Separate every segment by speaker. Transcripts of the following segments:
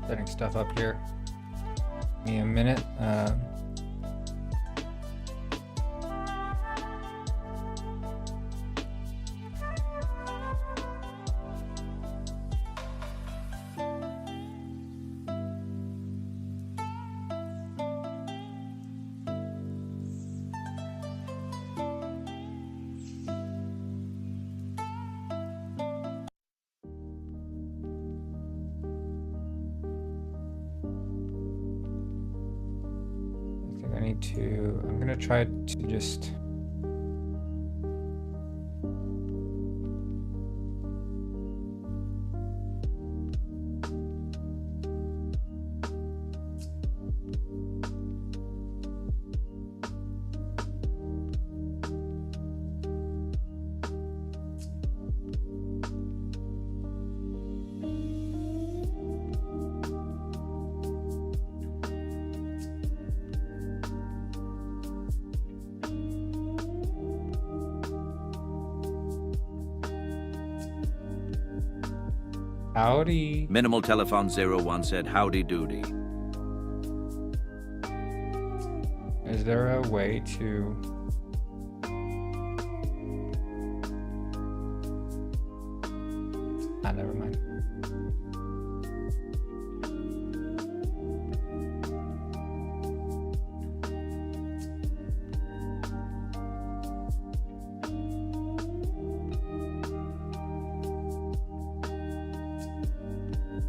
Speaker 1: Setting stuff up here. Give me a minute. I'm gonna try to just howdy.
Speaker 2: Minimal Telephone 01 said howdy doody.
Speaker 1: Is there a way to... Ah, never mind.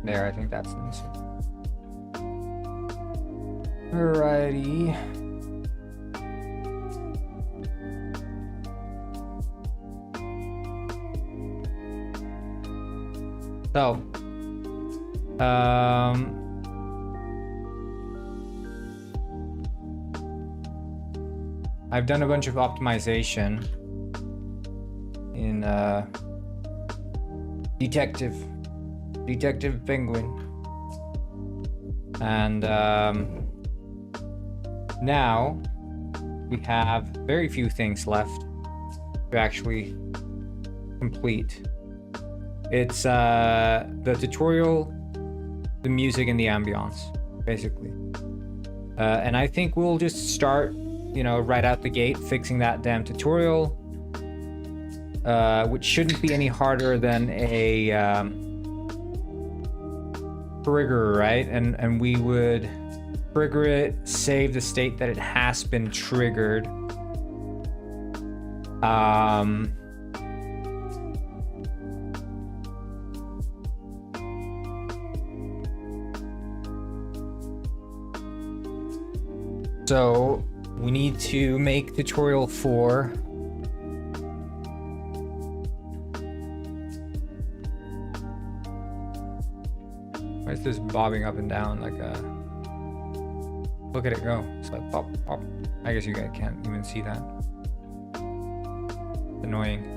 Speaker 1: There, I think that's the answer. Alrighty. So, I've done a bunch of optimization in Detective Penguin, and now we have very few things left to actually complete. It's the tutorial, the music, and the ambience, basically. And I think we'll just start, you know, right out the gate, fixing that damn tutorial, which shouldn't be any harder than a trigger, right? And we would trigger it, save the state that it has been triggered. So we need to make tutorial 4. Why is this bobbing up and down like a... Look at it go. It's like pop, pop. I guess you guys can't even see that. It's annoying.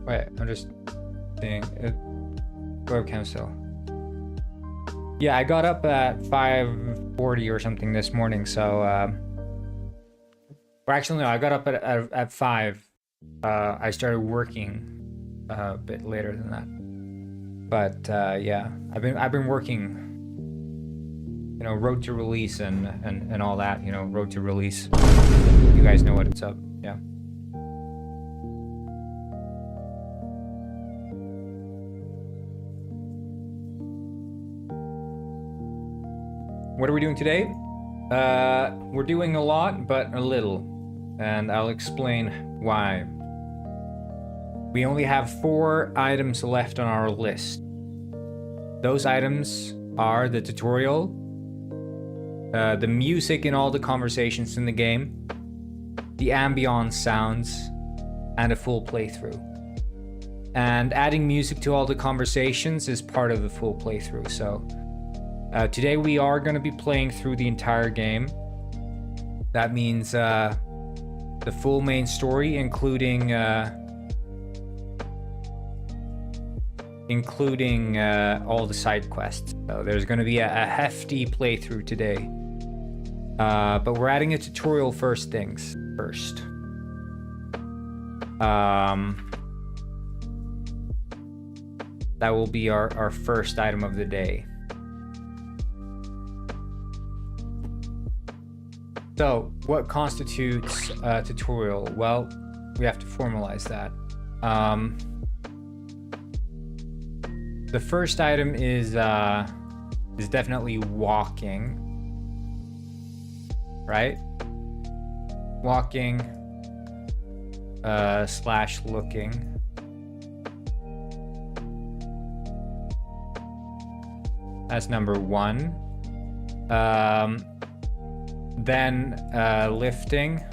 Speaker 1: Wait, I'm just seeing it. Webcam still. Yeah, I got up at 5:40 or something this morning, so or actually no, I got up at 5. I started working a bit later than that. But yeah, I've been working, you know, road to release and all that, you know, road to release. You guys know what it's up, yeah. What are we doing today? We're doing a lot, but a little, and I'll explain why. We only have 4 items left on our list. Those items are the tutorial, the music in all the conversations in the game, the ambience sounds, and a full playthrough. And adding music to all the conversations is part of the full playthrough. So today we are going to be playing through the entire game. That means the full main story, including all the side quests. So there's going to be a hefty playthrough today. But we're adding a tutorial first things first. That will be our first item of the day. So, what constitutes a tutorial? Well, we have to formalize that. The first item is definitely walking, right? Walking / looking. That's number one. Then lifting.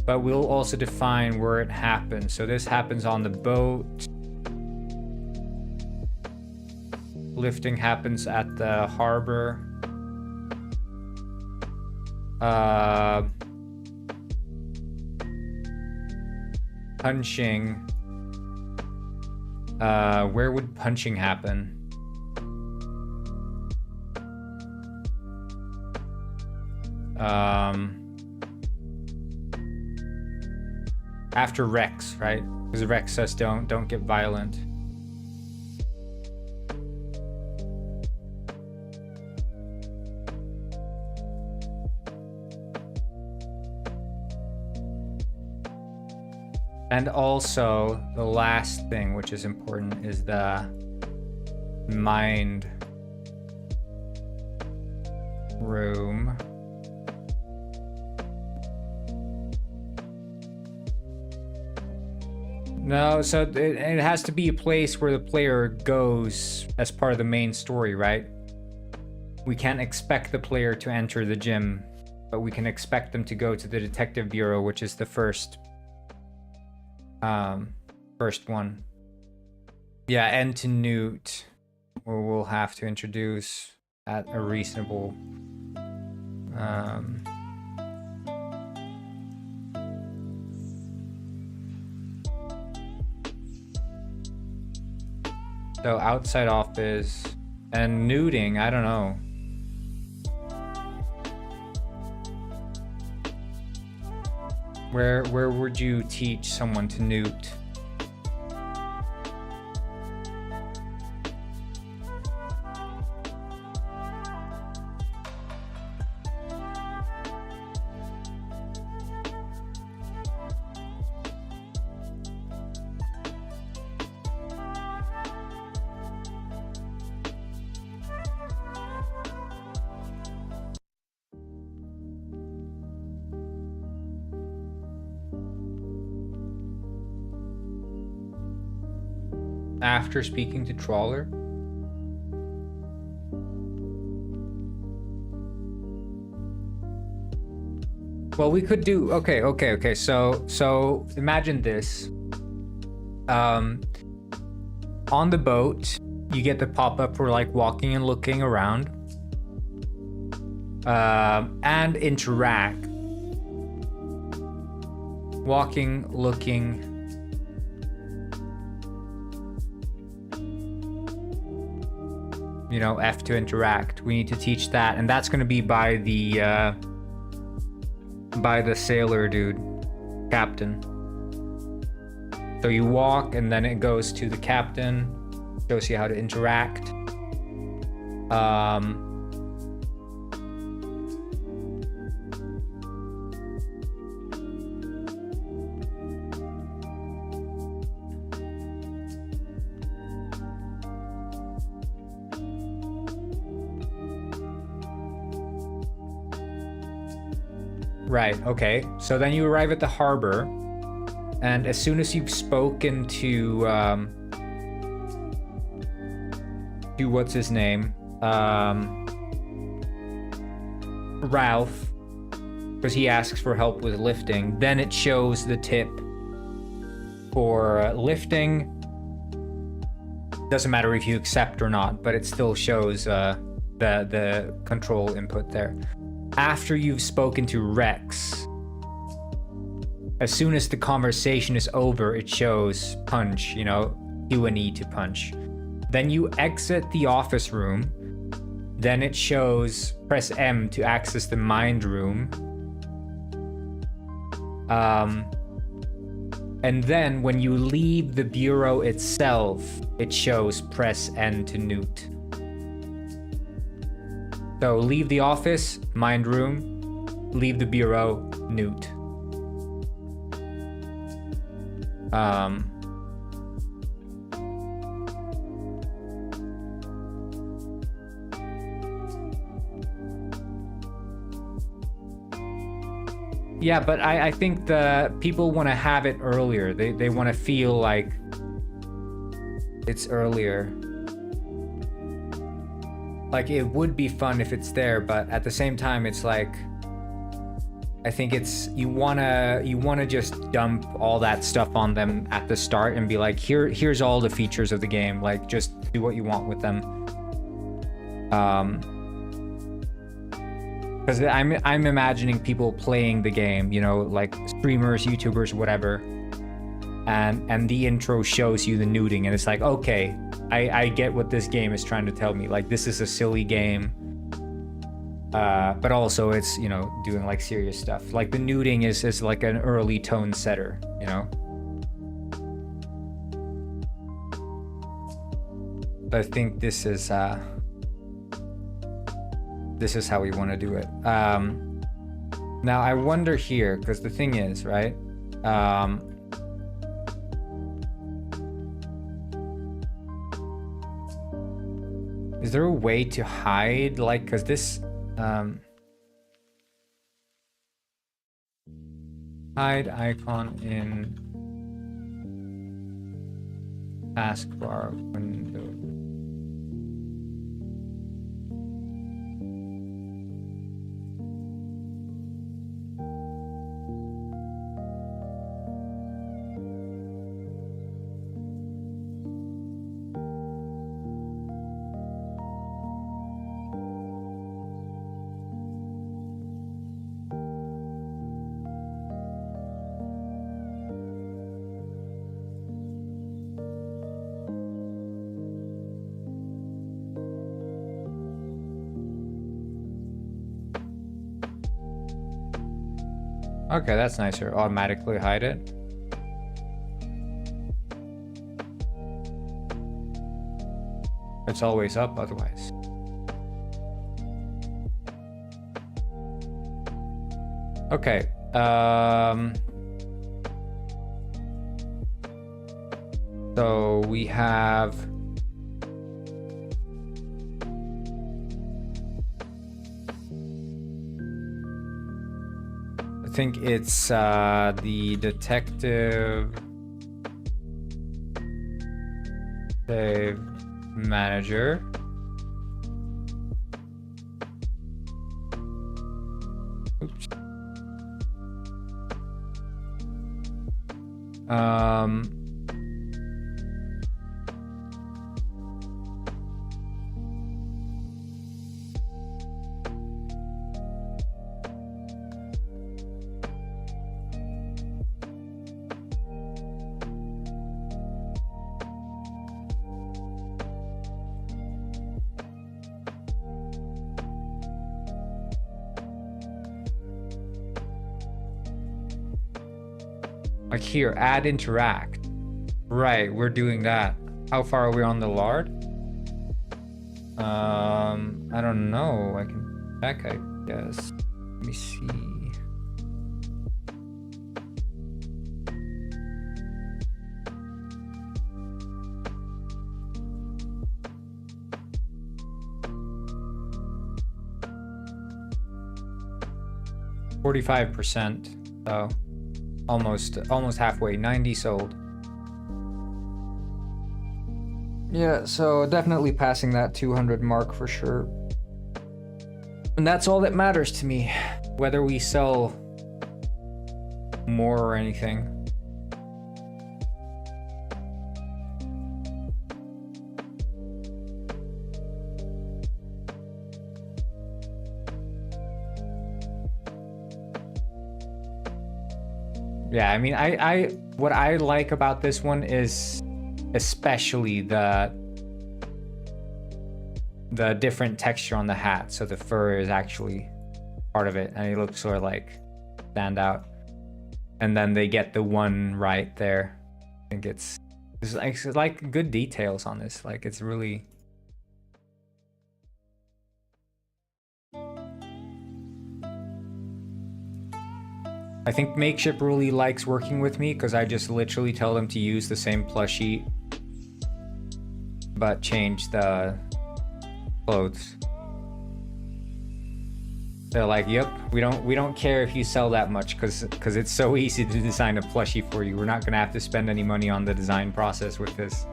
Speaker 1: But we'll also define where it happens. So this happens on the boat. Lifting happens at the harbor. Punching. Where would punching happen? After Rex, right? Because Rex says don't get violent. And also, the last thing, which is important, is the mind room. No, so it has to be a place where the player goes as part of the main story, right? We can't expect the player to enter the gym, but we can expect them to go to the detective bureau, which is the first one. Yeah, and to Newt, where we'll have to introduce at a reasonable so outside office and nuding, I don't know. Where would you teach someone to newt? After speaking to Trawler? Well, we could do okay. So imagine this. On the boat, you get the pop-up for like walking and looking around. And interact. Walking, looking. You know, F to interact. We need to teach that, and that's going to be by the sailor dude, captain. So you walk, and then it goes to the captain, shows you how to interact. Right, okay. So then you arrive at the harbor, and as soon as you've spoken to what's his name? Ralph, because he asks for help with lifting. Then it shows the tip for lifting. Doesn't matter if you accept or not, but it still shows the control input there. After you've spoken to Rex, as soon as the conversation is over, it shows punch, you know, Q&E to punch. Then you exit the office room. Then it shows press M to access the mind room. And then when you leave the bureau itself, it shows press N to newt. So leave the office, mind room, leave the bureau, newt. Yeah, but I think the people want to have it earlier. They want to feel like it's earlier. Like, it would be fun if it's there, but at the same time, it's like, I think it's, you wanna just dump all that stuff on them at the start and be like, here's all the features of the game. Like, just do what you want with them. Because I'm imagining people playing the game, you know, like streamers, YouTubers, whatever, and the intro shows you the nuding, and it's like, okay, I get what this game is trying to tell me. Like, this is a silly game, but also it's, you know, doing like serious stuff. Like the nuding is like an early tone setter, you know. I think this is how we want to do it. Now I wonder here, because the thing is, right? Is there a way to hide, like, because this hide icon in taskbar window? Okay, that's nicer. Automatically hide it. It's always up otherwise. Okay. So we have I think it's the detective save manager. Oops. Like here, add interact. Right, we're doing that. How far are we on the lard? I don't know. I can check, I guess. Let me see. %, so almost halfway. 90 sold. Yeah, so definitely passing that 200 mark for sure. And that's all that matters to me. whether we sell more or anything. Yeah, I mean, what I like about this one is especially the different texture on the hat. So the fur is actually part of it, and it looks sort of like stand out. And then they get the one right there. I think it's like good details on this. Like it's really. I think Makeship really likes working with me because I just literally tell them to use the same plushie, but change the clothes. They're like, "Yep, we don't care if you sell that much because it's so easy to design a plushie for you. We're not gonna have to spend any money on the design process with this."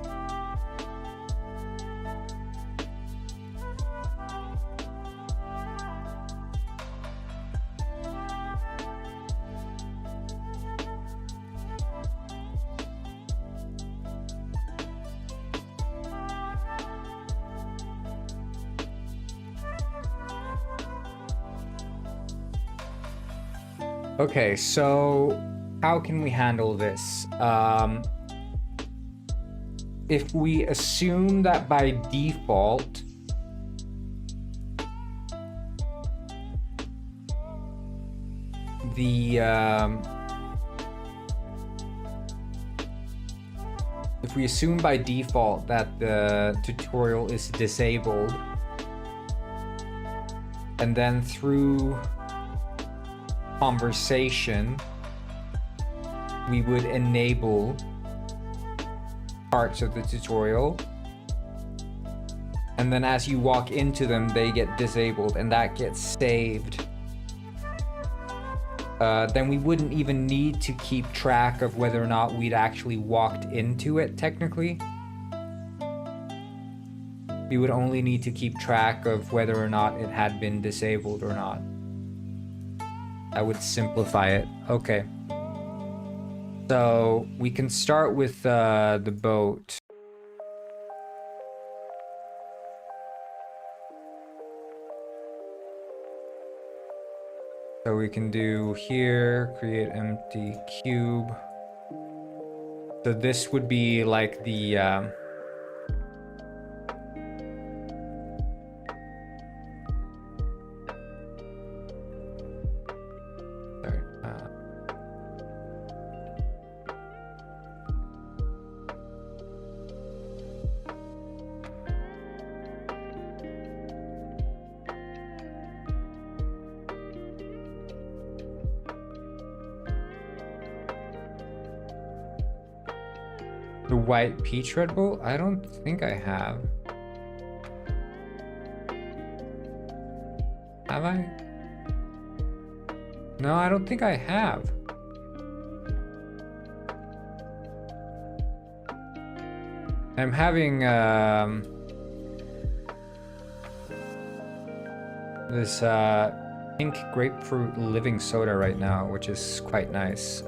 Speaker 1: Okay, so how can we handle this? If we assume that by default if we assume by default that the tutorial is disabled, and then through conversation we would enable parts of the tutorial, and then as you walk into them they get disabled and that gets saved, then we wouldn't even need to keep track of whether or not we'd actually walked into it technically. We would only need to keep track of whether or not it had been disabled or not. I would simplify it. Okay. So we can start with the boat. So we can do here, create empty cube. So this would be like the the white peach Red Bull? I don't think I have. Have I? No, I don't think I have. I'm having this pink grapefruit living soda right now, which is quite nice.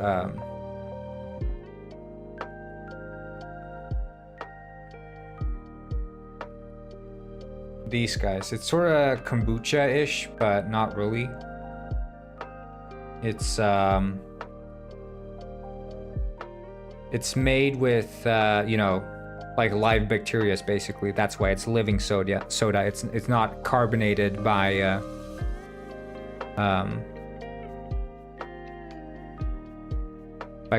Speaker 1: These guys, it's sort of kombucha-ish, but not really. It's made with you know, like live bacteria basically. That's why it's living soda. It's not carbonated by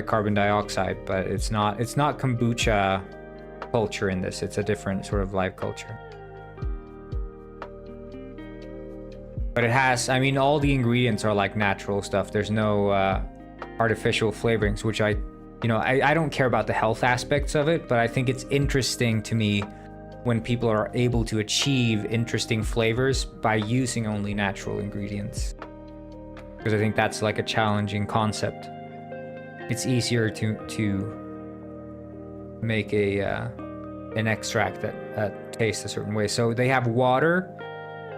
Speaker 1: carbon dioxide, but it's not kombucha culture in this. It's a different sort of live culture. But it has, I mean, all the ingredients are like natural stuff. There's no artificial flavorings, which I don't care about the health aspects of it, but I think it's interesting to me when people are able to achieve interesting flavors by using only natural ingredients. Because I think that's like a challenging concept. It's easier to make an extract that tastes a certain way. So they have water,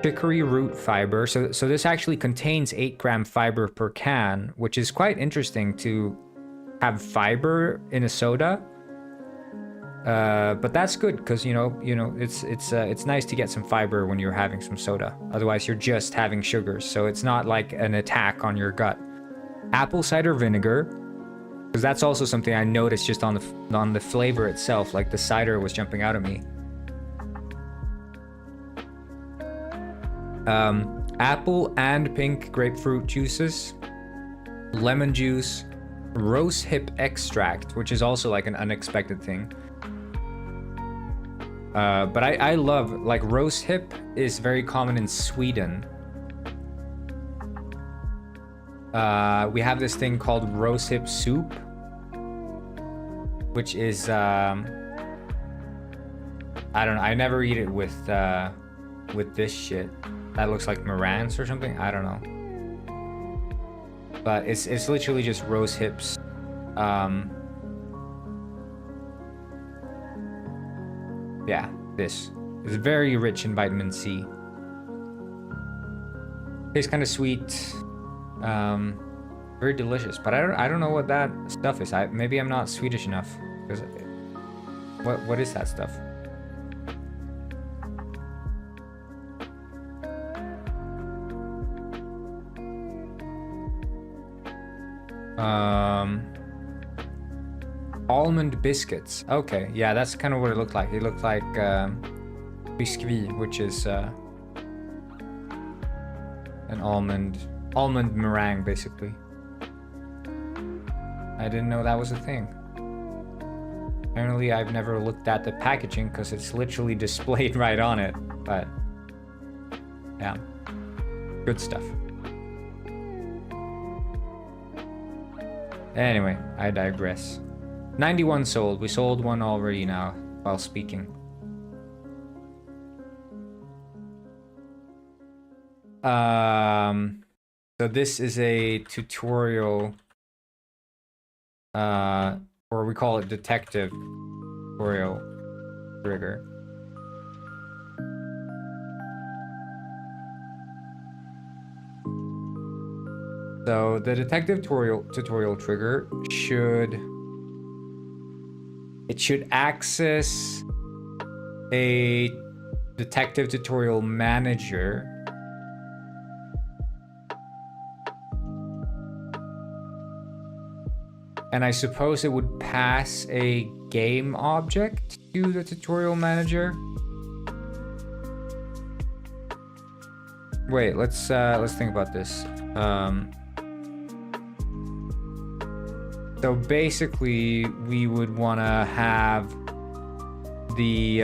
Speaker 1: chicory root fiber. So this actually contains 8-gram fiber per can, which is quite interesting to have fiber in a soda. But that's good because you know it's nice to get some fiber when you're having some soda. Otherwise, you're just having sugars, so it's not like an attack on your gut. Apple cider vinegar, because that's also something I noticed just on the flavor itself. Like the cider was jumping out at me. Apple and pink grapefruit juices, lemon juice, rose hip extract, which is also like an unexpected thing. But I love, like, rose hip is very common in Sweden. We have this thing called rose hip soup, which is I don't know. I never eat it with this shit. That looks like Marantz or something. I don't know. But it's literally just rose hips. Yeah, this is very rich in vitamin C. Tastes kind of sweet, very delicious. But I don't know what that stuff is. Maybe I'm not Swedish enough. Because what is that stuff? Almond biscuits. Okay, yeah, that's kind of what it looked like. It looked like biscuit, which is an almond meringue, basically. I didn't know that was a thing. Apparently, I've never looked at the packaging because it's literally displayed right on it. But yeah, good stuff. Anyway, I digress. 91 sold. We sold one already now while speaking. So this is a tutorial, or we call it detective tutorial trigger. So the detective tutorial trigger should access a detective tutorial manager. And I suppose it would pass a game object to the tutorial manager. Wait, let's think about this. So basically, we would want to have the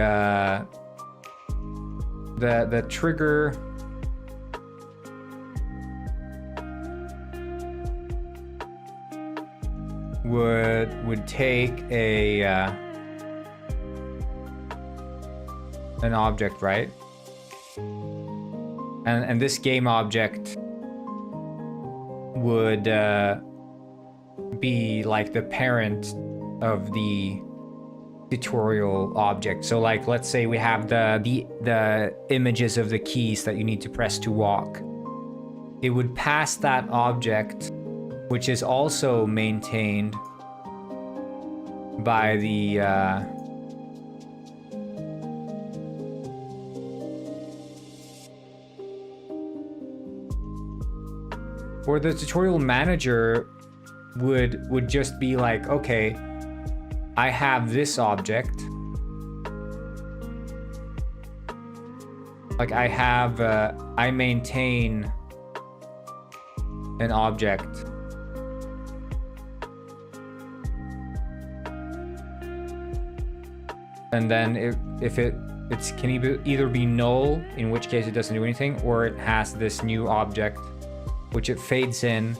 Speaker 1: trigger would take an object, right? And this game object would be like the parent of the tutorial object. So like, let's say we have the images of the keys that you need to press to walk. It would pass that object, which is also maintained by the or the tutorial manager would just be like, okay, I have this object. Like I maintain an object. And then if it can either be null, in which case it doesn't do anything, or it has this new object, which it fades in,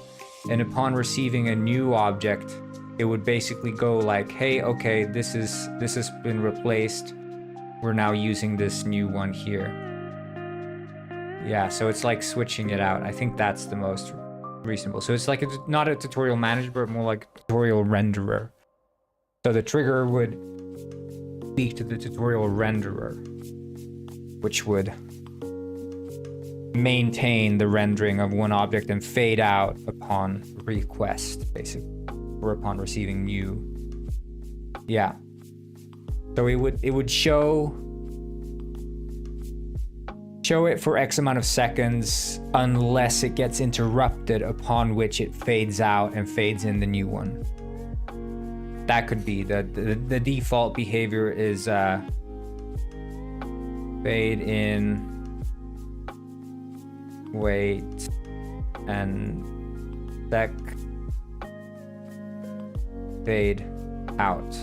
Speaker 1: and upon receiving a new object, it would basically go like, hey, okay, this has been replaced. We're now using this new one here. Yeah, so it's like switching it out. I think that's the most reasonable. So it's like not a tutorial manager, but more like a tutorial renderer. So the trigger would speak to the tutorial renderer, which would maintain the rendering of one object and fade out upon request, basically, or upon receiving new. Yeah. So it would show it for X amount of seconds unless it gets interrupted, upon which it fades out and fades in the new one. That could be the default behavior is fade in, wait, and sec, fade out.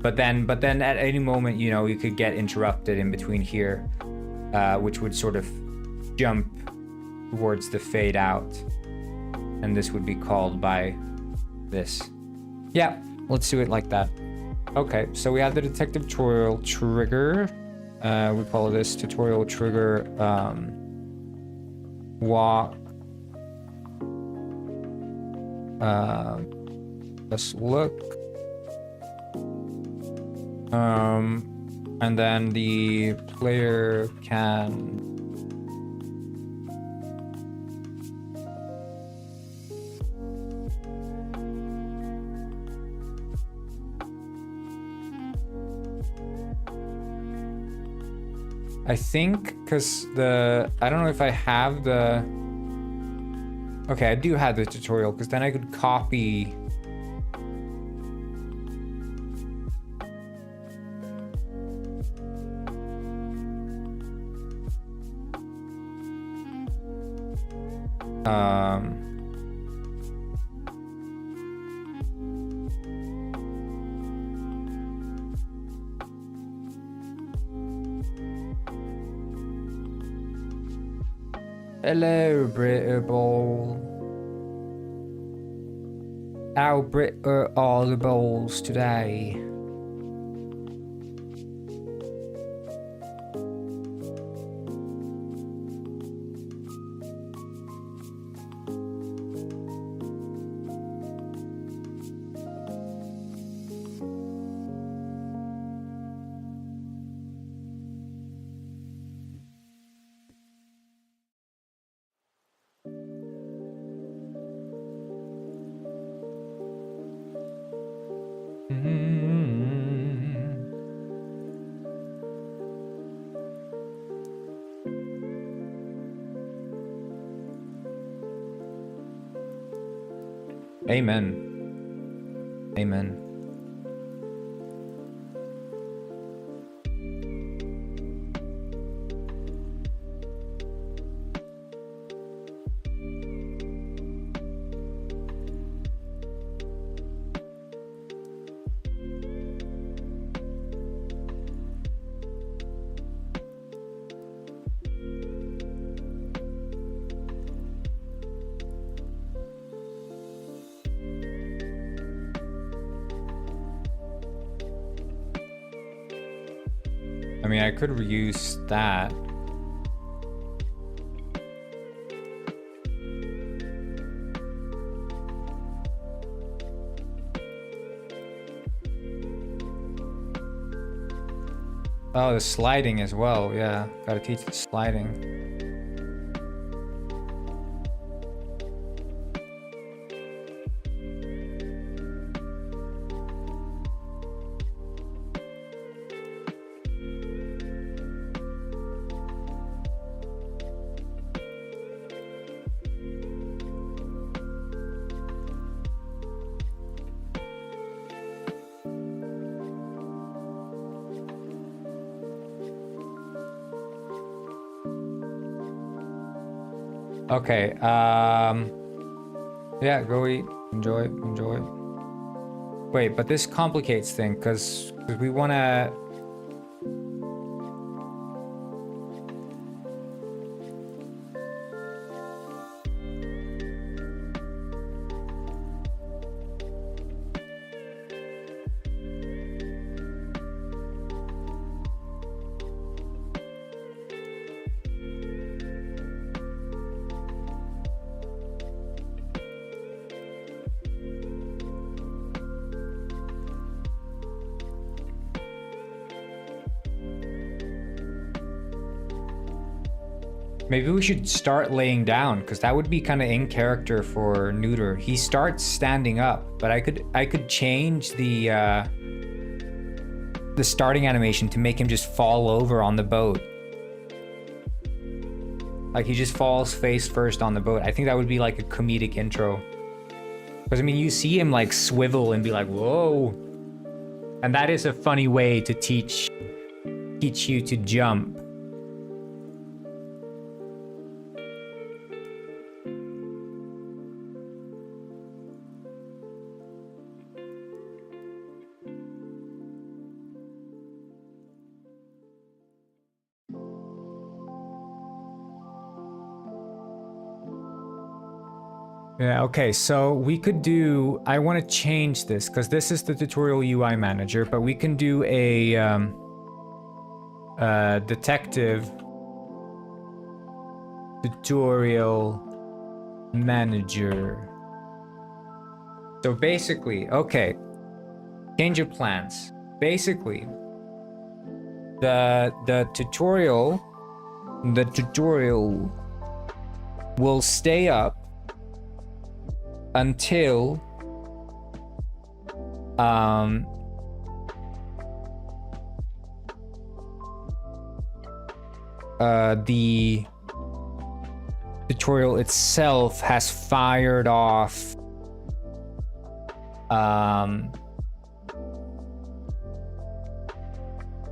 Speaker 1: But then at any moment, you know, you could get interrupted in between here, which would sort of jump towards the fade out, and this would be called by this. Yeah, let's do it like that. Okay, so we have the detective tutorial trigger. We call this tutorial trigger walk. Let's look. And then the player can I think, because I don't know if I have the, okay, I do have the tutorial, because then I could copy hello, Britable. How Brit are the balls today? Amen. Amen. I mean, I could reuse that. Oh, the sliding as well. Yeah, gotta teach the sliding. Okay, yeah, go eat, enjoy. Wait, but this complicates things, because we want to... Maybe we should start laying down, because that would be kind of in character for Neuter. He starts standing up, but I could change the starting animation to make him just fall over on the boat. Like he just falls face first on the boat. I think that would be like a comedic intro. Because I mean, you see him like swivel and be like, whoa. And that is a funny way to teach you to jump. Yeah, okay, so we could do, I want to change this because this is the tutorial UI manager, but we can do a detective tutorial manager. So basically, okay, change of plans. Basically, the tutorial will stay up until the tutorial itself has fired off so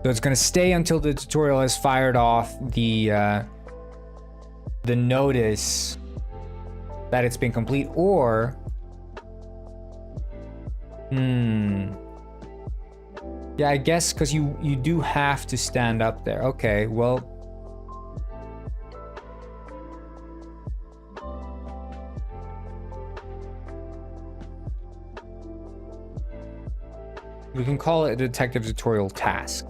Speaker 1: it's going to stay until the tutorial has fired off the notice that it's been complete, or yeah, I guess because you do have to stand up there. Okay, well, we can call it a detective tutorial task.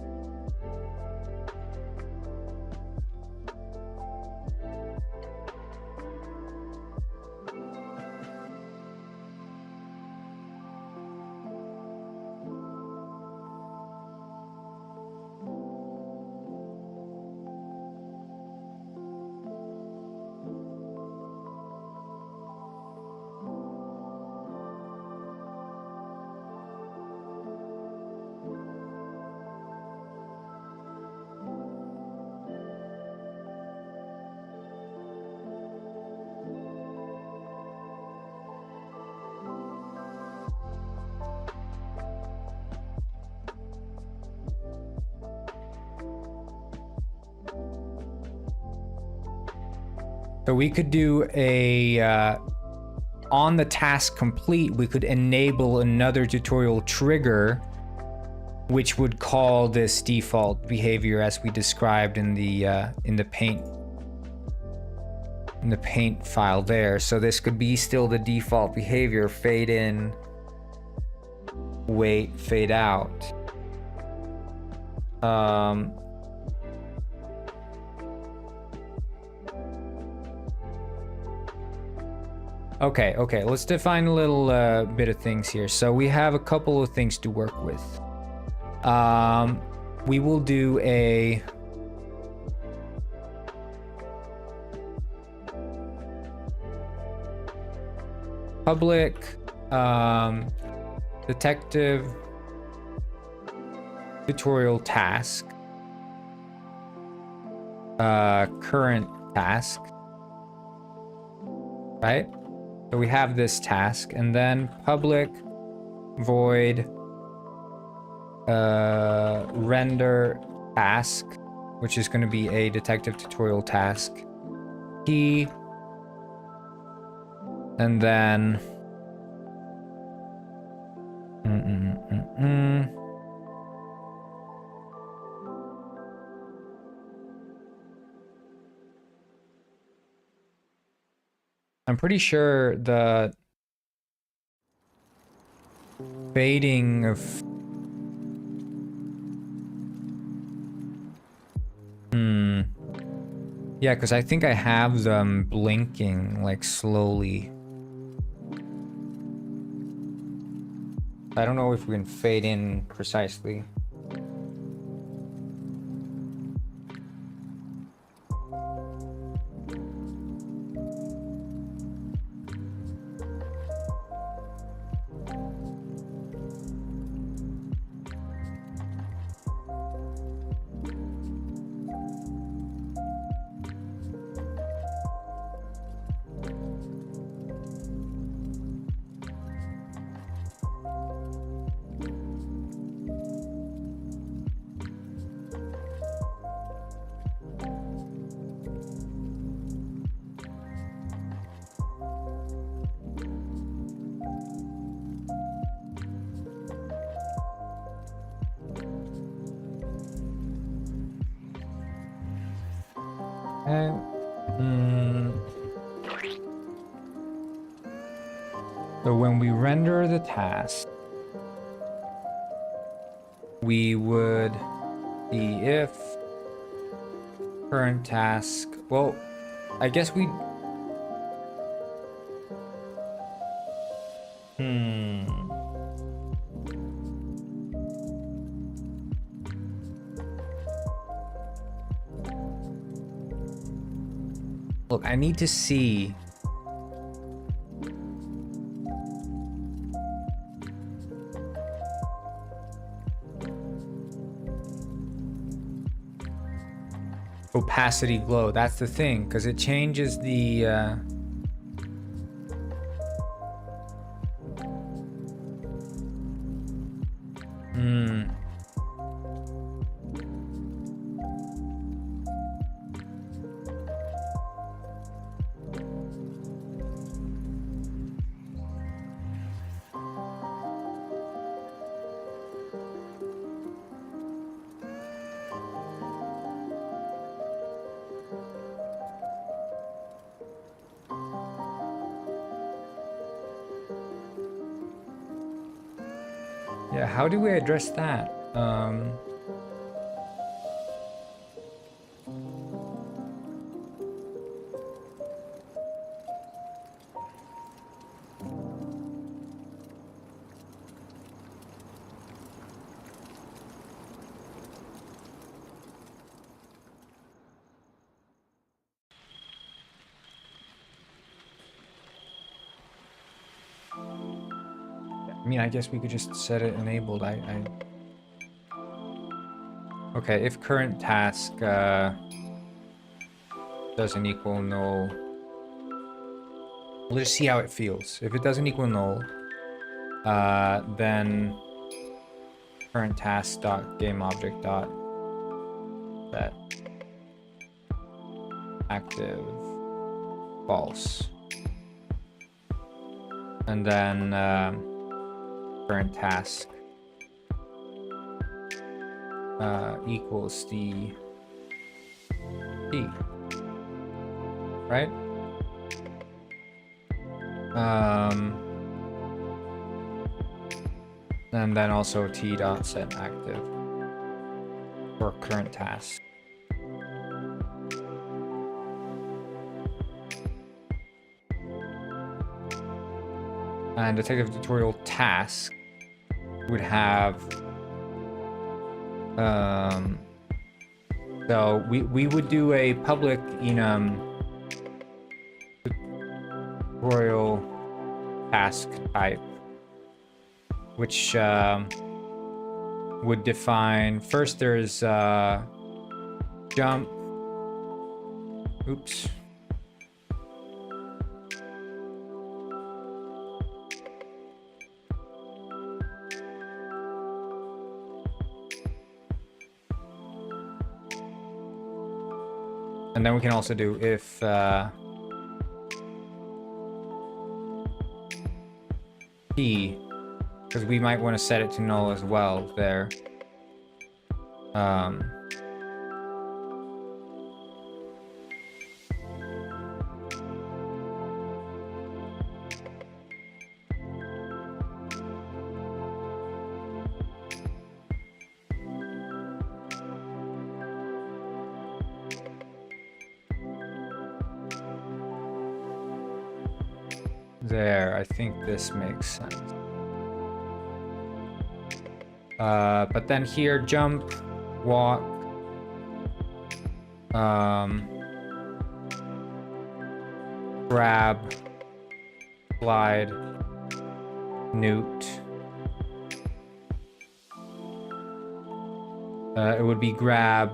Speaker 1: So we could do a, on the task complete, we could enable another tutorial trigger, which would call this default behavior as we described in the paint file there. So this could be still the default behavior, fade in, wait, fade out. Okay, let's define a little bit of things here. So we have a couple of things to work with. We will do a public detective tutorial task, current task, right? So we have this task, and then public void render task, which is going to be a detective tutorial task key, and then I'm pretty sure the fading of yeah, because I think I have them blinking like slowly. I don't know if we can fade in precisely. Okay. So when we render the task, we would see if current task. Well, I guess we. Look, I need to see. Opacity glow. That's the thing, because it changes the. Yeah, how do we address that? I mean, I guess we could just set it enabled. Okay, if current task doesn't equal null, we'll just see how it feels. If it doesn't equal null, then current task dot game object dot set active false, and then current task equals the t, right? And then also t dot set active for current task. And detective tutorial task would have so we would do a public enum tutorial task type, which would define first there's jump. Oops. And then we can also do if p, because we might want to set it to null as well there. There, I think this makes sense. But then here, jump, walk, grab, slide, newt. It would be grab,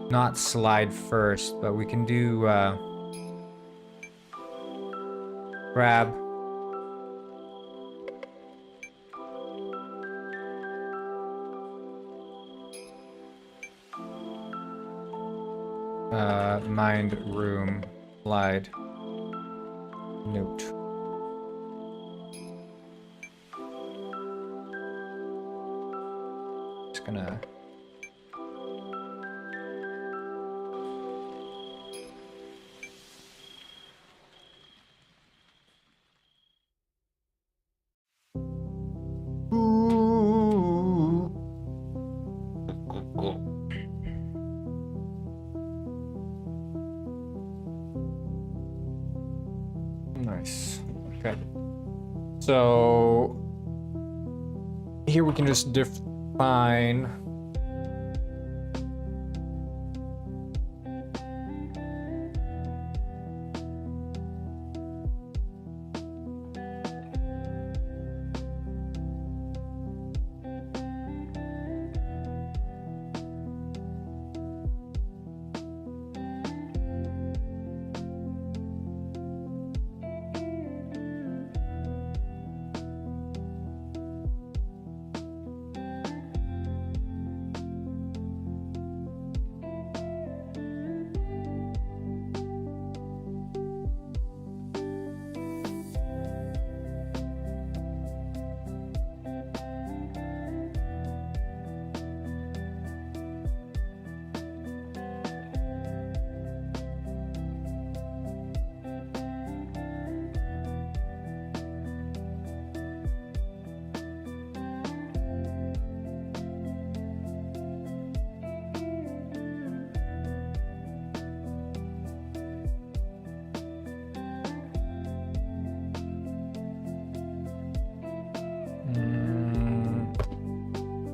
Speaker 1: not slide first, but we can do grab, mind room, slide, newt. Just gonna Nice. Okay. So here we can just define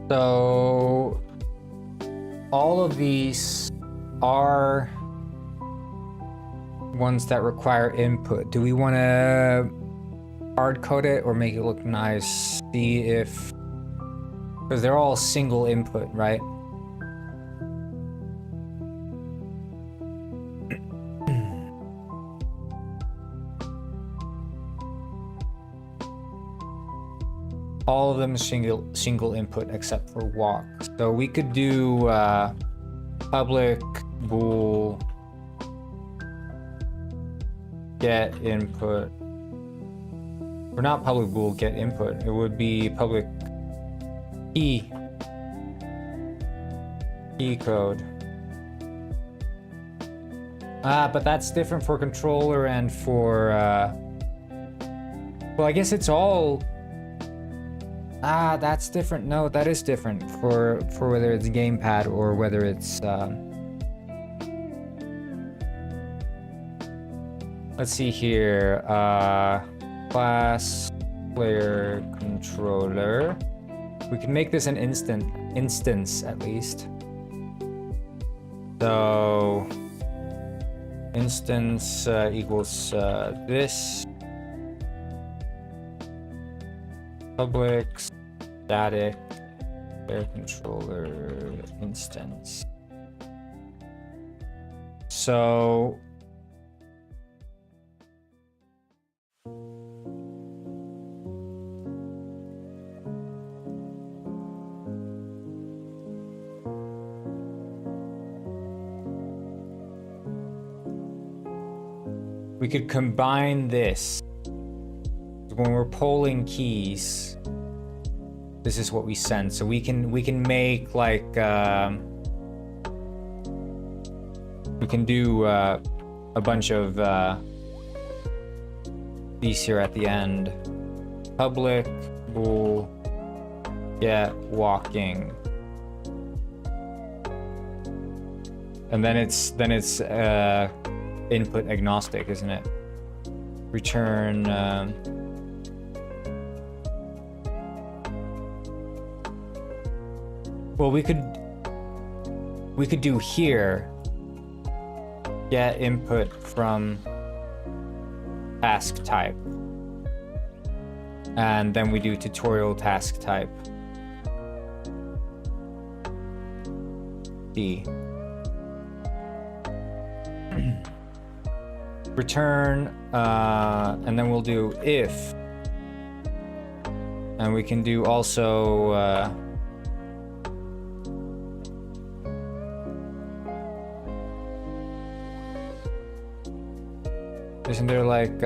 Speaker 1: so all of these are ones that require input. Do we want to hard code it or make it look nice? See if, because they're all single input, right? All of them single input except for walk. So we could do public bool get input, or not public bool get input. It would be public key code. But that's different for controller and for well, I guess it's all. That's different. No, that is different for whether it's gamepad or whether it's let's see here. Class player controller. We can make this an instance at least. So instance equals this. Public static player controller instance. So we could combine this. When we're polling keys, this is what we send. So we can make like we can do a bunch of these here at the end. Public bool get walking, and then it's input agnostic, isn't it? Return well, we could do here get input from task type, and then we do tutorial task type D. Return and then we'll do if, and we can do also isn't there like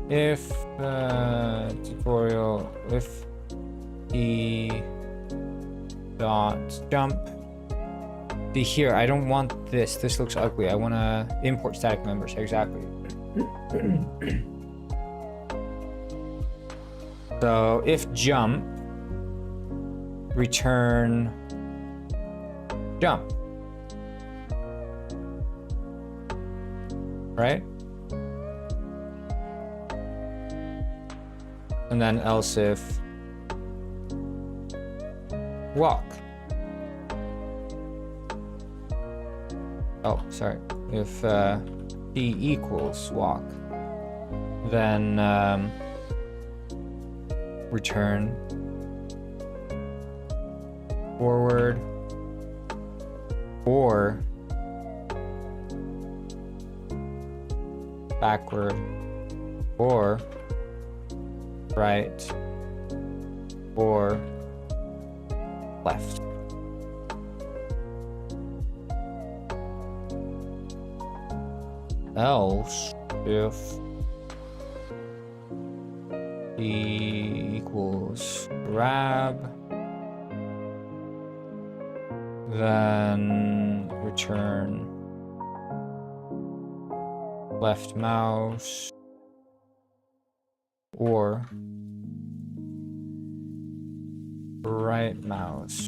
Speaker 1: if tutorial if e dot jump. See here, I don't want this. This looks ugly. I want to import static members. Exactly. So if jump, return jump. Right? And then else if walk. Oh, sorry. If p equals walk, then return forward or backward or right or left. Else if p equals grab, then return left mouse or right mouse.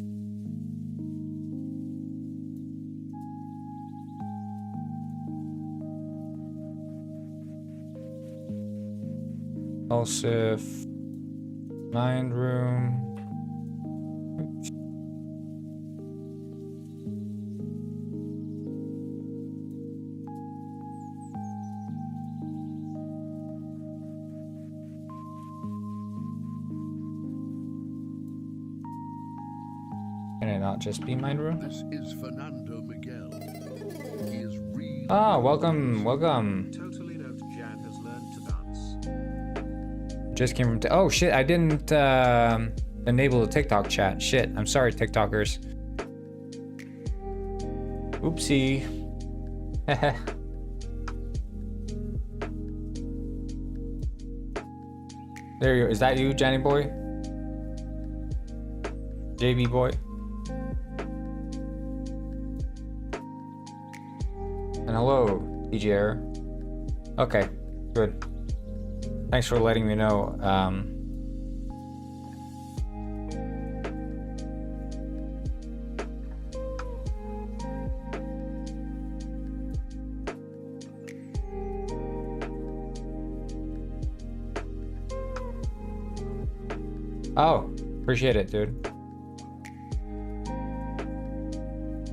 Speaker 1: Else if mind room. Oops. Can it not just be mind room?
Speaker 3: This is Fernando Miguel. He is really
Speaker 1: Welcome.
Speaker 3: totally note Jan has learned to dance.
Speaker 1: Just came from oh shit, I didn't enable the TikTok chat. Shit, I'm sorry, TikTokers. Oopsie. There you go. Is that you, Johnny boy? JB boy? And hello, DJ Error. Okay, good. Thanks for letting me know. Oh, appreciate it, dude.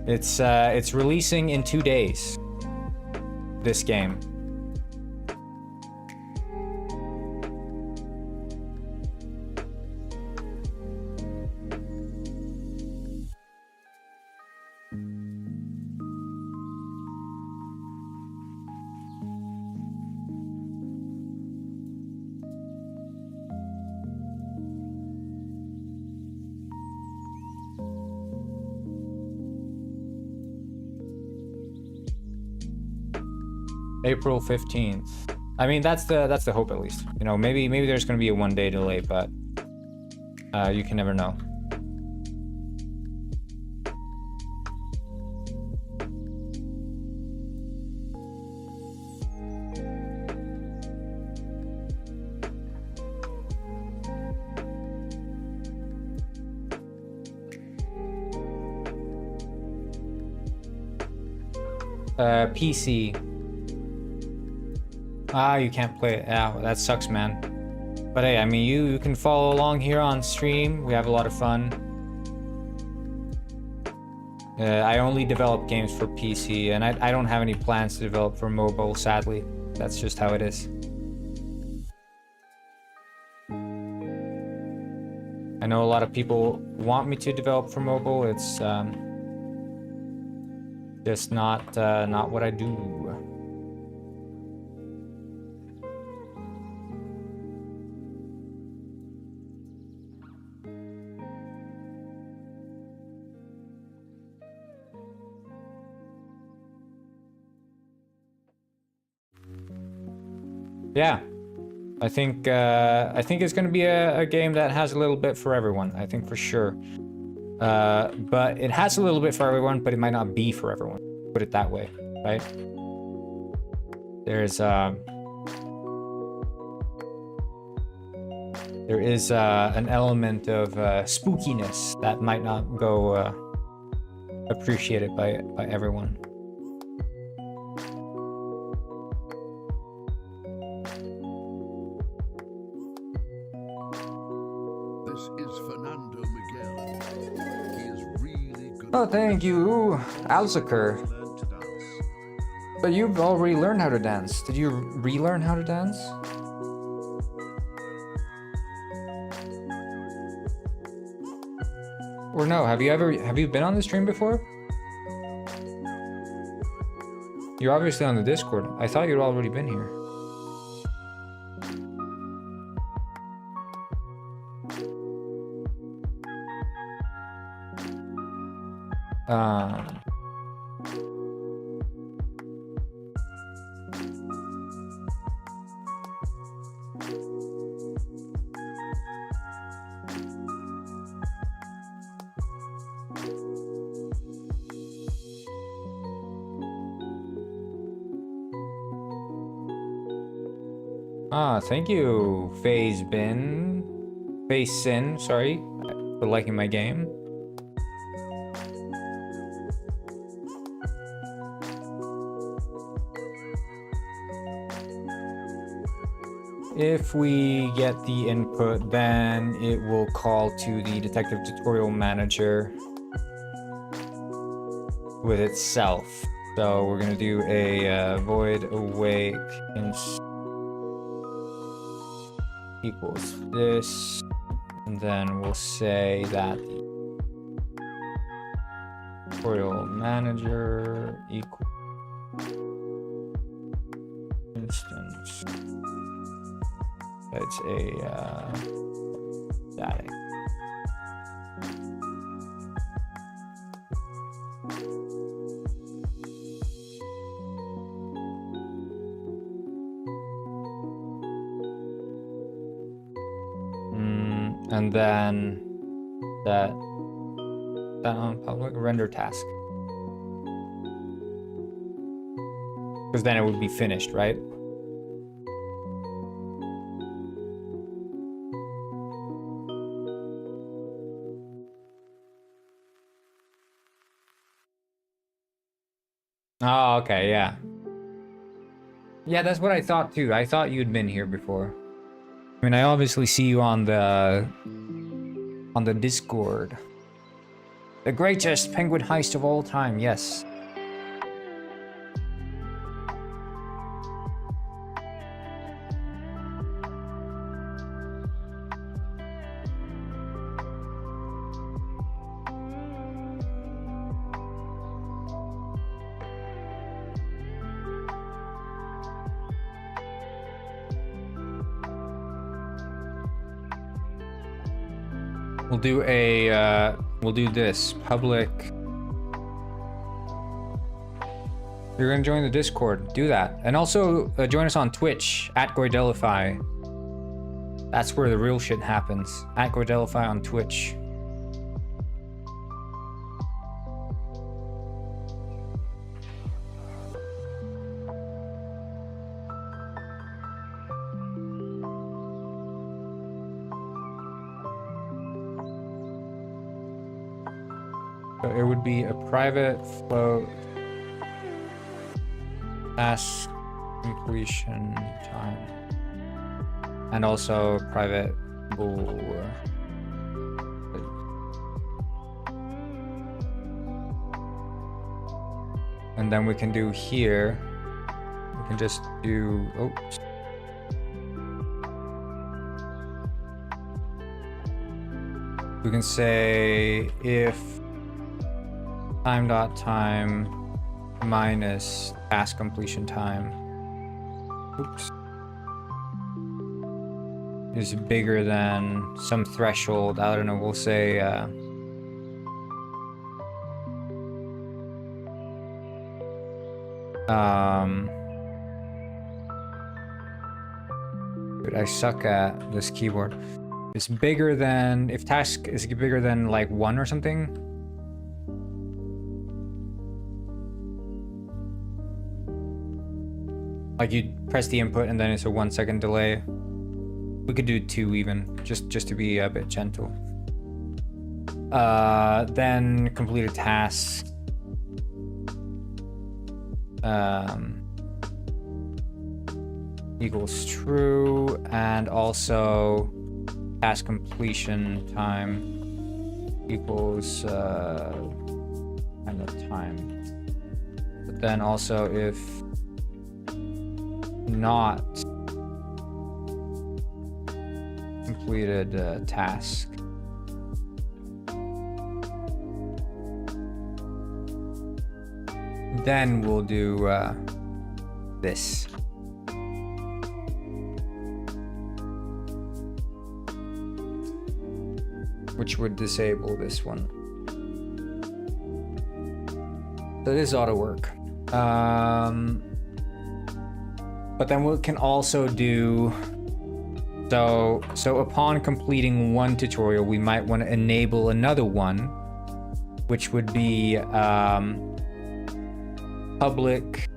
Speaker 1: It's releasing in 2 days. This game. April 15th. I mean, that's the hope at least. You know, maybe there's gonna be a 1-day delay, but you can never know. PC. You can't play it. Yeah, well, that sucks, man. But hey, I mean, you can follow along here on stream. We have a lot of fun. I only develop games for PC, and I don't have any plans to develop for mobile, sadly. That's just how it is. I know a lot of people want me to develop for mobile. It's just not what I do. Yeah, I think it's gonna be a game that has a little bit for everyone. I think for sure. But it has a little bit for everyone, but it might not be for everyone. Put it that way, right? There's there is an element of spookiness that might not go appreciated by everyone.
Speaker 4: This is Fernando Miguel. He is really good.
Speaker 1: Oh, thank you, Alzaker.
Speaker 3: Learn to dance.
Speaker 1: But you've already learned how to dance. Did you relearn how to dance? Or no, have you been on the stream before? You're obviously on the Discord. I thought you'd already been here. Thank you, FazeSin, sorry, for liking my game. If we get the input, then it will call to the detective tutorial manager with itself. So we're gonna do a void awake equals this, and then we'll say that the tutorial manager equals instance. It's a static. And then that on public render task, because then it would be finished, right? Oh, okay, yeah. Yeah, that's what I thought too. I thought you'd been here before. I mean, I obviously see you on the Discord. The greatest penguin heist of all time, yes. We'll do this public. You're gonna join the Discord, do that. And also join us on Twitch at Goidelify. That's where the real shit happens. At Goidelify on Twitch. So it would be a private float task completion time, and also private bool. And then we can do here, we can just do, oops. We can say if time.time minus task completion time, oops, is bigger than some threshold. I don't know, we'll say dude, I suck at this keyboard. It's bigger than, if task is bigger than like 1 or something. Like you press the input and then it's a 1 second delay. We could do 2 even, just to be a bit gentle. Then complete a task. Equals true, and also task completion time equals kind of time. But then also if not completed task. Then we'll do this. Which would disable this one. So this auto work. But then we can also do, so upon completing one tutorial, we might want to enable another one, which would be public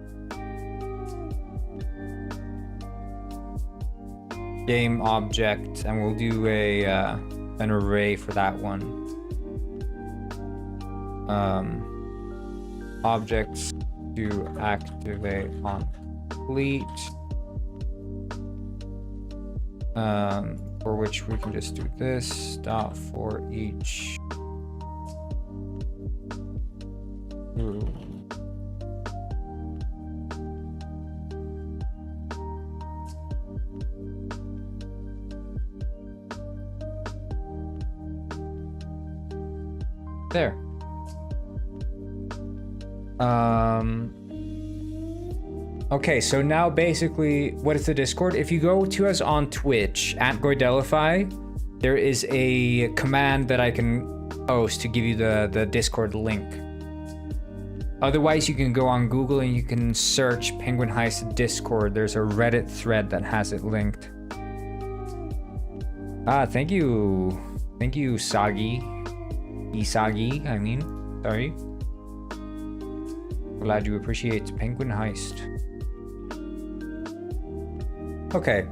Speaker 1: game object, and we'll do an array for that one. Objects to activate on complete, for which we can just do this dot for each group. There. Okay, so now basically, what is the Discord? If you go to us on Twitch, @Gordelify, there is a command that I can post to give you the Discord link. Otherwise, you can go on Google and you can search Penguin Heist Discord. There's a Reddit thread that has it linked. Thank you. Thank you, Sagi. Isagi, I mean. Sorry. Glad you appreciate Penguin Heist. Okay.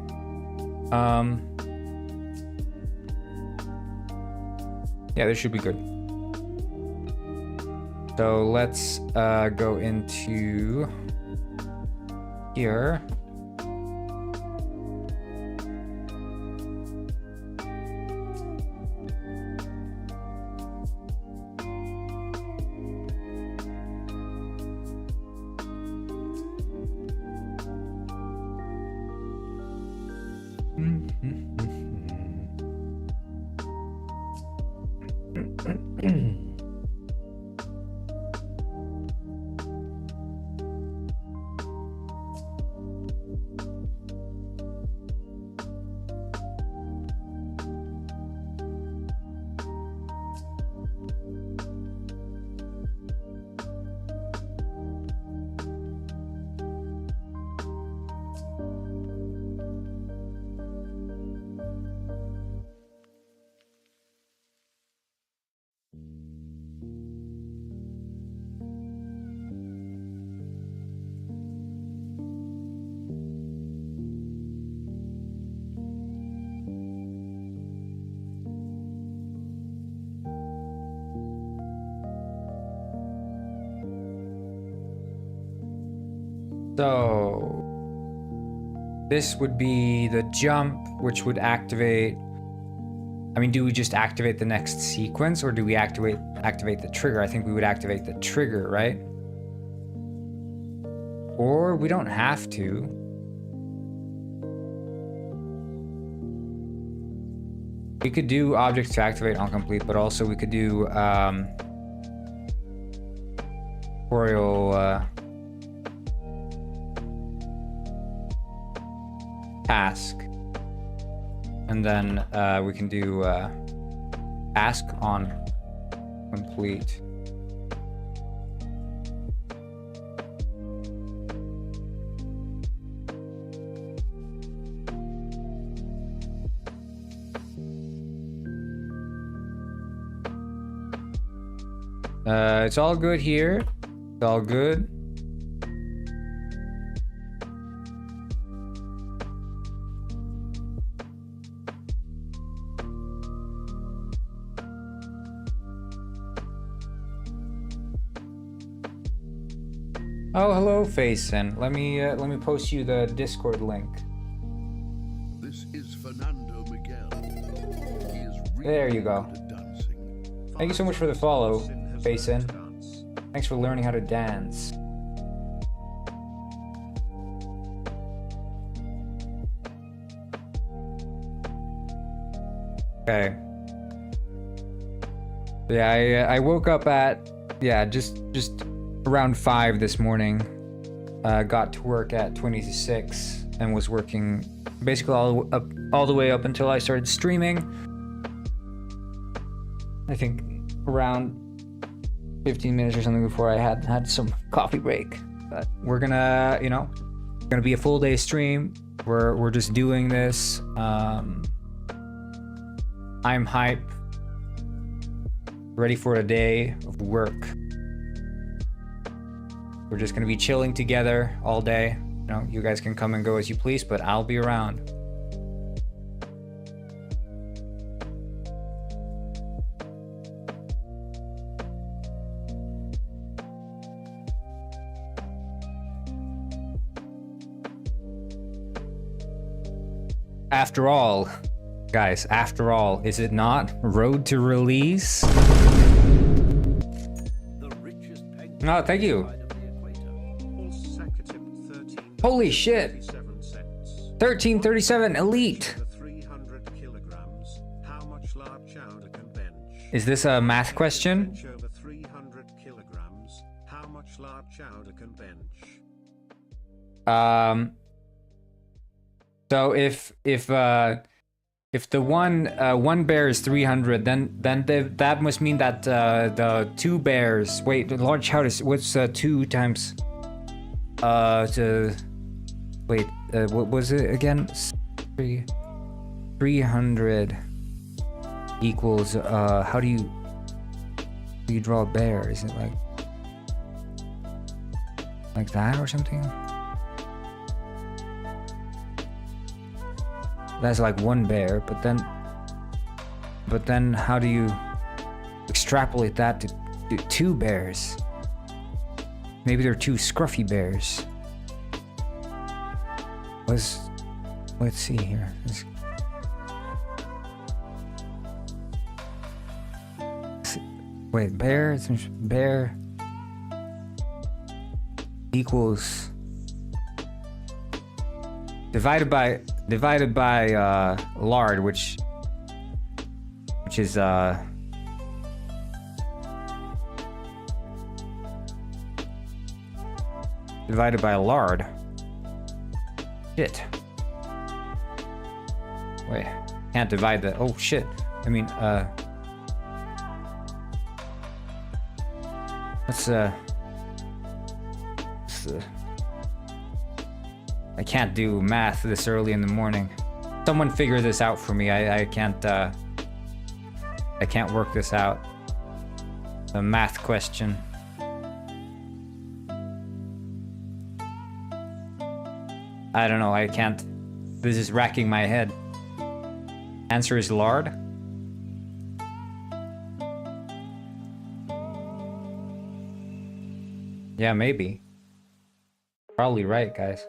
Speaker 1: Yeah, this should be good. So let's go into here. So this would be the jump, which would activate. I mean, do we just activate the next sequence, or do we activate the trigger? I think we would activate the trigger, right? Or we don't have to. We could do objects to activate on complete, but also we could do tutorial task, and then we can do task on complete. It's all good here. It's all good. Oh, hello, Faison. Let me post you the Discord link.
Speaker 4: This is Fernando Miguel. He is really
Speaker 1: There you go.
Speaker 4: good at dancing.
Speaker 1: Thank you so much for the follow,
Speaker 3: Has
Speaker 1: Faison.
Speaker 3: learned to dance.
Speaker 1: Thanks for learning how to dance. Okay. Yeah, I woke up at just around 5 this morning. Got to work at 20 to 6 and was working basically all the way up until I started streaming. I think around 15 minutes or something before I had some coffee break. But we're gonna, gonna be a full day stream. We're just doing this. I'm hype. Ready for a day of work. We're just gonna be chilling together all day. You guys can come and go as you please, but I'll be around. After all, guys, is it not road to release?
Speaker 2: The richest penguin
Speaker 1: No, thank you.
Speaker 2: side of the equator.
Speaker 3: Consecutive 13
Speaker 1: Holy shit.
Speaker 3: 37 cents.
Speaker 1: 1337 Elite.
Speaker 3: The 300 kilograms. How much large chowder can bench?
Speaker 1: Is this a math question?
Speaker 3: Bench over 300 kilograms. How much large chowder can bench?
Speaker 1: So if the one bear is 300, then that must mean that the two bears. Wait, the large chowder. What's 2 times? What was it again? 300 equals. How do you draw a bear? Is it like that or something? That's like one bear, but then how do you extrapolate that to 2 bears? Maybe they're 2 scruffy bears. Let's see here. Wait, bear equals divided by lard, which is divided by lard. Shit. Wait, can't divide the. Oh shit. I mean, I can't do math this early in the morning. Someone figure this out for me. I can't work this out. A math question. I don't know, I can't. This is racking my head. Answer is lard? Yeah, maybe. Probably right, guys.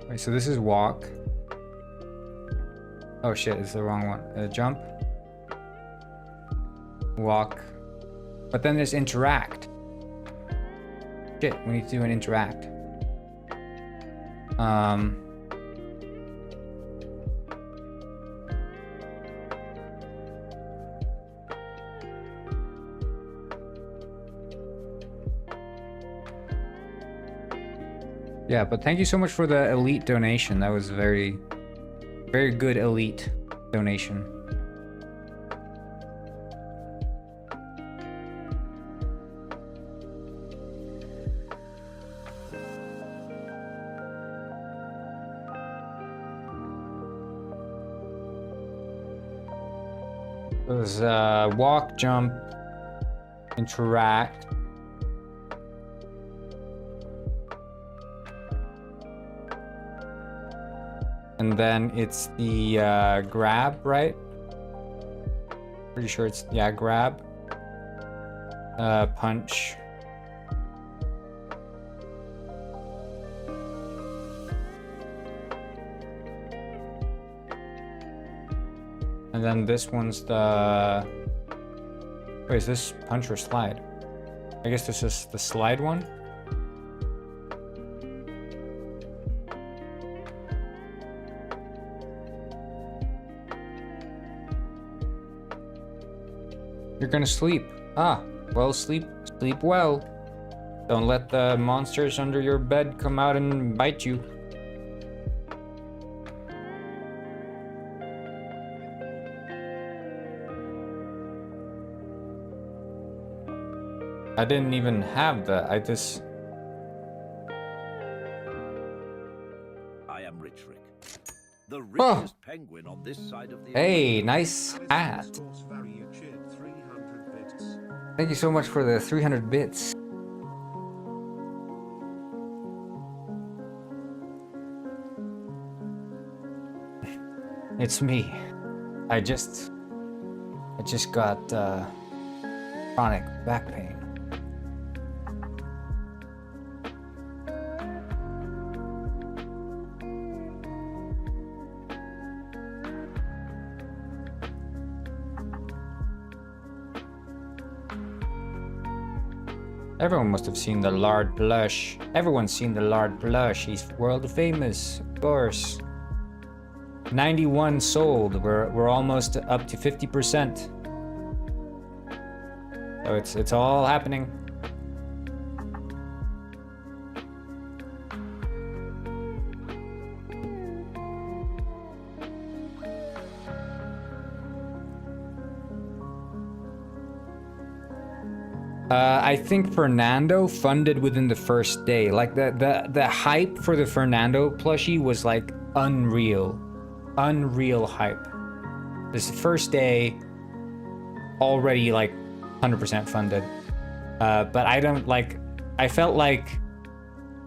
Speaker 1: Wait, so this is walk. Oh shit, it's the wrong one. Jump. Walk. But then there's interact. Shit, we need to do an interact. Yeah, but thank you so much for the elite donation. That was very, very good elite donation. It was walk, jump, interact. And then it's the grab, right? Pretty sure it's, yeah, grab. Punch. And then this one's the... Wait, is this punch or slide? I guess this is the slide one. You're gonna sleep. Ah, well, sleep well. Don't let the monsters under your bed come out and bite you. I didn't even have the,
Speaker 2: I am Rich Rick, the richest penguin on this side of the
Speaker 1: Hey, nice hat.
Speaker 3: Source value cheered 300 bits.
Speaker 1: Thank you so much for the 300 bits. It's me. I just got chronic back pain. Everyone must have seen the Lard Blush. Everyone's seen the Lard Blush. He's world famous, of course. 91 sold. We're almost up to 50%. So it's all happening. I think Fernando funded within the first day. Like the hype for the Fernando plushie was like unreal. Unreal hype. This first day already like 100% funded. But I don't like, I felt like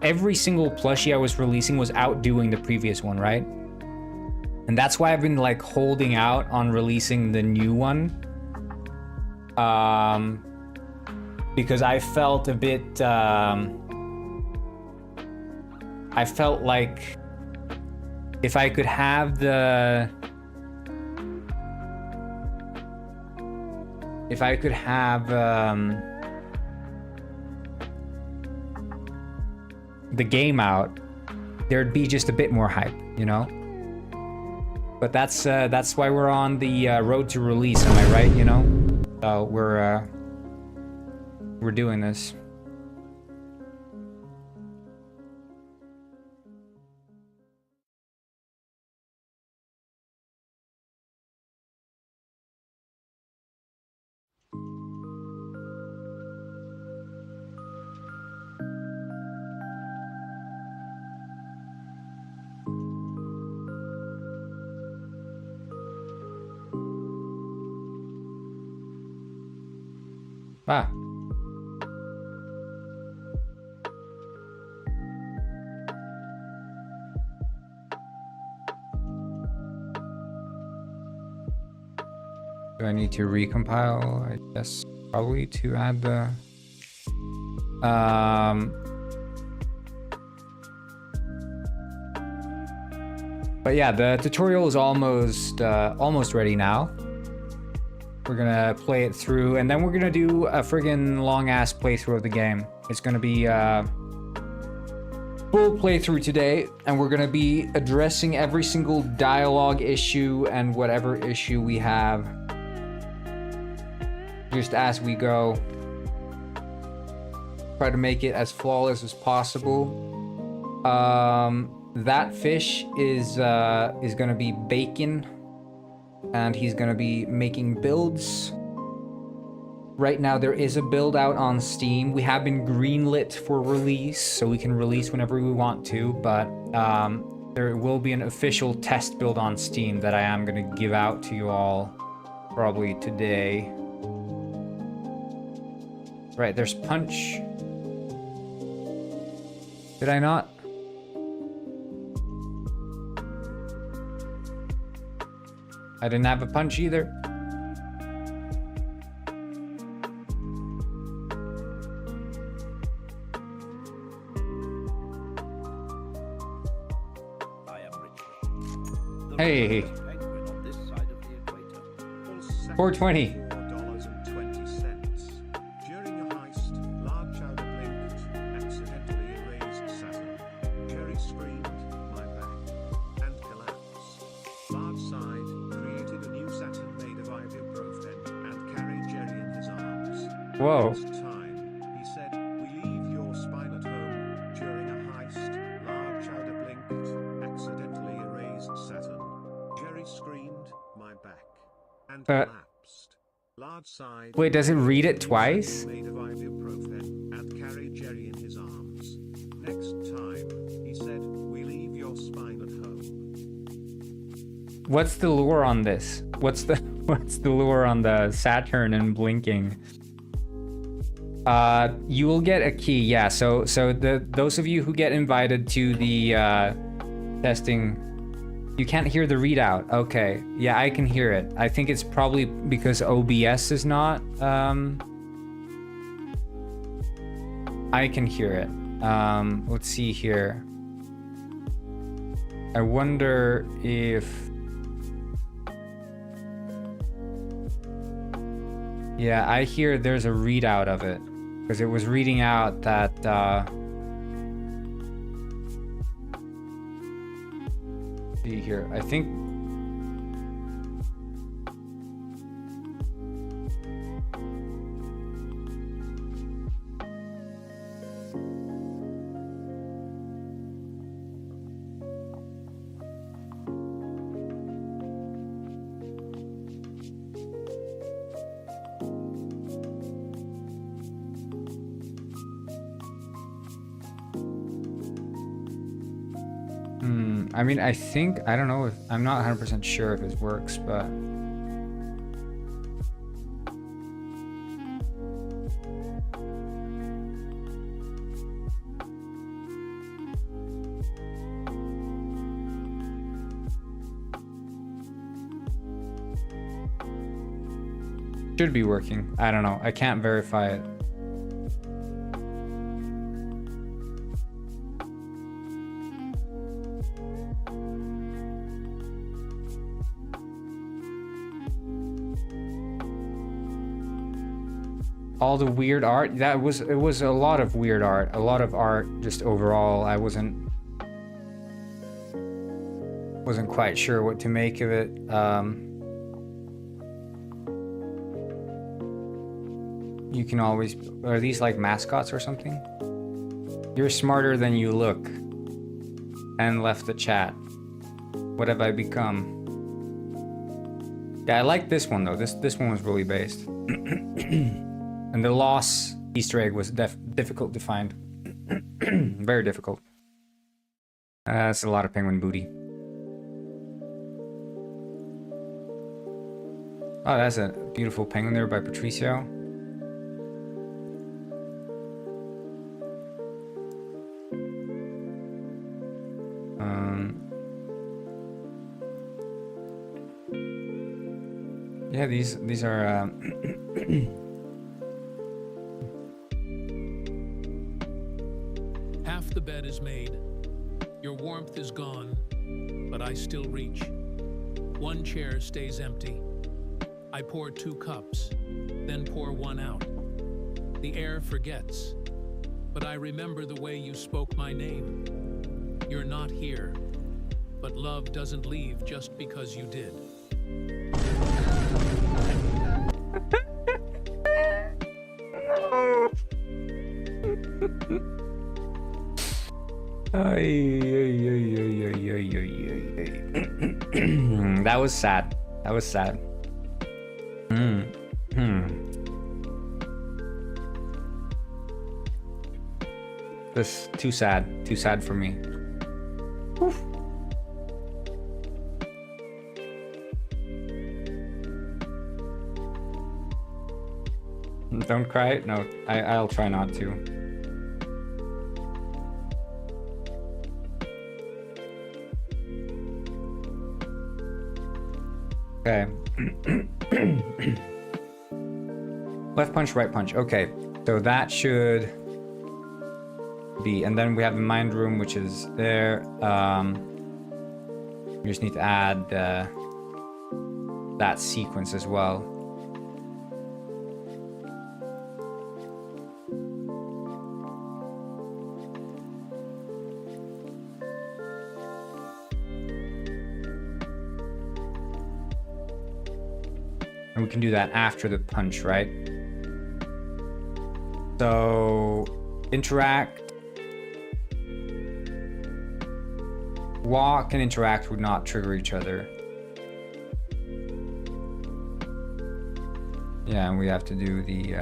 Speaker 1: every single plushie I was releasing was outdoing the previous one, right? And that's why I've been like holding out on releasing the new one. Because I felt a bit, I felt like if I could have the, the game out, there'd be just a bit more hype, you know? But that's why we're on the road to release, am I right, you know? So we're doing this. Ah. Do I need to recompile? I guess probably to add the but yeah, the tutorial is almost ready now. We're gonna play it through, and then we're gonna do a friggin' long-ass playthrough of the game. It's gonna be full playthrough today, and we're gonna be addressing every single dialogue issue and whatever issue we have, just as we go. Try to make it as flawless as possible. That fish is gonna be bacon, and he's gonna be making builds. Right now there is a build out on Steam. We have been greenlit for release, so we can release whenever we want to, but there will be an official test build on Steam that I am gonna give out to you all probably today. Right, there's punch. Did I not? I didn't have a punch either.
Speaker 2: I am Richard. The
Speaker 1: Hey.
Speaker 2: richest penguin on this side of the equator.
Speaker 1: 420.
Speaker 3: $4.20. During a heist, large chowder blinked, accidentally erased Saturn. Jerry screamed, "My back," and collapsed. Large sighed, created a new Saturn made of ibuprofen, and carried Jerry in his arms.
Speaker 1: Whoa.
Speaker 3: Next time, he said, "We leave your spine at home." During a heist, large chowder blinked, accidentally erased Saturn. Jerry screamed, "My back," and collapsed. Large sighed.
Speaker 1: Wait, does it read it
Speaker 3: created a new
Speaker 1: twice?
Speaker 3: Saturn made of ibuprofen, and carried Jerry in his arms. Next time, he said, "We leave your spine at home."
Speaker 1: What's the lure on this? What's the lure on the Saturn and blinking? You will get a key. Yeah, so those of you who get invited to the testing, you can't hear the readout. Okay. Yeah, I can hear it. I think it's probably because OBS is not I can hear it. Let's see here. I wonder if... Yeah, I hear there's a readout of it. Because it was reading out that... see here. I think... I mean, I think, I don't know if, I'm not 100% sure if it works, but... Should be working. I don't know. I can't verify it. All the weird art, it was a lot of weird art, a lot of art just overall. I wasn't quite sure what to make of it. You can always, are these like mascots or something? You're smarter than you look. And left the chat. What have I become? Yeah, I like this one though. This one was really based. And the loss Easter egg was difficult to find. Very difficult. That's a lot of penguin booty. Oh, that's a beautiful penguin there by Patricio. Yeah, these are
Speaker 5: Half the bed is made. Your warmth is gone, but I still reach. One chair stays empty. I pour 2 cups, then pour 1 out. The air forgets, but I remember the way you spoke my name. You're not here, but love doesn't leave just because you did.
Speaker 1: That was sad. That was sad. This too sad. Too sad for me. Oof. Don't cry. No, I'll try not to. Okay. Left punch, right punch. Okay, so that should be, and then we have the mind room, which is there. We just need to add that sequence as well. And we can do that after the punch, right? So, interact. Walk and interact would not trigger each other. Yeah, and we have to do the...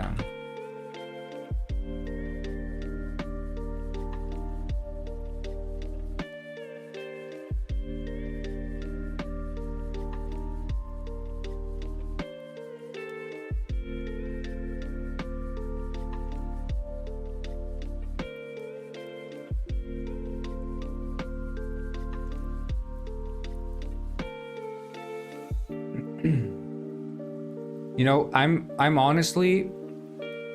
Speaker 1: You know, I'm honestly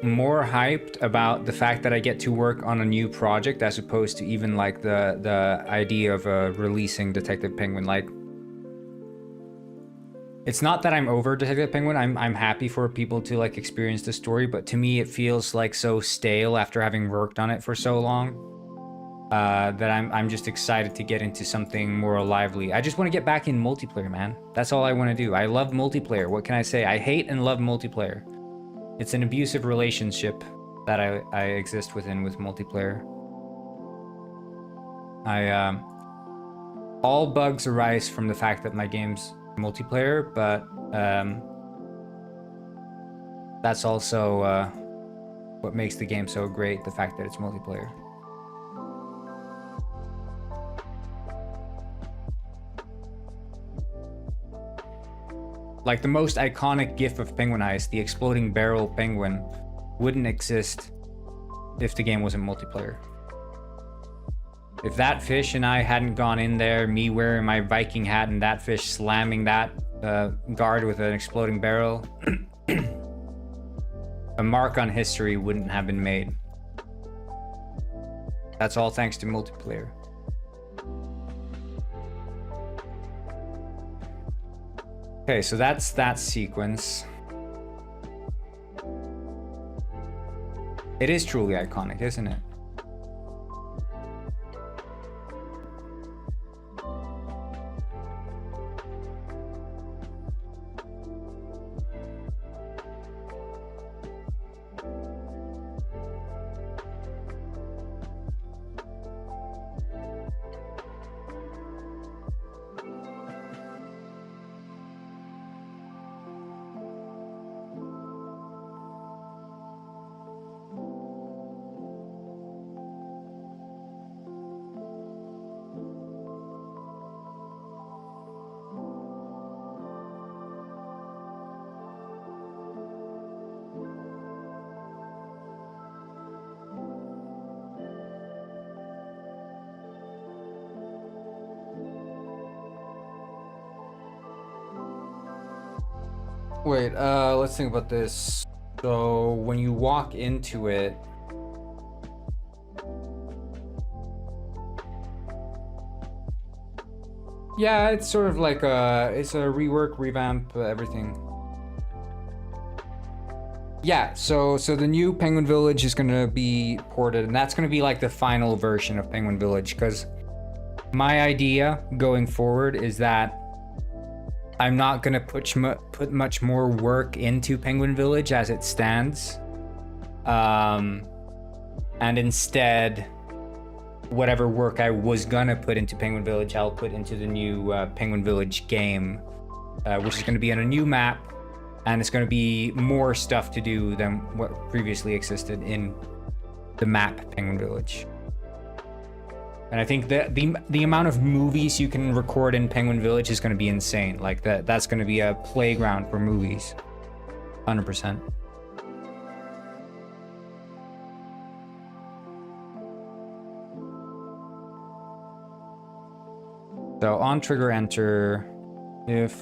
Speaker 1: more hyped about the fact that I get to work on a new project as opposed to even like the idea of releasing Detective Penguin. Like, it's not that I'm over Detective Penguin. I'm happy for people to like experience the story, but to me it feels like so stale after having worked on it for so long. That I'm just excited to get into something more lively. I just want to get back in multiplayer, man. That's all I want to do. I love multiplayer. What can I say? I hate and love multiplayer. It's an abusive relationship that I exist within with multiplayer. All bugs arise from the fact that my game's multiplayer, but that's also what makes the game so great, the fact that it's multiplayer. Like, the most iconic gif of Penguin Heist, the exploding barrel penguin, wouldn't exist if the game wasn't multiplayer. If that fish and I hadn't gone in there, me wearing my Viking hat and that fish slamming that guard with an exploding barrel, a mark on history wouldn't have been made. That's all thanks to multiplayer. Okay, so that's that sequence. It is truly iconic, isn't it? Wait, let's think about this. So when you walk into it, yeah, it's sort of like it's a rework, revamp, everything. Yeah, so the new Penguin Village is gonna be ported, and that's gonna be like the final version of Penguin Village, because my idea going forward is that I'm not gonna put much more work into Penguin Village as it stands, and instead, whatever work I was gonna put into Penguin Village, I'll put into the new Penguin Village game, which is gonna be on a new map, and it's gonna be more stuff to do than what previously existed in the map Penguin Village. And I think that the amount of movies you can record in Penguin Village is going to be insane. Like that's going to be a playground for movies, 100%. So on trigger enter if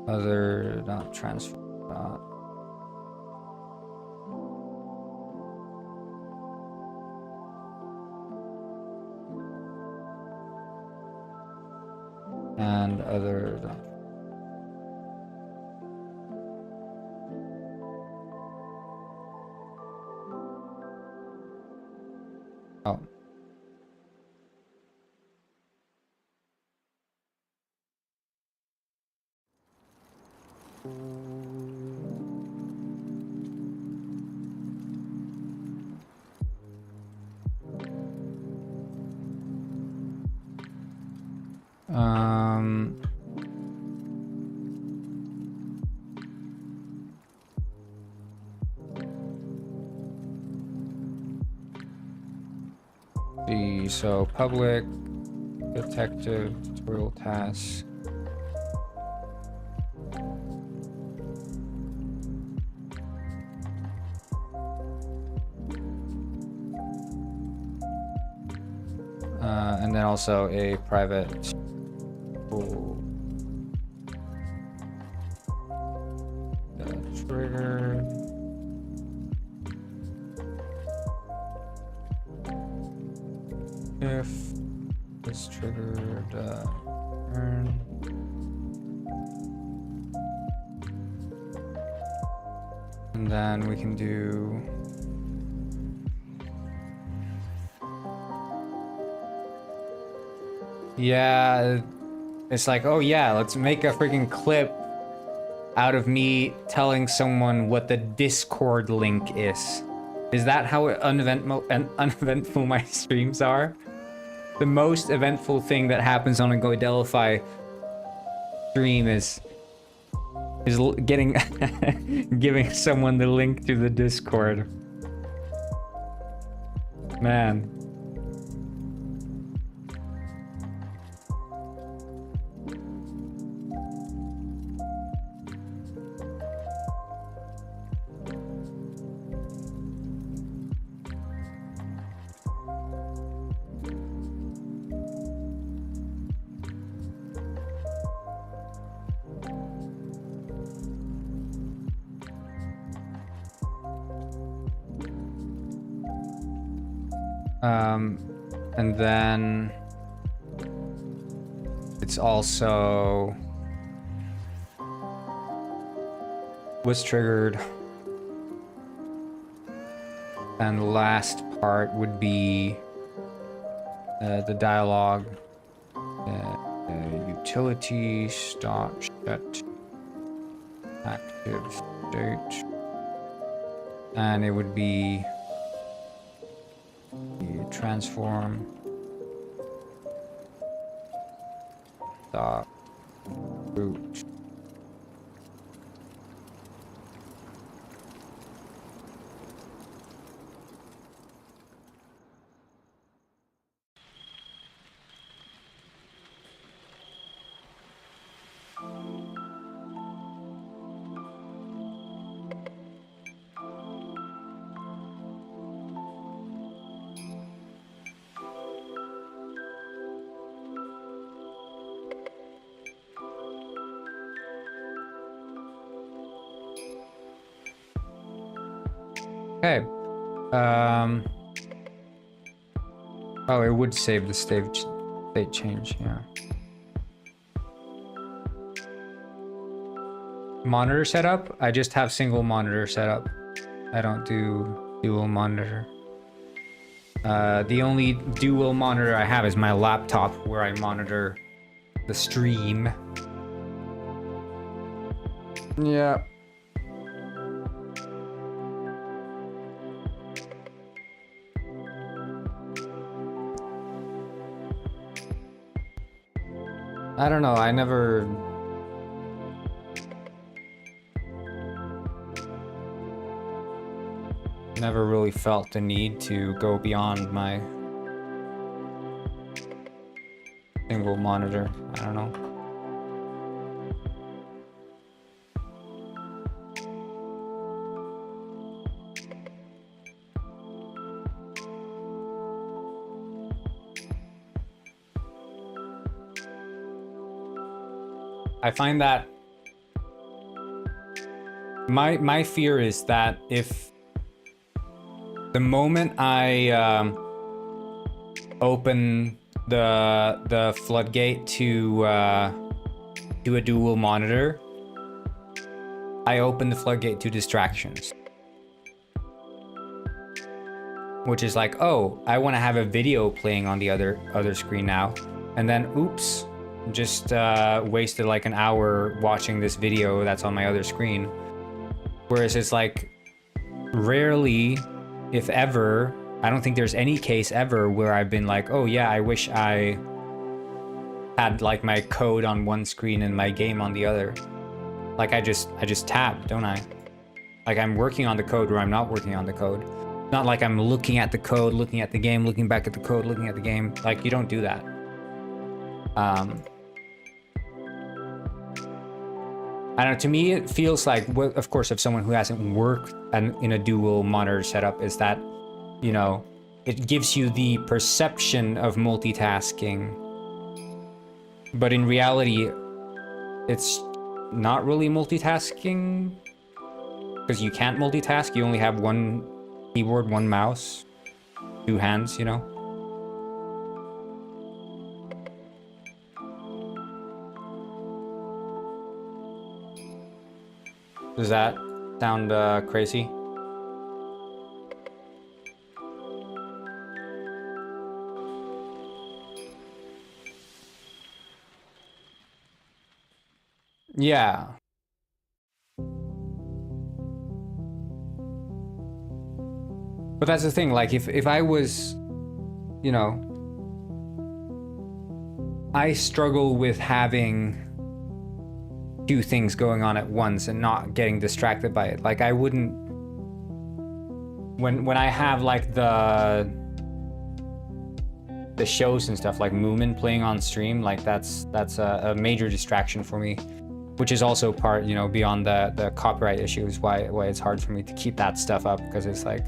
Speaker 1: other dot transfer dot and other dot. Oh. Um, so public detective tutorial task. And then also a private trigger. If it's triggered, earn. And then we can do yeah, it's like, oh yeah, let's make a freaking clip out of me telling someone what the Discord link is. Is that how uneventful my streams are? The most eventful thing that happens on a Godelify stream is getting giving someone the link to the Discord. Man. And then it's also was triggered, and the last part would be the dialogue, utility stop shut active state, and it would be transform dot root. Okay. Oh, it would save the state change, yeah. Monitor setup? I just have single monitor setup. I don't do dual monitor. The only dual monitor I have is my laptop, where I monitor the stream. Yeah. I don't know, I never really felt the need to go beyond my single monitor. I don't know. I find that my fear is that if the moment I open the floodgate to a dual monitor, I open the floodgate to distractions. Which is like, oh, I want to have a video playing on the other screen now, and then oops, just wasted like an hour watching this video that's on my other screen. Whereas it's like, rarely, if ever, I don't think there's any case ever where I've been like, oh yeah, I wish I had like my code on one screen and my game on the other. Like I just tab, don't I? Like I'm working on the code or I'm not working on the code. Not like I'm looking at the code, looking at the game, looking back at the code, looking at the game. Like you don't do that. I don't know, to me it feels like, of course, if someone who hasn't worked in a dual monitor setup, is that, you know, it gives you the perception of multitasking, but in reality it's not really multitasking, because you can't multitask. You only have one keyboard, one mouse, two hands, you know. Does that sound crazy? Yeah. But that's the thing, like if I was, you know, I struggle with having two things going on at once and not getting distracted by it. Like I wouldn't, when I have like the shows and stuff like Moomin playing on stream, like that's a major distraction for me, which is also part, you know, beyond the copyright issues, why it's hard for me to keep that stuff up, because it's like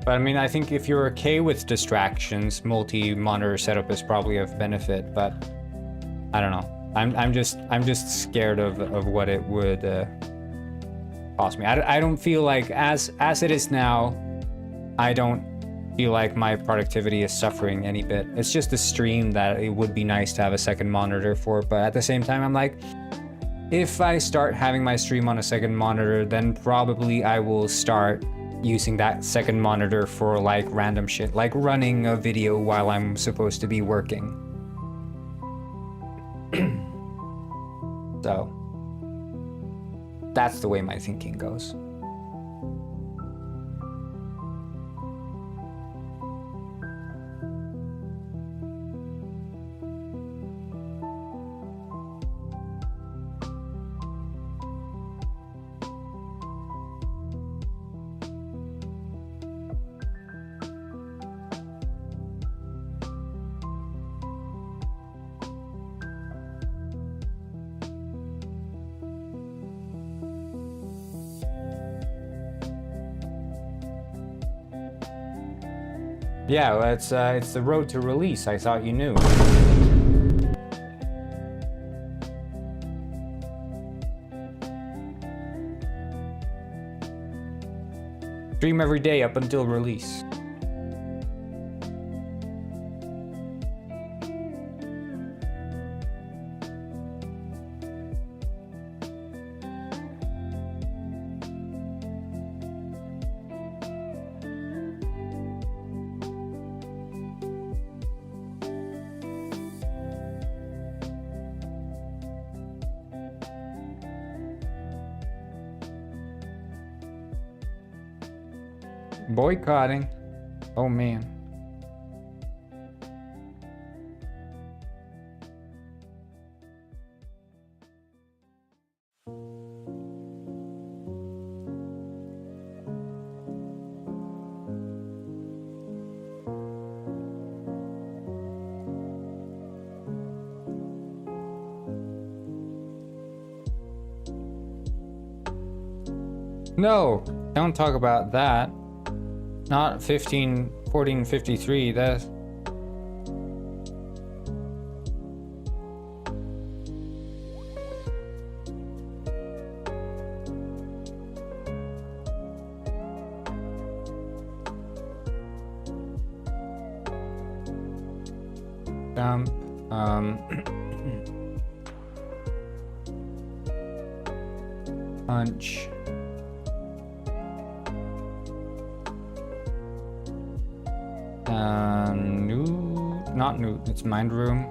Speaker 1: but I mean, I think if you're okay with distractions, multi-monitor setup is probably of benefit, but I don't know. I'm just scared of what it would cost me. I don't feel like, as it is now, I don't feel like my productivity is suffering any bit. It's just a stream that it would be nice to have a second monitor for, but at the same time, I'm like, if I start having my stream on a second monitor, then probably I will start using that second monitor for like random shit, like running a video while I'm supposed to be working. So that's the way my thinking goes. Yeah, well, it's the road to release. I thought you knew. Stream every day up until release. Boycotting. Oh man. No, don't talk about that. Not 1453, that's... Jump, punch. Not new, it's mind room.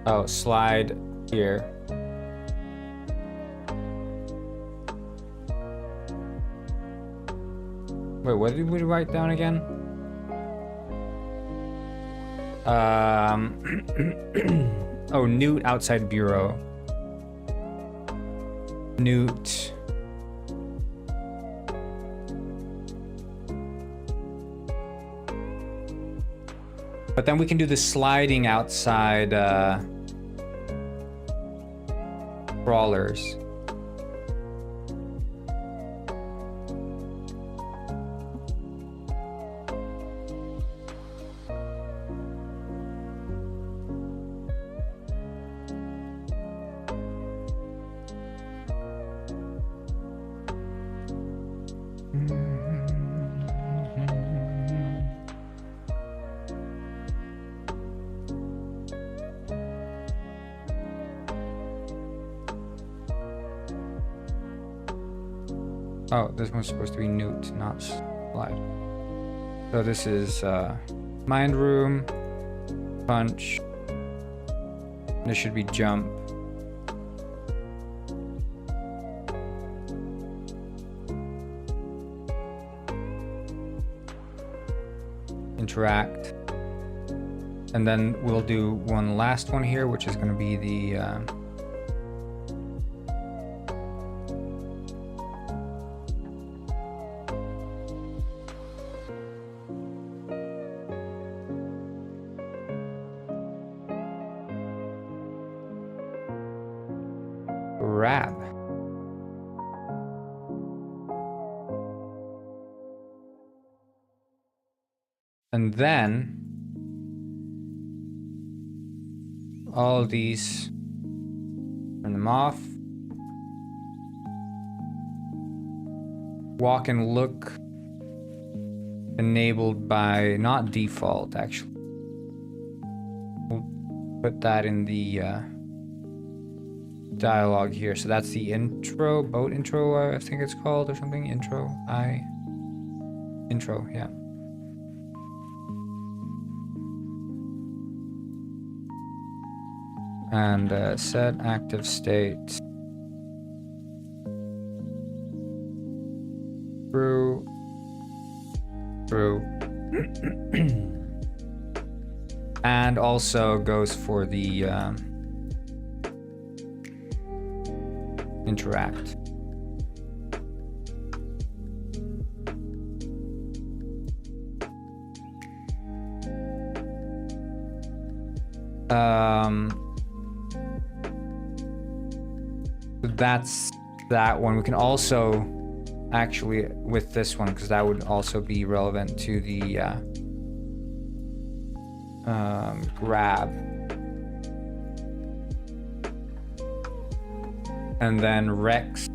Speaker 1: Oh, slide here. Wait, what did we write down again? Oh, Newt outside bureau. Newt. But then we can do the sliding outside crawlers. Oh, this one's supposed to be Newt, not slide. So this is mind room, punch. This should be jump. Interact. And then we'll do one last one here, which is going to be the grab. And then all these, turn them off. Walk and look enabled by not default, actually. We'll put that in the dialogue here. So that's the intro, boat intro, I think it's called, or something. Intro, intro, yeah. And set active state. True. And also goes for the interact. That's that one. We can also actually with this one, because that would also be relevant to the grab. And then Rex.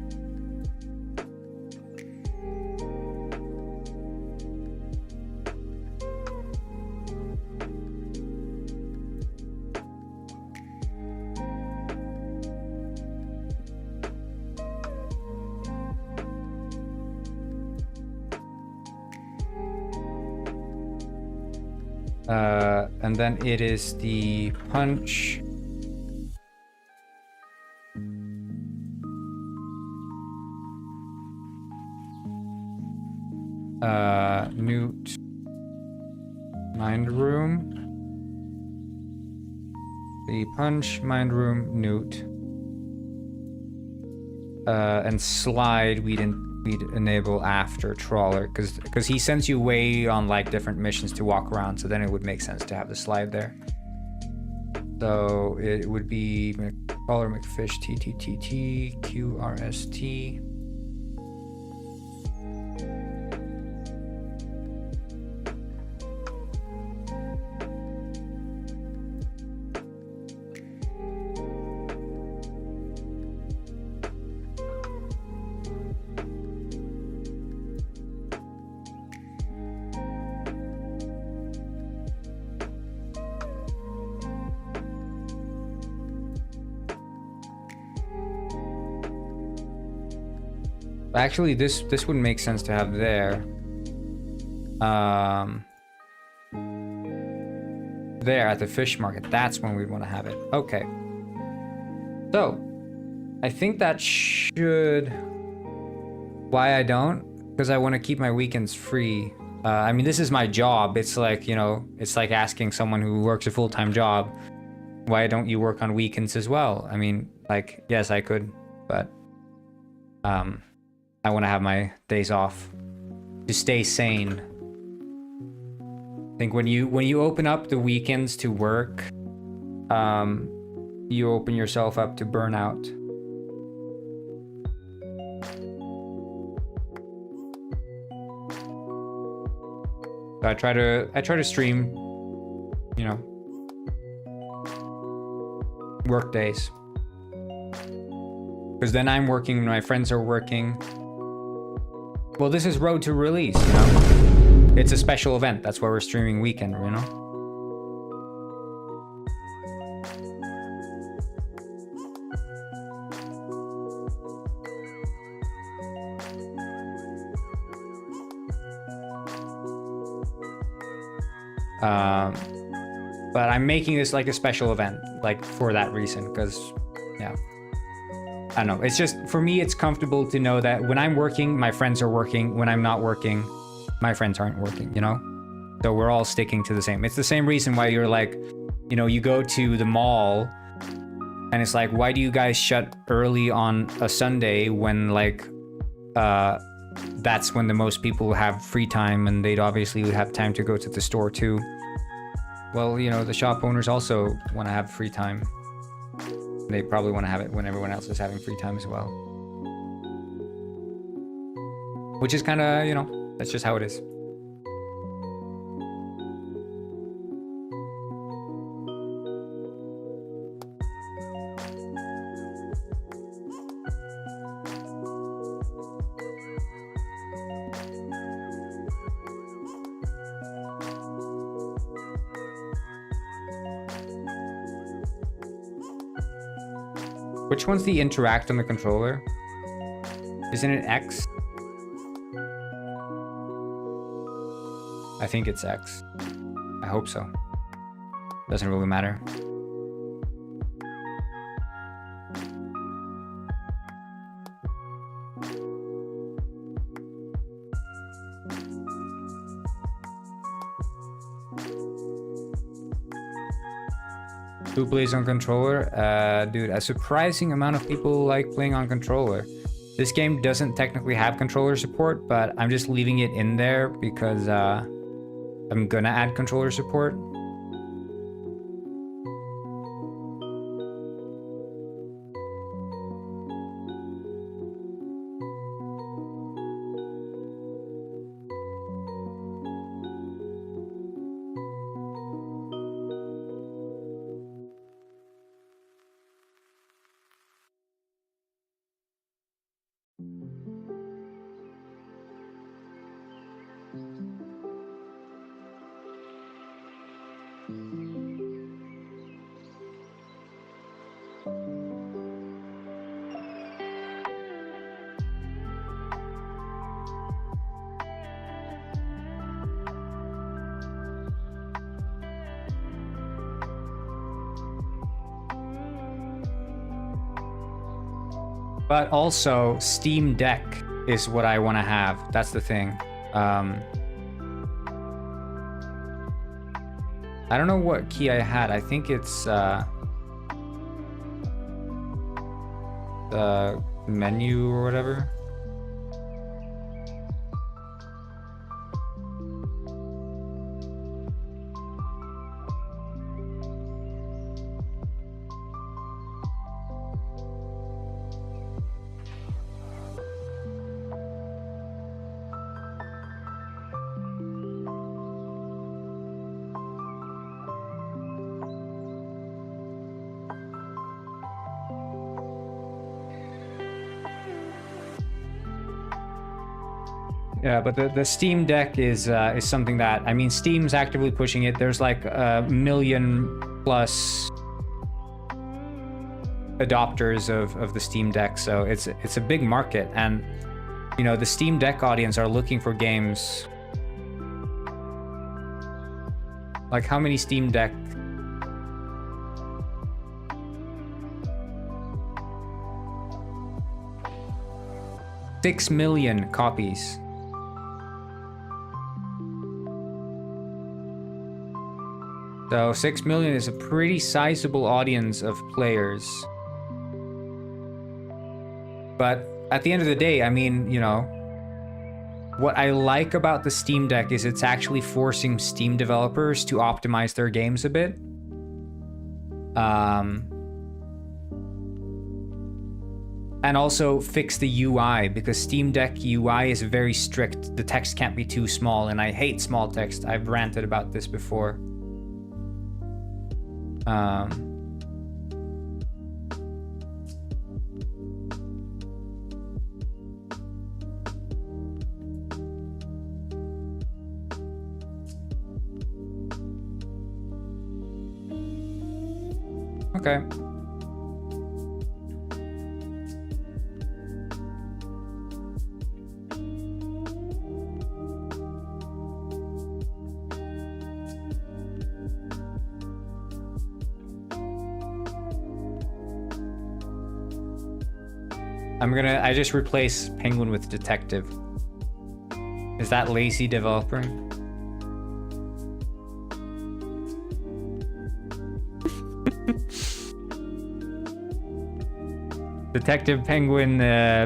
Speaker 1: And then it is the punch. Newt. Mind room. The punch, mind room, Newt. and slide we'd enable after trawler, because he sends you way on like different missions to walk around, so then it would make sense to have the slide there. So it would be trawler McFish TTTT QRST. Actually, this would make sense to have there. There at the fish market. That's when we'd want to have it. Okay. So, I think that should... Why I don't? Because I want to keep my weekends free. I mean, this is my job. It's like, you know, it's like asking someone who works a full-time job, why don't you work on weekends as well? I mean, like, yes, I could, but... I want to have my days off to stay sane. I think when you open up the weekends to work, you open yourself up to burnout. So I try to stream, you know, work days, because then I'm working when my friends are working. Well, this is road to release, you know? It's a special event. That's why we're streaming weekend, you know? But I'm making this like a special event, like for that reason, because, yeah. I don't know, it's just, for me, it's comfortable to know that when I'm working, my friends are working. When I'm not working, my friends aren't working, you know? So we're all sticking to the same. It's the same reason why you're like, you know, you go to the mall and it's like, why do you guys shut early on a Sunday when like, that's when the most people have free time and they'd obviously have time to go to the store too. Well, you know, the shop owners also want to have free time. They probably want to have it when everyone else is having free time as well. Which is kind of, you know, that's just how it is. Which one's the interact on the controller? Isn't it X? I think it's X. I hope so. Doesn't really matter. Who plays on controller? Dude, a surprising amount of people like playing on controller. This game doesn't technically have controller support, but I'm just leaving it in there because I'm gonna add controller support. But also, Steam Deck is what I want to have. That's the thing. I don't know what key I had. I think it's the menu or whatever. Yeah, but the Steam Deck is something that, I mean, Steam's actively pushing it. There's like 1 million plus adopters of the Steam Deck, so it's a big market, and you know the Steam Deck audience are looking for games. Like how many Steam Deck? $6 million copies. So 6 million is a pretty sizable audience of players. But at the end of the day, I mean, you know, what I like about the Steam Deck is it's actually forcing Steam developers to optimize their games a bit. And also fix the UI, because Steam Deck UI is very strict. The text can't be too small, and I hate small text. I've ranted about this before. Okay. I just replace Penguin with Detective. Is that lazy developer? Detective Penguin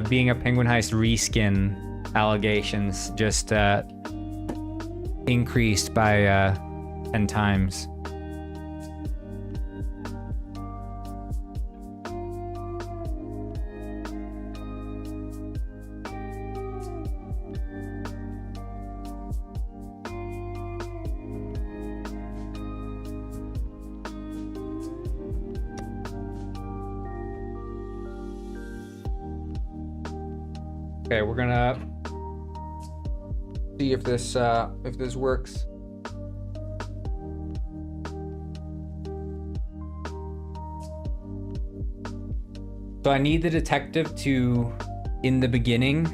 Speaker 1: being a Penguin Heist reskin allegations just increased by 10 times. Okay, we're gonna see if this works. So I need the detective to, in the beginning,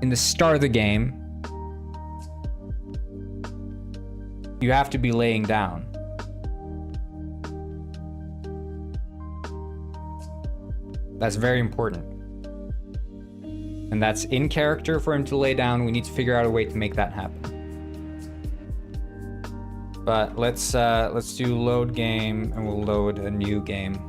Speaker 1: in the start of the game, you have to be laying down. That's very important. And that's in character for him to lay down. We need to figure out a way to make that happen. But let's do load game, and we'll load a new game.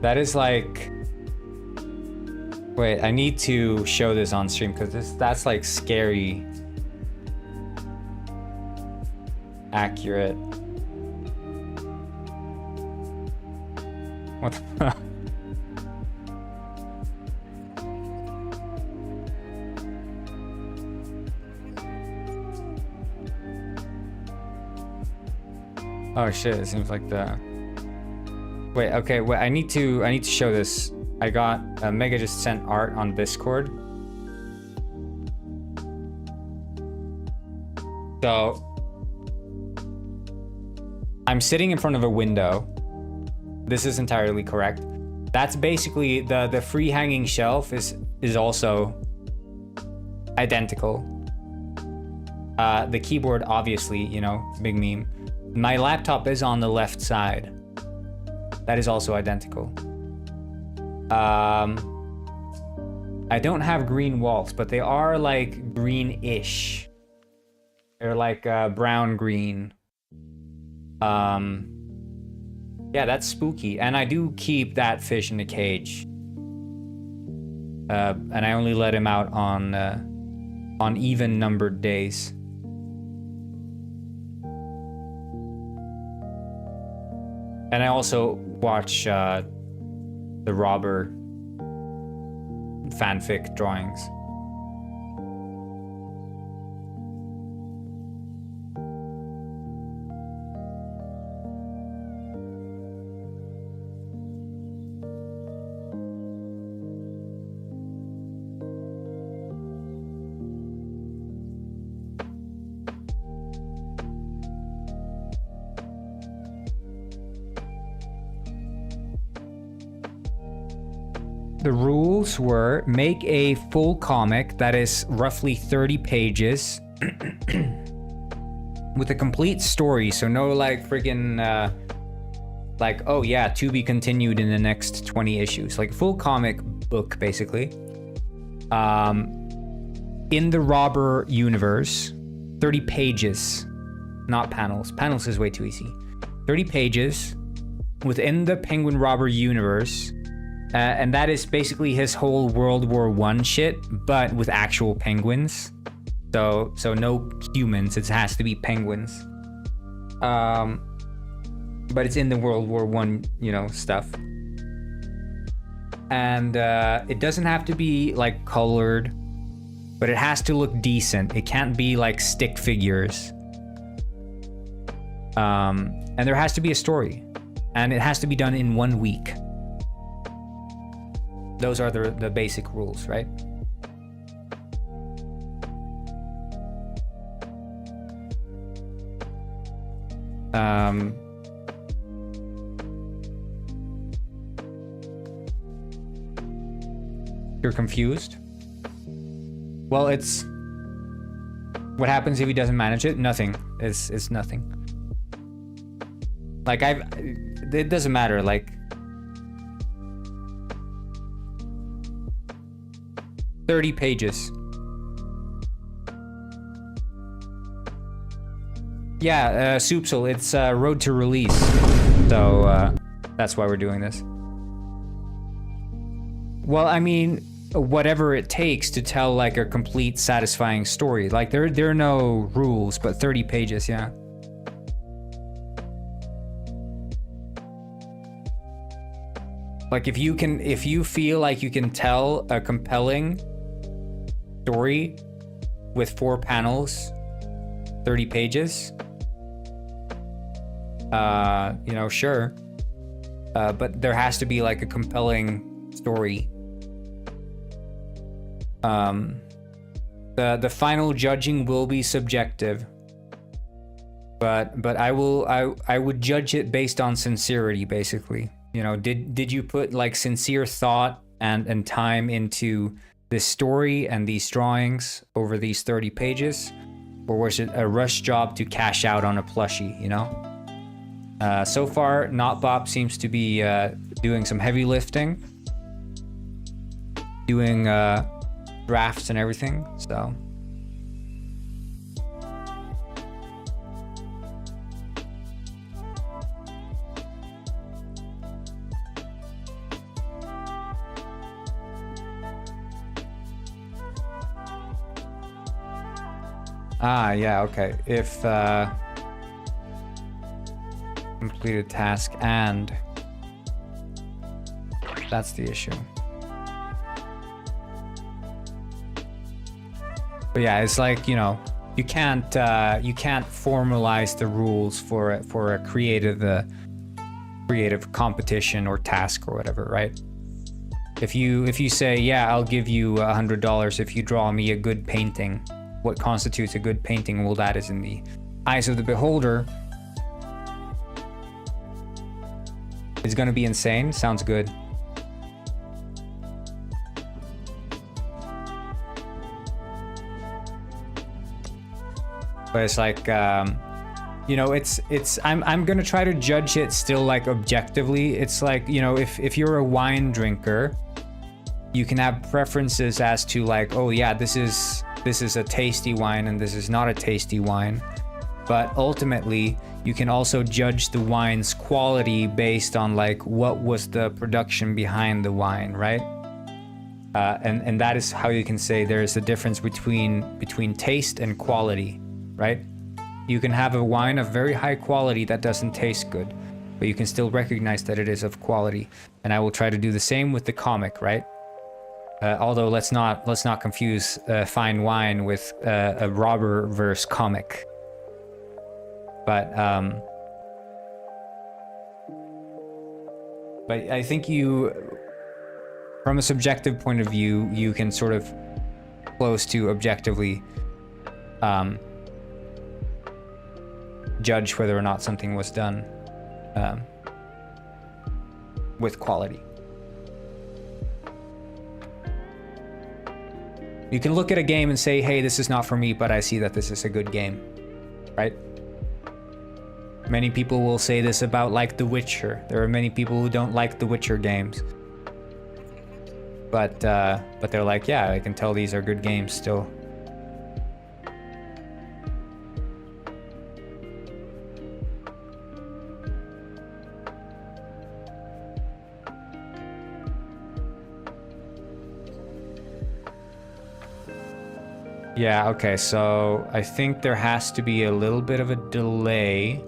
Speaker 1: That is like... Wait, I need to show this on stream because that's like scary. Accurate. What the... Oh shit, it seems like the... Wait, okay, wait, I need to show this. I got Mega just sent art on Discord. So I'm sitting in front of a window. This is entirely correct. That's basically the free hanging shelf is also identical. The keyboard, obviously, you know, big meme. My laptop is on the left side. That is also identical. I don't have green walls, but they are like greenish. They're like brown green. Yeah, that's spooky. And I do keep that fish in the cage. And I only let him out on even numbered days. And I also watch the robber fanfic drawings. The rules were make a full comic that is roughly 30 pages with a complete story. So no like friggin' like, oh yeah, to be continued in the next 20 issues. Like a full comic book, basically. In the Robber universe, 30 pages, not panels. Panels is way too easy. 30 pages within the Penguin Robber universe. And that is basically his whole World War I shit, but with actual penguins. So no humans, it has to be penguins. But it's in the World War I, you know, stuff. And it doesn't have to be like colored, but it has to look decent. It can't be like stick figures. And there has to be a story. And it has to be done in 1 week. Those are the basic rules, right? You're confused? Well, it's... What happens if he doesn't manage it? Nothing. It's nothing. Like, it doesn't matter, like... 30 pages. Yeah, Soupsel, it's road to release. So, that's why we're doing this. Well, I mean, whatever it takes to tell, like, a complete, satisfying story. Like, there are no rules, but 30 pages, yeah. Like, if you feel like you can tell a compelling story with 4 panels, 30 pages, you know, sure. But there has to be like a compelling story. The final judging will be subjective. But I would judge it based on sincerity, basically. You know, did you put like sincere thought and time into this story and these drawings over these 30 pages? Or was it a rush job to cash out on a plushie, you know? So far, Notbop seems to be doing some heavy lifting. Doing drafts and everything, so... Ah, yeah, okay. If completed task and that's the issue. But yeah, it's like, you know, you can't formalize the rules for a creative competition or task or whatever, right? If you say, yeah, I'll give you $100 if you draw me a good painting. What constitutes a good painting? Well, that is in the eyes of the beholder. It's gonna be insane. Sounds good. But it's like, you know, I'm gonna try to judge it still like objectively. It's like, you know, if you're a wine drinker, you can have preferences as to like, oh yeah, this is a tasty wine and this is not a tasty wine. But ultimately, you can also judge the wine's quality based on like what was the production behind the wine, right? And that is how you can say there is a difference between taste and quality, right? You can have a wine of very high quality that doesn't taste good, but you can still recognize that it is of quality. And I will try to do the same with the comic, right? Although let's not confuse fine wine with a robber verse comic. But I think from a subjective point of view, you can sort of close to objectively judge whether or not something was done with quality. You can look at a game and say, hey, this is not for me, but I see that this is a good game, right? Many people will say this about like The Witcher. There are many people who don't like The Witcher games. But they're like, yeah, I can tell these are good games still. Yeah, okay, so I think there has to be a little bit of a delay.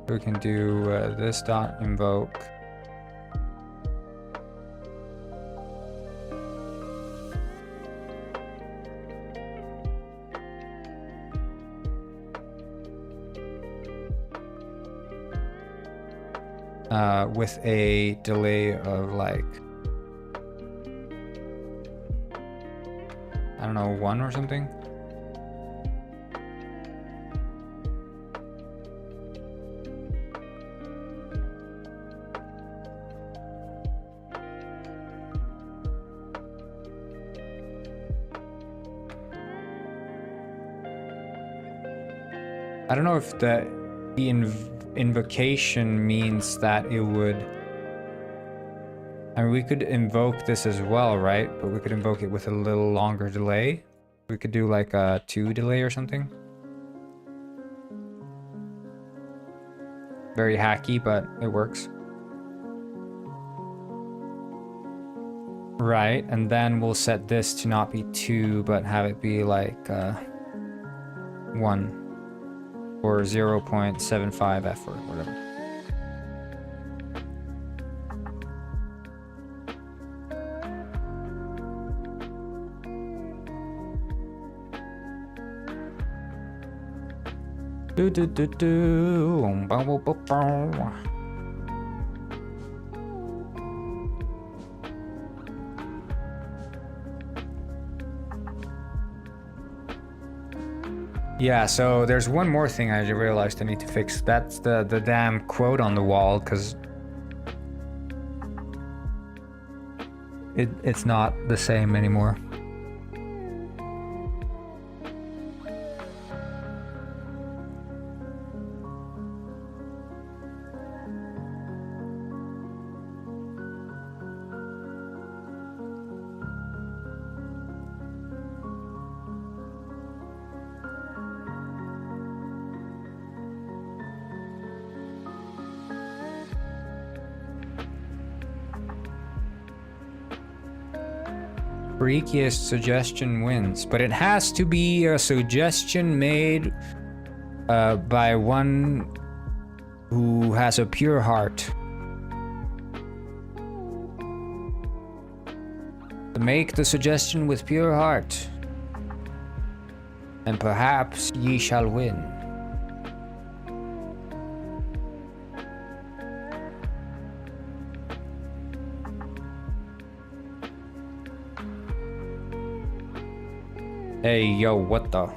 Speaker 1: We can do this dot invoke. With a delay of like, I don't know, 1 or something. I don't know if the invocation means that it would... I mean, we could invoke this as well, right? But we could invoke it with a little longer delay. We could do like a 2 delay or something. Very hacky, but it works. Right, and then we'll set this to not be 2, but have it be like 1. Or 0.75 effort, whatever. Do do do do. Bow, bow, bow, bow. Yeah, so there's one more thing I realized I need to fix. That's the damn quote on the wall, because it's not the same anymore. Freakiest suggestion wins, but it has to be a suggestion made by one who has a pure heart. Make the suggestion with pure heart, and perhaps ye shall win. Hey, yo, what the?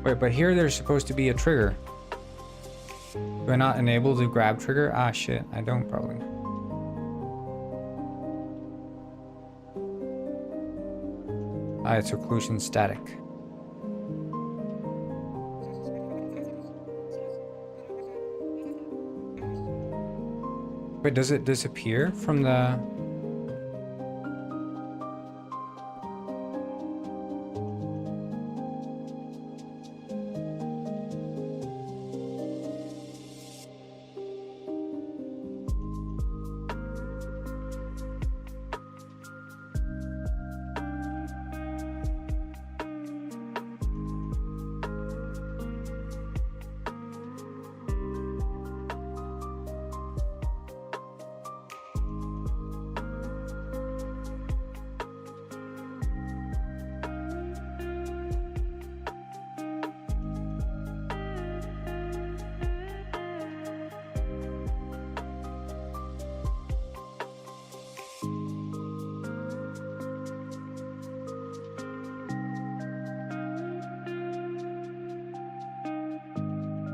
Speaker 1: Wait, but here there's supposed to be a trigger. Do I not enable the grab trigger? Ah, shit. I don't probably. Ah, it's occlusion static. Wait, does it disappear from the...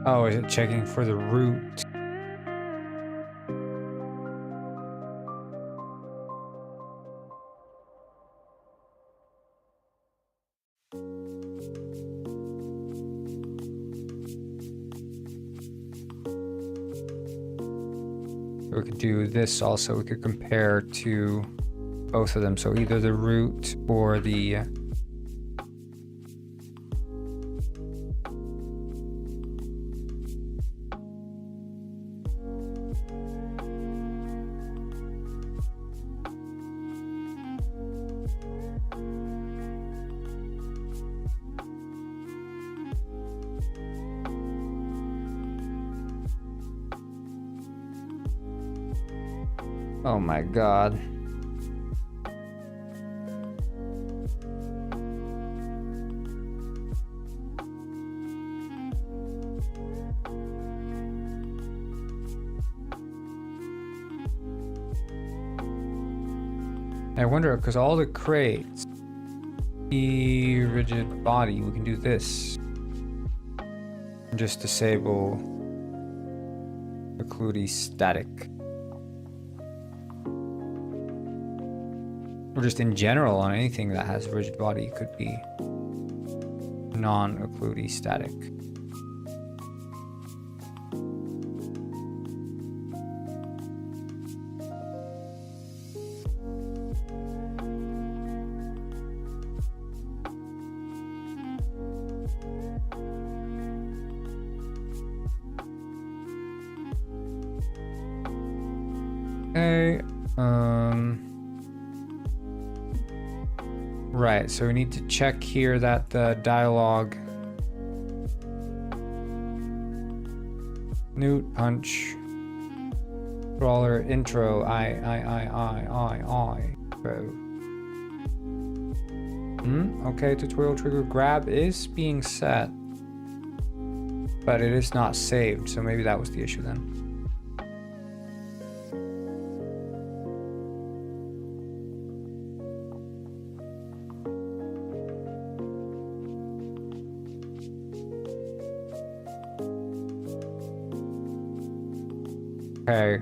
Speaker 1: Oh, is it checking for the root? We could do this also. We could compare to both of them. So either the root or the... Oh my god. I wonder, because all the crates, the rigid body, we can do this. Just disable occlude static. Or just in general on anything that has a rigid body could be non-occlude static. Okay, right, so we need to check here that the dialogue Newt punch brawler intro I bro. Okay, tutorial trigger grab is being set, but it is not saved, so maybe that was the issue then. Okay,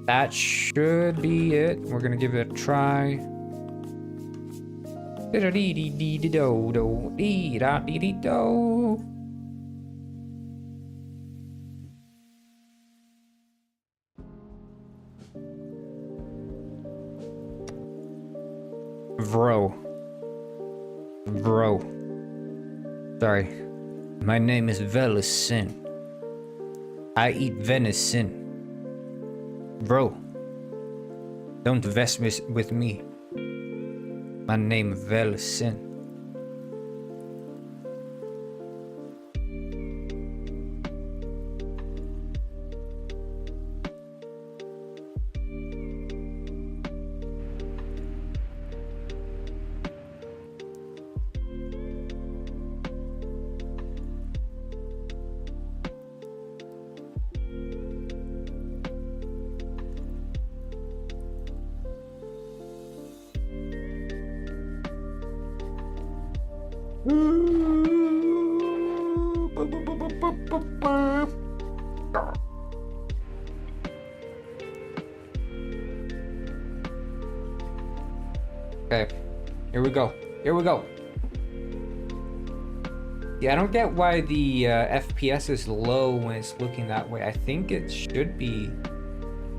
Speaker 1: that should be it. We're gonna give it a try. Dee-da-dee-dee-dee-do-do, Vro. Sorry. My name is Venison. I eat venison. Bro. Don't mess with me. My name is Venison. Okay, here we go. Here we go. Yeah, I don't get why the FPS is low when it's looking that way. I think it should be...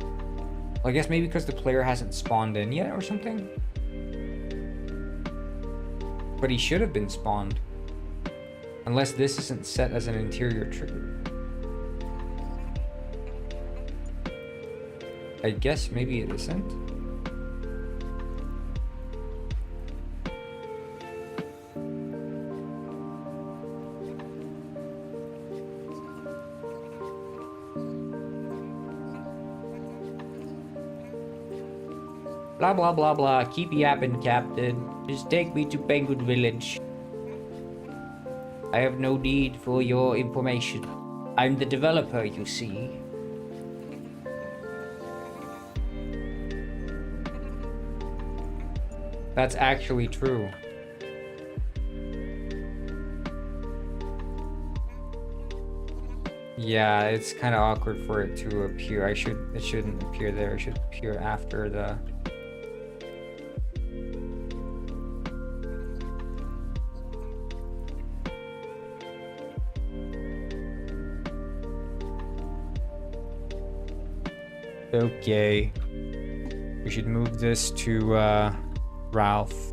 Speaker 1: Well, I guess maybe because the player hasn't spawned in yet or something? But he should have been spawned. Unless this isn't set as an interior trigger. I guess maybe it isn't. Blah blah blah blah. Keep yapping, Captain. Just take me to Penguin Village. I have no need for your information. I'm the developer, you see. That's actually true. Yeah, it's kind of awkward for it to appear. It shouldn't appear there. It should appear after the... Okay. We should move this to Ralph.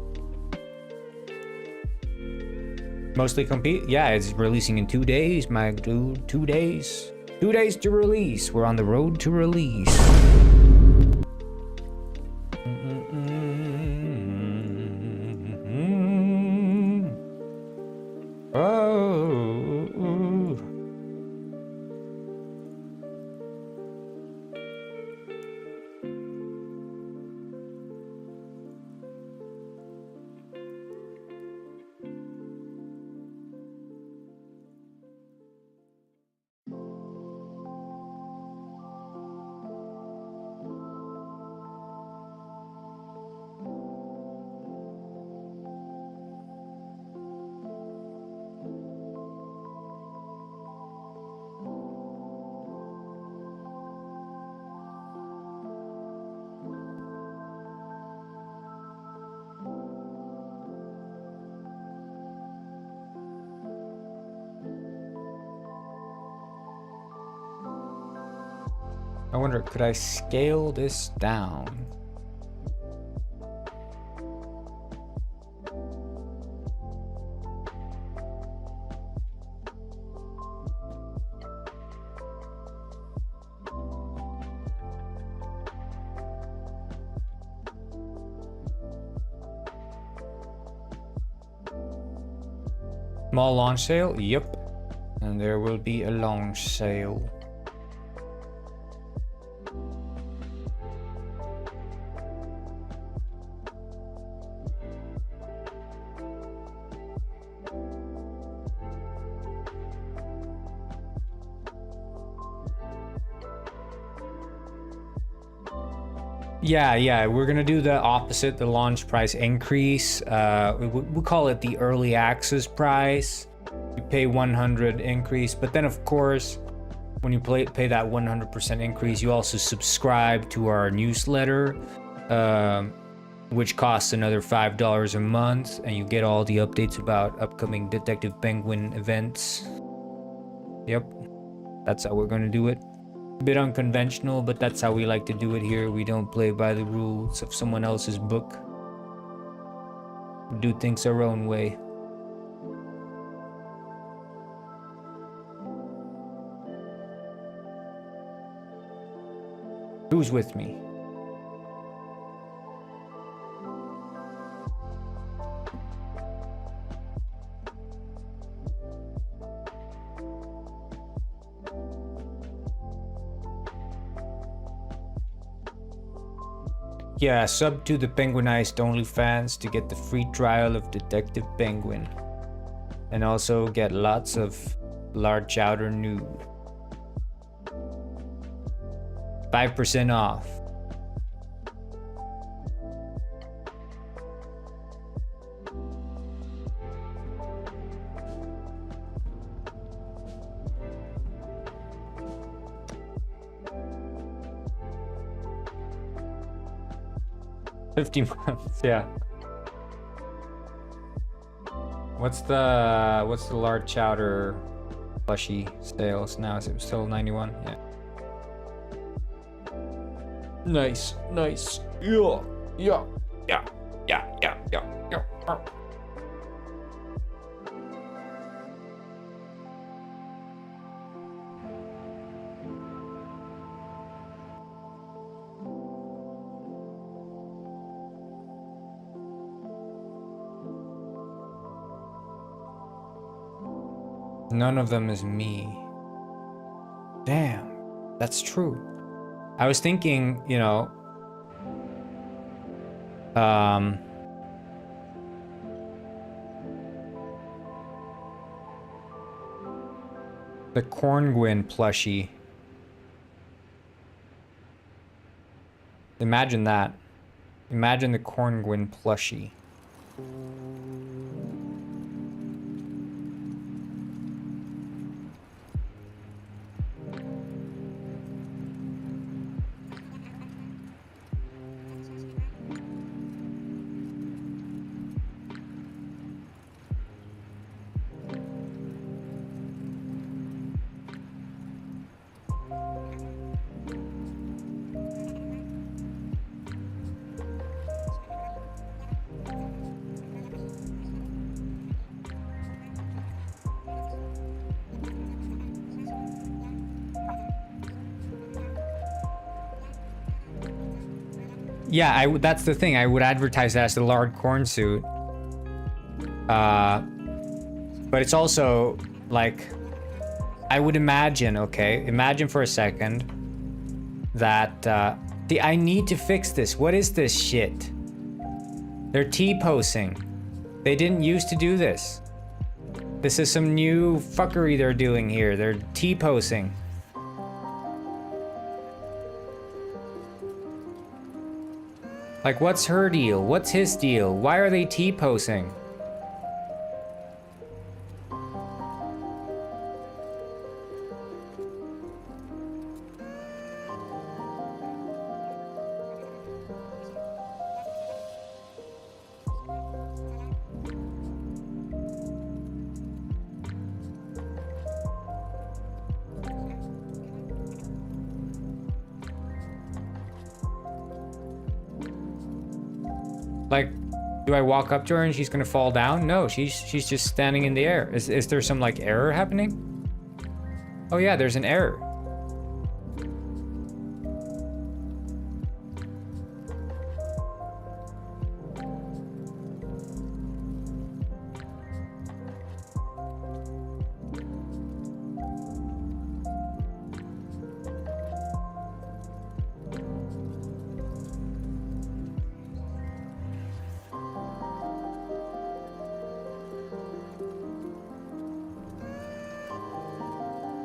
Speaker 1: Mostly complete? Yeah, it's releasing in 2 days, my dude. 2 days. 2 days to release. We're on the road to release. I wonder, could I scale this down? Small launch sale? Yep. And there will be a launch sale. Yeah, we're gonna do the opposite, the launch price increase. We call it the early access price. You pay 100 increase, but then of course, when you pay that 100% increase, you also subscribe to our newsletter, which costs another $5 a month, and you get all the updates about upcoming Detective Penguin events. Yep, that's how we're gonna do it. A bit unconventional, but that's how we like to do it here. We don't play by the rules of someone else's book. We do things our own way. Who's with me? Yeah, sub to the Penguinized OnlyFans to get the free trial of Detective Penguin. And also get lots of large chowder nude. 5% off. $50, yeah. What's the large chowder plushie sales now? Is it still 91? Yeah. Nice, nice. Yeah, yeah, yeah, yeah, yeah, yeah, yeah. None of them is me. Damn, that's true. I was thinking, you know, the Corngwin plushie. Imagine that. Imagine the Corngwin plushie. Yeah, that's the thing. I would advertise that as the large corn suit. But it's also like, I would imagine, okay, imagine for a second that I need to fix this. What is this shit? They're T-posing. They didn't used to do this. This is some new fuckery they're doing here. They're T-posing. Like, what's her deal? What's his deal? Why are they T-posing? Like, do I walk up to her and she's gonna fall down? No, she's just standing in the air. Is there some like error happening? Oh yeah, there's an error.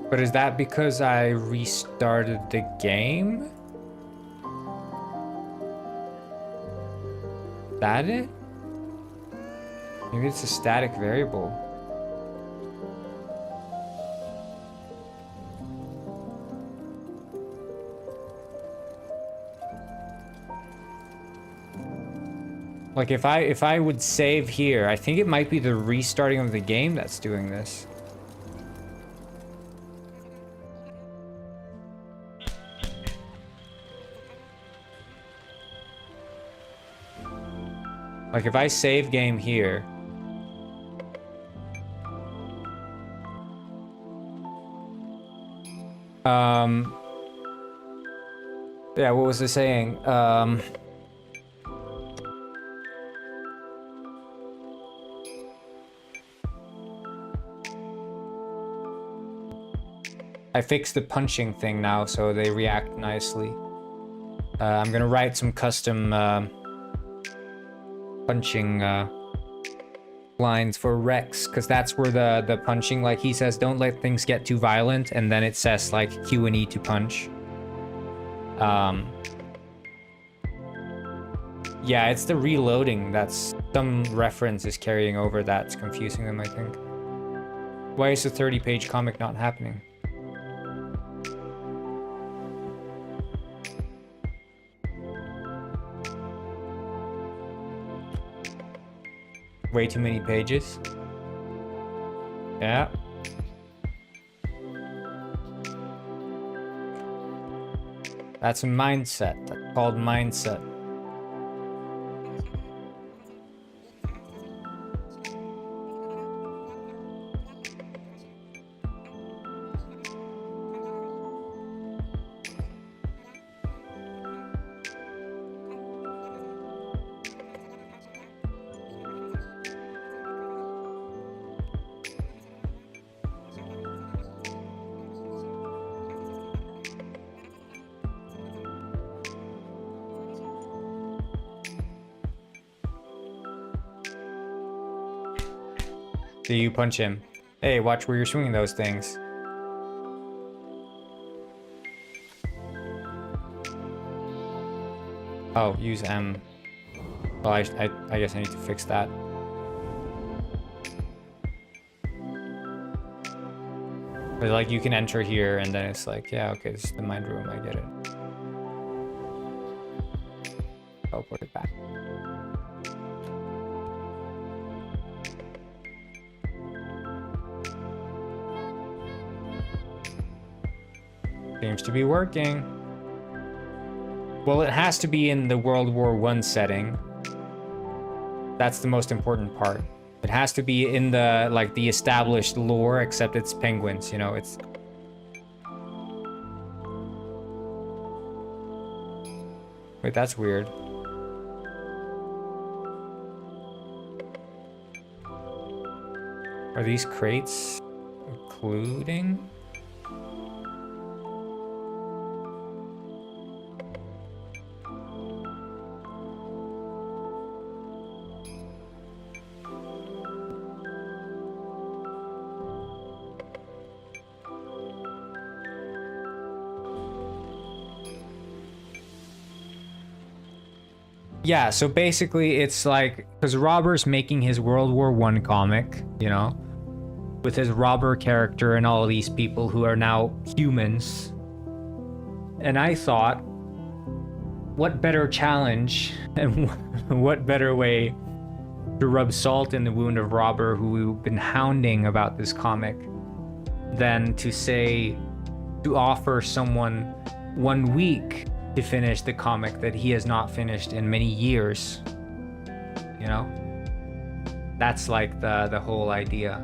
Speaker 1: But is that because I restarted the game? That it? Maybe it's a static variable. Like if I would save here, I think it might be the restarting of the game that's doing this. Like if I save game here. Yeah, what was I saying? I fixed the punching thing now, so they react nicely. I'm gonna write some custom punching lines for Rex, because that's where the punching, like he says, don't let things get too violent, and then it says like Q and E to punch. Yeah, it's the reloading that's some reference is carrying over that's confusing them, I think. Why is the 30-page comic not happening? Way too many pages. Yeah. That's a mindset. That's called mindset. Do you punch him? Hey, watch where you're swinging those things. Oh, use M. Well, I guess I need to fix that. But like you can enter here and then it's like, yeah, okay, this is the mind room, I get it. I'll put it back. Seems to be working. Well, it has to be in the World War I setting. That's the most important part. It has to be in the, like, the established lore, except it's penguins, you know, it's... Wait, that's weird. Are these crates including? Yeah, so basically it's like, because Robber's making his World War I comic, you know, with his Robber character and all of these people who are now humans. And I thought, what better challenge and what better way to rub salt in the wound of Robber, who we've been hounding about this comic, than to say, to offer someone 1 week to finish the comic that he has not finished in many years. You know? That's like the whole idea.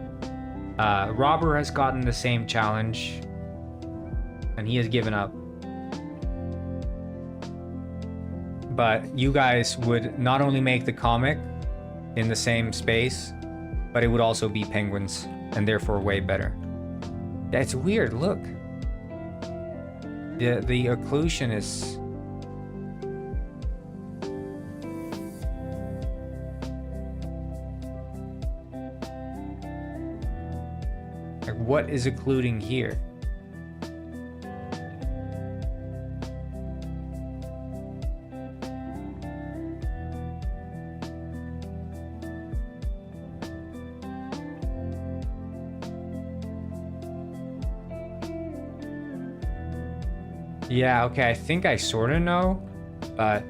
Speaker 1: Robber has gotten the same challenge and he has given up. But you guys would not only make the comic in the same space, but it would also be penguins and therefore way better. That's weird, look. The occlusion is... Like, what is occluding here? Yeah, okay, I think I sort of know, but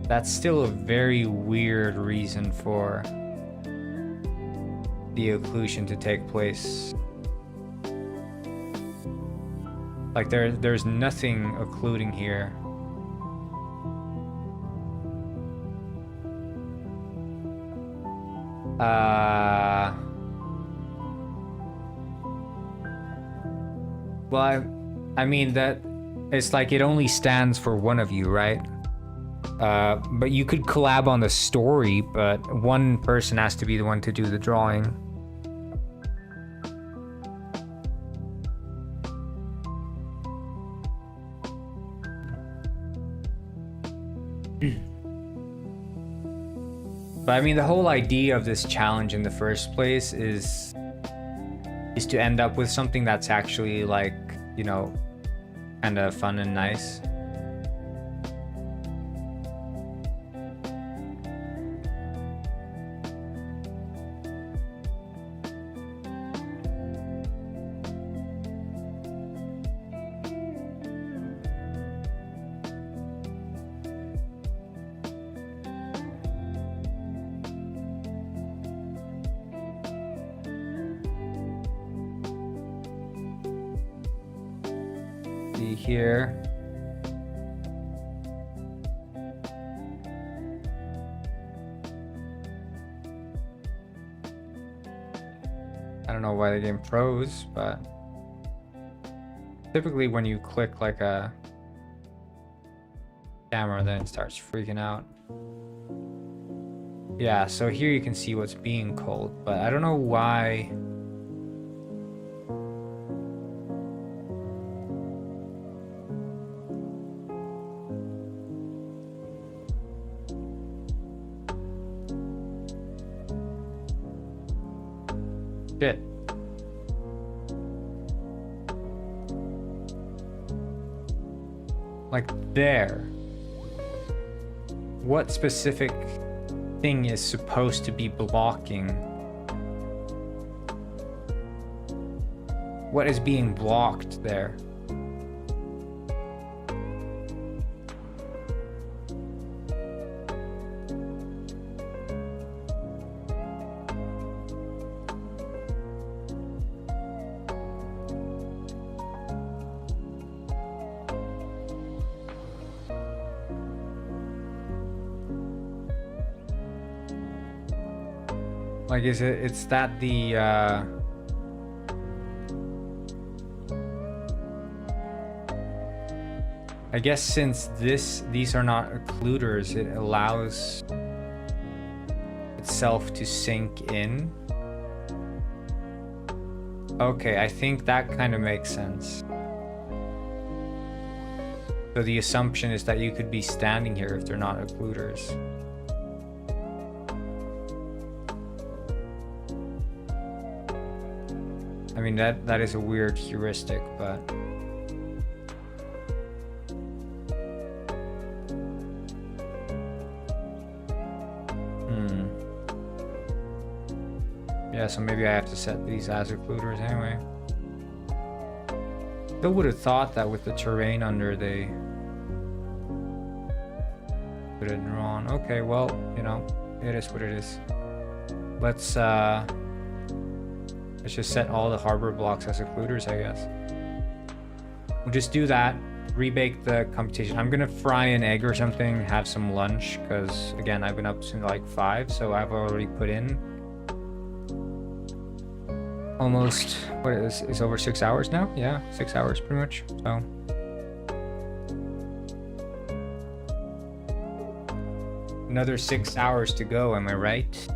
Speaker 1: that's still a very weird reason for the occlusion to take place. Like there's nothing occluding here. Well, I mean that it's like it only stands for one of you, right? But you could collab on the story, but one person has to be the one to do the drawing. But I mean, the whole idea of this challenge in the first place is to end up with something that's actually like, you know, kind of fun and nice. Here. I don't know why the game froze, but typically when you click like a camera, then it starts freaking out. Yeah, so here you can see what's being called, but I don't know why. Shit. Like there. What specific thing is supposed to be blocking? What is being blocked there? Like, it's that the, I guess since these are not occluders, it allows itself to sink in. Okay, I think that kind of makes sense. So the assumption is that you could be standing here if they're not occluders. I mean, that is a weird heuristic, but yeah, so maybe I have to set these as occluders anyway. Still would have thought that with the terrain under they would have drawn. Okay, well, you know, it is what it is. Let's just set all the harbor blocks as occluders, I guess. We'll just do that, rebake the computation. I'm gonna fry an egg or something, have some lunch, because again, I've been up since like 5, so I've already put in almost, what is over 6 hours now? Yeah, 6 hours pretty much, so. Another 6 hours to go, am I right?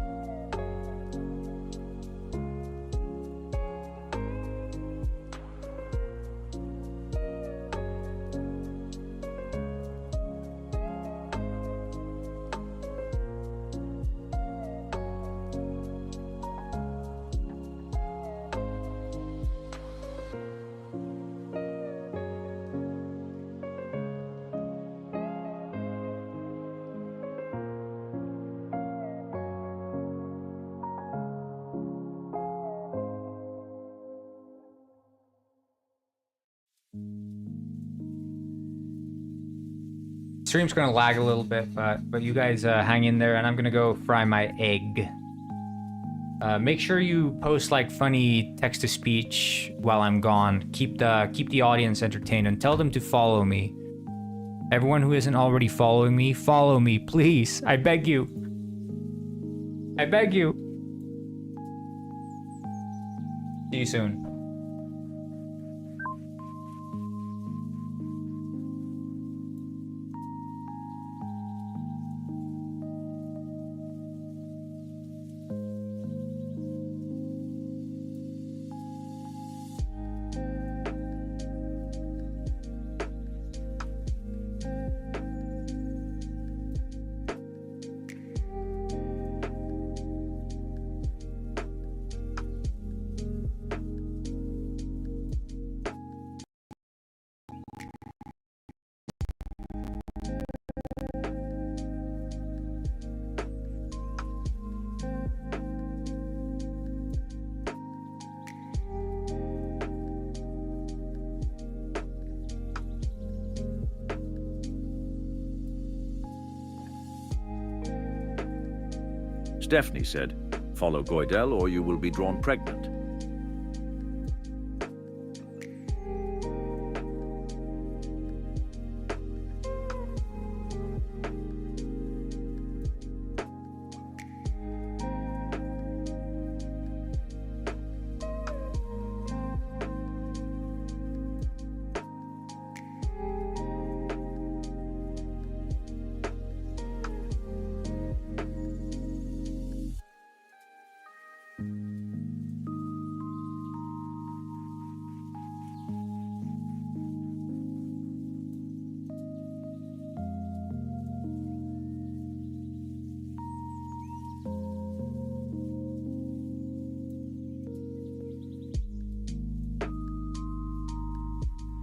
Speaker 1: Stream's gonna lag a little bit, but you guys hang in there, and I'm gonna go fry my egg. Make sure you post like funny text-to-speech while I'm gone. Keep the audience entertained and tell them to follow me. Everyone who isn't already following me, follow me, please. I beg you. I beg you. See you soon.
Speaker 2: Stephanie said, "Follow Goydel or you will be drawn pregnant."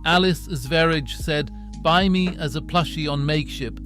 Speaker 6: Alice Zverage said, "Buy me as a plushie on Makeship."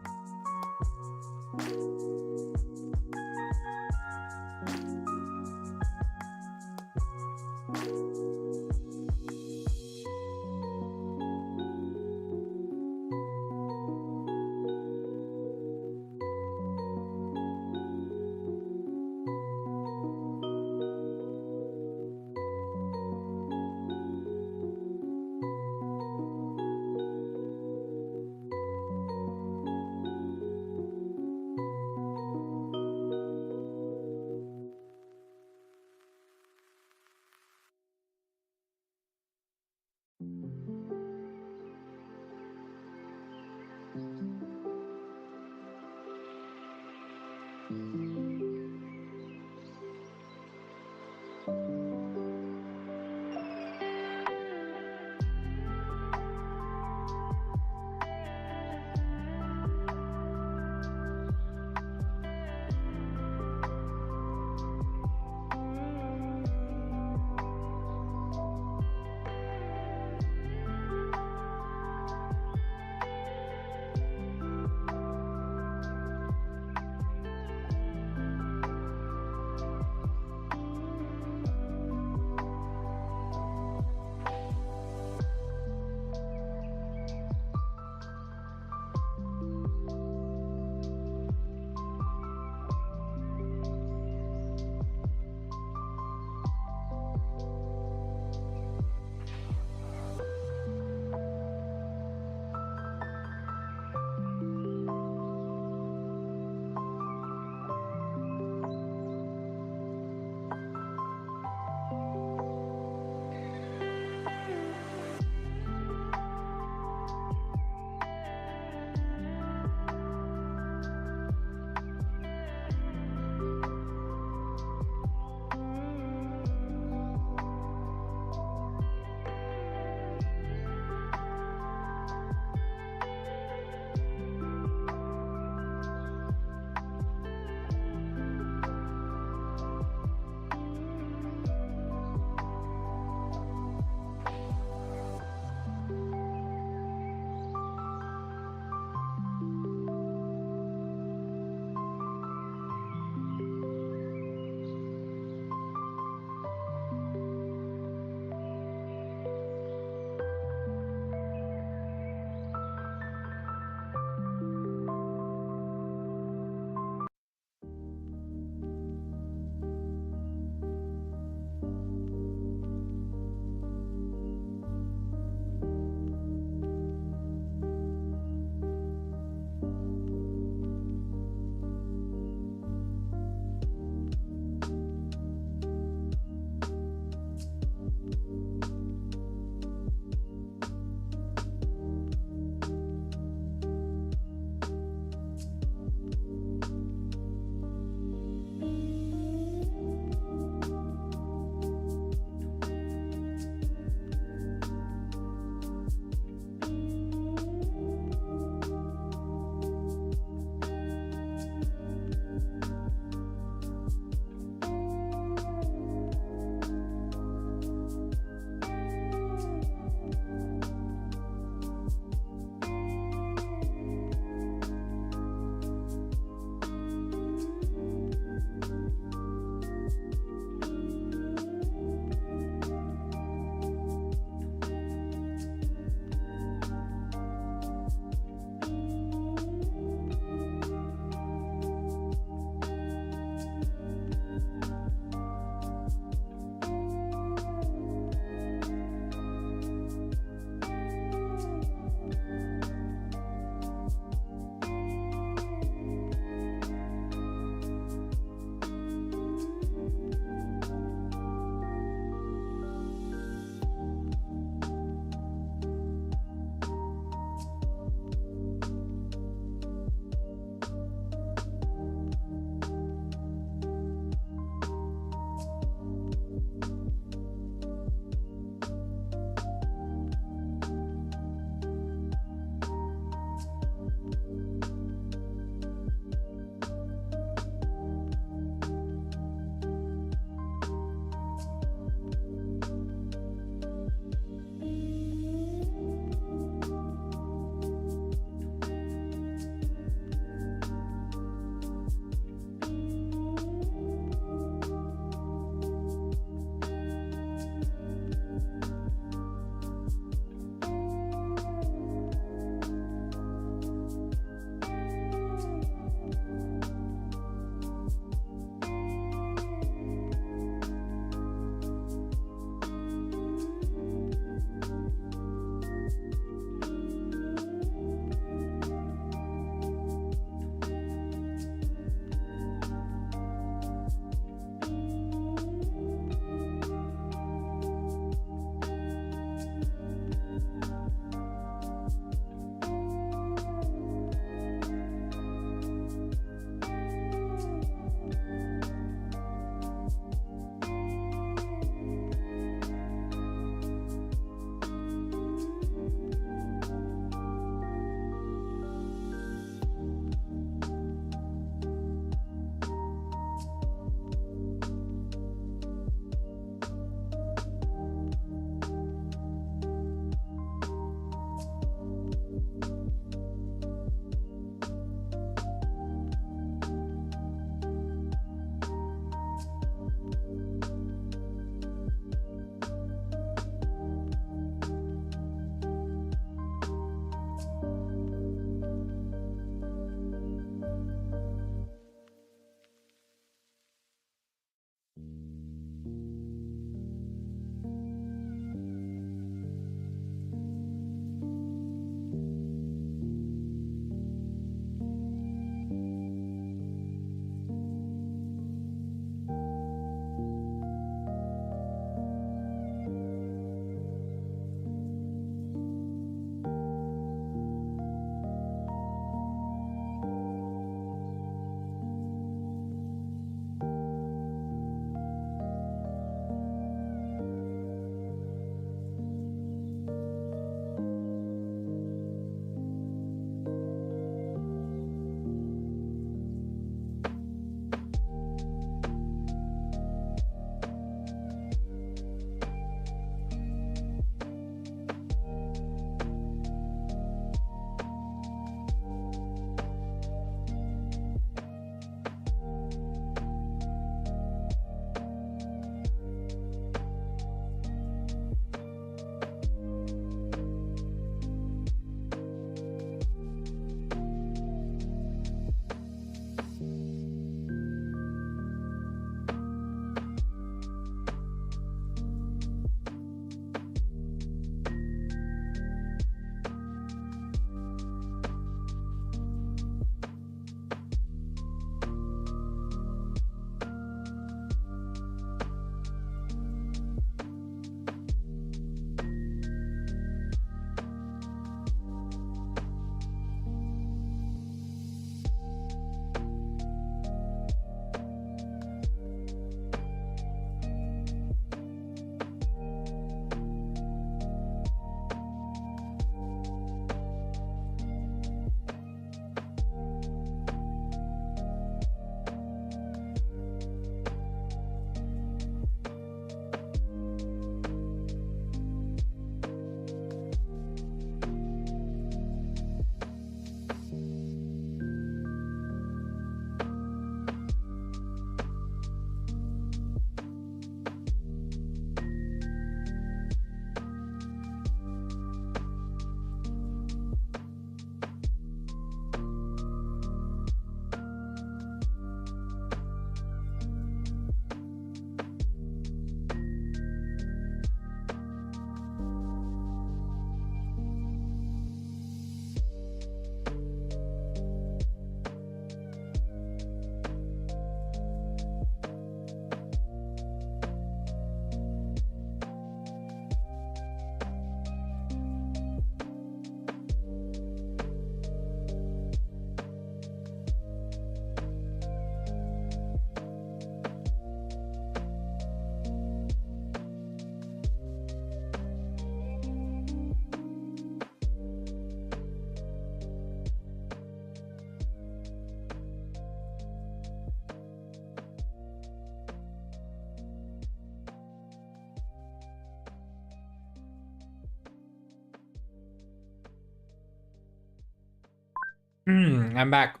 Speaker 1: I'm back.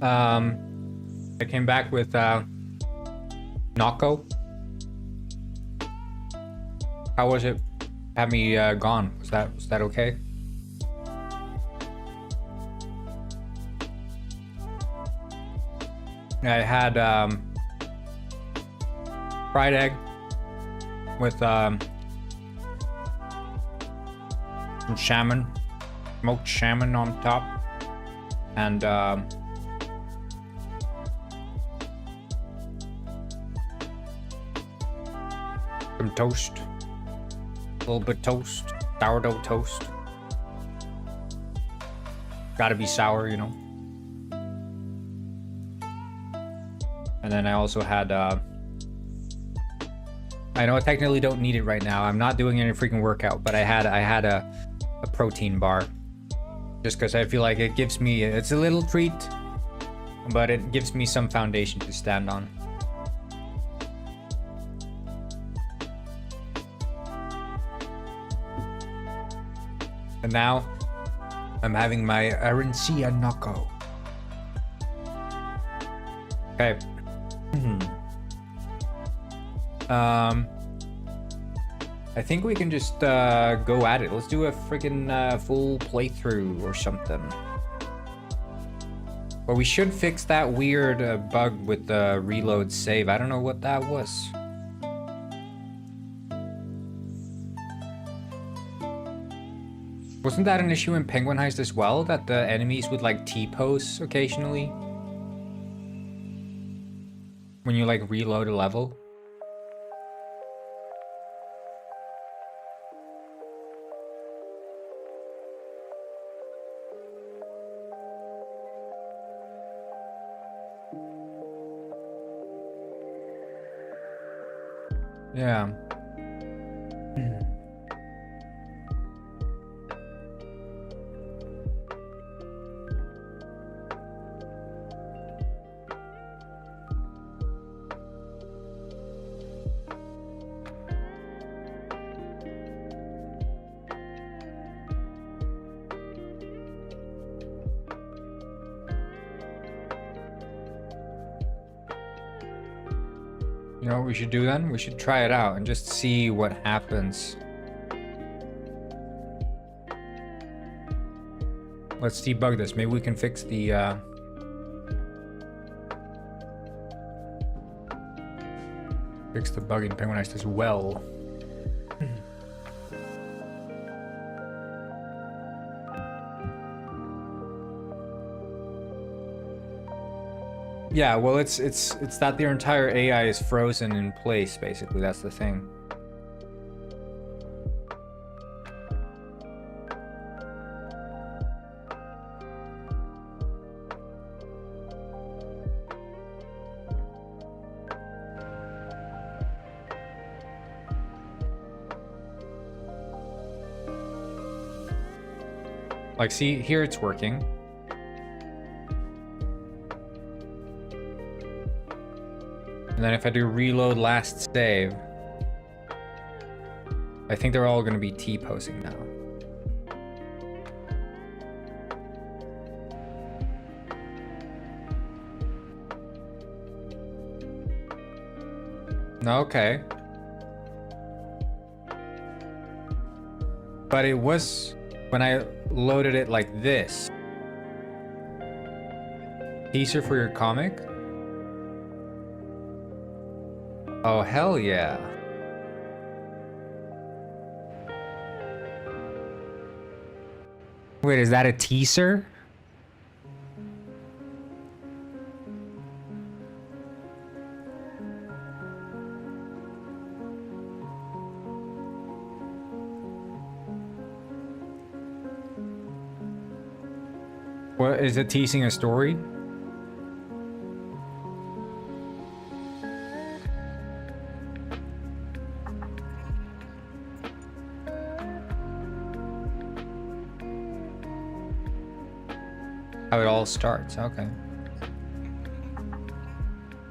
Speaker 1: I came back with Nako. How was it? Had me gone. Was that okay? I had fried egg with some salmon, smoked salmon on top, and some toast, a little bit toast, sourdough toast. Gotta be sour, you know. And then I also had, I know I technically don't need it right now. I'm not doing any freaking workout, but I had a protein bar. Just because I feel like it gives me, it's a little treat, but it gives me some foundation to stand on. And now, I'm having my Arancia Nako. Okay. I think we can just go at it. Let's do a freaking full playthrough or something. But we should fix that weird bug with the reload save. I don't know what that was. Wasn't that an issue in Penguin Heist as well? That the enemies would like T-pose occasionally? When you like reload a level? Yeah. You know what we should do then? We should try it out and just see what happens. Let's debug this. Maybe we can fix the bug in Penguin Heist as well. Yeah, well, it's that their entire AI is frozen in place, basically. That's the thing. Like, see, here it's working. And then if I do reload last save, I think they're all going to be T-posing now. Okay. But it was when I loaded it like this. Teaser for your comic? Oh, hell yeah. Wait, is that a teaser? What, is it teasing a story? How it all starts, okay.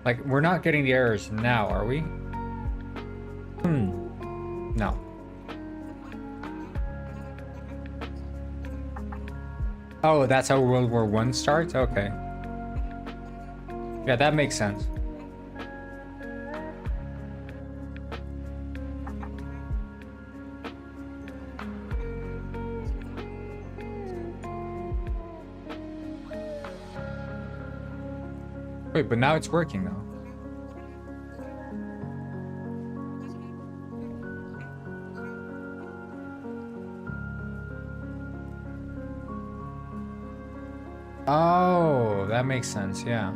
Speaker 1: Like, we're not getting the errors now, are we? No. Oh, that's how World War One starts? Okay. Yeah, that makes sense. Wait, but now it's working though. Oh, that makes sense, yeah.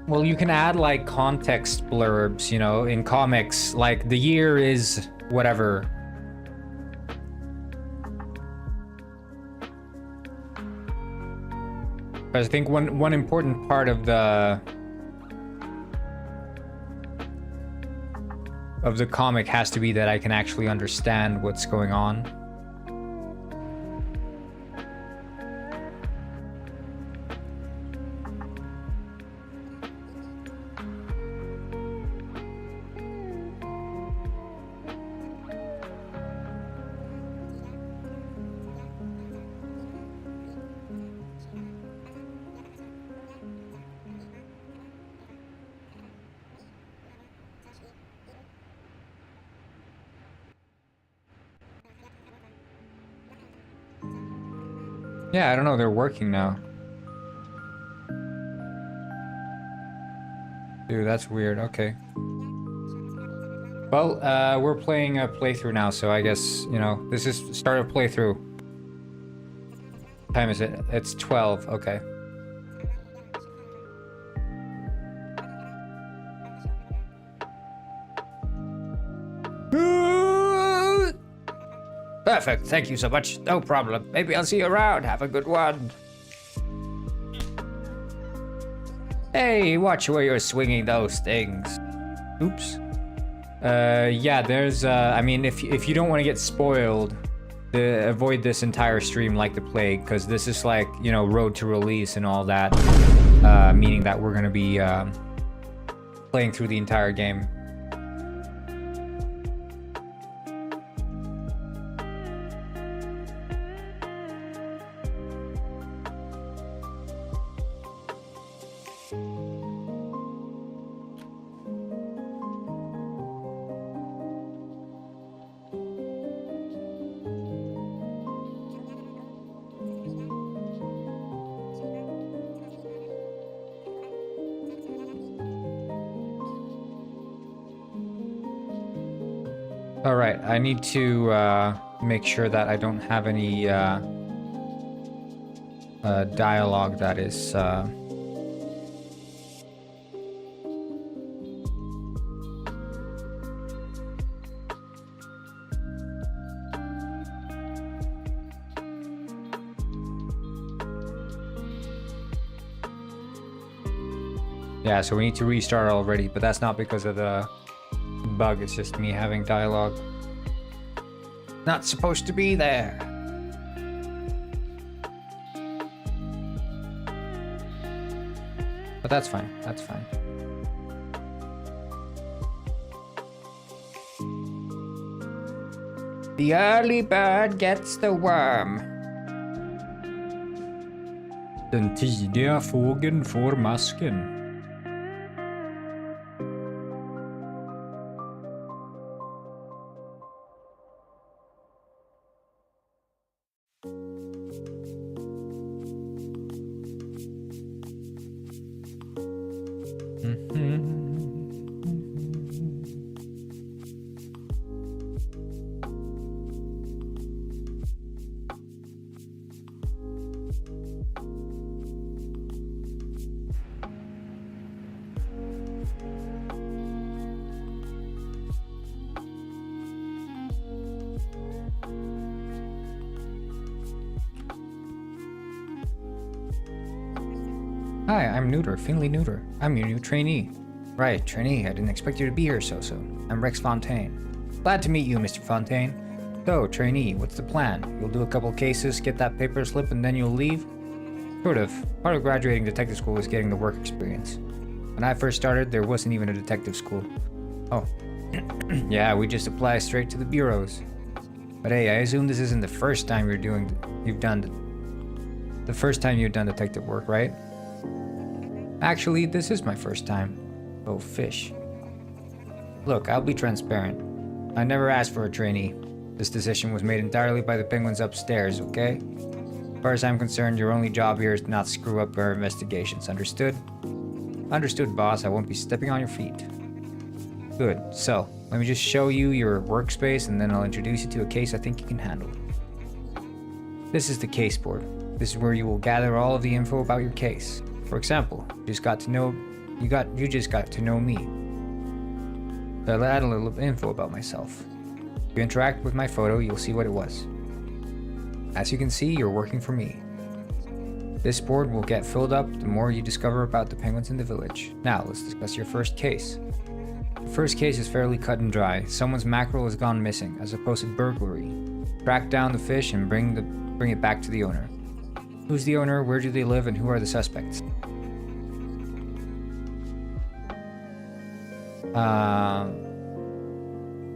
Speaker 1: Well, you can add like context blurbs, you know, in comics, like the year is whatever. But I think one important part of the comic has to be that I can actually understand what's going on. Yeah, I don't know, they're working now. Dude, that's weird, okay. Well, we're playing a playthrough now, so I guess, you know, this is start of playthrough. What time is it? It's 12, okay. Perfect, thank you so much. No problem. Maybe I'll see you around. Have a good one. Hey, watch where you're swinging those things. Oops. Yeah, there's, I mean, if you don't want to get spoiled, avoid this entire stream like the plague, because this is like, you know, road to release and all that, meaning that we're going to be playing through the entire game. Alright, I need to make sure that I don't have any dialogue that is yeah, so we need to restart already, but that's not because of the bug, it's just me having dialogue not supposed to be there. But that's fine, that's fine. The early bird gets the worm. Den tidiga fågeln får masken. Hi, I'm Neuter, Finley Neuter. I'm your new trainee. Right, trainee, I didn't expect you to be here so soon. I'm Rex Fontaine. Glad to meet you, Mr. Fontaine. So, trainee, what's the plan? You'll do a couple cases, get that paper slip, and then you'll leave? Sort of. Part of graduating detective school is getting the work experience. When I first started, there wasn't even a detective school. Oh, Yeah, we just apply straight to the bureaus. But hey, I assume this isn't the first time you've done detective work, right? Actually, this is my first time. Oh, fish. Look, I'll be transparent. I never asked for a trainee. This decision was made entirely by the penguins upstairs, okay? As far as I'm concerned, your only job here is to not screw up our investigations, understood? Understood, boss. I won't be stepping on your feet. Good. So, let me just show you your workspace and then I'll introduce you to a case I think you can handle. This is the case board. This is where you will gather all of the info about your case. For example, you just got to know me. So I'll add a little info about myself. If you interact with my photo, you'll see what it was. As you can see, you're working for me. This board will get filled up the more you discover about the penguins in the village. Now, let's discuss your first case. The first case is fairly cut and dry. Someone's mackerel has gone missing, as opposed to burglary. Track down the fish and bring it back to the owner. Who's the owner, where do they live, and who are the suspects?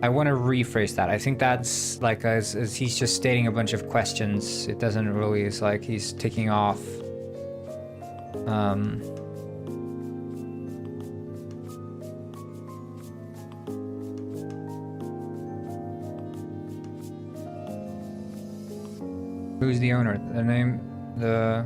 Speaker 1: I want to rephrase that. I think that's like as he's just stating a bunch of questions. It doesn't really, it's like he's ticking off. Who's the owner? The name, the...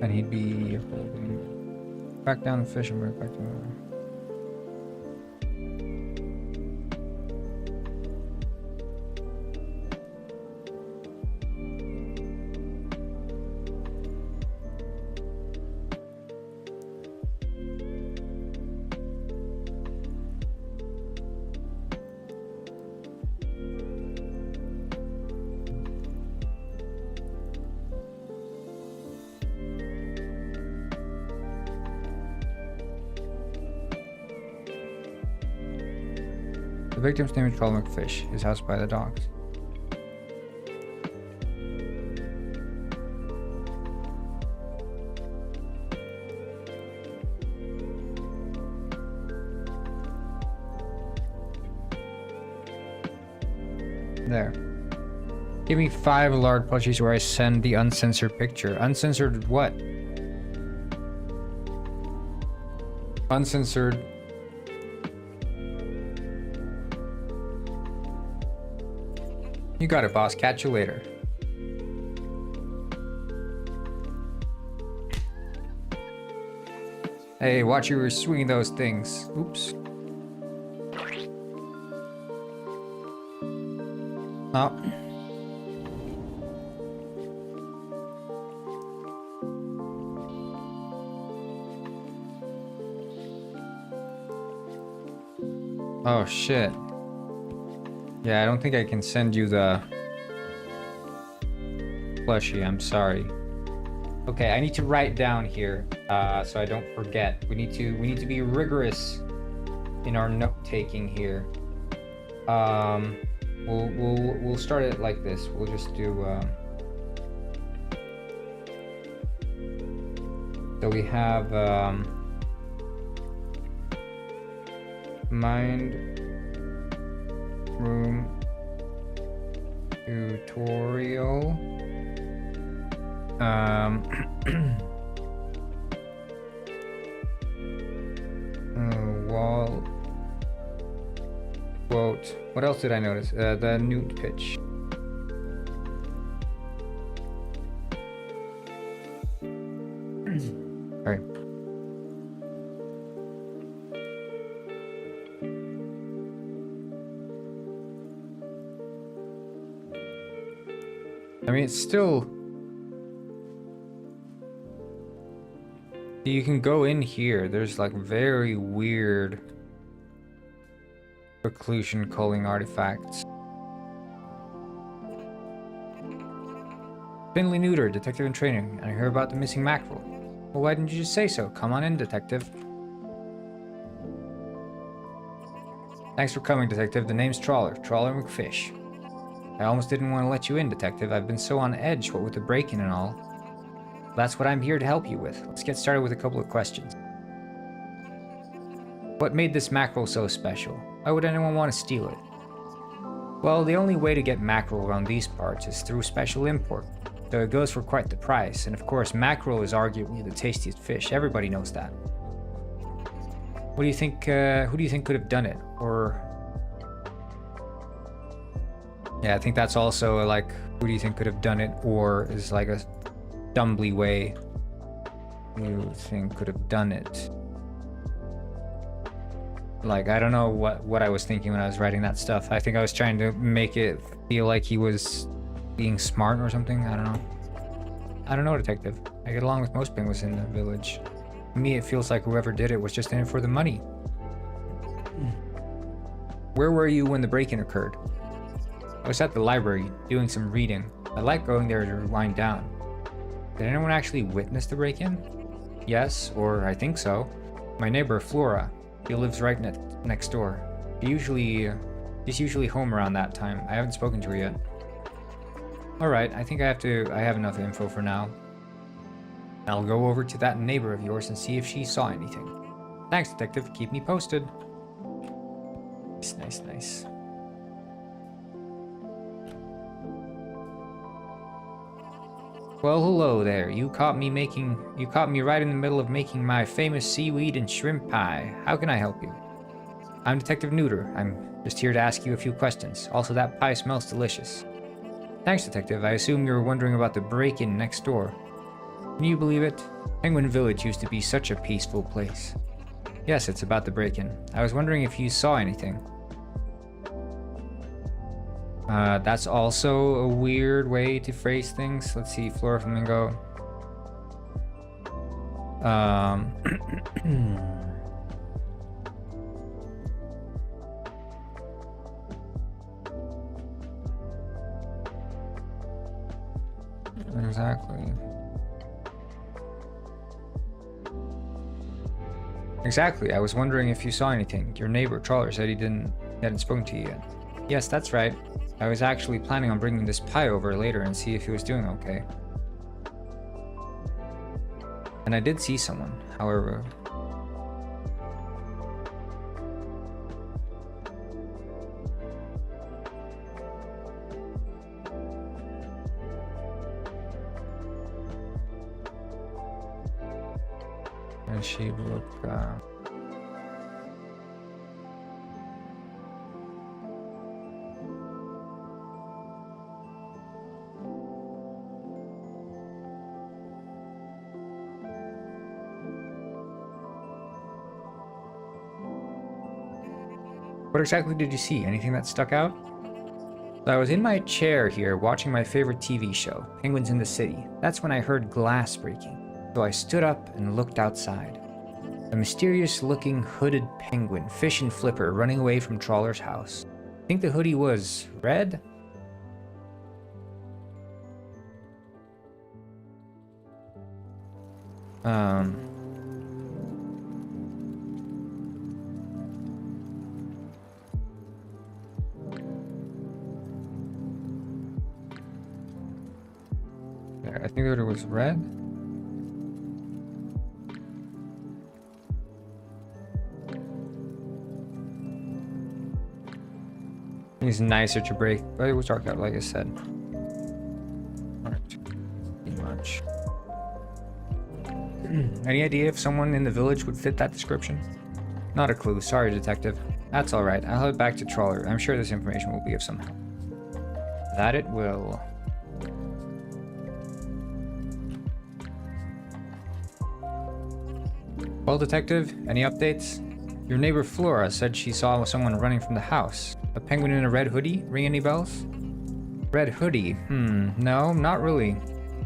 Speaker 1: And he'd be back down the fish and bring it back to the... The victim's name is Paul McFish. His house by the docks. There. Give me 5 large plushies where I send the uncensored picture. Uncensored what? Uncensored. You got it, boss. Catch you later. Hey, watch you were swinging those things. Oops. Oh. Oh, shit. Yeah, I don't think I can send you the plushie. I'm sorry. Okay, I need to write down here so I don't forget. We need to be rigorous in our note taking here. We'll start it like this. We'll just do. So we have mind room tutorial. Wall quote. What else did I notice? The newt pitch. All right. I mean, it's still... You can go in here. There's like very weird preclusion culling artifacts. Finley Neuter, detective in training, and I heard about the missing mackerel. Well, why didn't you just say so? Come on in, detective. Thanks for coming, detective. The name's Trawler McFish. I almost didn't want to let you in, detective. I've been so on edge, what with the break-in and all. That's what I'm here to help you with. Let's get started with a couple of questions. What made this mackerel so special? Why would anyone want to steal it? Well, the only way to get mackerel around these parts is through special import, so it goes for quite the price, and of course mackerel is arguably the tastiest fish. Everybody knows that. What do you think, who do you think could have done it? Or... yeah, I think that's also like, who do you think could have done it? Or is like a dumbly way you think could have done it. Like, I don't know what I was thinking when I was writing that stuff. I think I was trying to make it feel like he was being smart or something. I don't know. I don't know, detective. I get along with most penguins in the village. To me, it feels like whoever did it was just in it for the money. Where were you when the break-in occurred? I was at the library, doing some reading. I like going there to wind down. Did anyone actually witness the break-in? Yes, or I think so. My neighbor, Flora. She lives right next door. She's usually home around that time. I haven't spoken to her yet. Alright, I think I have enough info for now. I'll go over to that neighbor of yours and see if she saw anything. Thanks, detective. Keep me posted. Nice. Well, hello there. You caught me right in the middle of making my famous seaweed and shrimp pie. How can I help you? I'm Detective Neuter. I'm just here to ask you a few questions. Also, that pie smells delicious. Thanks, detective. I assume you're wondering about the break-in next door. Can you believe it? Penguin Village used to be such a peaceful place. Yes, it's about the break-in. I was wondering if you saw anything. That's also a weird way to phrase things. Let's see, Flora Flamingo. Exactly. I was wondering if you saw anything. Your neighbor, Trawler, said he hadn't spoken to you yet. Yes, that's right. I was actually planning on bringing this pie over later and see if he was doing okay. And I did see someone, however. And she looked, What exactly did you see? Anything that stuck out? So I was in my chair here watching my favorite TV show, Penguins in the City. That's when I heard glass breaking. So I stood up and looked outside. A mysterious-looking hooded penguin, Fish and Flipper, running away from Trawler's house. I think the hoodie was red? I think that it was red. It's nicer to break, but it was dark out, like I said. Alright. Pretty much. Any idea if someone in the village would fit that description? Not a clue. Sorry, detective. That's alright. I'll head back to Trawler. I'm sure this information will be of some help. That it will. Well, detective, any updates? Your neighbor Flora said she saw someone running from the house. A penguin in a red hoodie? Ring any bells? Red hoodie? No, not really.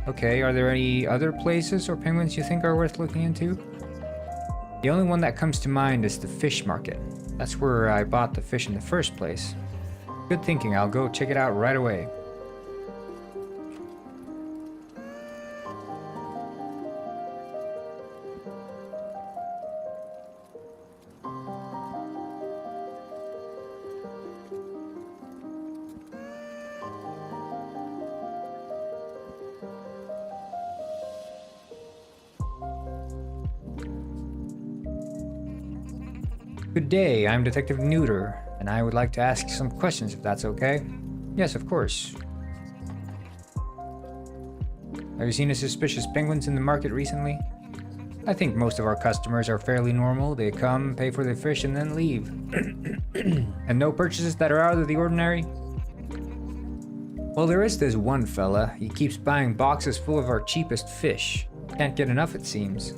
Speaker 1: Okay, are there any other places or penguins you think are worth looking into? The only one that comes to mind is the fish market. That's where I bought the fish in the first place. Good thinking, I'll go check it out right away. Good day, I'm Detective Neuter, and I would like to ask you some questions if that's okay. Yes, of course. Have you seen any suspicious penguins in the market recently? I think most of our customers are fairly normal. They come, pay for their fish, and then leave. And no purchases that are out of the ordinary? Well, there is this one fella. He keeps buying boxes full of our cheapest fish. Can't get enough, it seems.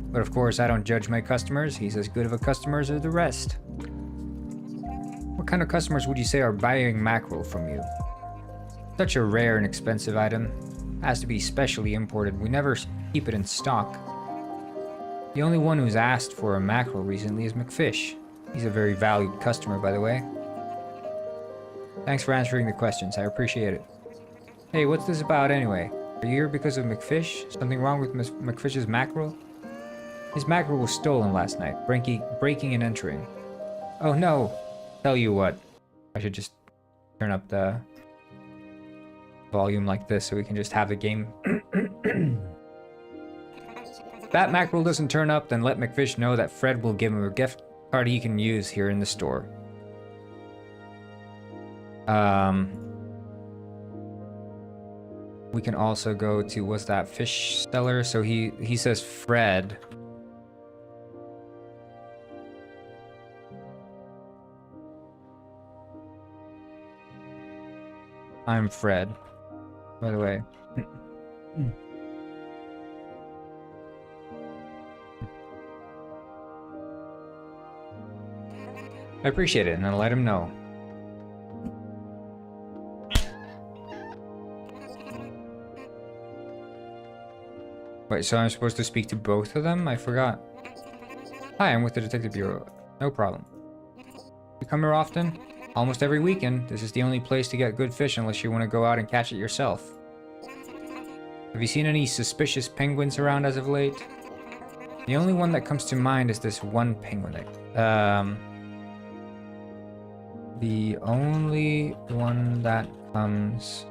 Speaker 1: But of course, I don't judge my customers. He's as good of a customer as the rest. What kind of customers would you say are buying mackerel from you? Such a rare and expensive item. Has to be specially imported. We never keep it in stock. The only one who's asked for a mackerel recently is McFish. He's a very valued customer, by the way. Thanks for answering the questions. I appreciate it. Hey, what's this about anyway? Are you here because of McFish? Something wrong with McFish's mackerel? His mackerel was stolen last night, breaking and entering. Oh no! Tell you what, I should just turn up the volume like this so we can just have the game. If that mackerel doesn't turn up, then let McFish know that Fred will give him a gift card he can use here in the store. We can also go to, what's that, fish seller? So he says Fred. I'm Fred, by the way. I appreciate it, and I'll let him know. Wait, so I'm supposed to speak to both of them? I forgot. Hi, I'm with the Detective Bureau. No problem. You come here often? Almost every weekend. This is the only place to get good fish unless you want to go out and catch it yourself. Have you seen any suspicious penguins around as of late? The only one that comes to mind is this one penguin. The only one that comes...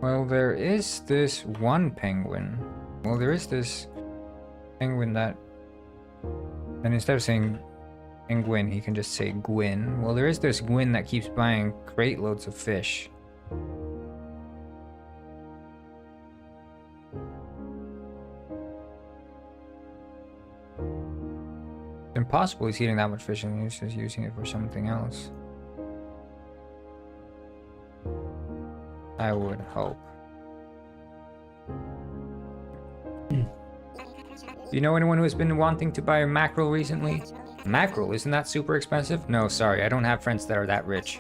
Speaker 1: Well, there is this one penguin. Well, there is this penguin that... And instead of saying penguin, he can just say Gwyn. Well, there is this Gwyn that keeps buying crate loads of fish. It's impossible he's eating that much fish and he's just using it for something else. I would hope. Do you know anyone who has been wanting to buy a mackerel recently? Mackerel? Isn't that super expensive? No, sorry, I don't have friends that are that rich.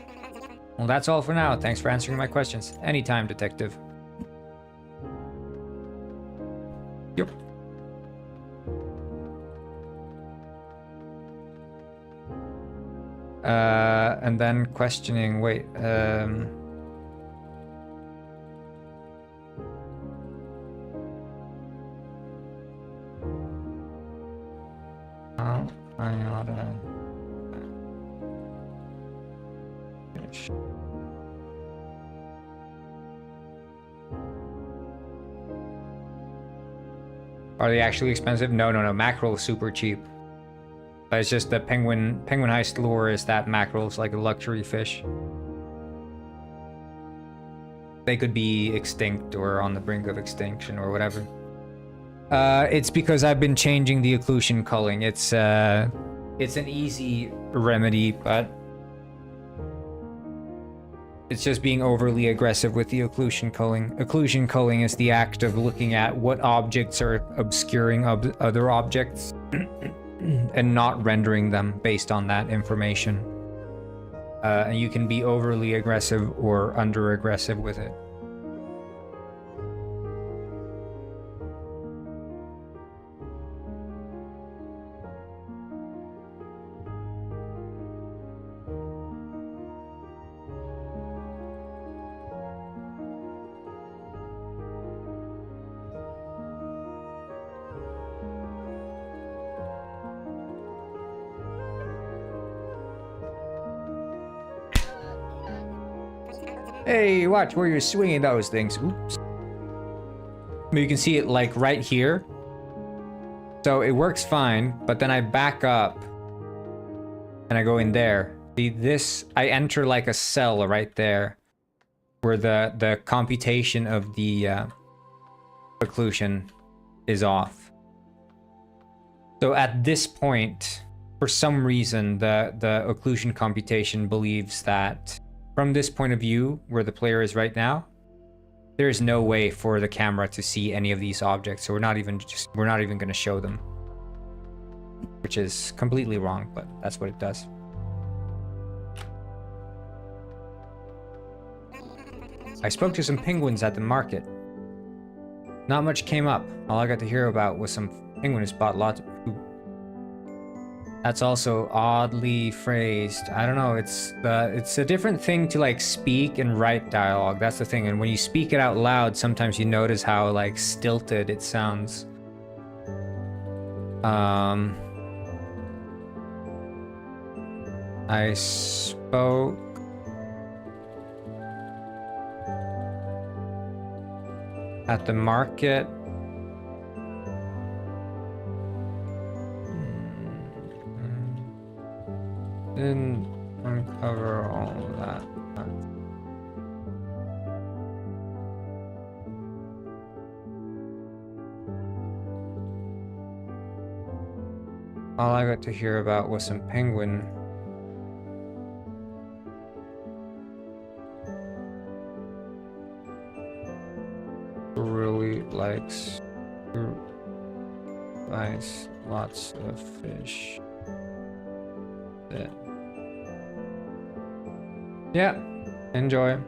Speaker 1: Well, that's all for now. Thanks for answering my questions. Anytime, Detective. Yep. And then questioning, wait, I oughta finish. Are they actually expensive? No. Mackerel is super cheap. But it's just the penguin heist lore is that mackerel is like a luxury fish. They could be extinct or on the brink of extinction or whatever. It's because I've been changing the occlusion culling. It's an easy remedy, but it's just being overly aggressive with the occlusion culling. Occlusion culling is the act of looking at what objects are obscuring other objects and not rendering them based on that information. And you can be overly aggressive or under aggressive with it. Hey, watch where you're swinging those things. Oops. You can see it like right here. So it works fine, but then I back up and I go in there. See this, I enter like a cell right there where the computation of the occlusion is off. So at this point, for some reason, the occlusion computation believes that from this point of view, where the player is right now, there is no way for the camera to see any of these objects. So we're not even going to show them, which is completely wrong, but that's what it does. I spoke to some penguins at the market. Not much came up. All I got to hear about was some penguin who bought lots of food. That's also oddly phrased. I don't know, it's a different thing to like speak and write dialogue. That's the thing. And when you speak it out loud, sometimes you notice how like stilted it sounds. I spoke at the market. Didn't uncover all of that. All I got to hear about was some penguin. Really likes lots of fish. Yeah, enjoy.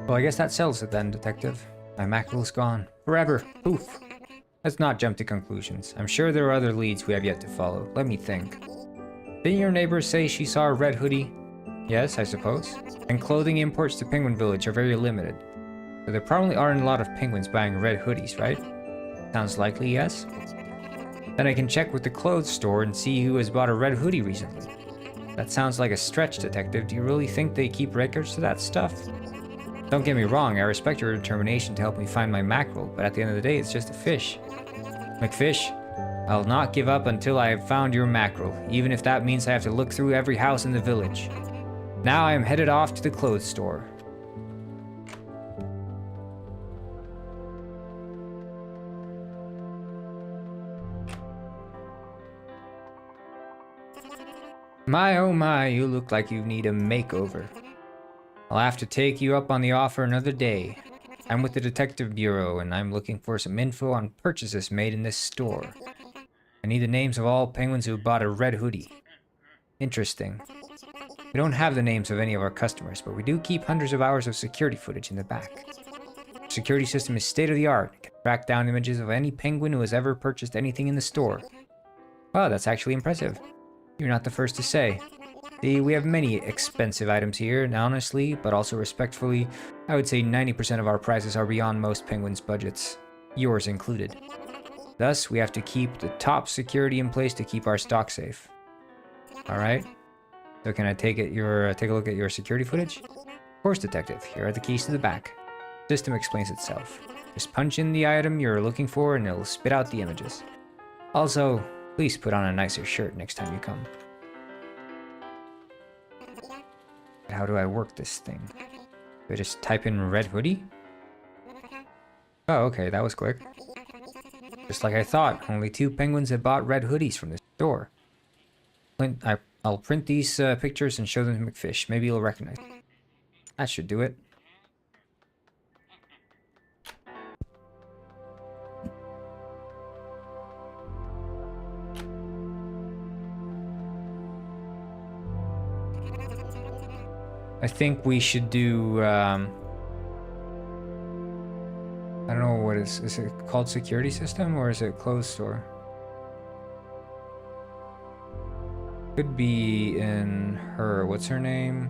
Speaker 1: Well, I guess that settles it then, Detective. My mackerel is gone. Forever. Poof. Let's not jump to conclusions. I'm sure there are other leads we have yet to follow. Let me think. Didn't your neighbor say she saw a red hoodie? Yes, I suppose. And clothing imports to Penguin Village are very limited. So there probably aren't a lot of penguins buying red hoodies, right? Sounds likely, yes. Then I can check with the clothes store and see who has bought a red hoodie recently. That sounds like a stretch, Detective. Do you really think they keep records to that stuff? Don't get me wrong, I respect your determination to help me find my mackerel, but at the end of the day, it's just a fish. McFish, I'll not give up until I have found your mackerel, even if that means I have to look through every house in the village. Now I am headed off to the clothes store. My oh my, you look like you need a makeover. I'll have to take you up on the offer another day. I'm with the Detective Bureau and I'm looking for some info on purchases made in this store. I need the names of all penguins who bought a red hoodie. Interesting. We don't have the names of any of our customers, but we do keep hundreds of hours of security footage in the back. Our security system is state-of-the-art and can track down images of any penguin who has ever purchased anything in the store. Wow, that's actually impressive. You're not the first to say. See, we have many expensive items here, and honestly, but also respectfully, I would say 90% of our prices are beyond most penguins' budgets, yours included. Thus, we have to keep the top security in place to keep our stock safe. Alright? So can I take a look at your security footage? Of course, Detective. Here are the keys to the back. The system explains itself. Just punch in the item you're looking for and it'll spit out the images. Also, please put on a nicer shirt next time you come. How do I work this thing? Do I just type in red hoodie? Oh, okay, that was quick. Just like I thought, only 2 penguins had bought red hoodies from this store. I'll print these pictures and show them to McFish. Maybe he'll recognize them. That should do it. I think we should do, I don't know what is it called security system or is it closed store? Could be in her, what's her name?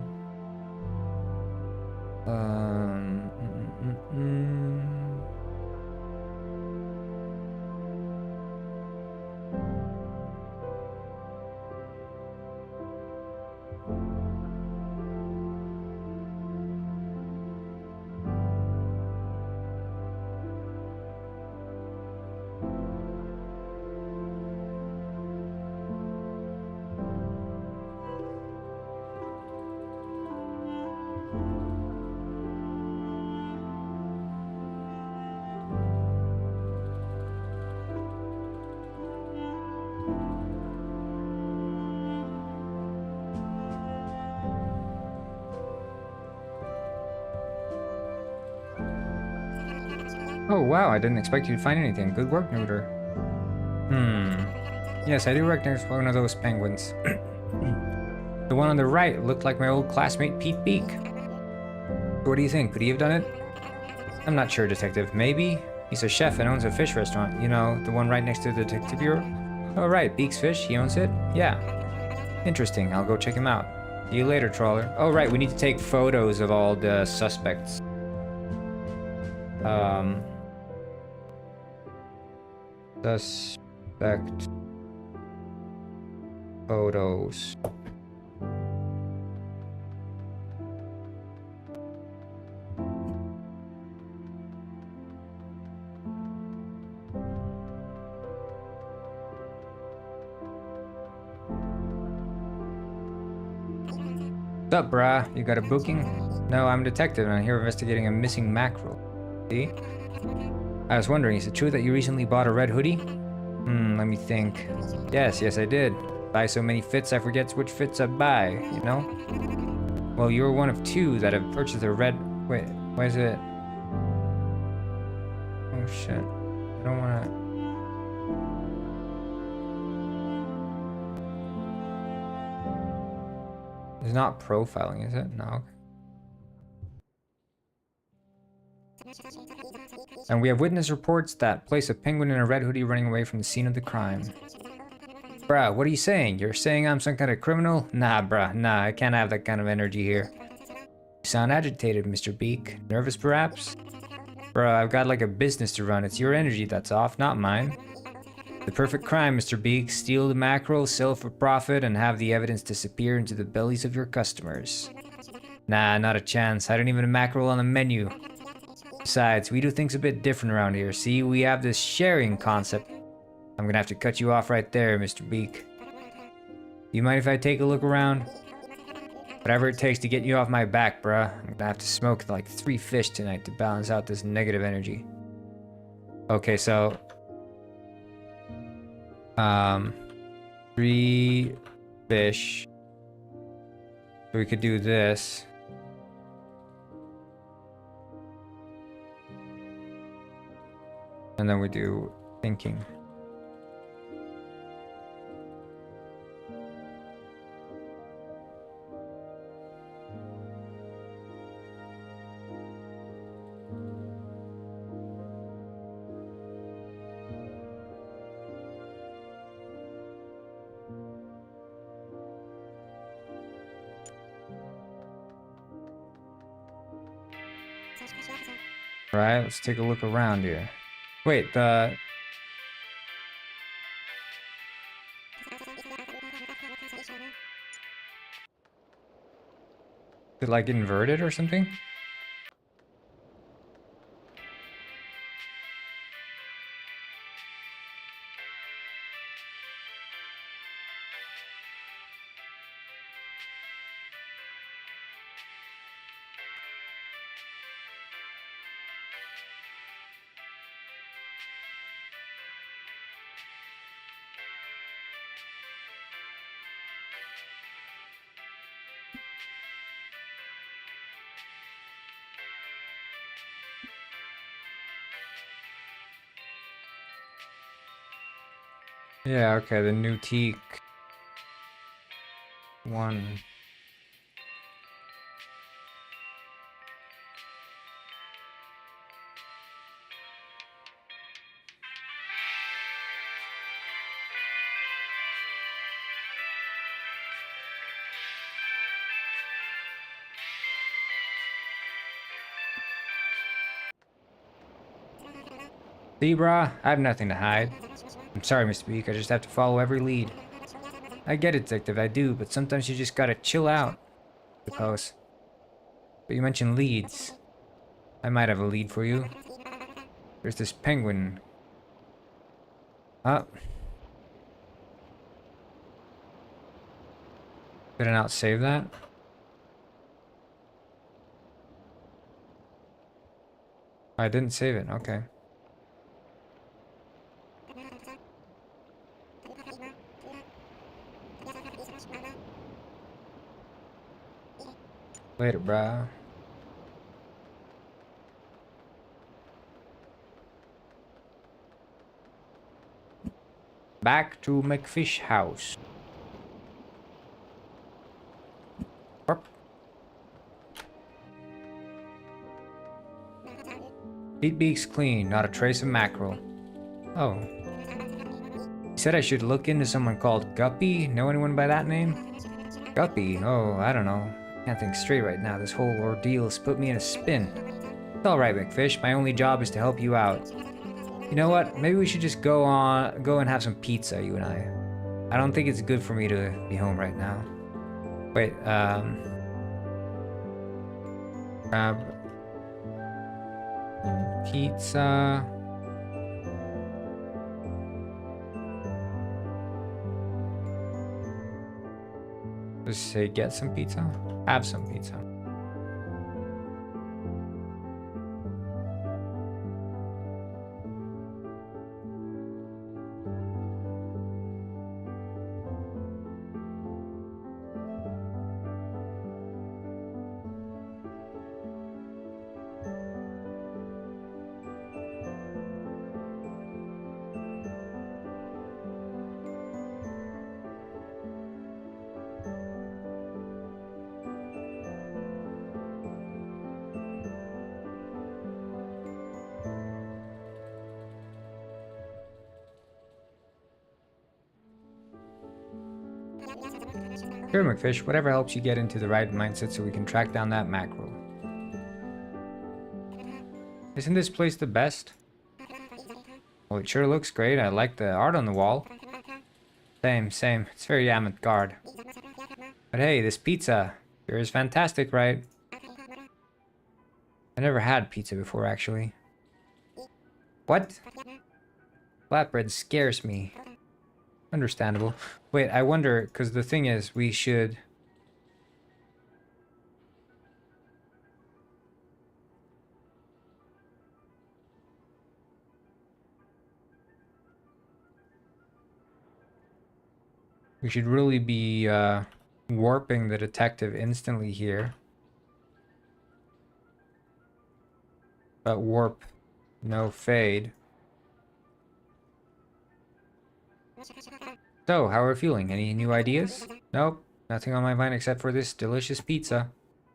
Speaker 1: Oh, wow, I didn't expect you to find anything. Good work, Neuter. Yes, I do recognize one of those penguins. The one on the right looked like my old classmate Pete Beak. What do you think? Could he have done it? I'm not sure, Detective. Maybe? He's a chef and owns a fish restaurant. You know, the one right next to the Detective Bureau? Oh, right. Beak's Fish. He owns it? Yeah. Interesting. I'll go check him out. See you later, trawler. Oh, right. We need to take photos of all the suspects. Suspect photos. What's up, brah? You got a booking? No, I'm a detective and I'm here investigating a missing mackerel. See? I was wondering, is it true that you recently bought a red hoodie? Let me think. Yes, I did. Buy so many fits I forget which fits I buy, you know? Well, you're one of two that have purchased a red... Wait, why is it... Oh shit. I don't wanna... It's not profiling, is it? No. And we have witness reports that place a penguin in a red hoodie running away from the scene of the crime. Bruh, what are you saying? You're saying I'm some kind of criminal? Nah, bruh, nah, I can't have that kind of energy here. You sound agitated, Mr. Beak. Nervous, perhaps? Bruh, I've got like a business to run. It's your energy that's off, not mine. The perfect crime, Mr. Beak. Steal the mackerel, sell for profit, and have the evidence disappear into the bellies of your customers. Nah, not a chance. I don't even have mackerel on the menu. Besides, we do things a bit different around here. See, we have this sharing concept. I'm gonna have to cut you off right there, Mr. Beak. You mind if I take a look around? Whatever it takes to get you off my back, bruh. I'm gonna have to smoke like 3 fish tonight to balance out this negative energy. Okay, so... 3 fish. So we could do this. And then we do thinking. Alright, let's take a look around here. Wait, the... Did it like inverted or something? Yeah, okay, the new teak. 1. See, brah, I have nothing to hide. I'm sorry, Mr. Beak, I just have to follow every lead. I get it, Detective, I do, but sometimes you just gotta chill out, I suppose. But you mentioned leads. I might have a lead for you. There's this penguin. Oh. Did I not save that? I didn't save it, okay. Later, bro. Back to McFish house. Warp. Meat beak's clean, not a trace of mackerel. Oh. He said I should look into someone called Guppy. Know anyone by that name? Guppy? Oh, I don't know. Can't think straight right now. This whole ordeal has put me in a spin. It's alright, McFish. My only job is to help you out. You know what? Maybe we should just go and have some pizza, you and I. I don't think it's good for me to be home right now. Wait, grab pizza. Just say get some pizza. Have some pizza. Here, McFish, whatever helps you get into the right mindset so we can track down that mackerel. Isn't this place the best? Well, it sure looks great. I like the art on the wall. Same. It's very avant-garde. But hey, this pizza here is fantastic, right? I never had pizza before, actually. What? Flatbread scares me. Understandable. Wait, I wonder, because the thing is, we should... We should really be warping the detective instantly here. But warp, no fade. So, how are we feeling? Any new ideas? Nope, nothing on my mind except for this delicious pizza.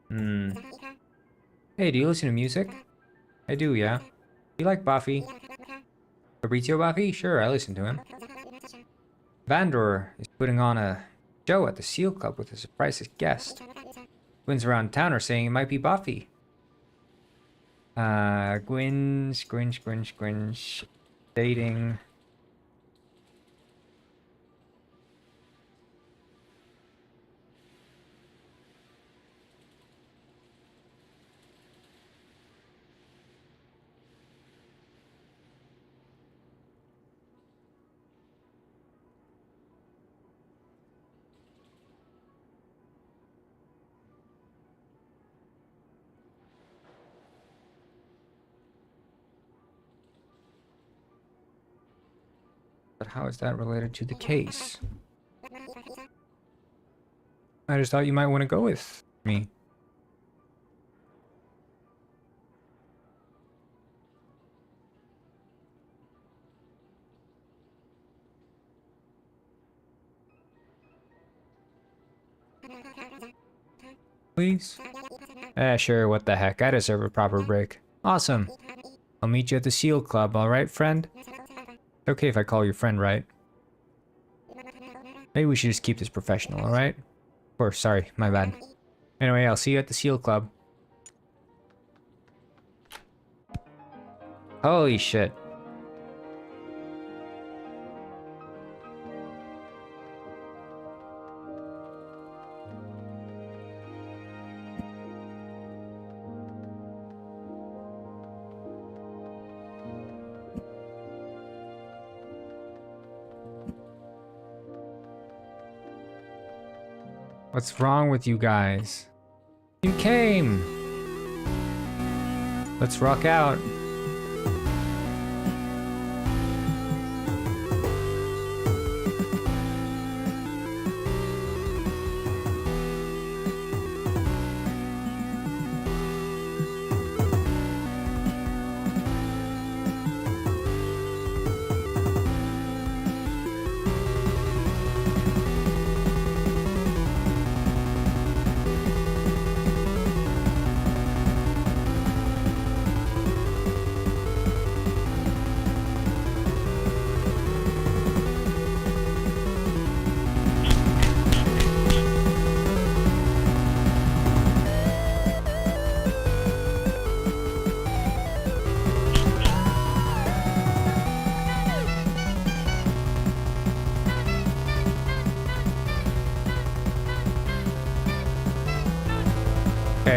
Speaker 1: Hey, do you listen to music? I do, yeah. You like Buffy? Fabrizio Buffy? Sure, I listen to him. Vandor is putting on a show at the Seal Club with a surprise guest. Twins around town are saying it might be Buffy. Gwynge. Dating. But how is that related to the case? I just thought you might want to go with me. Please? Sure, what the heck. I deserve a proper break. Awesome. I'll meet you at the Seal Club, alright, friend? Okay if I call you friend, right? Maybe we should just keep this professional, alright? Or, sorry, my bad. Anyway, I'll see you at the Seal Club. Holy shit. What's wrong with you guys? You came! Let's rock out.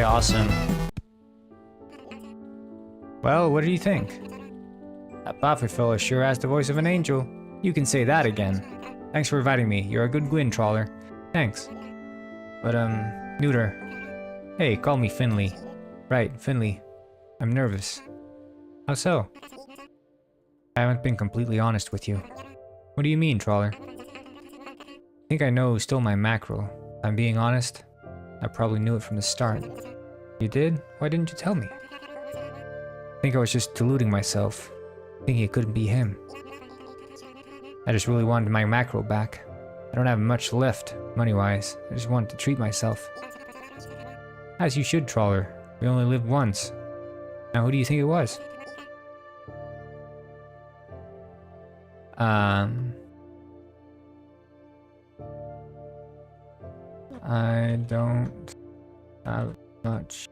Speaker 1: Okay, awesome. Well, what do you think? That Buffett fella sure has the voice of an angel. You can say that again. Thanks for inviting me. You're a good Gwyn trawler. Thanks. But, Neuter. Hey, call me Finley. Right, Finley. I'm nervous. How so? I haven't been completely honest with you. What do you mean, trawler? I think I know who stole my mackerel. If I'm being honest, I probably knew it from the start. You did? Why didn't you tell me? I think I was just deluding myself, thinking it couldn't be him. I just really wanted my mackerel back. I don't have much left, money-wise. I just wanted to treat myself. As you should, trawler. We only live once. Now, who do you think it was? I don't have much.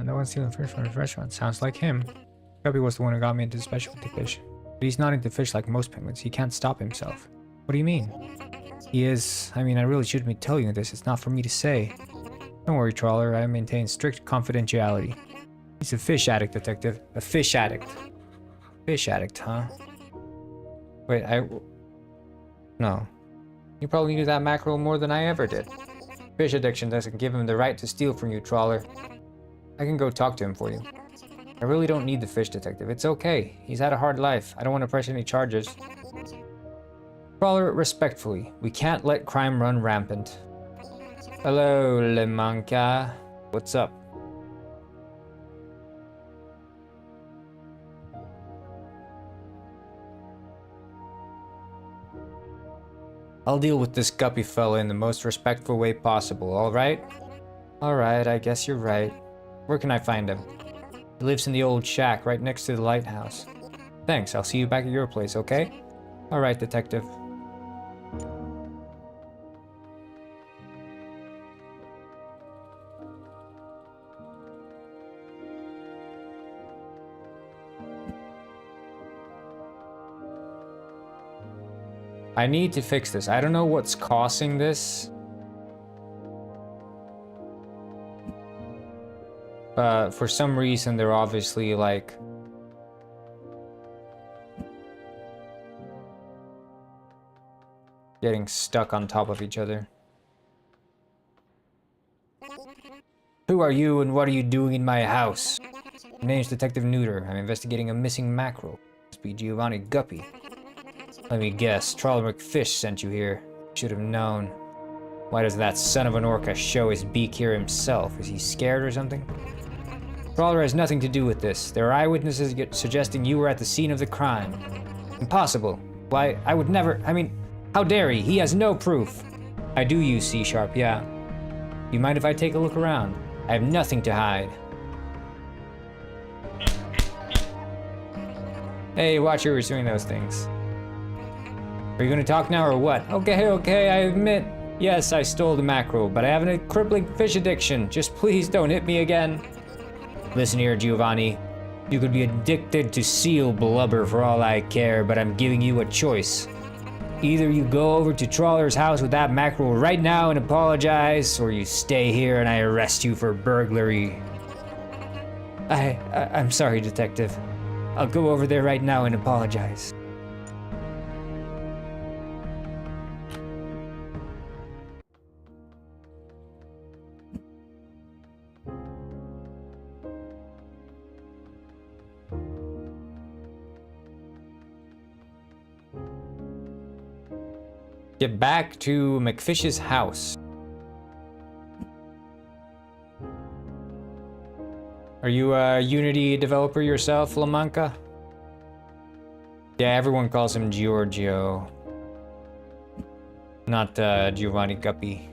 Speaker 1: No one's stealing fish from his restaurant. Sounds like him. Guppy was the one who got me into specialty fish. But he's not into fish like most penguins. He can't stop himself. What do you mean? He is... I mean, I really shouldn't be telling you this. It's not for me to say. Don't worry, trawler. I maintain strict confidentiality. He's a fish addict, detective. A fish addict. Fish addict, huh? Wait, No. You probably knew that mackerel more than I ever did. Fish addiction doesn't give him the right to steal from you, trawler. I can go talk to him for you. I really don't need the fish detective. It's okay. He's had a hard life. I don't want to press any charges. Trawler, respectfully, we can't let crime run rampant. Hello, Lemanka. What's up? I'll deal with this guppy fella in the most respectful way possible, alright? Alright, I guess you're right. Where can I find him? He lives in the old shack right next to the lighthouse. Thanks, I'll see you back at your place, okay? Alright, detective. I need to fix this. I don't know what's causing this. For some reason, they're obviously like... getting stuck on top of each other. Who are you and what are you doing in my house? My name's Detective Neuter. I'm investigating a missing mackerel. Must be Giovanni Guppy. Let me guess, Trawler McFish sent you here. Should have known. Why does that son of an orca show his beak here himself? Is he scared or something? Trawler has nothing to do with this. There are eyewitnesses suggesting you were at the scene of the crime. Impossible. Why, I would never, I mean, how dare he? He has no proof. I do use C#, yeah. You mind if I take a look around? I have nothing to hide. Hey, watch who was doing those things. Are you gonna talk now or what? Okay, I admit. Yes, I stole the mackerel, but I have a crippling fish addiction. Just please don't hit me again. Listen here, Giovanni. You could be addicted to seal blubber for all I care, but I'm giving you a choice. Either you go over to Trawler's house with that mackerel right now and apologize, or you stay here and I arrest you for burglary. I'm sorry, Detective. I'll go over there right now and apologize. Get back to McFish's house. Are you a Unity developer yourself, Lamanca? Yeah, everyone calls him Giorgio. Not Giovanni Guppy.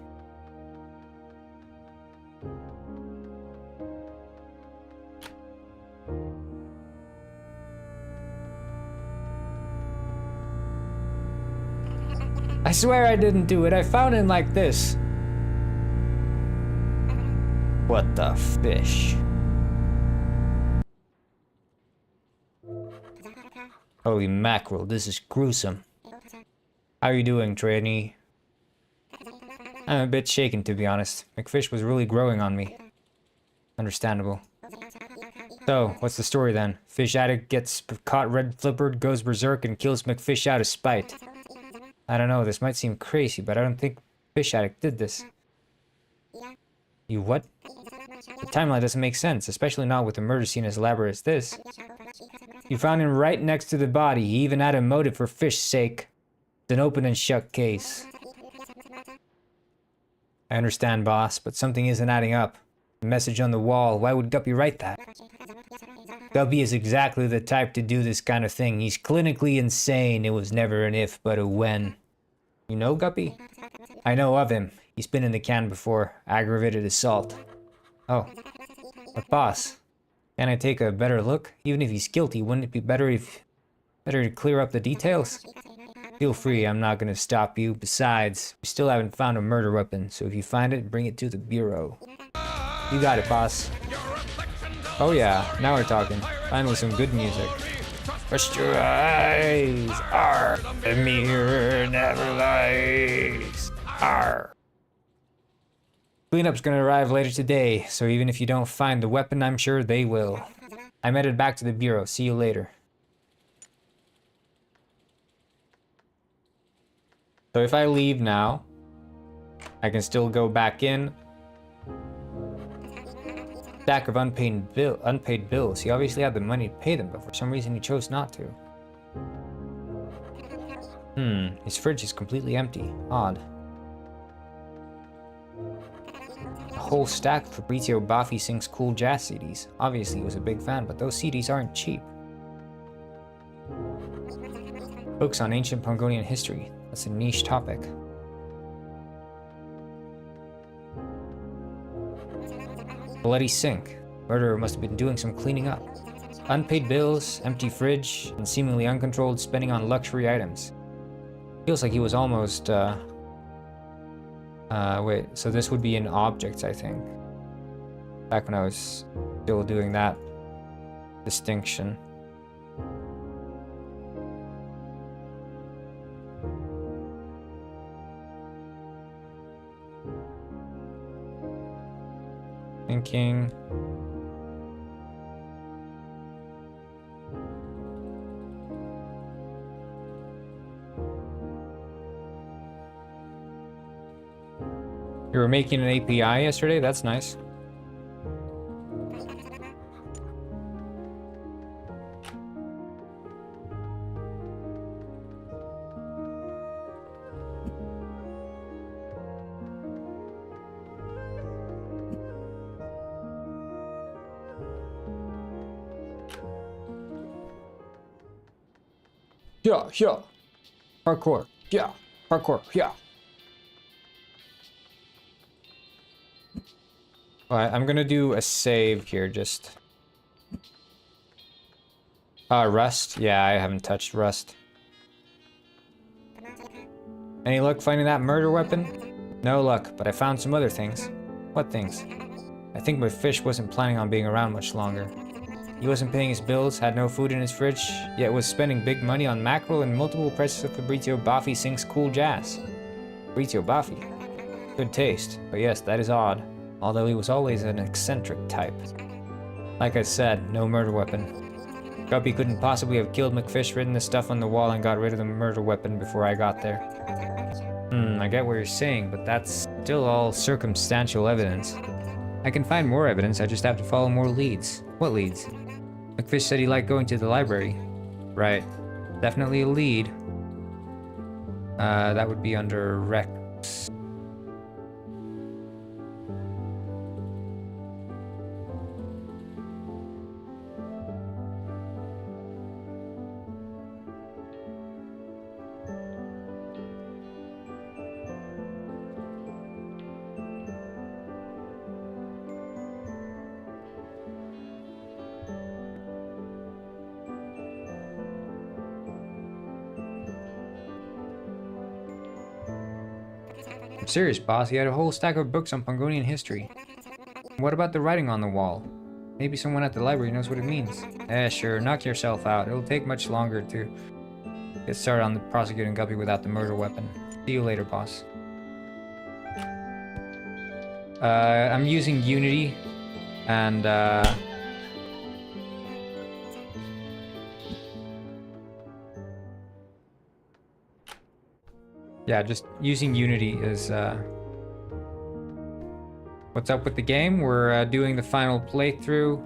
Speaker 1: I swear I didn't do it. I found it like this. What the fish? Holy mackerel, this is gruesome. How are you doing, trainee? I'm a bit shaken, to be honest. McFish was really growing on me. Understandable. So, what's the story then? Fish addict gets caught red-flippered, goes berserk, and kills McFish out of spite. I don't know, this might seem crazy, but I don't think Fish Addict did this. You what? The timeline doesn't make sense, especially not with a murder scene as elaborate as this. You found him right next to the body. He even had a motive for Fish's sake. It's an open and shut case. I understand, boss, but something isn't adding up. The message on the wall, why would Guppy write that? Guppy is exactly the type to do this kind of thing. He's clinically insane. It was never an if, but a when. You know Guppy? I know of him. He's been in the can before. Aggravated assault. Oh. But boss, can I take a better look? Even if he's guilty, wouldn't it be better to clear up the details? Feel free, I'm not gonna stop you. Besides, we still haven't found a murder weapon, so if you find it, bring it to the bureau. You got it, boss. Oh yeah, now we're talking. Finally some good music. Rest your eyes. Arr. The mirror never lies. Arr. Cleanup's gonna arrive later today, so even if you don't find the weapon, I'm sure they will. I'm headed back to the bureau. See you later. So if I leave now, I can still go back in. Stack of unpaid bills. He obviously had the money to pay them, but for some reason he chose not to. His fridge is completely empty. Odd. A whole stack of Fabrizio Baffi sings cool jazz CDs. Obviously he was a big fan, but those CDs aren't cheap. Books on ancient Pongonian history. That's a niche topic. Bloody sink. Murderer must have been doing some cleaning up. Unpaid bills, empty fridge, and seemingly uncontrolled spending on luxury items. Feels like he was almost, wait, so this would be in objects, I think. Back when I was still doing that distinction. Thinking. You were making an API yesterday? That's nice. Yeah, yeah. Parkour. Yeah. Parkour. Yeah. Alright, I'm gonna do a save here, just... Rust? Yeah, I haven't touched Rust. Any luck finding that murder weapon? No luck, but I found some other things. What things? I think my fish wasn't planning on being around much longer. He wasn't paying his bills, had no food in his fridge, yet was spending big money on mackerel and multiple presses of Fabrizio Baffi sings cool jazz. Fabrizio Baffi? Good taste, but yes, that is odd. Although he was always an eccentric type. Like I said, no murder weapon. Guppy couldn't possibly have killed McFish, written the stuff on the wall, and got rid of the murder weapon before I got there. I get what you're saying, but that's still all circumstantial evidence. I can find more evidence, I just have to follow more leads. What leads? McFish said he liked going to the library. Right. Definitely a lead. That would be under Rex. I'm serious, boss. He had a whole stack of books on Pangonian history. What about the writing on the wall? Maybe someone at the library knows what it means. Sure, knock yourself out. It'll take much longer to get started on the prosecuting Guppy without the murder weapon. See you later, boss. I'm using Unity, and yeah, just using Unity is what's up with the game. We're doing the final playthrough.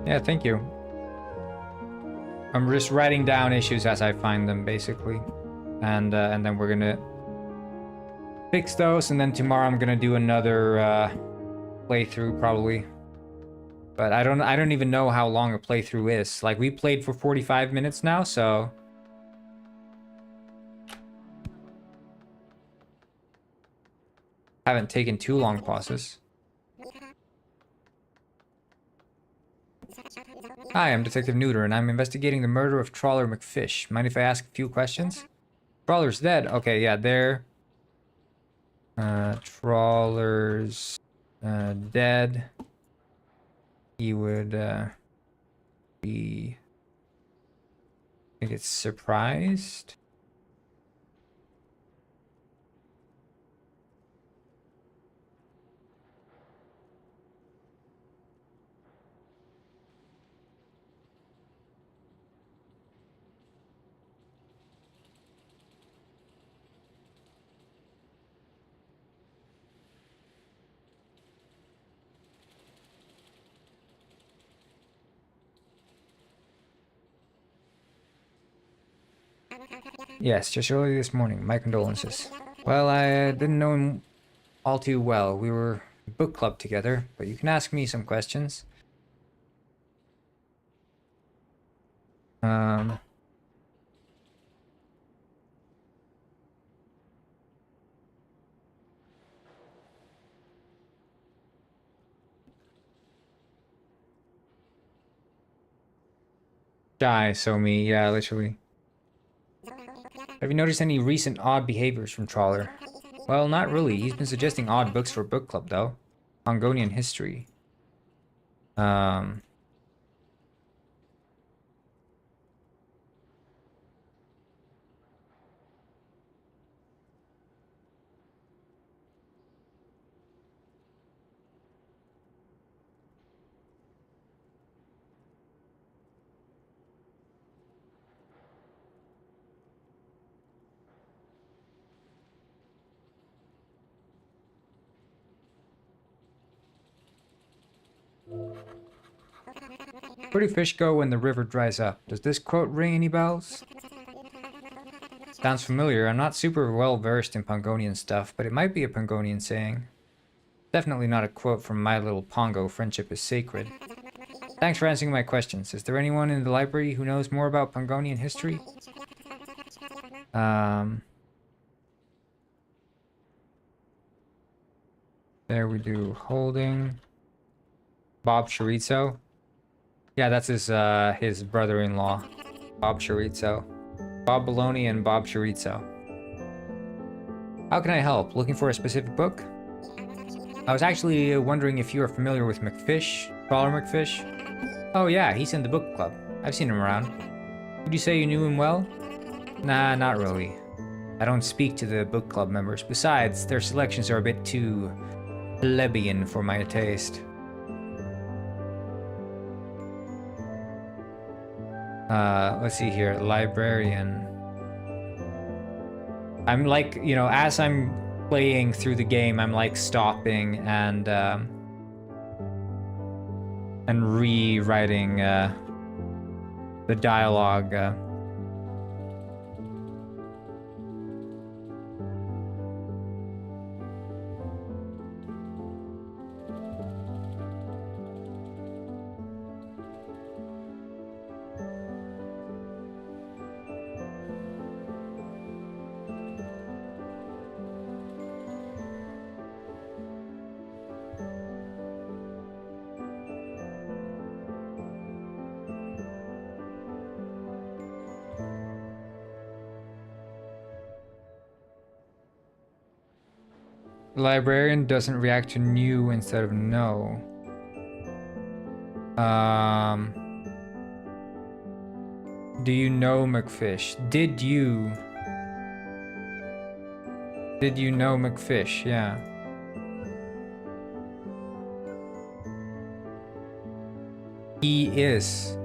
Speaker 1: Yeah, thank you. I'm just writing down issues as I find them, basically, and then we're gonna fix those, and then tomorrow I'm gonna do another playthrough probably. But I don't even know how long a playthrough is. Like, we played for 45 minutes now, so haven't taken too long pauses. Hi, I'm Detective Neuter, and I'm investigating the murder of Trawler McFish. Mind if I ask a few questions? Trawler's dead. Okay, yeah, they're... Trawler's dead. He would be... I think it's surprised. Yes, just early this morning. My condolences. Well, I didn't know him all too well. We were book club together, but you can ask me some questions. Shy, so me, yeah, literally. Have you noticed any recent odd behaviors from Trawler? Well, not really. He's been suggesting odd books for book club, though. Mongolian history. Where do fish go when the river dries up? Does this quote ring any bells? Sounds familiar. I'm not super well versed in Pongonian stuff, but it might be a Pongonian saying. Definitely not a quote from My Little Pongo, friendship is sacred. Thanks for answering my questions. Is there anyone in the library who knows more about Pongonian history? There we do. Holding. Bob Chorizo. Yeah, that's his brother-in-law. Bob Chorizo. Bob Baloney and Bob Chorizo. How can I help? Looking for a specific book? I was actually wondering if you are familiar with McFish, Trawler McFish. Oh yeah, he's in the book club. I've seen him around. Would you say you knew him well? Nah, not really. I don't speak to the book club members. Besides, their selections are a bit too plebeian for my taste. Let's see here. Librarian. I'm like, you know, as I'm playing through the game, I'm like stopping and rewriting the dialogue. Librarian doesn't react to new instead of no. Do you know McFish? Did you know McFish? Yeah. He is.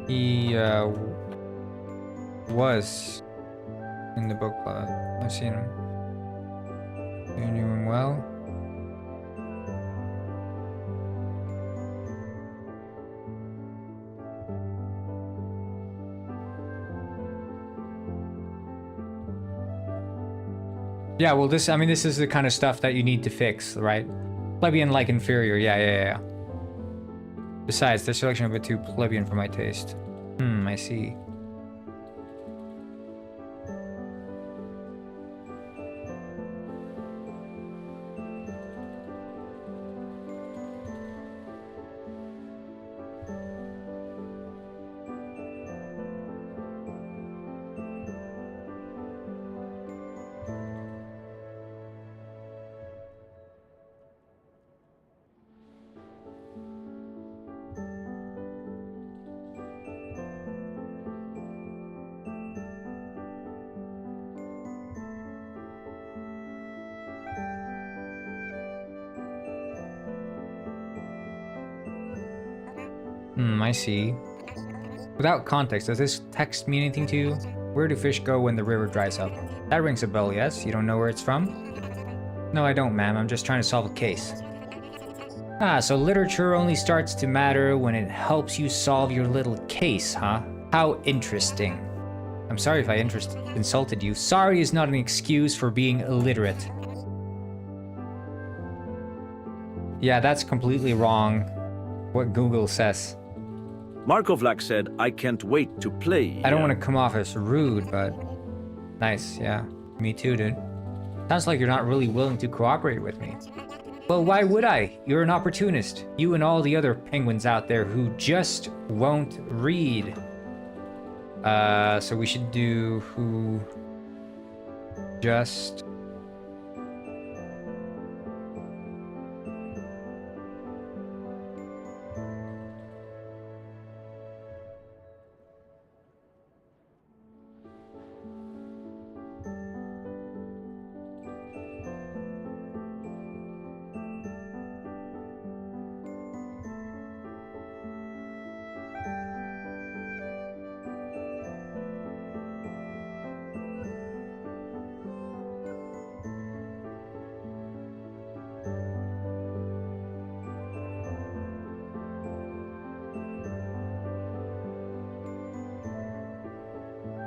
Speaker 1: He was in the book club. I've seen him. You knew him well? Yeah, well, this is the kind of stuff that you need to fix, right? Plebeian like inferior, yeah. Besides, their selection a bit too plebeian for my taste. I see. I see. Without context, does this text mean anything to you? Where do fish go when the river dries up? That rings a bell, yes? You don't know where it's from? No, I don't, ma'am. I'm just trying to solve a case. Ah, so literature only starts to matter when it helps you solve your little case, huh? How interesting. I'm sorry if I insulted you. Sorry is not an excuse for being illiterate. Yeah, that's completely wrong. What Google says.
Speaker 2: Markovlak said, I can't wait to play.
Speaker 1: I don't want to come off as rude, but nice, yeah. Me too, dude. Sounds like you're not really willing to cooperate with me. Well, why would I? You're an opportunist. You and all the other penguins out there who just won't read. So we should do who just...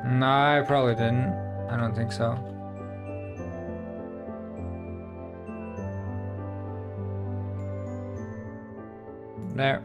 Speaker 1: No, I probably didn't. I don't think so. There.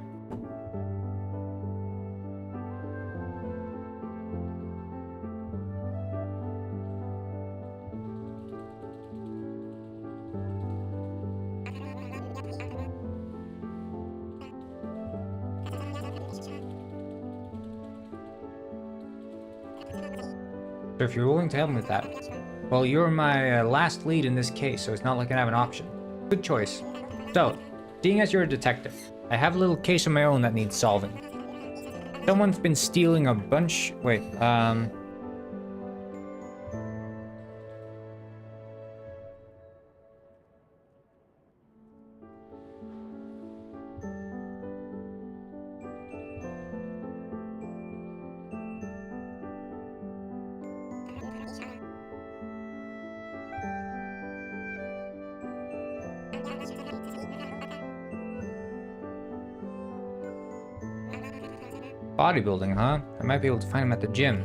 Speaker 1: So if you're willing to help me with that, well, you're my last lead in this case, so it's not like I have an option. Good choice. So, seeing as you're a detective, I have a little case of my own that needs solving. Someone's been stealing a bunch... Wait, bodybuilding, huh? I might be able to find him at the gym.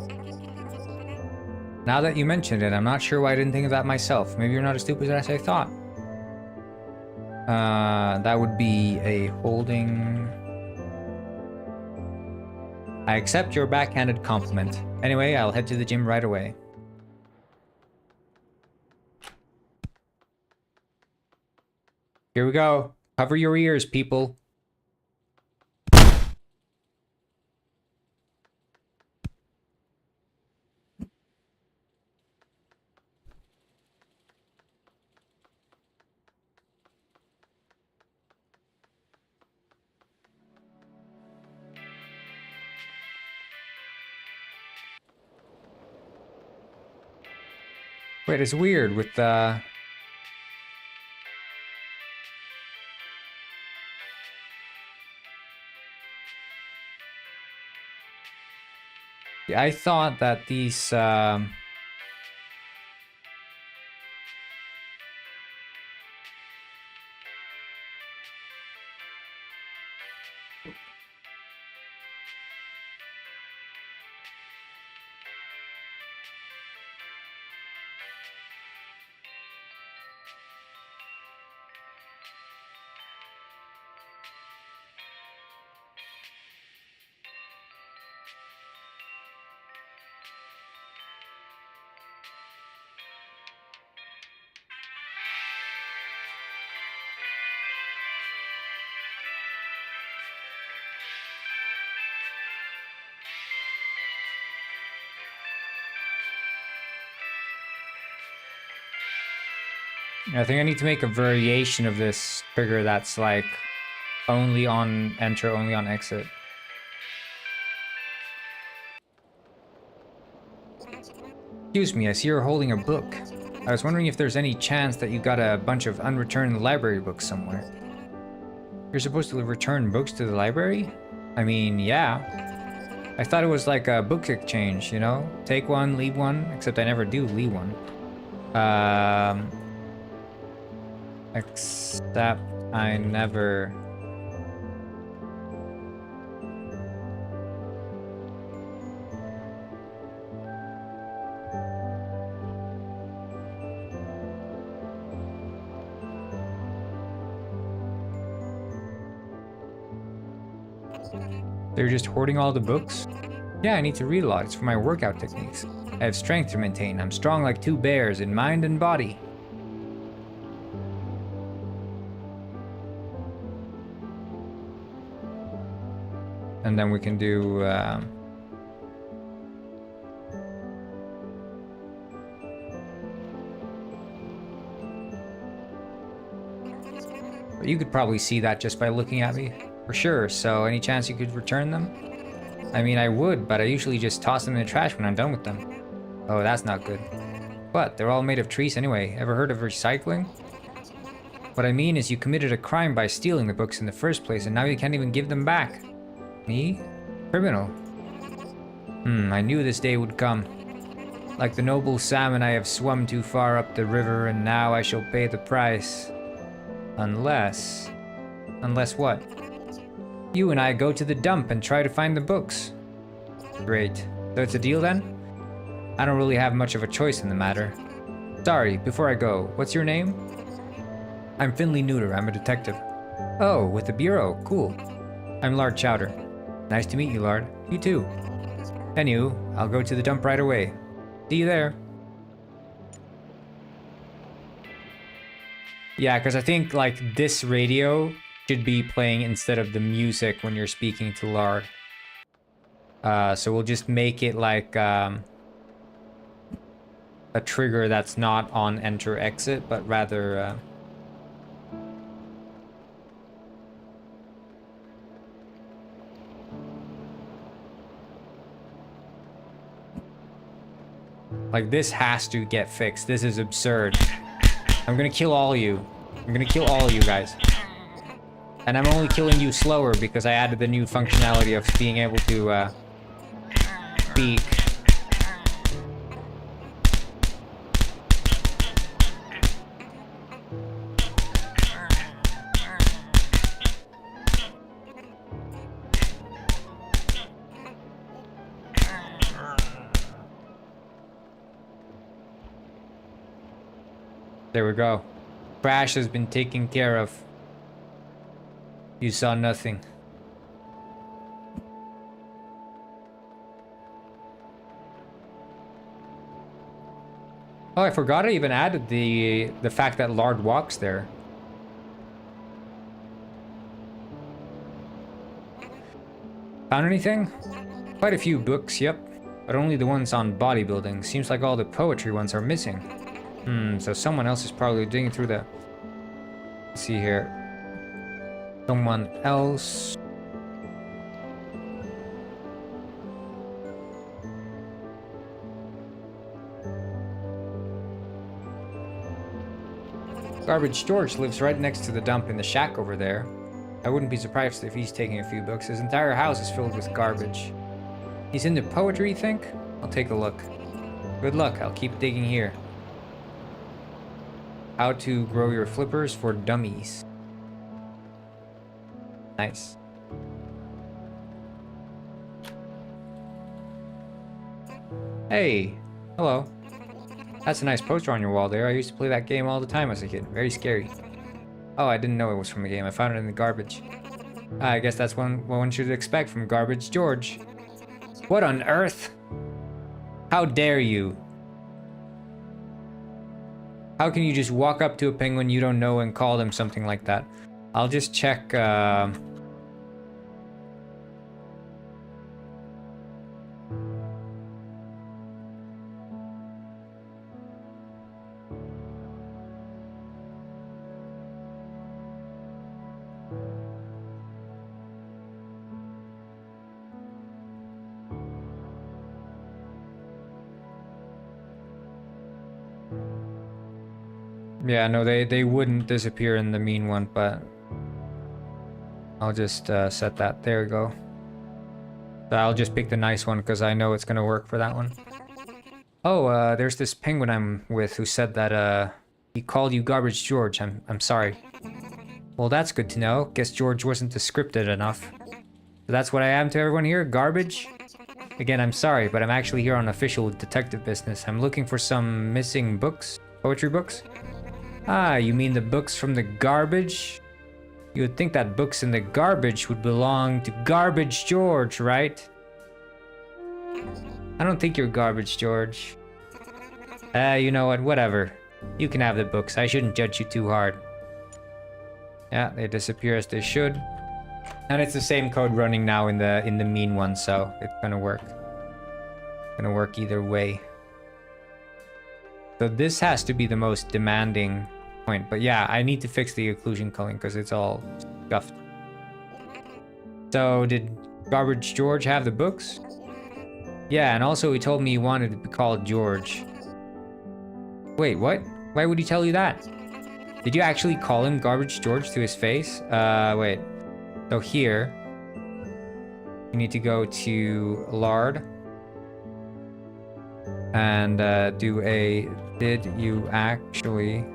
Speaker 1: Now that you mentioned it, I'm not sure why I didn't think of that myself. Maybe you're not as stupid as I thought. That would be a holding... I accept your backhanded compliment. Anyway, I'll head to the gym right away. Here we go. Cover your ears, people. Wait, it's weird with the... Yeah, I thought that these... I think I need to make a variation of this trigger that's like only on enter, only on exit. Excuse me, I see you're holding a book. I was wondering if there's any chance that you got a bunch of unreturned library books somewhere. You're supposed to return books to the library? I mean, yeah. I thought it was like a book exchange, you know? Take one, leave one, except I never do leave one. Except I never... They're just hoarding all the books? Yeah, I need to read a lot. It's for my workout techniques. I have strength to maintain. I'm strong like two bears in mind and body. And then we can do... But you could probably see that just by looking at me. For sure, so any chance you could return them? I mean, I would, but I usually just toss them in the trash when I'm done with them. Oh, that's not good. But they're all made of trees anyway. Ever heard of recycling? What I mean is you committed a crime by stealing the books in the first place, and now you can't even give them back. Me? Criminal. I knew this day would come. Like the noble salmon, I have swum too far up the river, and now I shall pay the price. Unless... Unless what? You and I go to the dump and try to find the books. Great. So it's a deal then? I don't really have much of a choice in the matter. Sorry, before I go, what's your name? I'm Finley Neuter, I'm a detective. Oh, with the Bureau, cool. I'm Lard Chowder. Nice to meet you, Lard. You too. Anywho, I'll go to the dump right away. See you there. Yeah, because I think, like, this radio should be playing instead of the music when you're speaking to Lard. So we'll just make it like a trigger that's not on enter exit, but rather like this has to get fixed. This is absurd. I'm gonna kill all of you. I'm gonna kill all of you guys. And I'm only killing you slower because I added the new functionality of being able to speak. There we go. Crash has been taken care of. You saw nothing. Oh, I forgot I even added the fact that Lard walks there. Found anything? Quite a few books, yep. But only the ones on bodybuilding. Seems like all the poetry ones are missing. So someone else is probably digging through the... Let's see here. Someone else... Garbage George lives right next to the dump in the shack over there. I wouldn't be surprised if he's taking a few books. His entire house is filled with garbage. He's into poetry, you think? I'll take a look. Good luck, I'll keep digging here. How to grow your flippers for dummies. Nice. Hey, hello. That's a nice poster on your wall there. I used to play that game all the time as a kid. Very scary. Oh, I didn't know it was from a game. I found it in the garbage. I guess that's what one should expect from Garbage George. What on earth? How dare you? How can you just walk up to a penguin you don't know and call them something like that? I'll just check, yeah, no, they wouldn't disappear in the mean one, but I'll just set that. There we go. So I'll just pick the nice one because I know it's gonna work for that one. Oh, there's this penguin I'm with who said that he called you Garbage George. I'm sorry. Well, that's good to know. Guess George wasn't descriptive enough. So that's what I am to everyone here, garbage. Again, I'm sorry, but I'm actually here on official detective business. I'm looking for some missing books, poetry books. Ah, you mean the books from the garbage? You would think that books in the garbage would belong to Garbage George, right? I don't think you're Garbage George. You know what, whatever. You can have the books, I shouldn't judge you too hard. Yeah, they disappear as they should. And it's the same code running now in the mean one, so it's gonna work. Gonna work either way. So this has to be the most demanding point. But yeah, I need to fix the occlusion culling because it's all scuffed. So did Garbage George have the books? Yeah, and also he told me he wanted to be called George. Wait, what? Why would he tell you that? Did you actually call him Garbage George to his face? Wait. So here, you need to go to Lard. And do a, did you actually...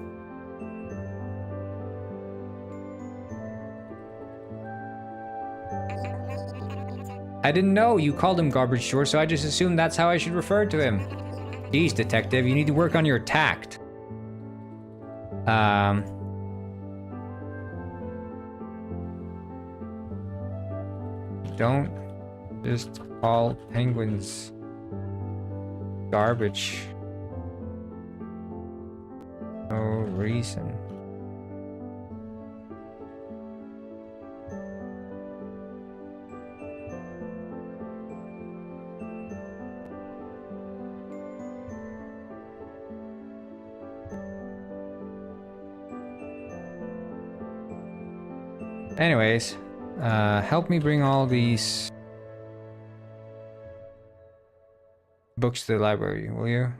Speaker 1: I didn't know you called him Garbage George, so I just assumed that's how I should refer to him. Geez, detective, you need to work on your tact. Don't just call penguins garbage. No reason. Anyways, help me bring all these books to the library, will you?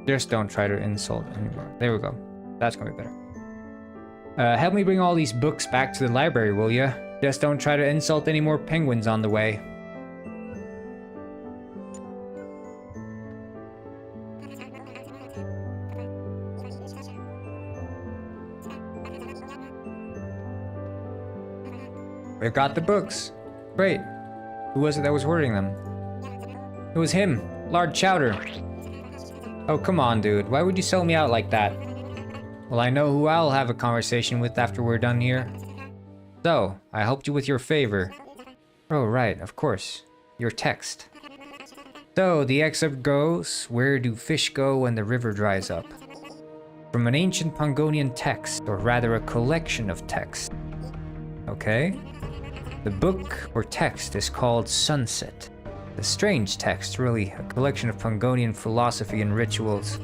Speaker 1: Just don't try to insult anymore. There we go. That's gonna be better. Help me bring all these books back to the library, will you? Just don't try to insult any more penguins on the way. We've got the books. Great. Who was it that was hoarding them? It was him, Lord Chowder. Oh, come on, dude. Why would you sell me out like that? Well, I know who I'll have a conversation with after we're done here. So, I helped you with your favor. Oh, right, of course. Your text. So, the excerpt goes, where do fish go when the river dries up? From an ancient Pangonian text, or rather a collection of texts. Okay. The book or text is called Sunset. A strange text, really, a collection of Pangonian philosophy and rituals.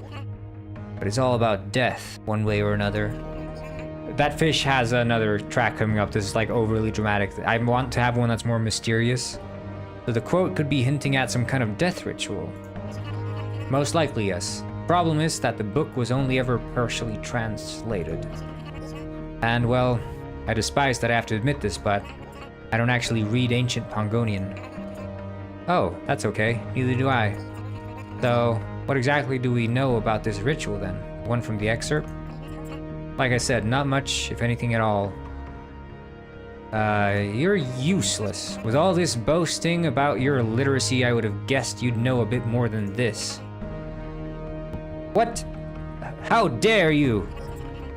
Speaker 1: But it's all about death, one way or another. That fish has another track coming up. This is like overly dramatic. I want to have one that's more mysterious. So the quote could be hinting at some kind of death ritual. Most likely, yes. Problem is that the book was only ever partially translated. And well, I despise that I have to admit this, but I don't actually read ancient Pangonian. Oh, that's okay. Neither do I. So, what exactly do we know about this ritual then? One from the excerpt? Like I said, not much, if anything at all. You're useless. With all this boasting about your literacy, I would have guessed you'd know a bit more than this. What? How dare you?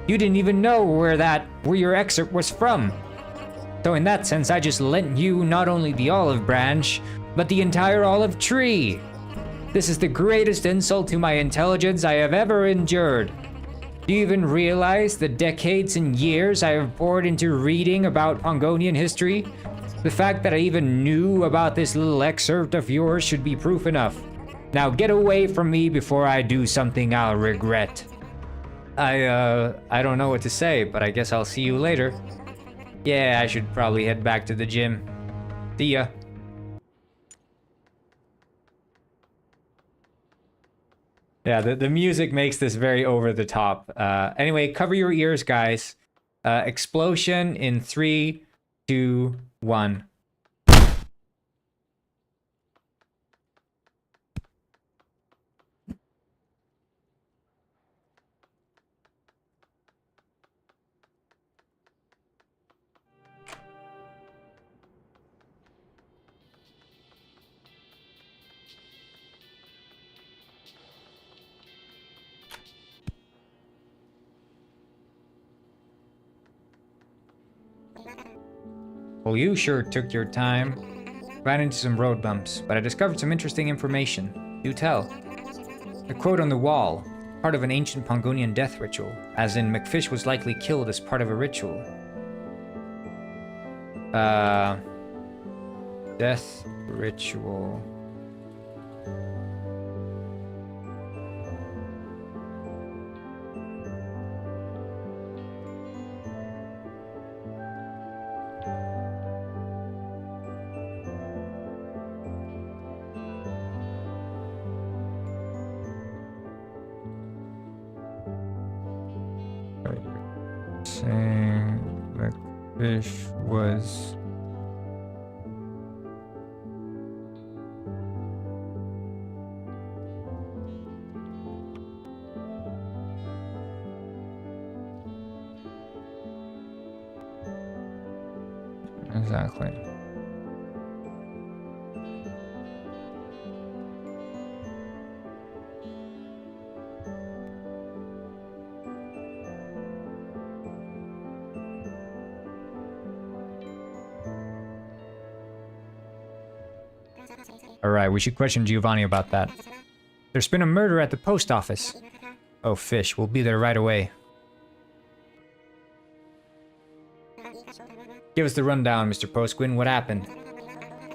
Speaker 1: You didn't even know where your excerpt was from. So in that sense, I just lent you not only the olive branch, but the entire olive tree. This is the greatest insult to my intelligence I have ever endured. Do you even realize the decades and years I have poured into reading about Pangonian history? The fact that I even knew about this little excerpt of yours should be proof enough. Now get away from me before I do something I'll regret. I don't know what to say, but I guess I'll see you later. Yeah, I should probably head back to the gym. See ya. Yeah, the music makes this very over the top. Anyway, cover your ears, guys. Explosion in 3, 2, 1. Well, you sure took your time. Ran into some road bumps, but I discovered some interesting information. Do tell. The quote on the wall, part of an ancient Pangonian death ritual, as in McFish was likely killed as part of a ritual. Death ritual. Saying McFish was exactly. Alright, we should question Giovanni about that. There's been a murder at the post office. Oh, fish. We'll be there right away. Give us the rundown, Mr. Postquin. What happened?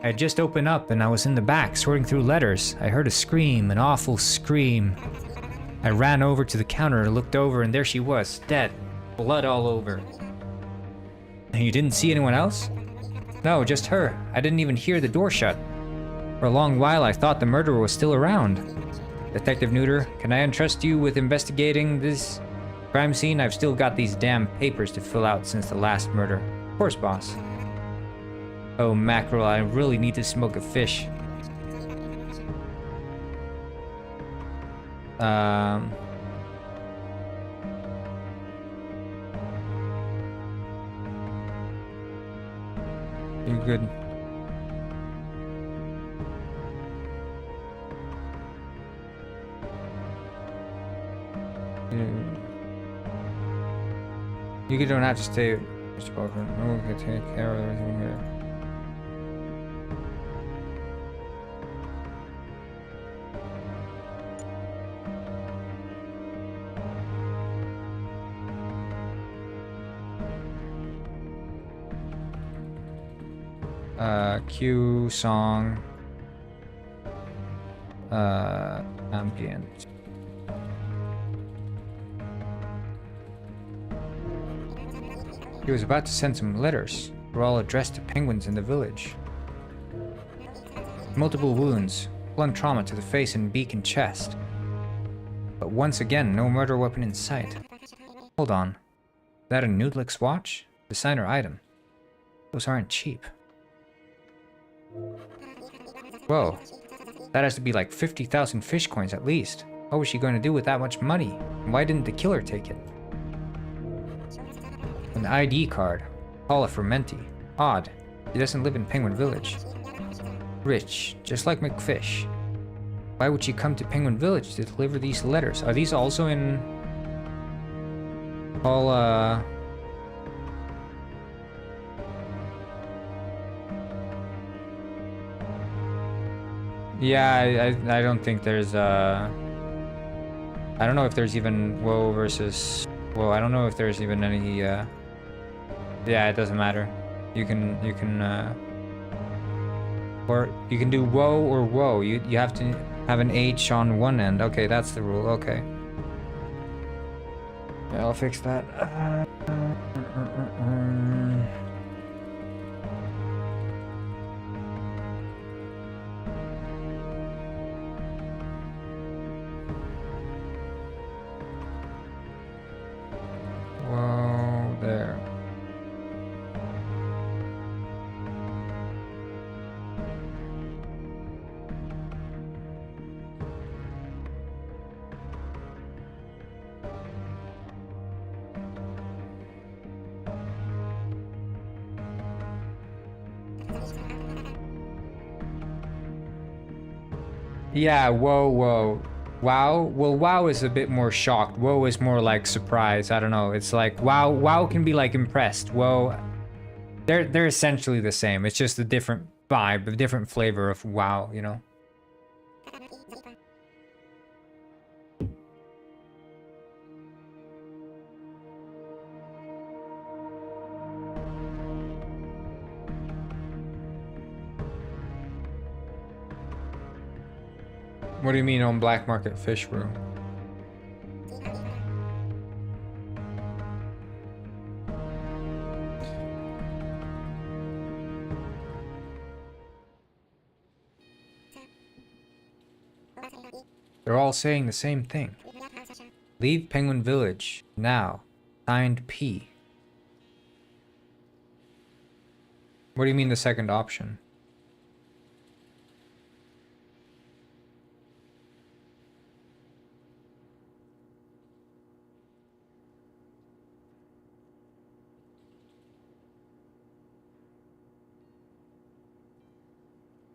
Speaker 1: I had just opened up and I was in the back sorting through letters. I heard a scream, an awful scream. I ran over to the counter, looked over, and there she was, dead. Blood all over. And you didn't see anyone else? No, just her. I didn't even hear the door shut. For a long while, I thought the murderer was still around. Detective Neuter, can I entrust you with investigating this crime scene? I've still got these damn papers to fill out since the last murder. Of course, boss. Oh, mackerel, I really need to smoke a fish. You good? You don't have to stay, Mr. Parker. No one can take care of everything here. Cue song. Ambient. He was about to send some letters. They're all addressed to penguins in the village. Multiple wounds, blunt trauma to the face and beak and chest. But once again, no murder weapon in sight. Hold on. Is that a Noodlix watch? Designer item. Those aren't cheap. Whoa. That has to be like 50,000 fish coins at least. What was she going to do with that much money? And why didn't the killer take it? An ID card. Paula Fermenti. Odd. He doesn't live in Penguin Village. Rich. Just like McFish. Why would she come to Penguin Village to deliver these letters? Are these also in... all, Yeah, I don't think there's, I don't know if there's even woe versus... Well, I don't know if there's even any, Yeah, it doesn't matter. You can, or you can do woe or woe. You have to have an H on one end. Okay, that's the rule. Okay. Yeah, I'll fix that. Whoa, there. Yeah, whoa, whoa. Wow? Well, wow is a bit more shocked. Whoa is more like surprise. I don't know. It's like wow can be like impressed. Whoa. They're essentially the same. It's just a different vibe, a different flavor of wow, you know? What do you mean on black market fish room? They're all saying the same thing. Leave Penguin Village now. Signed P. What do you mean the second option?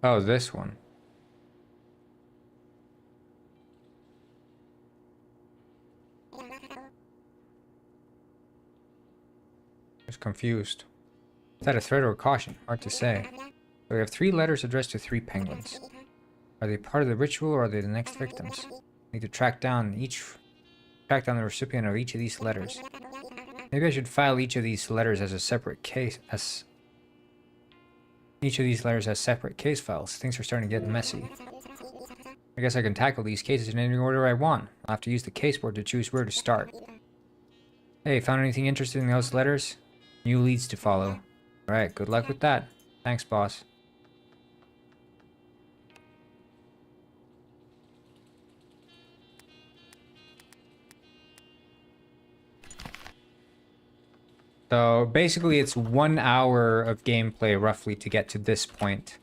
Speaker 1: Oh, this one. I was confused. Is that a threat or a caution? Hard to say. We have 3 letters addressed to 3 penguins. Are they part of the ritual or are they the next victims? Need to track down the recipient of each of these letters. Maybe I should file each of these letters as a separate case each of these letters has separate case files. Things are starting to get messy. I guess I can tackle these cases in any order I want. I'll have to use the caseboard to choose where to start. Hey, found anything interesting in those letters? New leads to follow. Alright, good luck with that. Thanks, boss. So basically it's 1 hour of gameplay roughly to get to this point.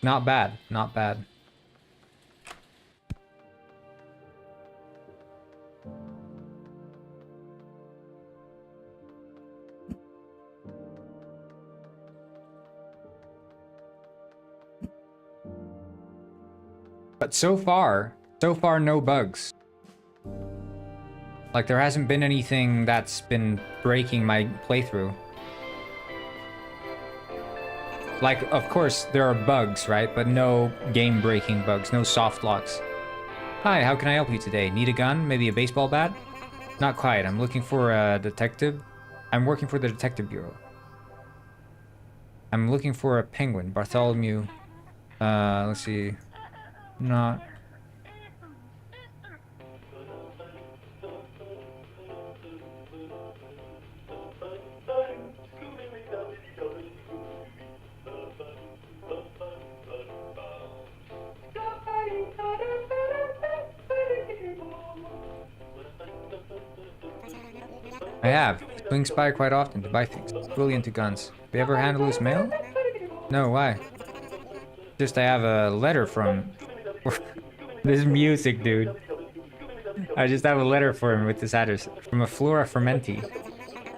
Speaker 1: Not bad, not bad. But so far no bugs. Like, there hasn't been anything that's been breaking my playthrough. Like, of course, there are bugs, right? But no game-breaking bugs, no soft locks. Hi, how can I help you today? Need a gun? Maybe a baseball bat? Not quite. I'm looking for a detective. I'm working for the Detective Bureau. I'm looking for a penguin. Bartholomew. Let's see. Not... I have. Swings by quite often to buy things. Really into guns. Have you ever handled his mail? No, why? Just I have a letter from... this music, dude. I just have a letter for him with this address. From a Flora Fermenti.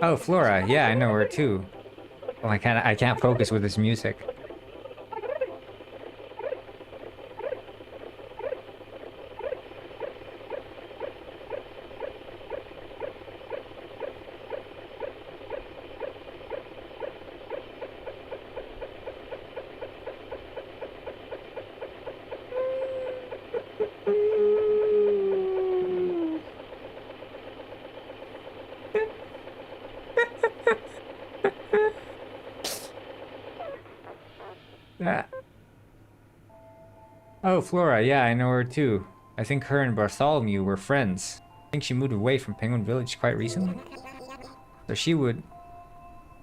Speaker 1: Oh, Flora. Yeah, I know her too. Well, I can't focus with this music. Oh, Flora, yeah, I know her too. I think her and Bartholomew were friends. I think she moved away from Penguin Village quite recently. So she would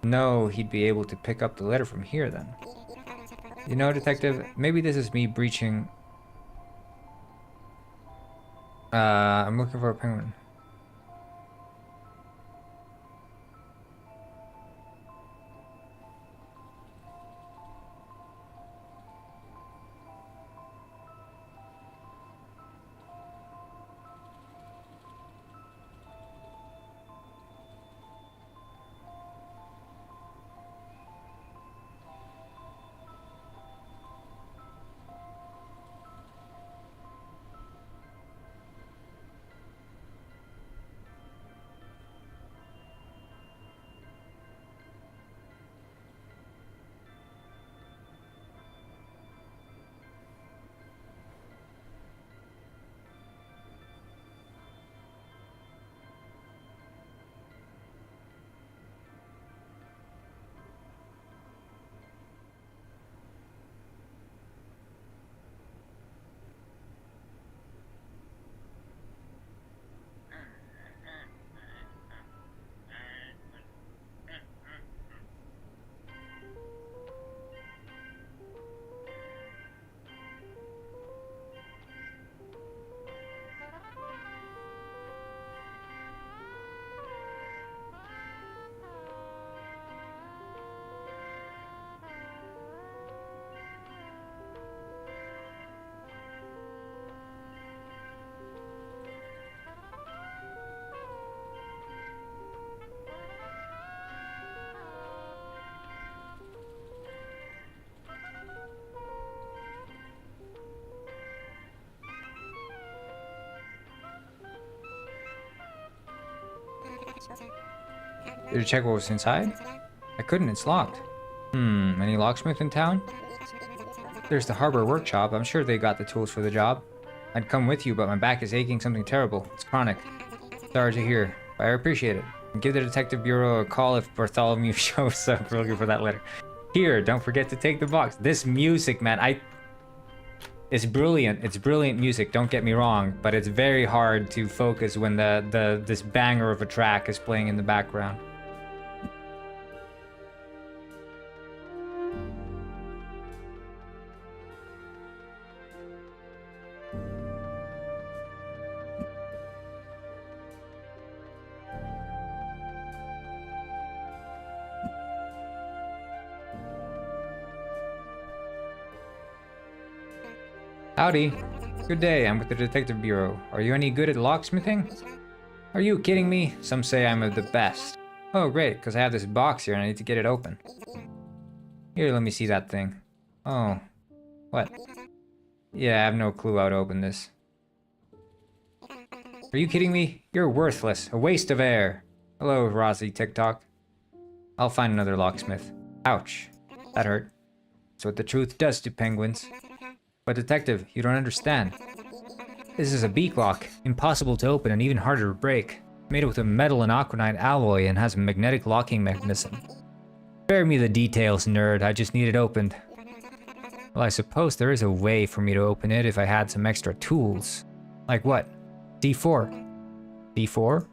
Speaker 1: know he'd be able to pick up the letter from here then. You know, Detective, maybe this is me breaching... I'm looking for a penguin. Did you check what was inside? I couldn't, it's locked. Any locksmith in town? There's the harbor workshop. I'm sure they got the tools for the job. I'd come with you, but my back is aching something terrible. It's chronic. Sorry to hear, but I appreciate it. Give the detective bureau a call if Bartholomew shows up. We're looking for that letter. Here, don't forget to take the box. This music, man, it's brilliant. It's brilliant music, don't get me wrong, but it's very hard to focus when this banger of a track is playing in the background. Howdy. Good day, I'm with the Detective Bureau. Are you any good at locksmithing? Are you kidding me? Some say I'm the best. Oh, great, because I have this box here and I need to get it open. Here, let me see that thing. Oh. What? Yeah, I have no clue how to open this. Are you kidding me? You're worthless. A waste of air. Hello, Rossi TikTok. I'll find another locksmith. Ouch. That hurt. That's what the truth does to penguins. But detective, you don't understand. This is a beak lock, impossible to open and even harder to break. Made with a metal and aquanite alloy and has a magnetic locking mechanism. Spare me the details, nerd, I just need it opened. Well, I suppose there is a way for me to open it if I had some extra tools. Like what? D4. D4?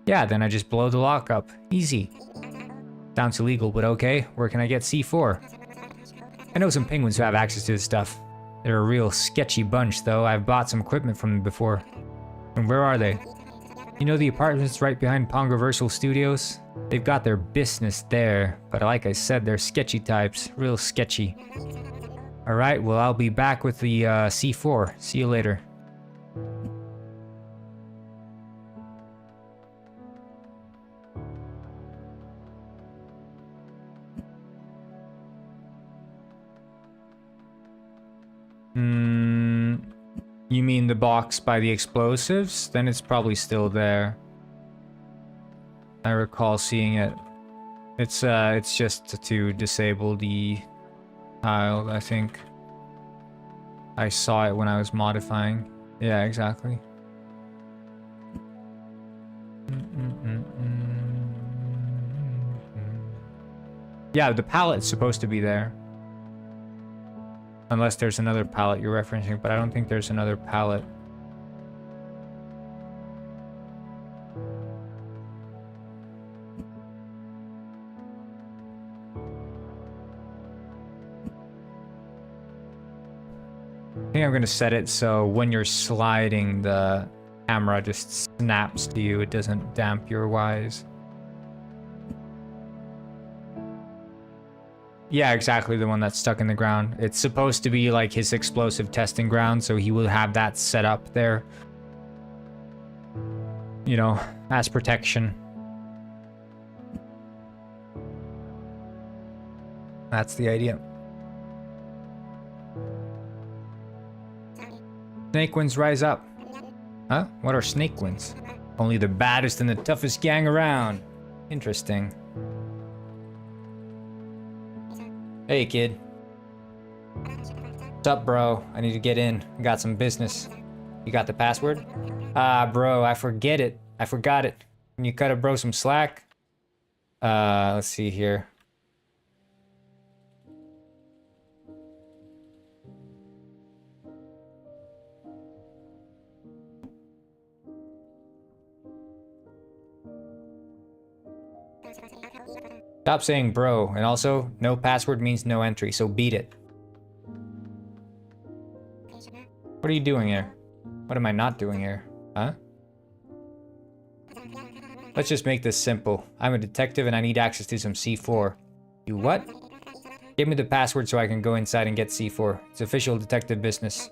Speaker 1: Yeah, then I just blow the lock up. Easy. Sounds illegal, but okay. Where can I get C4? I know some penguins who have access to this stuff. They're a real sketchy bunch, though. I've bought some equipment from them before. And where are they? You know the apartments right behind Pongoversal Studios? They've got their business there, but like I said, they're sketchy types. Real sketchy. Alright, well I'll be back with the C4. See you later. You mean the box by the explosives? Then it's probably still there. I recall seeing it. It's just to disable the tile, I think. I saw it when I was modifying. Yeah, exactly. Yeah, the pallet's supposed to be there. Unless there's another palette you're referencing, but I don't think there's another palette. I think I'm gonna set it so when you're sliding, the camera just snaps to you. It doesn't damp your eyes. Yeah, exactly, the one that's stuck in the ground. It's supposed to be like his explosive testing ground, so he will have that set up there. You know, as protection. That's the idea. Snake winds rise up. Huh? What are snake winds? Only the baddest and the toughest gang around. Interesting. Hey, kid. What's up, bro? I need to get in. I got some business. You got the password? Ah, bro, I forget it. I forgot it. Can you cut a bro some slack? Let's see here. Stop saying bro, and also, no password means no entry, so beat it. What are you doing here? What am I not doing here? Huh? Let's just make this simple. I'm a detective and I need access to some C4. You what? Give me the password so I can go inside and get C4. It's official detective business.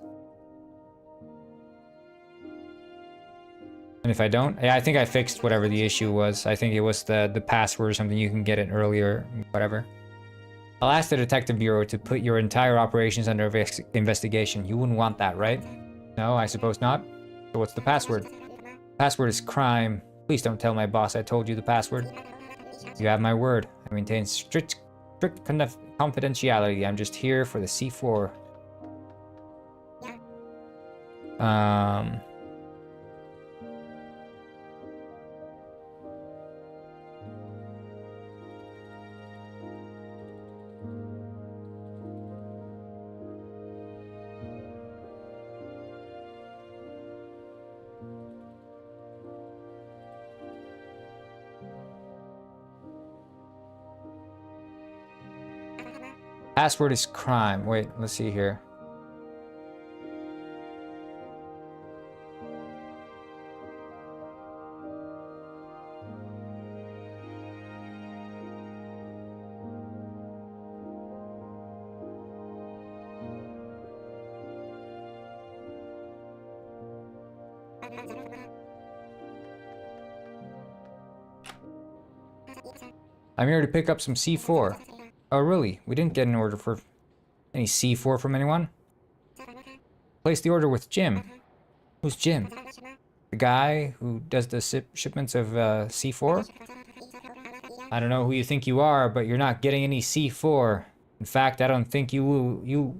Speaker 1: And if I don't, yeah, I think I fixed whatever the issue was. I think it was the password or something. You can get it earlier, whatever. I'll ask the Detective Bureau to put your entire operations under investigation. You wouldn't want that, right? No, I suppose not. So what's the password? Password is crime. Please don't tell my boss I told you the password. You have my word. I maintain strict strict confidentiality. I'm just here for the C4. Password is crime. Wait, let's see here. I'm here to pick up some C4. Oh, really? We didn't get an order for any C4 from anyone? Place the order with Jim. Who's Jim? The guy who does the shipments of C4? I don't know who you think you are, but you're not getting any C4. In fact, I don't think you will.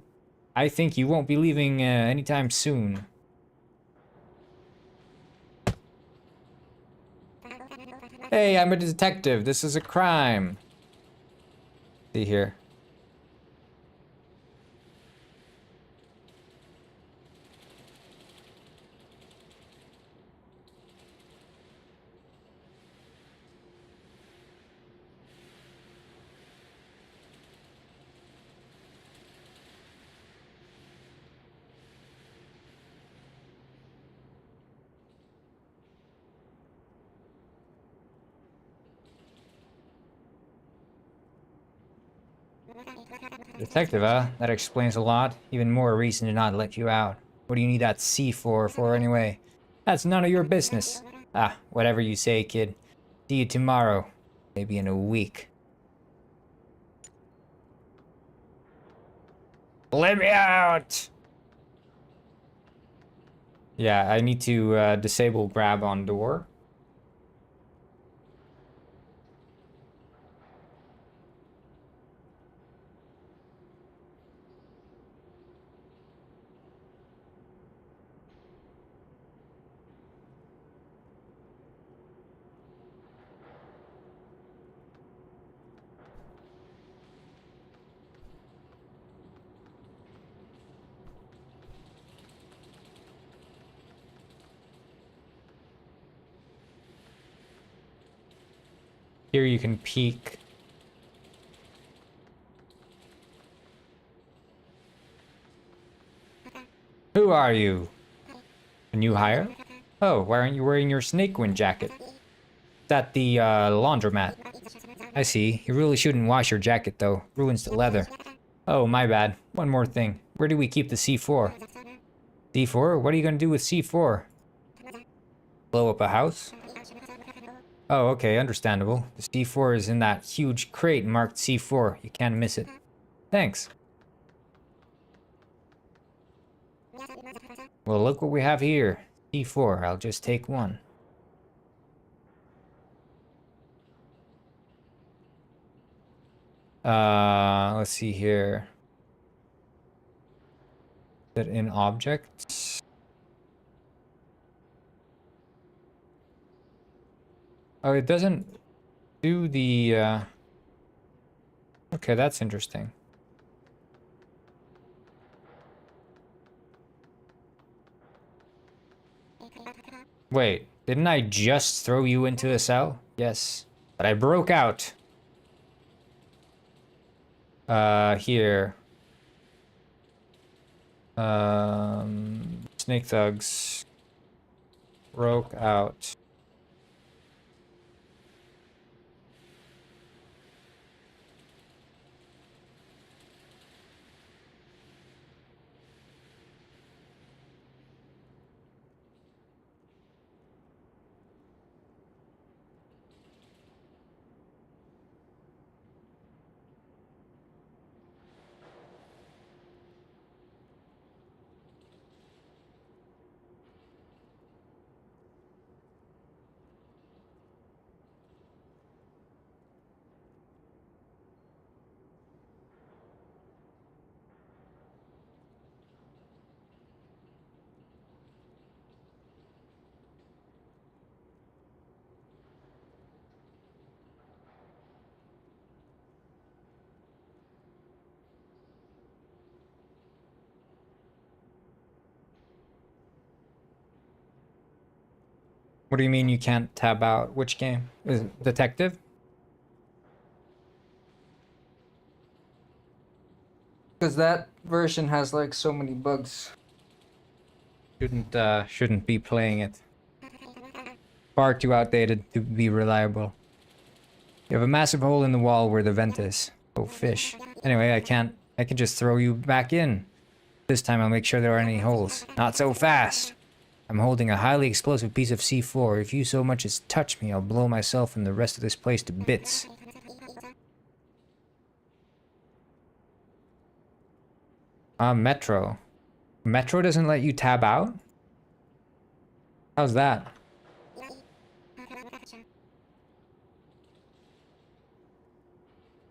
Speaker 1: I think you won't be leaving anytime soon. Hey, I'm a detective. This is a crime. See here. Detective, huh? That explains a lot. Even more reason to not let you out. What do you need that C4 for anyway? That's none of your business. Ah, whatever you say, kid. See you tomorrow. Maybe in a week. Let me out! Yeah, I need to disable grab on door. Here you can peek. Who are you? A new hire? Oh, why aren't you wearing your snakewind jacket? It's at the laundromat. I see. You really shouldn't wash your jacket though. Ruins the leather. Oh, my bad. One more thing. Where do we keep the C4? C4? What are you gonna do with C4? Blow up a house? Oh, okay, understandable. The C4 is in that huge crate marked C4. You can't miss it. Thanks. Well, look what we have here. C4. I'll just take one. Let's see here. Is it in objects? Oh, it doesn't do the, Okay, that's interesting. Wait, didn't I just throw you into a cell? Yes, but I broke out. Here. Snake thugs broke out. What do you mean you can't tab out? Which game? Is it Detective? Because that version has like so many bugs. Shouldn't be playing it. Far too outdated to be reliable. You have a massive hole in the wall where the vent is. Oh, fish. Anyway, I can just throw you back in. This time I'll make sure there aren't any holes. Not so fast. I'm holding a highly explosive piece of C4. If you so much as touch me, I'll blow myself and the rest of this place to bits. Metro. Metro doesn't let you tab out? How's that?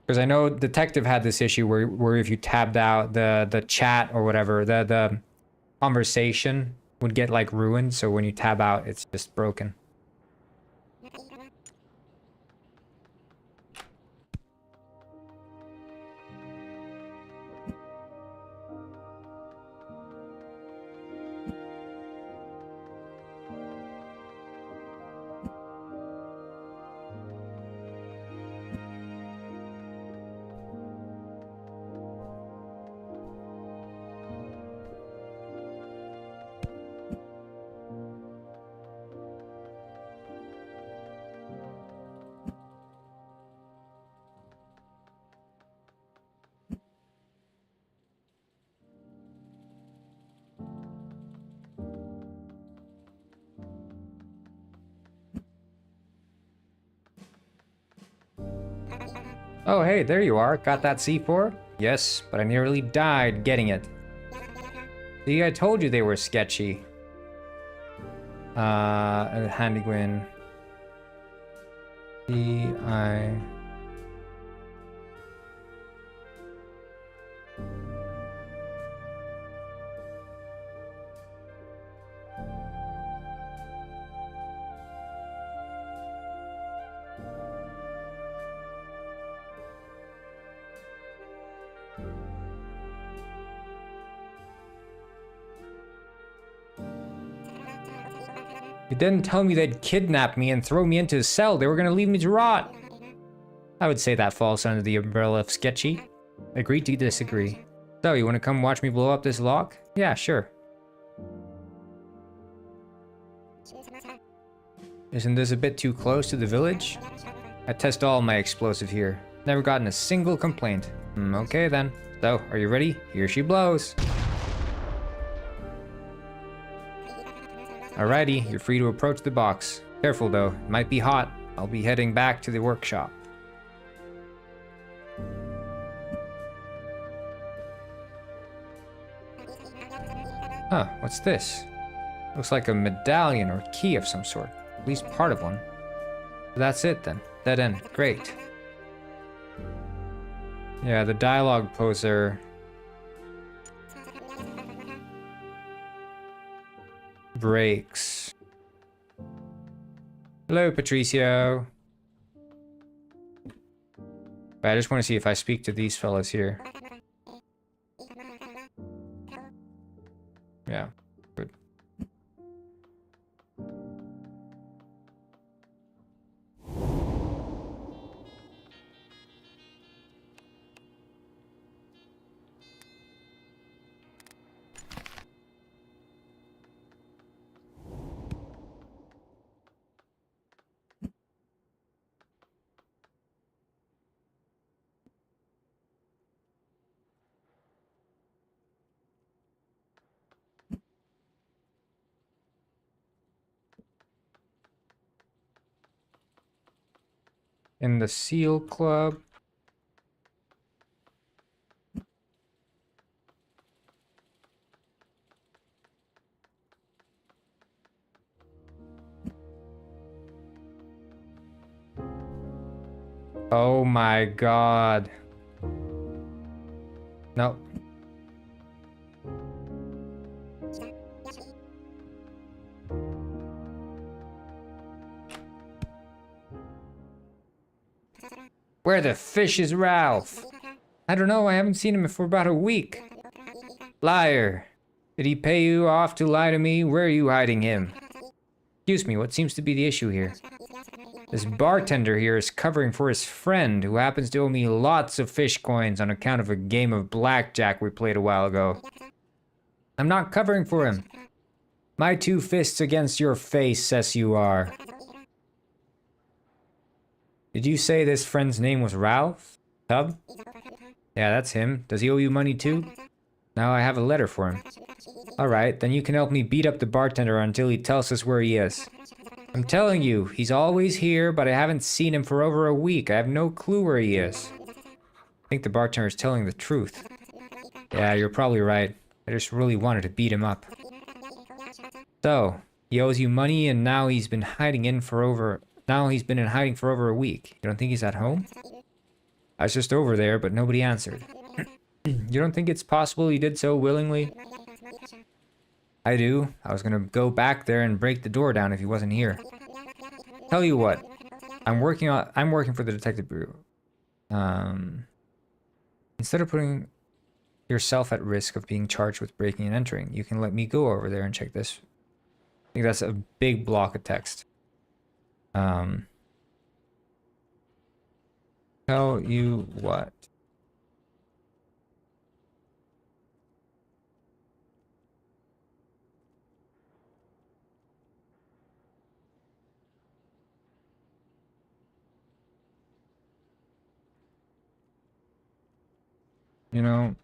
Speaker 1: Because I know Detective had this issue where if you tabbed out the chat or whatever, the conversation would get like ruined, so when you tab out it's just broken. Oh, hey, there you are. Got that C4? Yes, but I nearly died getting it. See, I told you they were sketchy. Handygwin. C-I... You didn't tell me they'd kidnap me and throw me into a cell. They were gonna leave me to rot. I would say that falls under the umbrella of sketchy. Agree to disagree. So, you wanna come watch me blow up this lock? Yeah, sure. Isn't this a bit too close to the village? I test all my explosive here. Never gotten a single complaint. Okay then. So, are you ready? Here she blows. Alrighty, you're free to approach the box. Careful though, it might be hot. I'll be heading back to the workshop. Huh, what's this? Looks like a medallion or key of some sort. At least part of one. That's it then. Dead end. Great. Yeah, the dialogue poser... breaks. Hello, Patricio. I just want to see if I speak to these fellas here. Yeah, good. In the SEAL Club. Oh my god. Nope. Where the fish is Ralph? I don't know, I haven't seen him for about a week. Liar. Did he pay you off to lie to me? Where are you hiding him? Excuse me, what seems to be the issue here? This bartender here is covering for his friend who happens to owe me lots of fish coins on account of a game of blackjack we played a while ago. I'm not covering for him. My 2 fists against your face, says you are. Did you say this friend's name was Ralph? Tub? Yeah, that's him. Does he owe you money too? Now I have a letter for him. Alright, then you can help me beat up the bartender until he tells us where he is. I'm telling you, he's always here, but I haven't seen him for over a week. I have no clue where he is. I think the bartender is telling the truth. Yeah, you're probably right. I just really wanted to beat him up. So, he owes you money and now he's been hiding in for hiding for over a week. You don't think he's at home? I was just over there, but nobody answered. You don't think it's possible he did so willingly? I do. I was gonna go back there and break the door down if he wasn't here. Tell you what, I'm working for the detective bureau. Instead of putting yourself at risk of being charged with breaking and entering, you can let me go over there and check this. I think that's a big block of text. Tell you what. You know,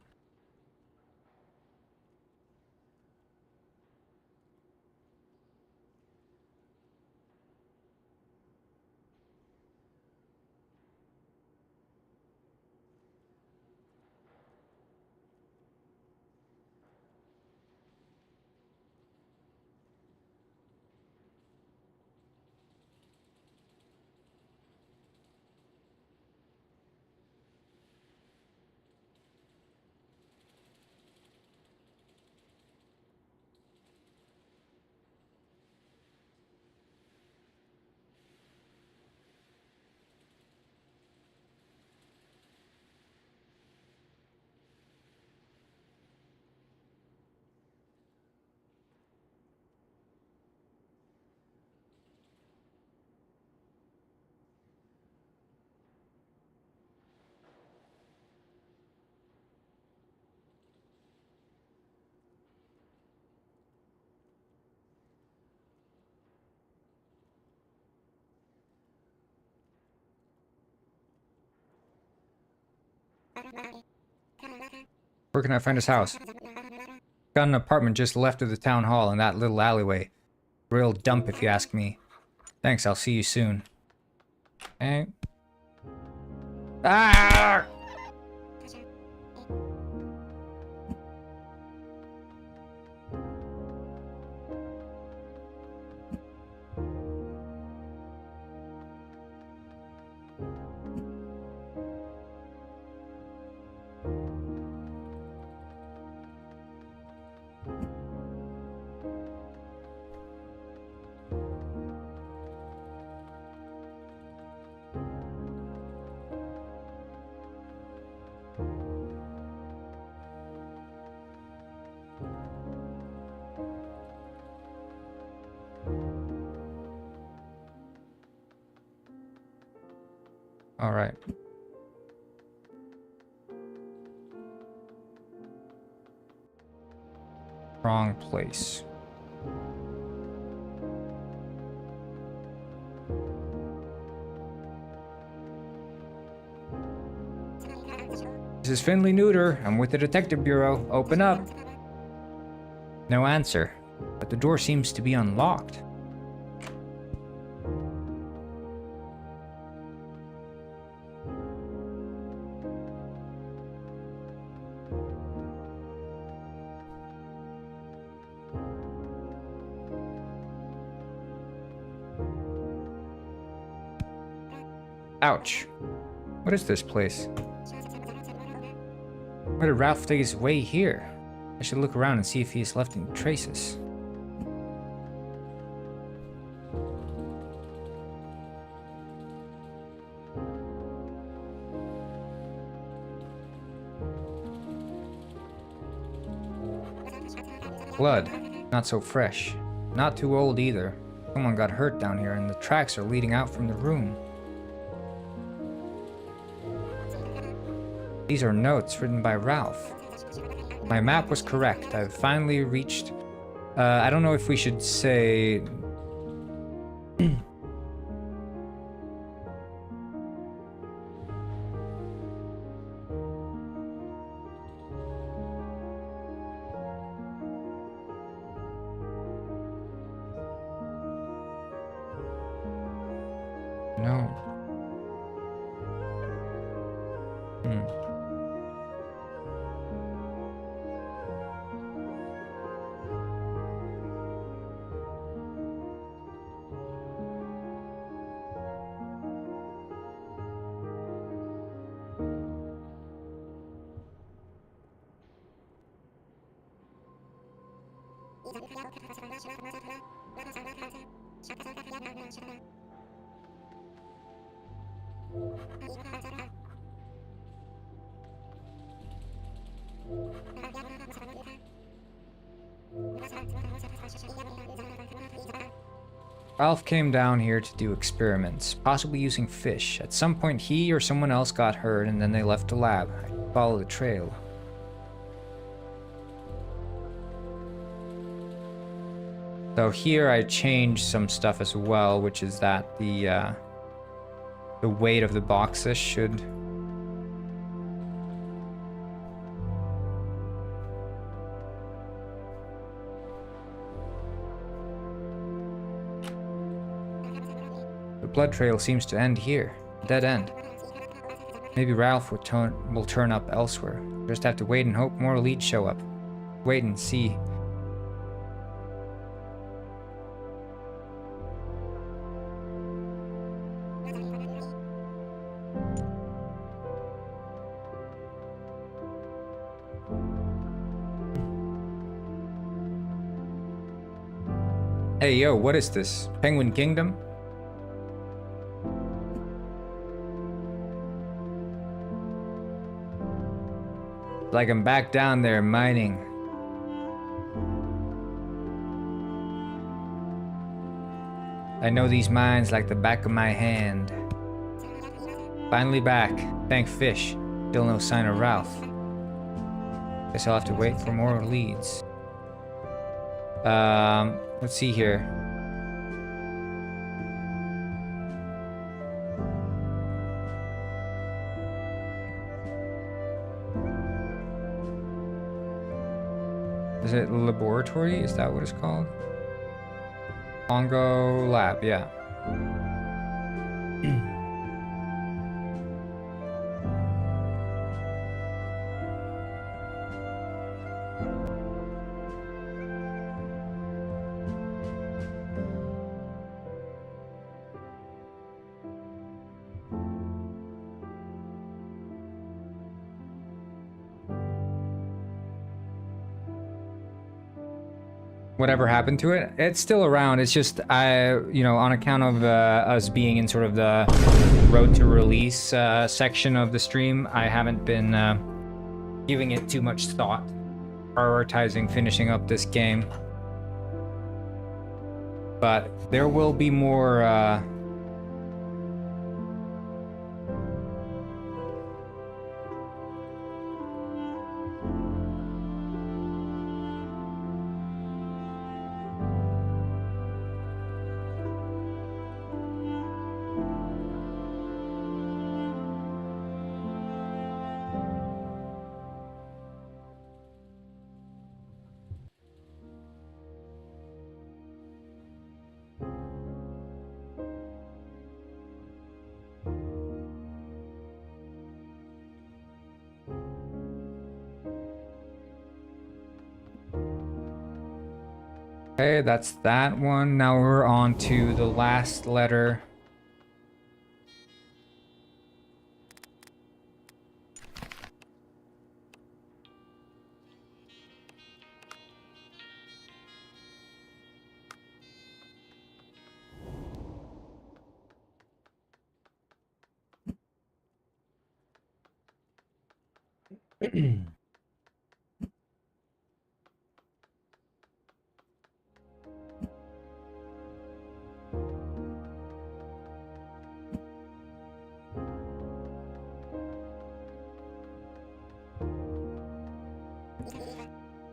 Speaker 1: where can I find his house? Got an apartment just left of the town hall in that little alleyway. Real dump if you ask me. Thanks, I'll see you soon. Okay. Ah! All right. Wrong place. This is Finley Neuter. I'm with the Detective Bureau. Open up. No answer, but the door seems to be unlocked. Ouch. What is this place? Where did Ralph take his way here? I should look around and see if he has left any traces. Blood. Not so fresh. Not too old either. Someone got hurt down here and the tracks are leading out from the room. These are notes written by Ralph. My map was correct. I've finally reached... I don't know if we should say... No. Ralph came down here to do experiments, possibly using fish. At some point he or someone else got hurt and then they left the lab. I followed the trail. So here I changed some stuff as well, which is that the weight of the boxes should... The blood trail seems to end here. Dead end. Maybe Ralph will turn up elsewhere. Just have to wait and hope more leads show up. Wait and see. Hey yo, what is this? Penguin Kingdom? Like I'm back down there mining. I know these mines like the back of my hand. Finally back. Thank fish. Still no sign of Ralph. Guess I'll have to wait for more leads. Let's see here. Is it laboratory? Is that what it's called? Congo lab, yeah. Whatever happened to it, it's still around. It's just on account of us being in sort of the road to release section of the stream, I haven't been giving it too much thought, prioritizing finishing up this game. But there will be more Okay, that's that one. Now we're on to the last letter.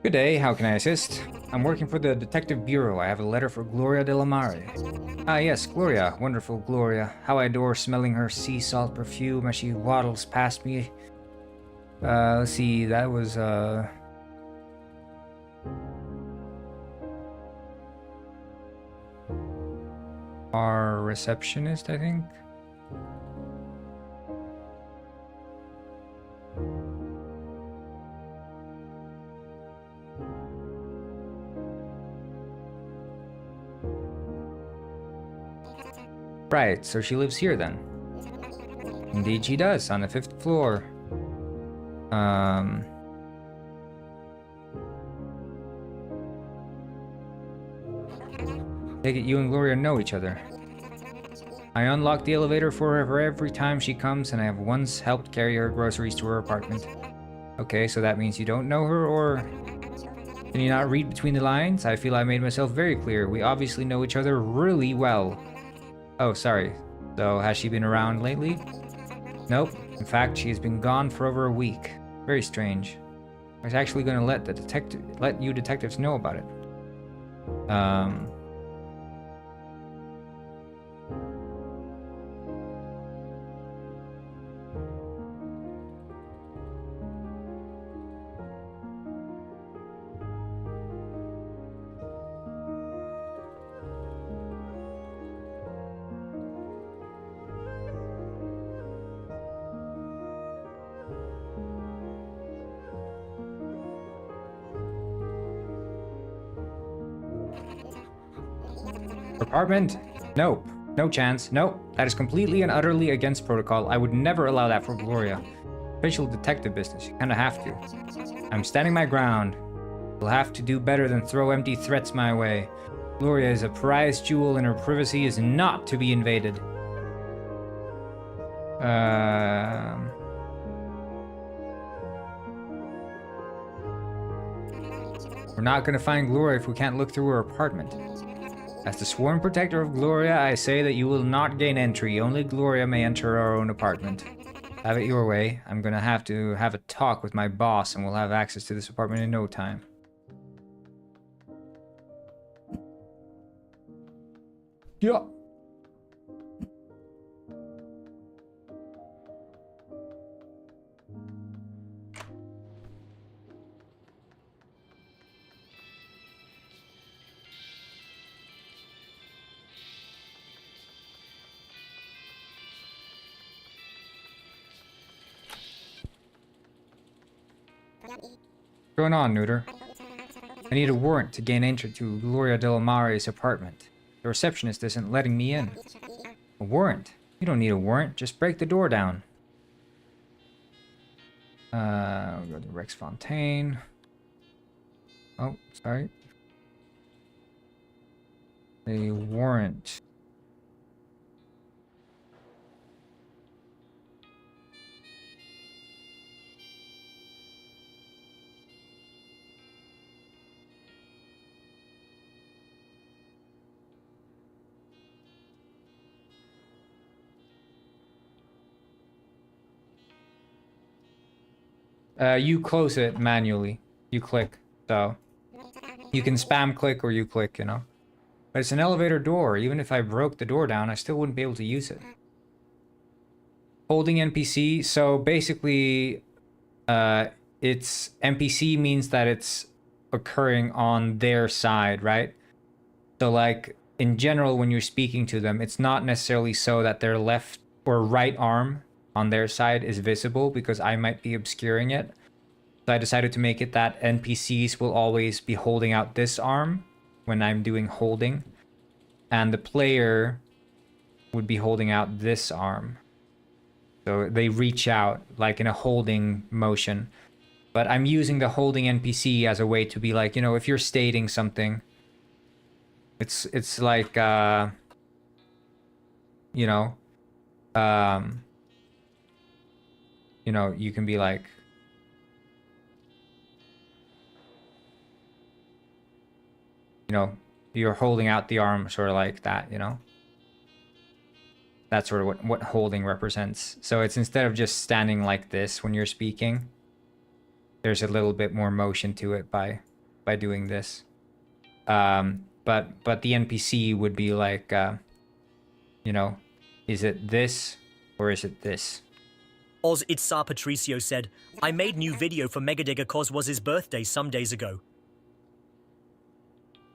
Speaker 1: Good day, how can I assist? I'm working for the Detective Bureau. I have a letter for Gloria de la Mare. Ah yes, Gloria. Wonderful Gloria. How I adore smelling her sea salt perfume as she waddles past me. Let's see, that was, our receptionist, I think? Right, so she lives here then. Indeed she does, on the 5th floor. Take it you and Gloria know each other. I unlock the elevator for her every time she comes, and I have once helped carry her groceries to her apartment. Okay, so that means you don't know her, or... Can you not read between the lines? I feel I made myself very clear. We obviously know each other really well. Oh, sorry. So, has she been around lately? Nope. In fact, she has been gone for over a week. Very strange. I was actually going to let you detectives know about it. Apartment? Nope. No chance. Nope. That is completely and utterly against protocol. I would never allow that for Gloria. Official detective business. You kinda have to. I'm standing my ground. You'll have to do better than throw empty threats my way. Gloria is a prized jewel and her privacy is not to be invaded. We're not gonna find Gloria if we can't look through her apartment. As the sworn protector of Gloria, I say that you will not gain entry. Only Gloria may enter our own apartment. Have it your way. I'm gonna have to have a talk with my boss and we'll have access to this apartment in no time. Yeah. What's going on, Neuter? I need a warrant to gain entry to Gloria de la Mare's apartment. The receptionist isn't letting me in. A warrant? You don't need a warrant, just break the door down. We'll go to Rex Fontaine. Oh, sorry. A warrant. You close it manually. You click, so you can spam click or you click, you know. But it's an elevator door. Even if I broke the door down, I still wouldn't be able to use it. Holding NPC. So basically, it's NPC means that it's occurring on their side, right? So like in general, when you're speaking to them, it's not necessarily so that their left or right arm on their side is visible because I might be obscuring it. So I decided to make it that NPCs will always be holding out this arm when I'm doing holding, and the player would be holding out this arm. So they reach out like in a holding motion. But I'm using the holding NPC as a way to be like, you know, if you're stating something, it's like you know, you can be like, you know, you're holding out the arm sort of like that, you know? That's sort of what holding represents. So it's instead of just standing like this when you're speaking, there's a little bit more motion to it by doing this. But the NPC would be like, you know, is it this or is it this?
Speaker 7: Oz Itzar Patricio said, I made new video for Megadigger cause was his birthday some days ago.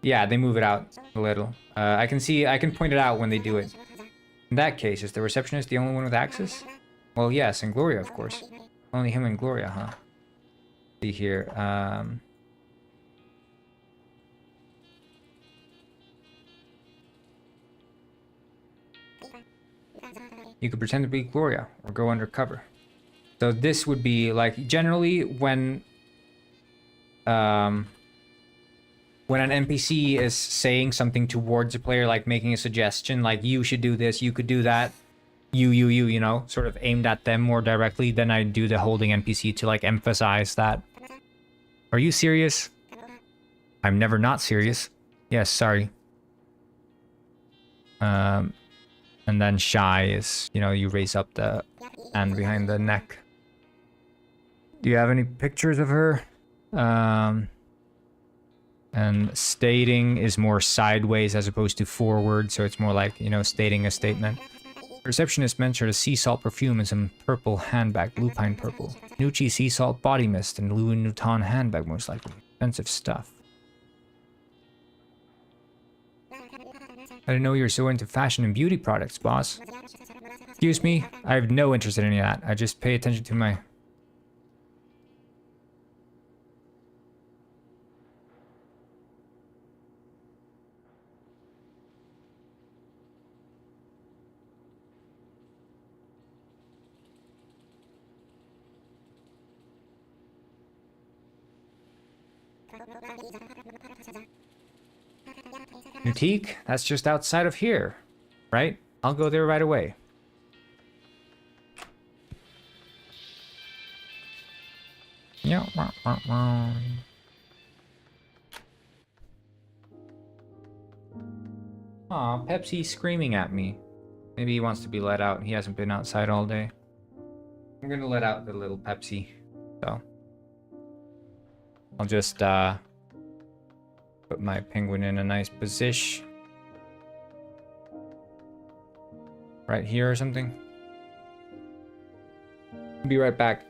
Speaker 1: Yeah, they move it out a little. I can point it out when they do it. In that case, is the receptionist the only one with access? Well, yes, and Gloria, of course. Only him and Gloria, huh? See here, you could pretend to be Gloria or go undercover. So this would be like generally when an NPC is saying something towards a player, like making a suggestion, like you should do this, you could do that, you know, sort of aimed at them more directly, then I do the holding NPC to like emphasize that. Are you serious? I'm never not serious. Yes, sorry. And then shy is, you know, you raise up the hand behind the neck. Do you have any pictures of her? And stating is more sideways as opposed to forward, so it's more like, you know, stating a statement. Receptionist mentioned a sea salt perfume and some purple handbag, lupine purple. Nucci sea salt body mist and Louis Vuitton handbag, most likely. Expensive stuff. I didn't know you were so into fashion and beauty products, boss. Excuse me, I have no interest in any of that. I just pay attention to my... Boutique? That's just outside of here, right? I'll go there right away. Yeah. Aw, Pepsi's screaming at me. Maybe he wants to be let out. He hasn't been outside all day. I'm gonna let out the little Pepsi. So I'll just put my penguin in a nice position. Right here or something. Be right back.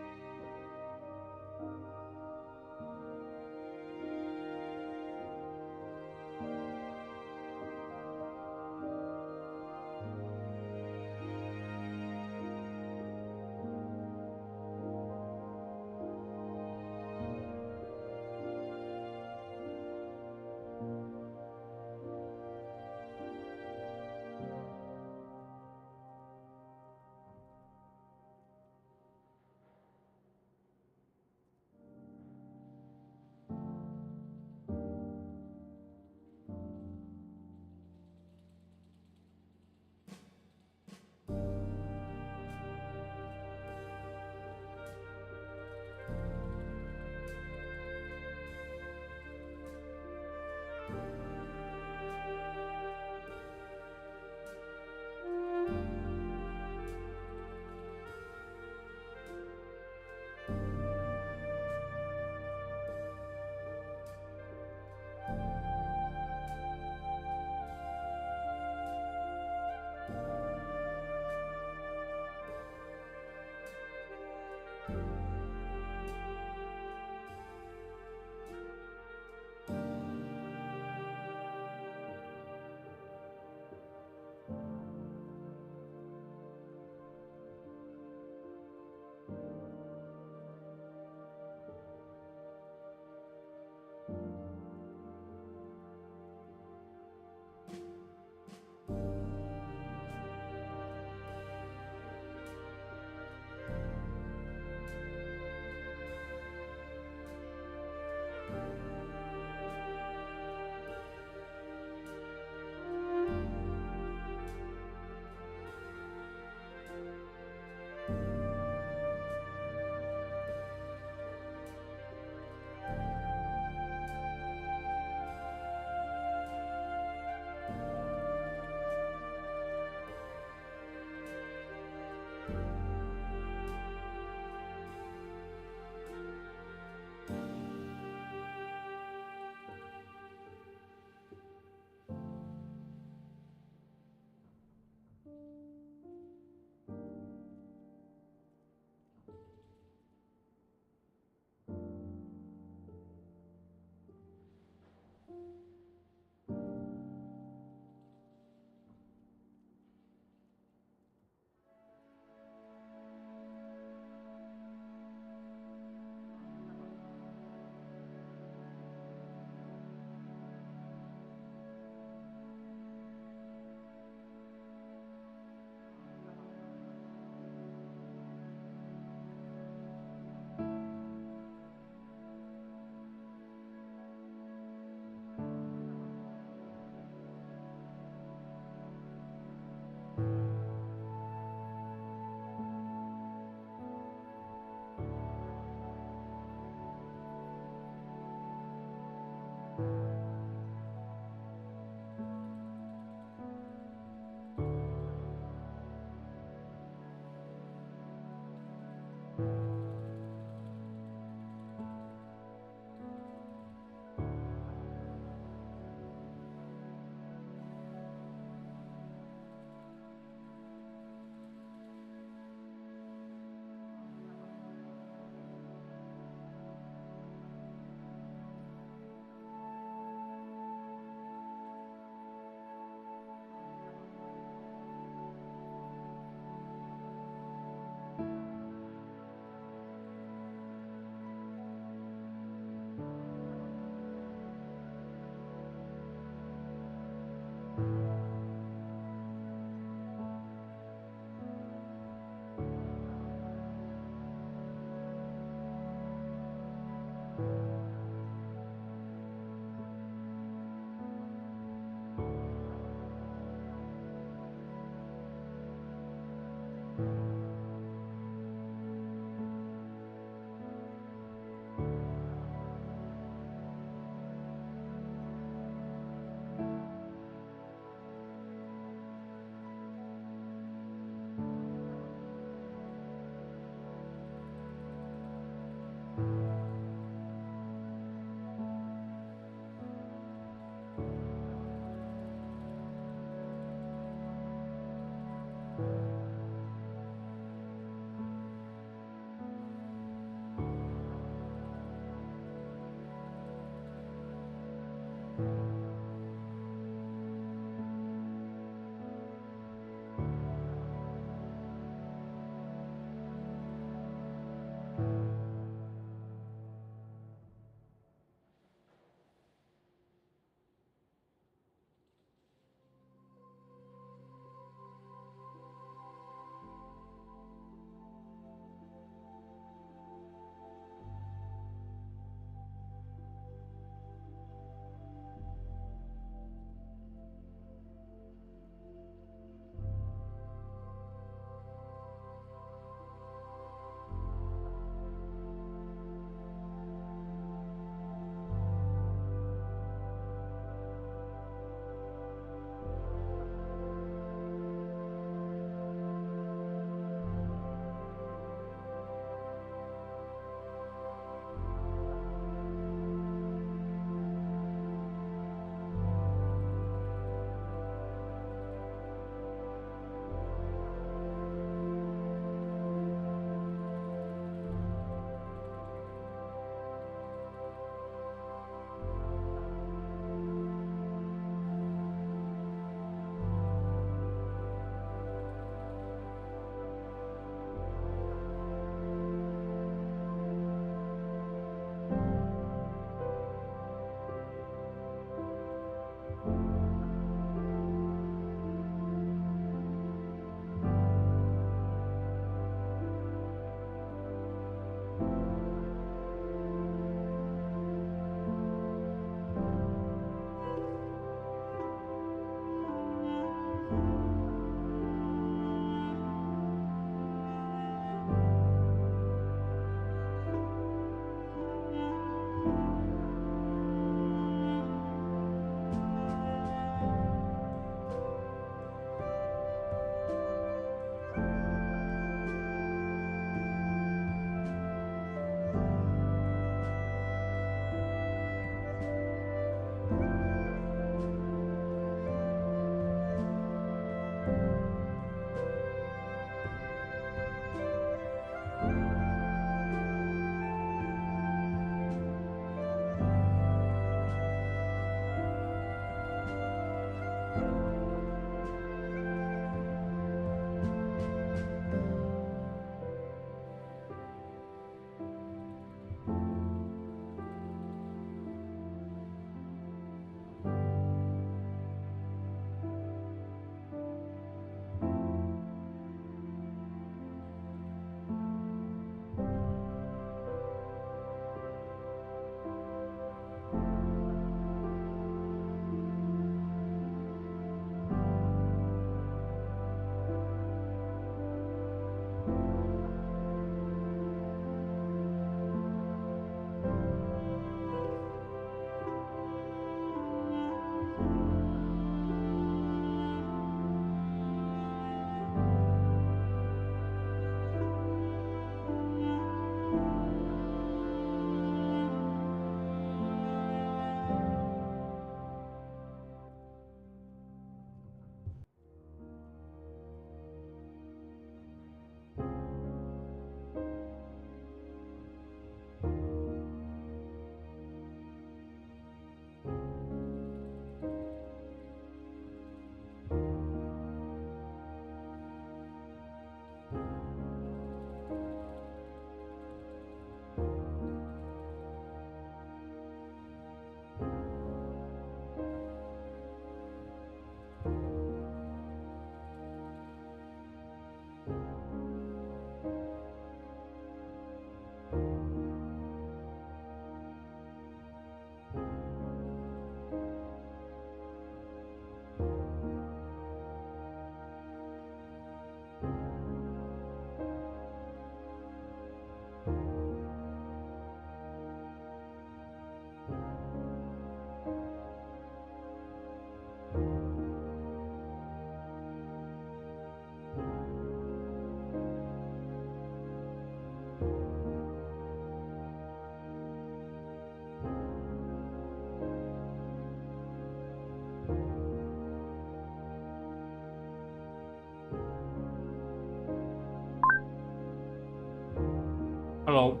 Speaker 1: Hello.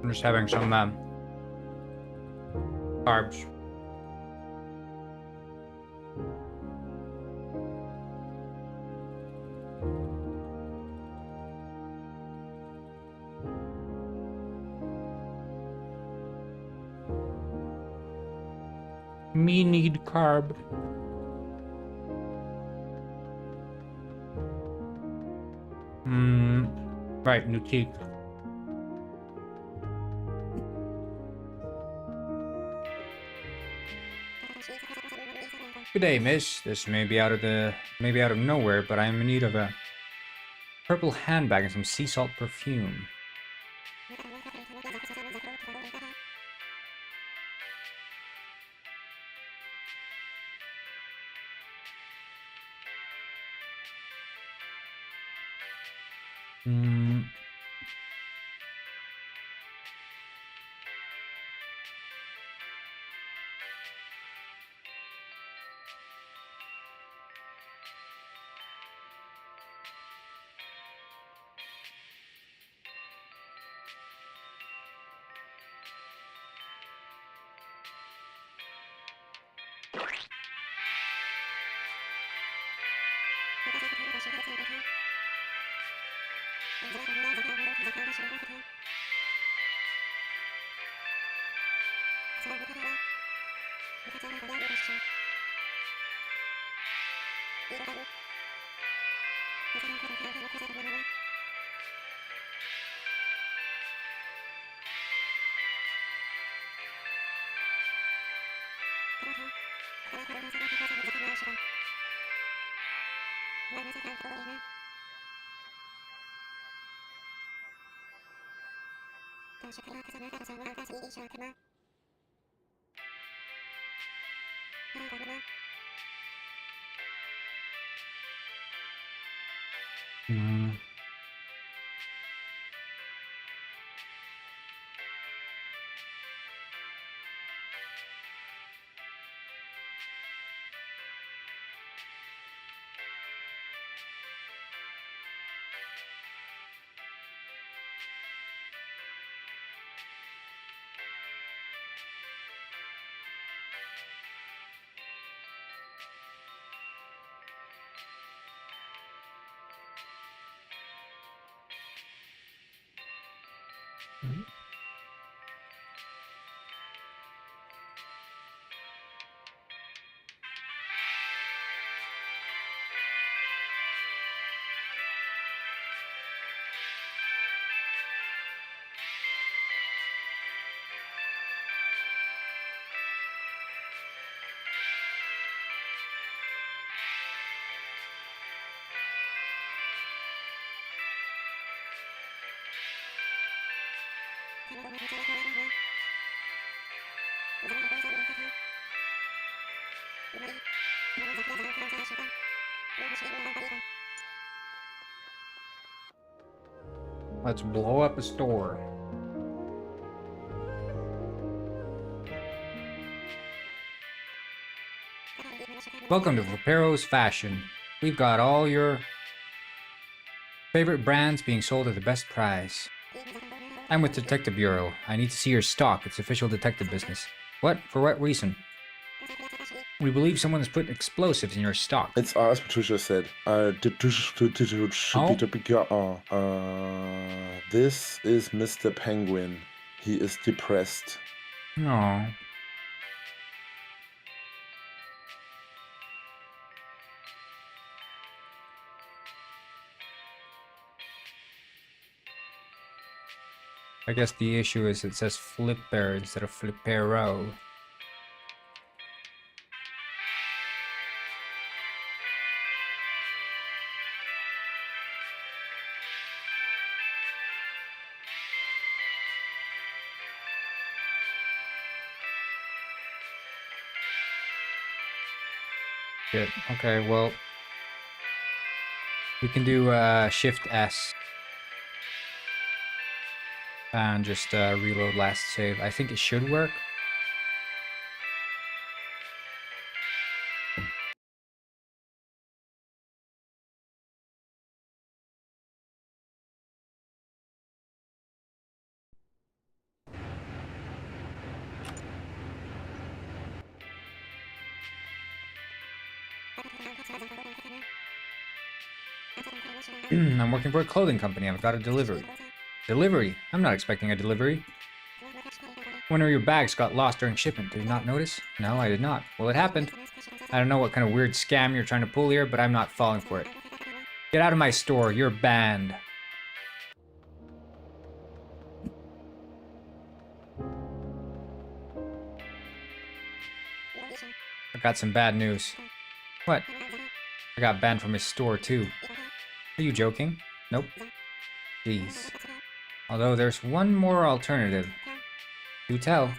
Speaker 1: I'm just having some carbs. Me need carb. Right, new teeth. Good day, miss. This may be out of nowhere, but I am in need of a purple handbag and some sea salt perfume. Let's blow up a store. Welcome to Vapero's Fashion. We've got all your favorite brands being sold at the best price. I'm with Detective Bureau. I need to see your stock. It's official detective business. What? For what reason? We believe someone has put explosives in your stock.
Speaker 8: It's as Patricia said. This is Mr. Penguin. He is depressed.
Speaker 1: No. I guess the issue is it says Flipper instead of Flippero. Shit. Okay, well, we can do Shift S and just reload last save. I think it should work. I'm working for a clothing company. I've got a delivery. Delivery? I'm not expecting a delivery. One of your bags got lost during shipment. Did you not notice? No, I did not. Well, it happened. I don't know what kind of weird scam you're trying to pull here, but I'm not falling for it. Get out of my store. You're banned. I got some bad news. What? I got banned from his store, too. Are you joking? Nope. Jeez. Although there's one more alternative. Do tell.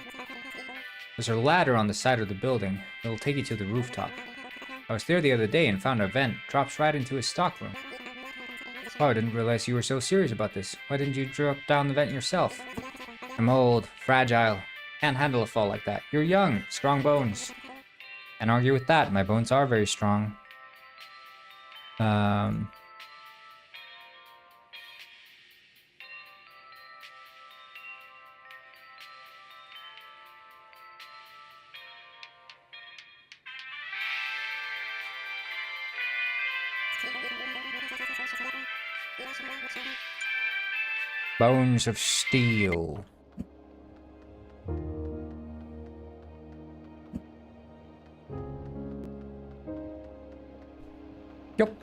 Speaker 1: There's a ladder on the side of the building. It'll take you to the rooftop. I was there the other day and found a vent. Drops right into his stockroom. Oh, I didn't realize you were so serious about this. Why didn't you drop down the vent yourself? I'm old, fragile. Can't handle a fall like that. You're young, strong bones. Can't argue with that. My bones are very strong. Bones of steel. Yup.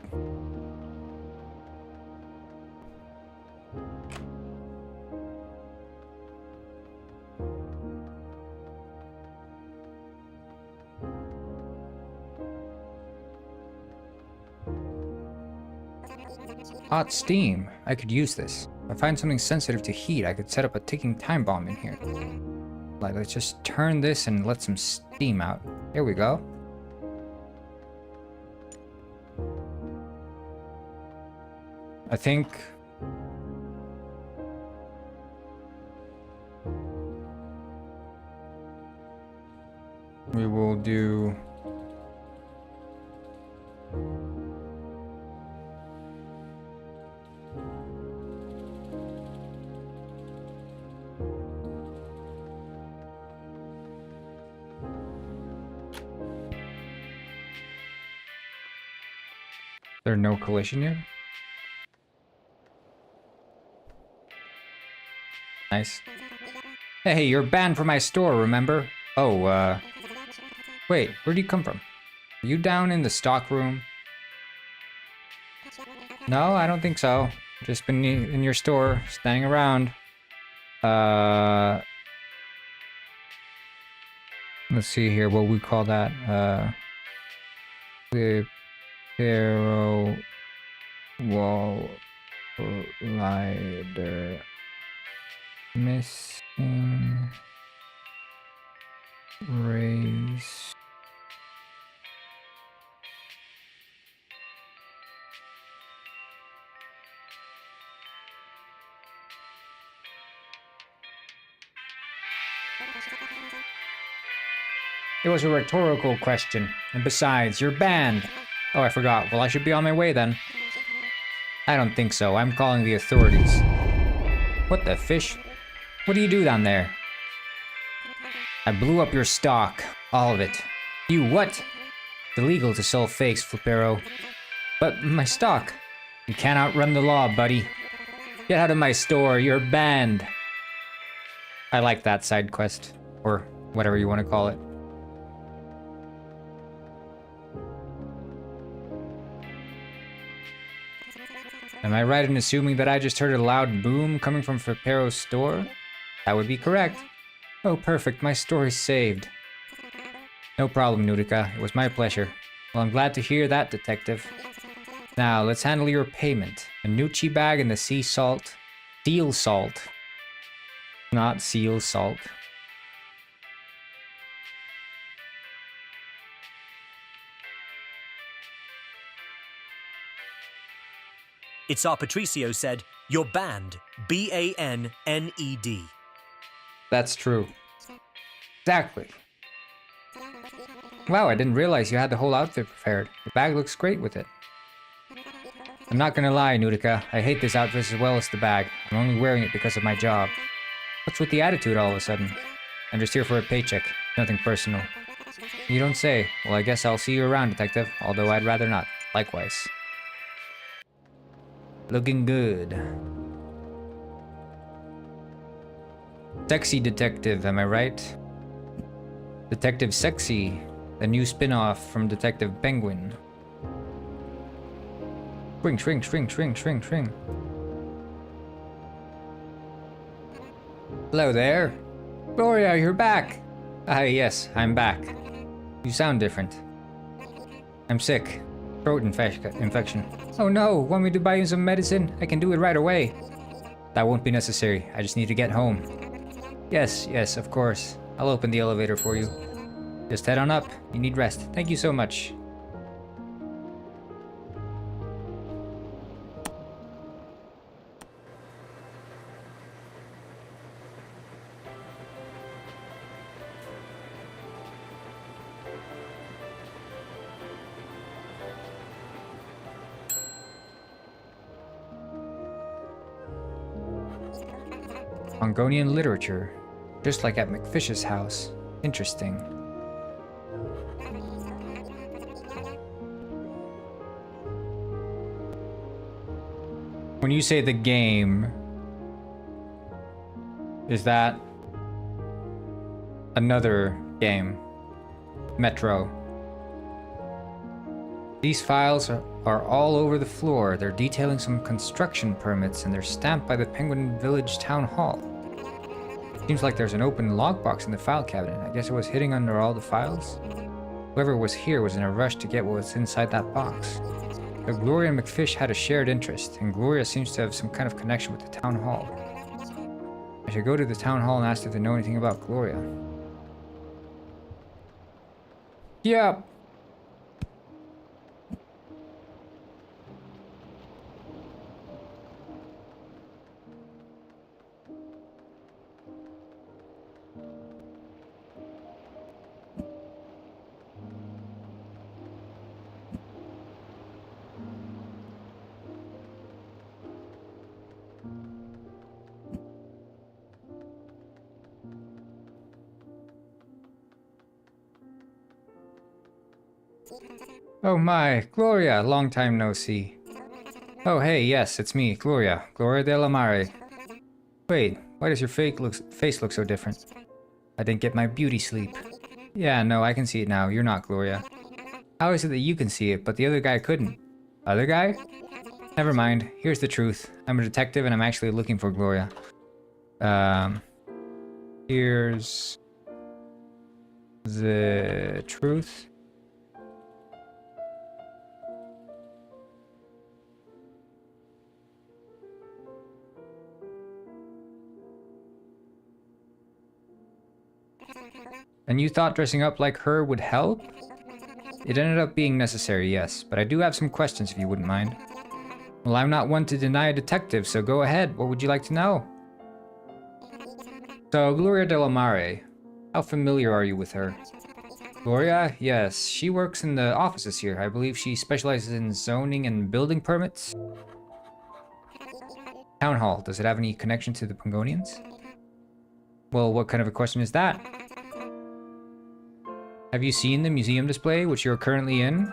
Speaker 1: Hot steam. I could use this. If I find something sensitive to heat, I could set up a ticking time bomb in here. Like, let's just turn this and let some steam out. Here we go. I think... we will do... There's no collision here? Nice. Hey, you're banned from my store, remember? Oh, wait, where'd you come from? Are you down in the stock room? No, I don't think so. Just been in your store, standing around. Let's see here, what we call that. The Arrow Wall Lighter. Missing race. It was a rhetorical question, and besides, you're banned. Oh, I forgot. Well, I should be on my way then. I don't think so. I'm calling the authorities. What the fish? What do you do down there? I blew up your stock. All of it. You what? It's illegal to sell fakes, Flipero. But my stock. You can't outrun the law, buddy. Get out of my store. You're banned. I like that side quest. Or whatever you want to call it. Am I right in assuming that I just heard a loud boom coming from Flipero's store? That would be correct. Oh, perfect. My store is saved. No problem, Nudica. It was my pleasure. Well, I'm glad to hear that, Detective. Now, let's handle your payment. A Nucci bag and the sea salt. Seal salt. Not seal salt.
Speaker 7: Itzar Patricio said, "You're banned. B-A-N-N-E-D.
Speaker 1: That's true. Exactly. Wow, I didn't realize you had the whole outfit prepared. The bag looks great with it. I'm not gonna lie, Nudica. I hate this outfit as well as the bag. I'm only wearing it because of my job. What's with the attitude all of a sudden? I'm just here for a paycheck. Nothing personal. You don't say. Well, I guess I'll see you around, Detective, although I'd rather not. Likewise. Looking good. Sexy Detective, am I right? Detective Sexy, the new spin-off from Detective Penguin. Shrink. Hello there. Gloria, you're back. Ah, yes, I'm back. You sound different. I'm sick. Throat infection. Oh no, want me to buy you some medicine? I can do it right away. That won't be necessary. I just need to get home. Yes, of course. I'll open the elevator for you. Just head on up. You need rest. Thank you so much. Mongolian literature, just like at McFish's house. Interesting. When you say the game, is that another game? Metro. These files are all over the floor. They're detailing some construction permits and they're stamped by the Penguin Village Town Hall. Seems like there's an open lockbox in the file cabinet. I guess it was hidden under all the files. Whoever was here was in a rush to get what was inside that box. But Gloria and McFish had a shared interest, and Gloria seems to have some kind of connection with the town hall. I should go to the town hall and ask if they know anything about Gloria. Yeah. Oh my, Gloria, long time no see. Oh hey, yes, it's me, Gloria de la Mare. Wait, why does your face look so different? I didn't get my beauty sleep. Yeah, no, I can see it now, you're not Gloria. How is it that you can see it, but the other guy couldn't? Other guy? Never mind, here's the truth. I'm a detective and I'm actually looking for Gloria. Here's the truth. And you thought dressing up like her would help? It ended up being necessary, yes, but I do have some questions if you wouldn't mind. Well, I'm not one to deny a detective, so go ahead. What would you like to know? So, Gloria de la Mare, how familiar are you with her? Gloria? Yes, she works in the offices here. I believe she specializes in zoning and building permits. Town Hall, does it have any connection to the Pangonians? Well, what kind of a question is that? Have you seen the museum display, which you're currently in?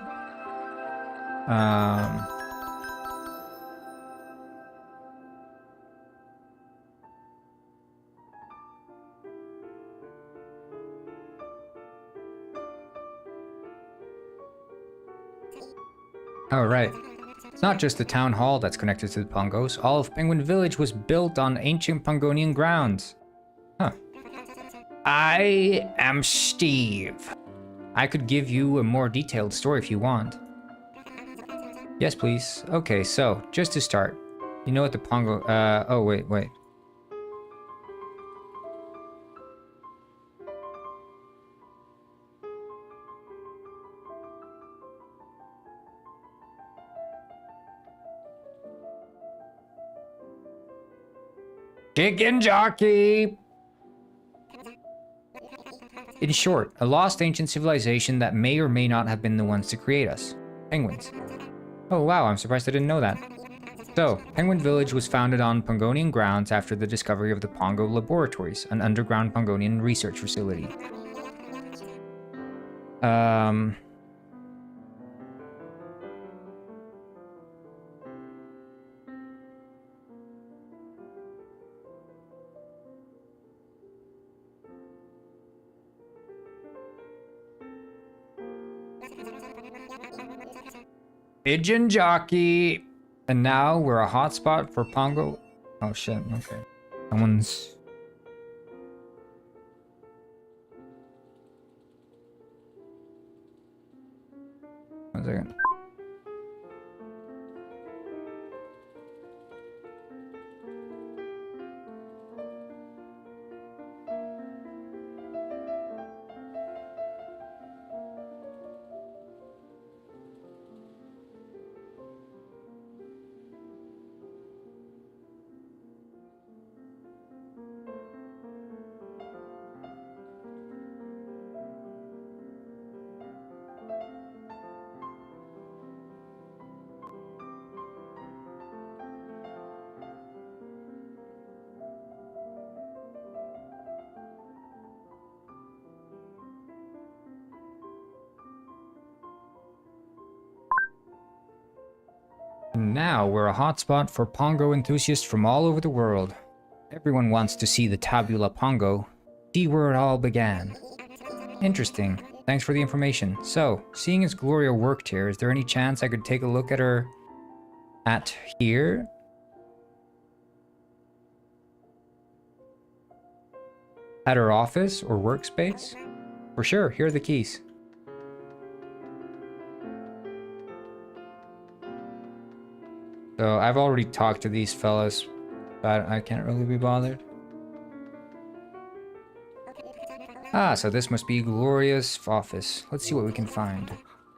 Speaker 1: Oh, right. It's not just the town hall that's connected to the Pongos. All of Penguin Village was built on ancient Pangonian grounds. Huh. I am Steve. I could give you a more detailed story if you want. Yes, please. Okay, so, just to start. You know what the Pongo... oh, wait. Chicken jockey! In short, a lost ancient civilization that may or may not have been the ones to create us. Penguins. Oh wow, I'm surprised I didn't know that. So, Penguin Village was founded on Pangonian grounds after the discovery of the Pongo Laboratories, an underground Pangonian research facility. Um... Pigeon jockey. And now we're a hotspot for Pongo. Oh shit, okay. Someone's... One second. Now we're a hotspot for Pongo enthusiasts from all over the world. Everyone wants to see the Tabula Pongo, see where it all began. Interesting. Thanks for the information. So, seeing as Gloria worked here, is there any chance I could take a look at her at here? At her office or workspace? For sure, here are the keys. So I've already talked to these fellas, but I can't really be bothered. Ah, so this must be Gloria's office. Let's see what we can find.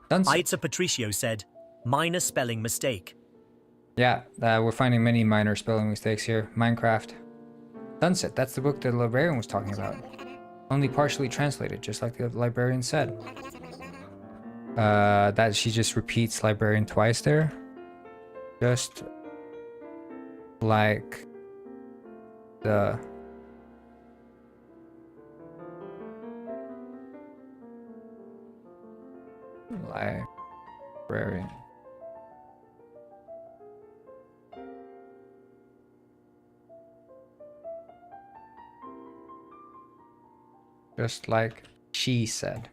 Speaker 7: Aitza Patricio said, minor spelling mistake.
Speaker 1: Yeah, we're finding many minor spelling mistakes here. Minecraft. Sunset, that's the book the librarian was talking about. Only partially translated, just like the librarian said. That she just repeats librarian twice there. Just like the librarian. Just like she said.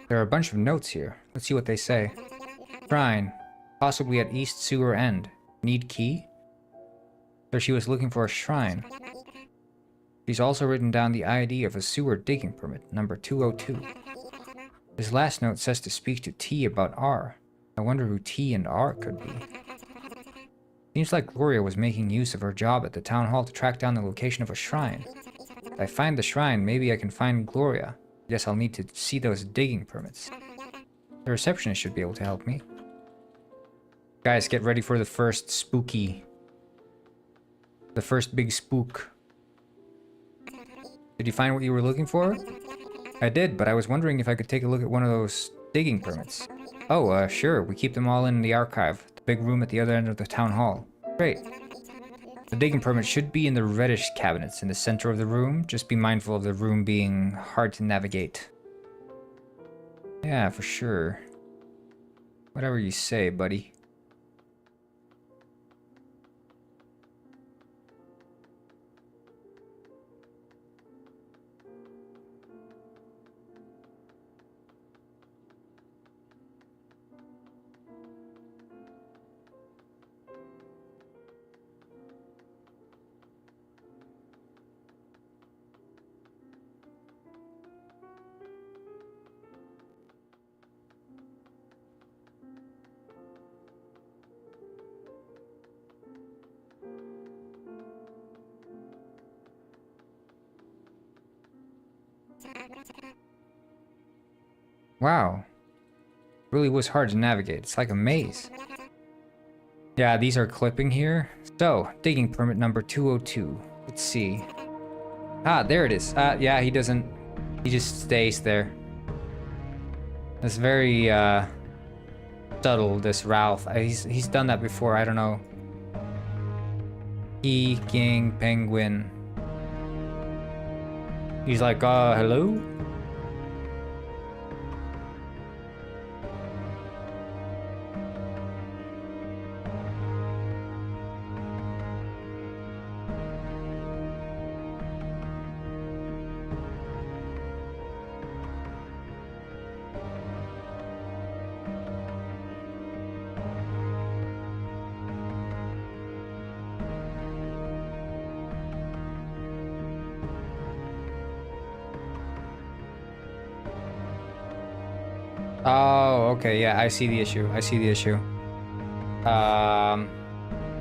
Speaker 1: There are a bunch of notes here. Let's see what they say. Shrine. Possibly at East Sewer End. Need key? So she was looking for a shrine. She's also written down the ID of a sewer digging permit, number 202. This last note says to speak to T about R. I wonder who T and R could be. Seems like Gloria was making use of her job at the town hall to track down the location of a shrine. If I find the shrine, maybe I can find Gloria. Guess I'll need to see those digging permits. The receptionist should be able to help me. Guys, get ready for the first spooky. The first big spook. Did you find what you were looking for? I did, but I was wondering if I could take a look at one of those digging permits. Oh, sure. We keep them all in the archive. The big room at the other end of the town hall. Great. The digging permit should be in the reddish cabinets in the center of the room. Just be mindful of the room being hard to navigate. Yeah, for sure. Whatever you say, buddy. Wow. Really was hard to navigate. It's like a maze. Yeah, these are clipping here. So, digging permit number 202. Let's see. Ah, there it is. Yeah, he doesn't... He just stays there. That's very, subtle, this Ralph. He's done that before, I don't know. He, King, Penguin. He's like, hello? Oh, okay, yeah, I see the issue. I see the issue.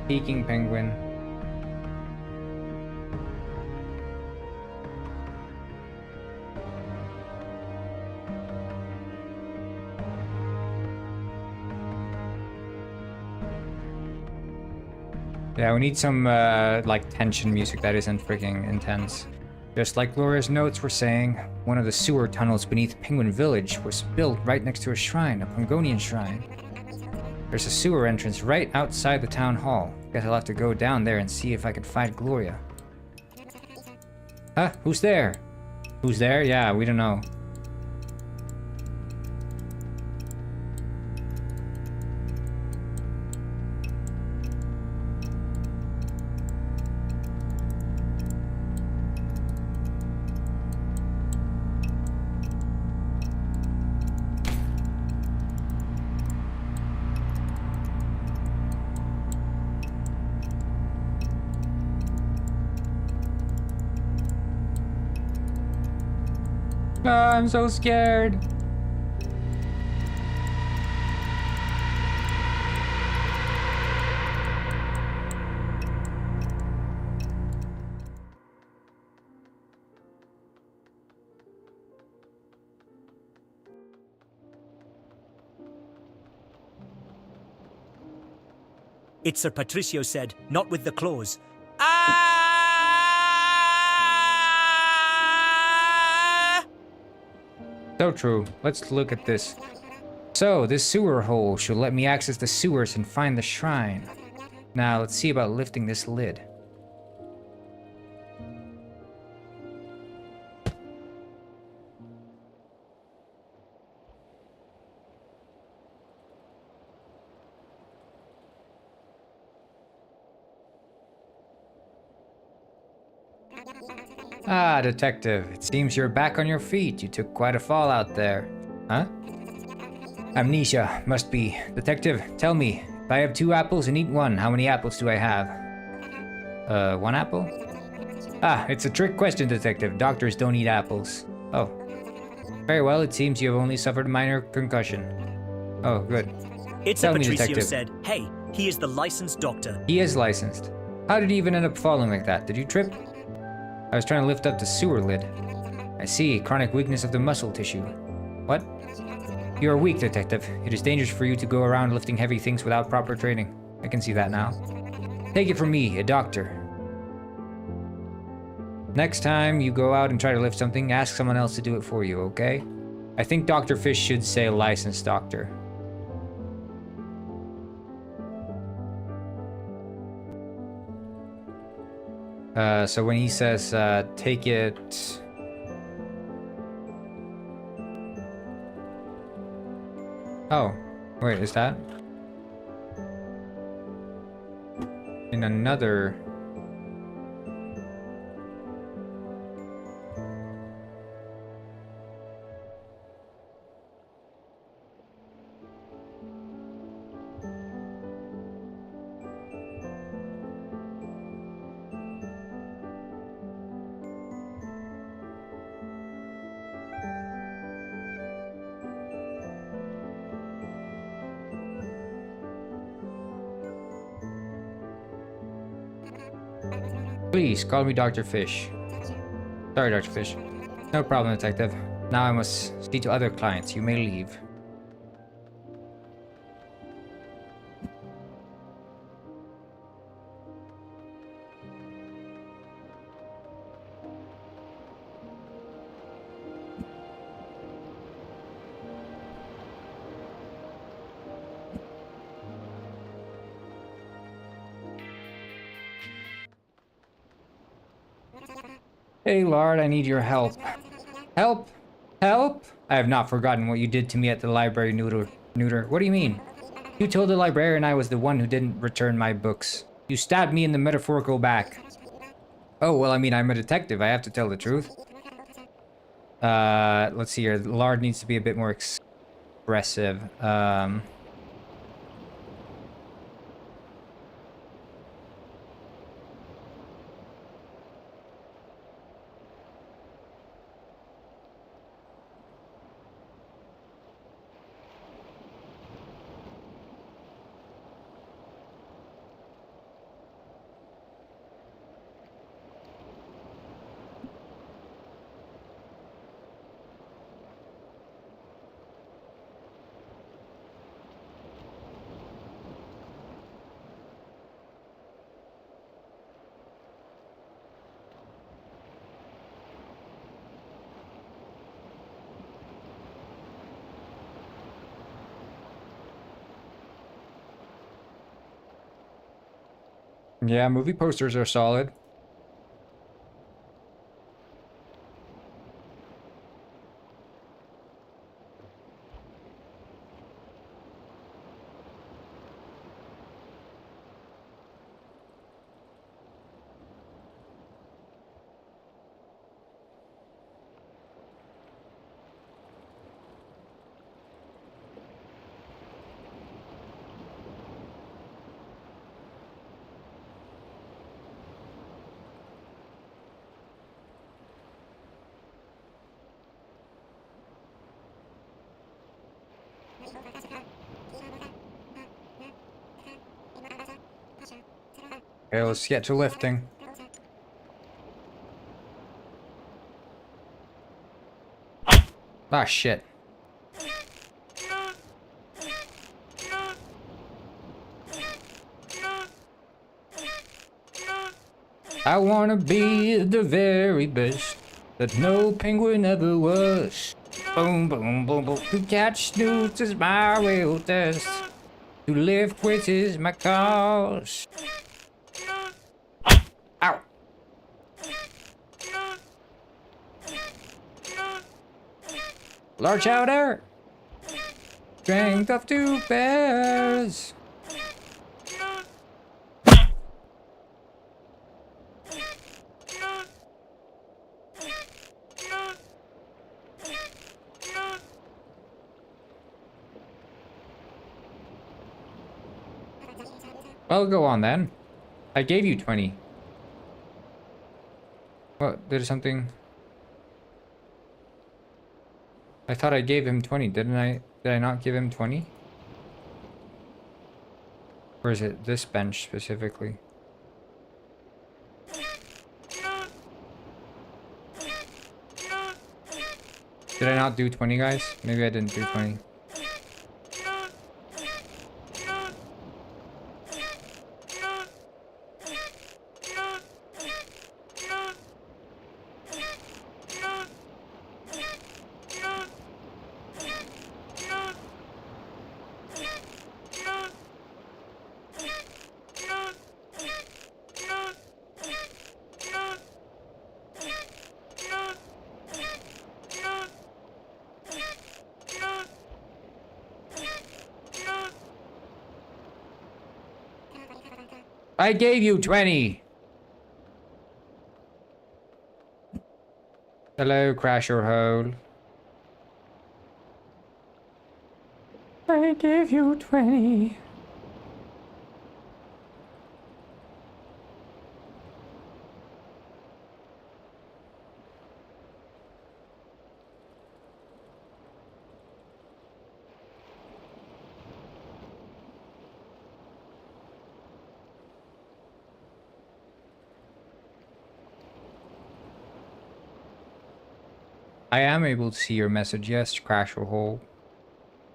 Speaker 1: Peking penguin. Yeah, we need some, like, tension music that isn't freaking intense. Just like Gloria's notes were saying, one of the sewer tunnels beneath Penguin Village was built right next to a shrine, a Pangonian shrine. There's a sewer entrance right outside the town hall. Guess I'll have to go down there and see if I can find Gloria. Huh? Who's there? Who's there? Yeah, we don't know. I'm so scared.
Speaker 7: It's Sir Patricio said, not with the claws.
Speaker 1: So true. Let's look at this. So, this sewer hole should let me access the sewers and find the shrine. Now, let's see about lifting this lid. Ah, detective. It seems you're back on your feet. You took quite a fall out there. Huh? Amnesia, must be. Detective, tell me. If I have 2 apples and eat 1, how many apples do I have? 1 apple? Ah, it's a trick question, detective. Doctors don't eat apples. Oh. Very well, it seems you have only suffered a minor concussion. Oh, good.
Speaker 7: It's
Speaker 1: Tell
Speaker 7: Sir
Speaker 1: me,
Speaker 7: Patricio
Speaker 1: detective.
Speaker 7: said, hey, he is the licensed doctor.
Speaker 1: He is licensed. How did he even end up falling like that? Did you trip? I was trying to lift up the sewer lid. I see, chronic weakness of the muscle tissue. What? You are weak, detective. It is dangerous for you to go around lifting heavy things without proper training. I can see that now. Take it from me, a doctor. Next time you go out and try to lift something, ask someone else to do it for you, okay? I think Dr. Fish should say licensed doctor. So when he says, take it... Oh, wait, is that? In another... Please, call me Dr. Fish. Sorry, Dr. Fish. No problem, detective. Now I must see to other clients. You may leave. Hey, Lard, I need your help. Help! Help! I have not forgotten what you did to me at the library, Neuter. What do you mean? You told the librarian I was the one who didn't return my books. You stabbed me in the metaphorical back. Oh, well, I mean, I'm a detective. I have to tell the truth. Let's see here. Lard needs to be a bit more expressive. Yeah, movie posters are solid. Okay, let's get to lifting. Ah, shit. I wanna be the very best that no penguin ever was. Boom, boom, boom, boom. To catch snoots is my real test. To lift weights is my cause. Ow. Large chowder. Strength of 2 bears. Well, go on then. I gave you 20. What? Did something? I thought I gave him 20, didn't I? Did I not give him 20? Or is it this bench specifically? Did I not do 20, guys? Maybe I didn't do 20. I gave you 20! Hello, Crasher Hole. I gave you 20. I am able to see your message, yes, Crasher Hole.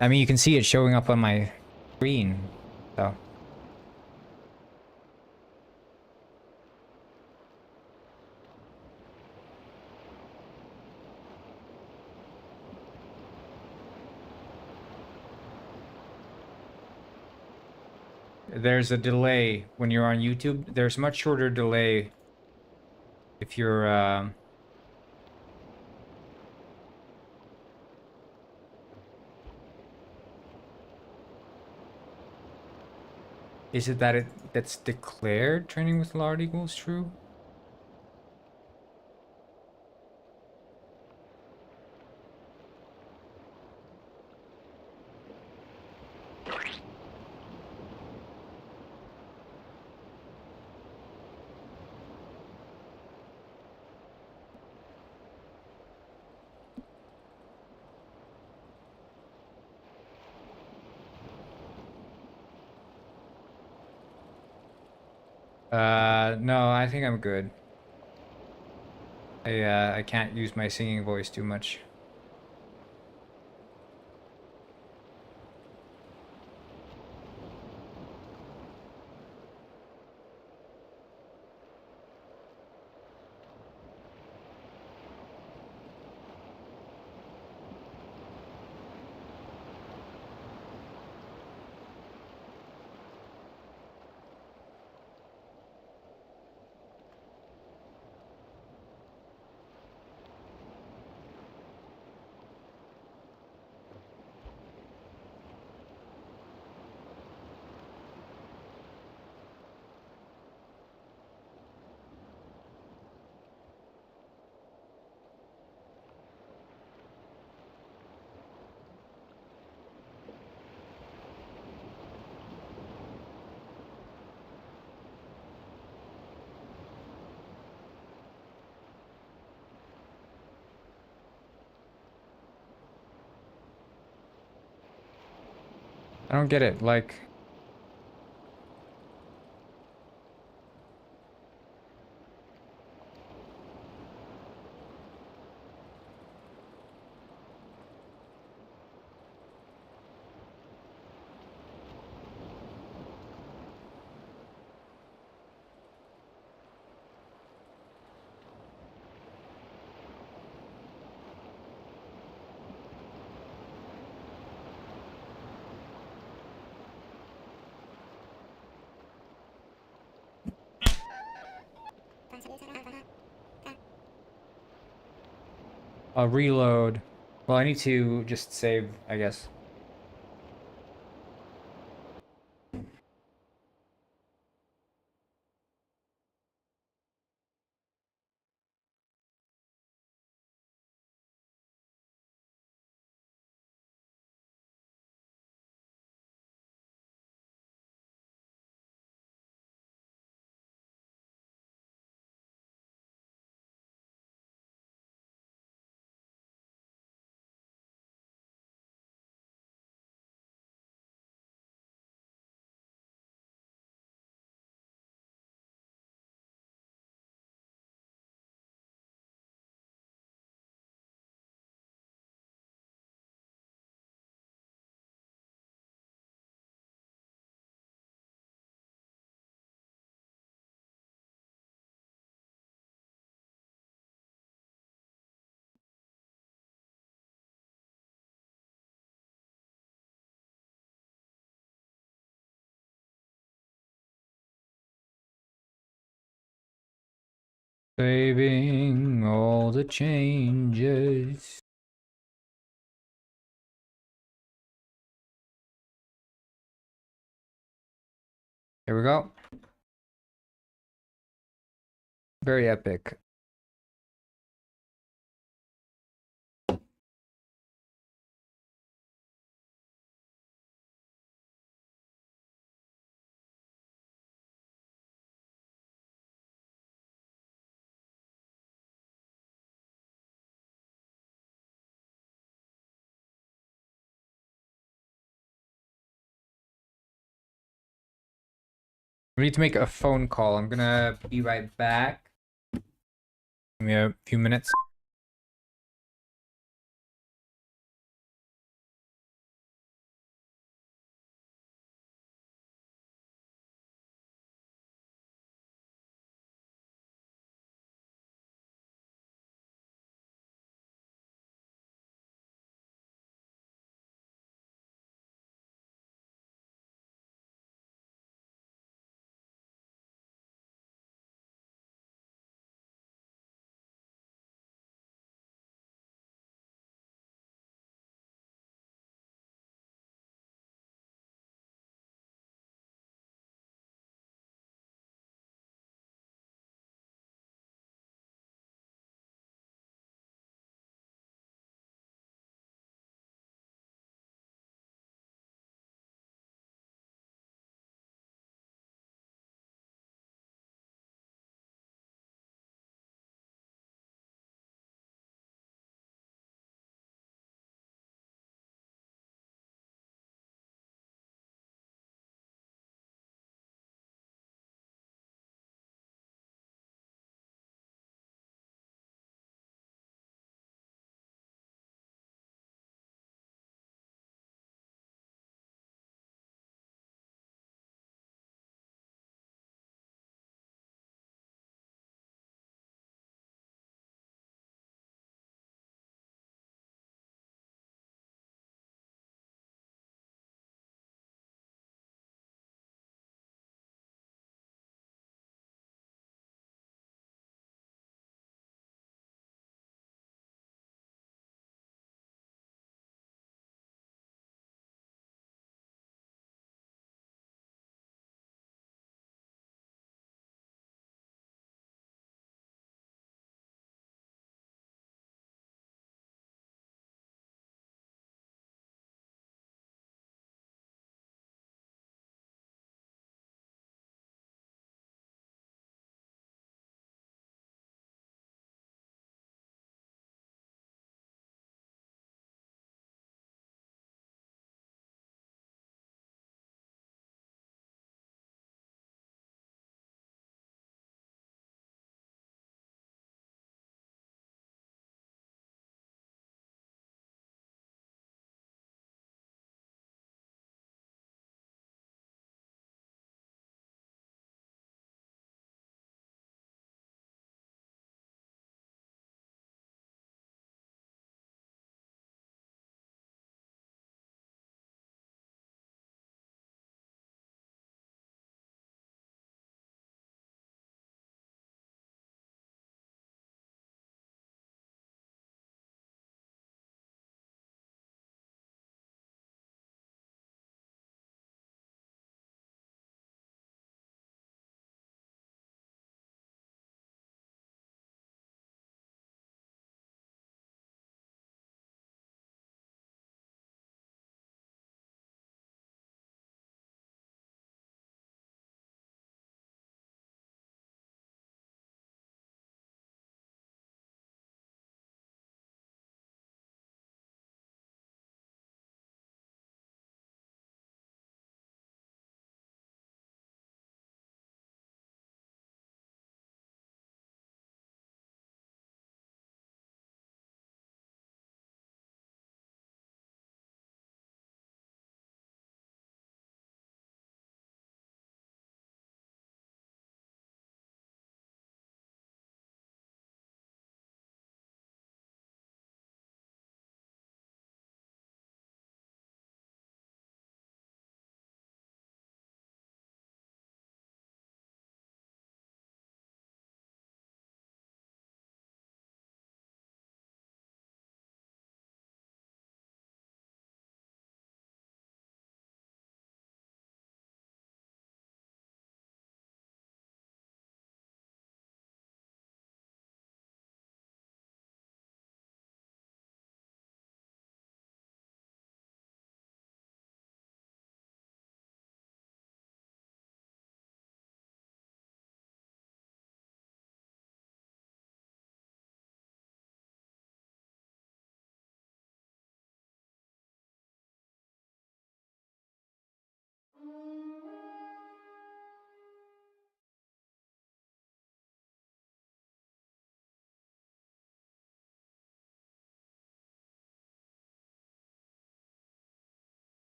Speaker 1: I mean, you can see it showing up on my screen, so. There's a delay when you're on YouTube. There's much shorter delay if you're Is it that that's declared training with large equals true? No, I think I'm good. I can't use my singing voice too much. I don't get it. Like, I'll reload. Well, I need to just save, I guess. Saving all the changes. Here we go. Very epic. We need to make a phone call. I'm gonna be right back. Give me a few minutes.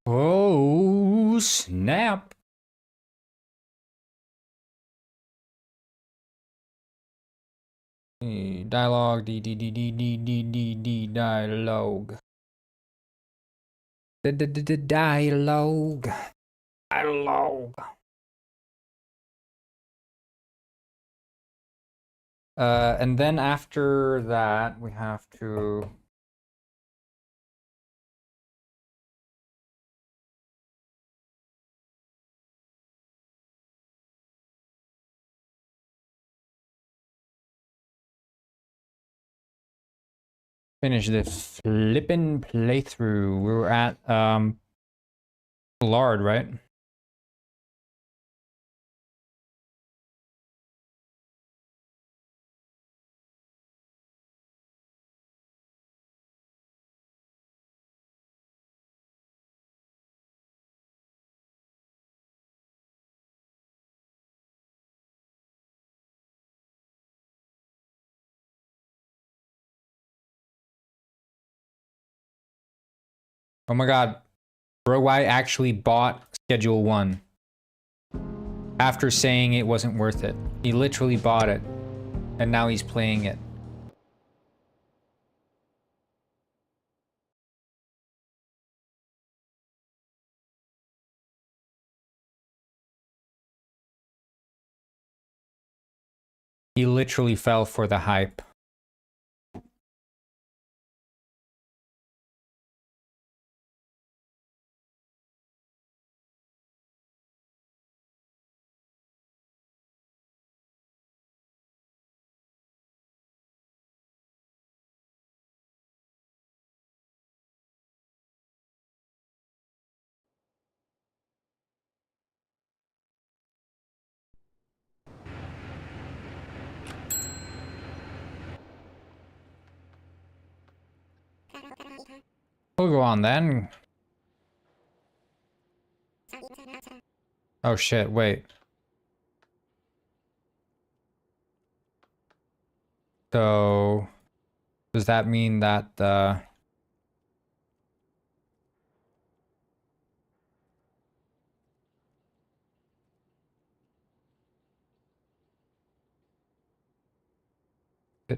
Speaker 1: Oh, snap. Dialogue, dialogue. Dialogue. Dialogue. And then after that, we have to finish this flippin' playthrough. We were at Lard, right? Oh my god. Bro, I actually bought Schedule 1. After saying it wasn't worth it. He literally bought it. And now he's playing it. He literally fell for the hype. We'll go on then. Oh shit, wait. So, does that mean that the...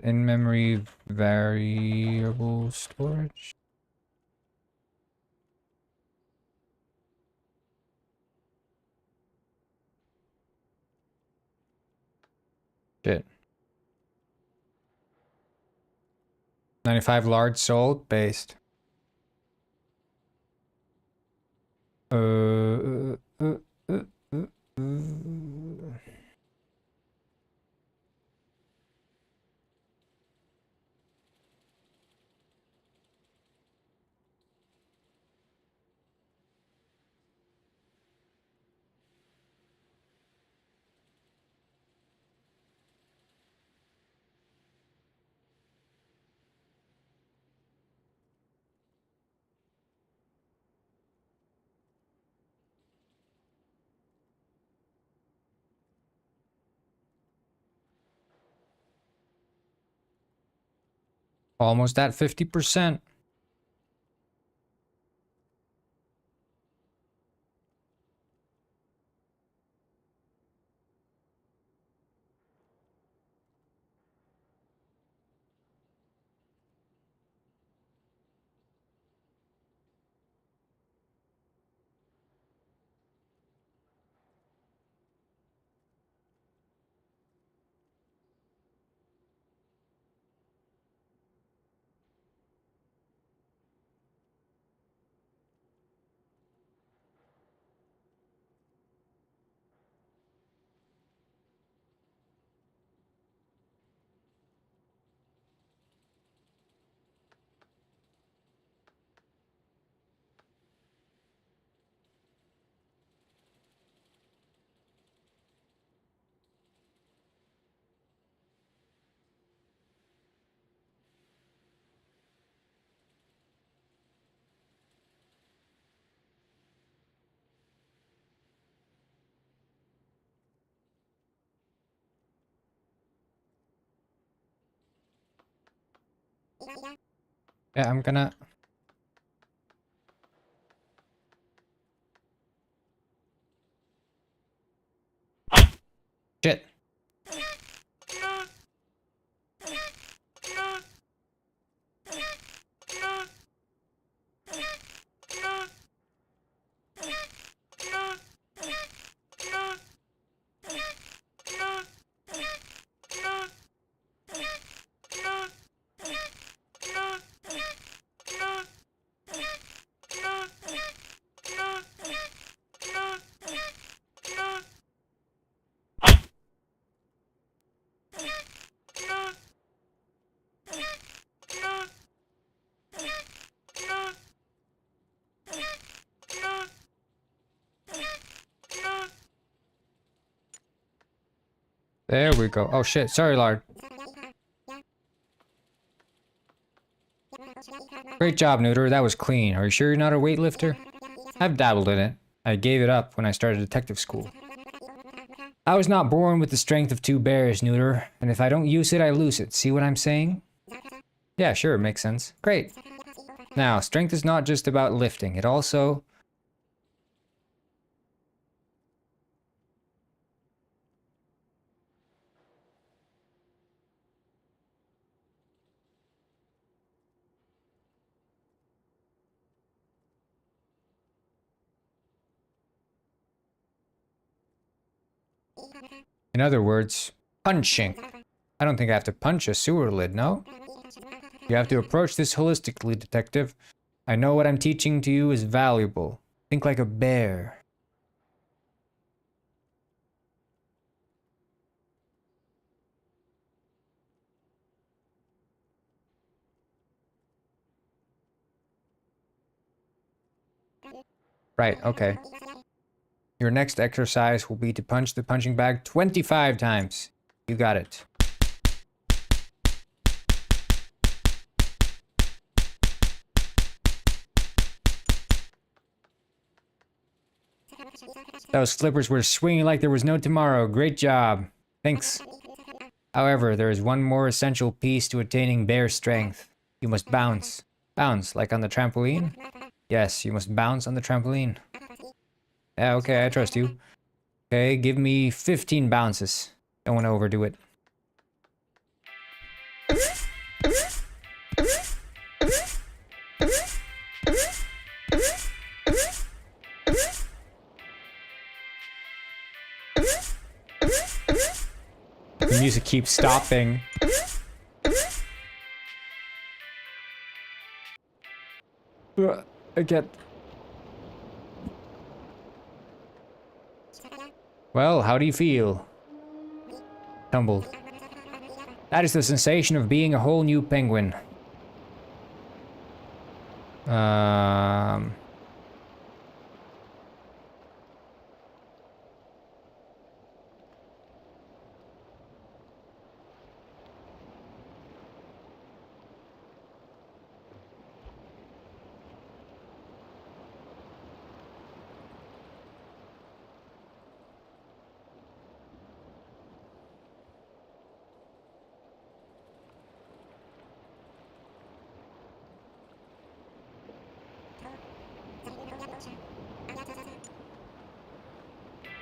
Speaker 1: in-memory variable storage? Shit. 95 large sold based. Uh, uh, uh, uh, uh. Almost at 50%. Yeah, I'm gonna... There we go. Oh shit, sorry, Lard. Great job, Neuter. That was clean. Are you sure you're not a weightlifter? I've dabbled in it. I gave it up when I started detective school. I was not born with the strength of 2 bears, Neuter, and if I don't use it, I lose it. See what I'm saying? Yeah, sure, makes sense. Great. Now, strength is not just about lifting. It also... In other words, punching. I don't think I have to punch a sewer lid, no? You have to approach this holistically, detective. I know what I'm teaching to you is valuable. Think like a bear. Right, okay. Your next exercise will be to punch the punching bag 25 times. You got it. Those flippers were swinging like there was no tomorrow. Great job. Thanks. However, there is one more essential piece to attaining bear strength. You must bounce. Bounce, like on the trampoline? Yes, you must bounce on the trampoline. Yeah, okay, I trust you. Okay, give me 15 bounces. Don't want to overdo it. The music keeps stopping. I get... Well, how do you feel? Tumbled. That is the sensation of being a whole new penguin.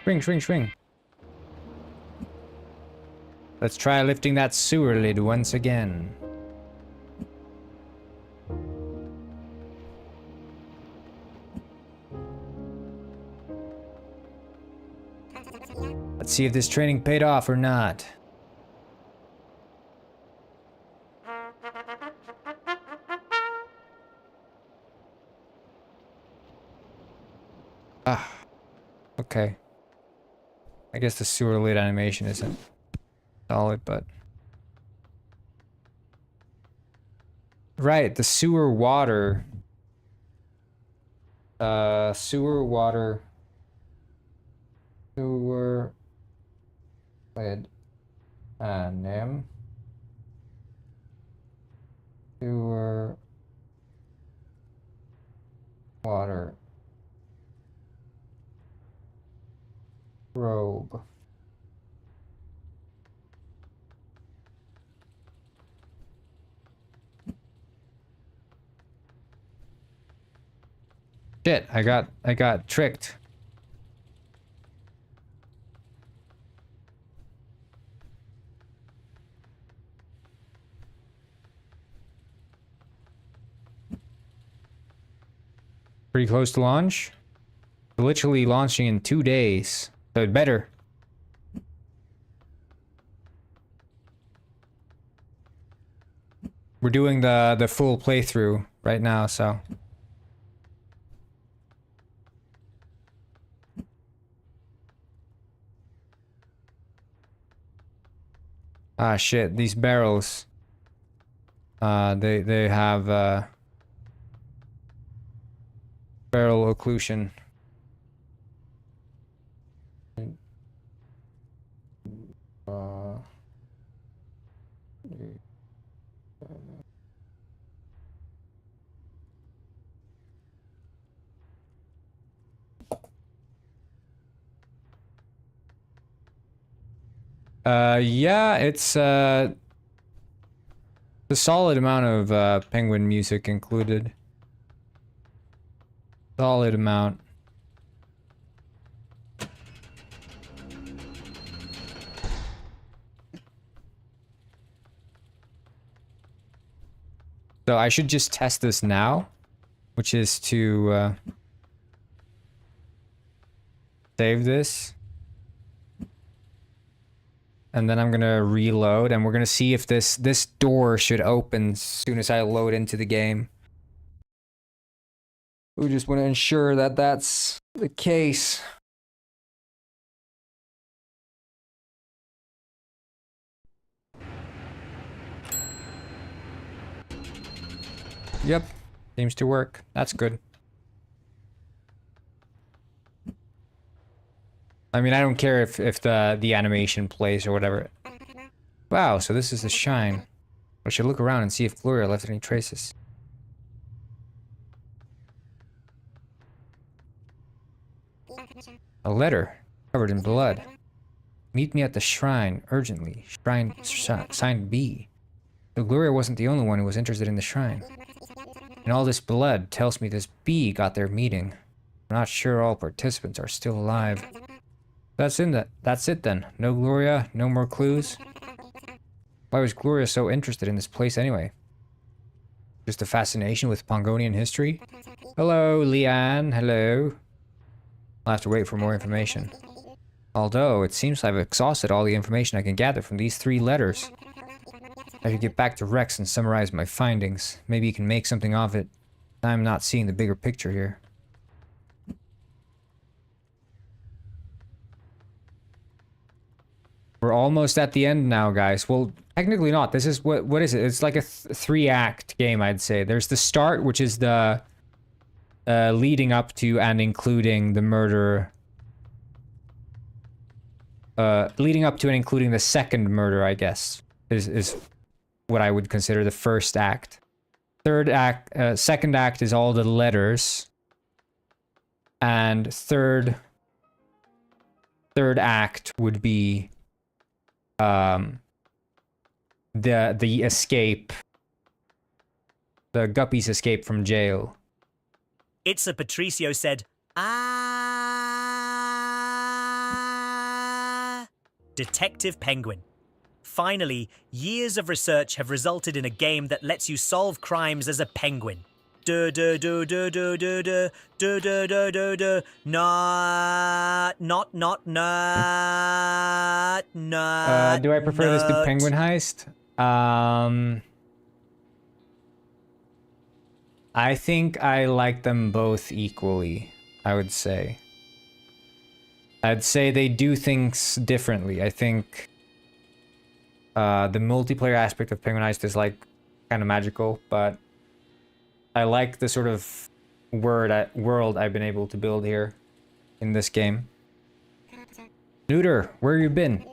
Speaker 1: Swing, swing, swing. Let's try lifting that sewer lid once again. Let's see if this training paid off or not. Ah, okay. I guess the sewer lid animation isn't solid, but... Right, the sewer water... sewer water... Sewer... lid... name... Sewer... water... robe. Shit, I got tricked. Pretty close to launch. We're literally launching in 2 days. So it better. We're doing the full playthrough right now, so. Ah shit, these barrels. They have barrel occlusion. Yeah, it's a solid amount of penguin music included. Solid amount. So I should just test this now, which is to save this. And then I'm gonna reload, and we're gonna see if this door should open as soon as I load into the game. We just want to ensure that that's the case. Yep, seems to work. That's good. I mean, I don't care if the animation plays or whatever. Wow, so this is the shrine. I should look around and see if Gloria left any traces. A letter covered in blood. Meet me at the shrine urgently. Shrine signed B. So Gloria wasn't the only one who was interested in the shrine. And all this blood tells me this B got their meeting. I'm not sure all participants are still alive. That's it then. No Gloria, no more clues. Why was Gloria so interested in this place anyway? Just a fascination with Pongonian history? Hello, Leanne. Hello. I'll have to wait for more information. Although, it seems I've exhausted all the information I can gather from these 3 letters. I should get back to Rex and summarize my findings. Maybe he can make something of it. I'm not seeing the bigger picture here. We're almost at the end now, guys. Well, technically not. This is what is it? It's like a 3-act game, I'd say. There's the start, which is the leading up to and including the murder. Leading up to and including the second murder, I guess, is what I would consider the first act. Second act is all the letters. And third act would be the escape, the Guppy's escape from jail.
Speaker 7: It's a Patricio said, ah. Detective Penguin. Finally, years of research have resulted in a game that lets you solve crimes as a penguin. Do do do do do do do do do do do do not
Speaker 1: Do I prefer this to Penguin Heist? I think I like them both equally, I would say. I'd say they do things differently. I think the multiplayer aspect of Penguin Heist is like kind of magical, but I like the sort of world I've been able to build here in this game. Neuter, where you been?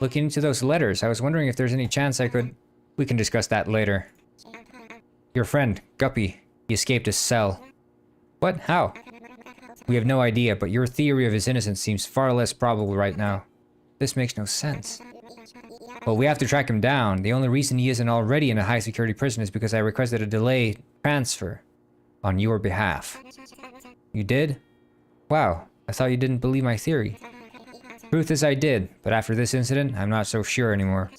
Speaker 1: Looking into those letters. I was wondering if there's any chance we can discuss that later. Your friend, Guppy, he escaped his cell. What? How? We have no idea, but your theory of his innocence seems far less probable right now. This makes no sense. Well, we have to track him down. The only reason he isn't already in a high-security prison is because I requested a delayed transfer on your behalf. You did? Wow, I thought you didn't believe my theory. Truth is I did, but after this incident, I'm not so sure anymore.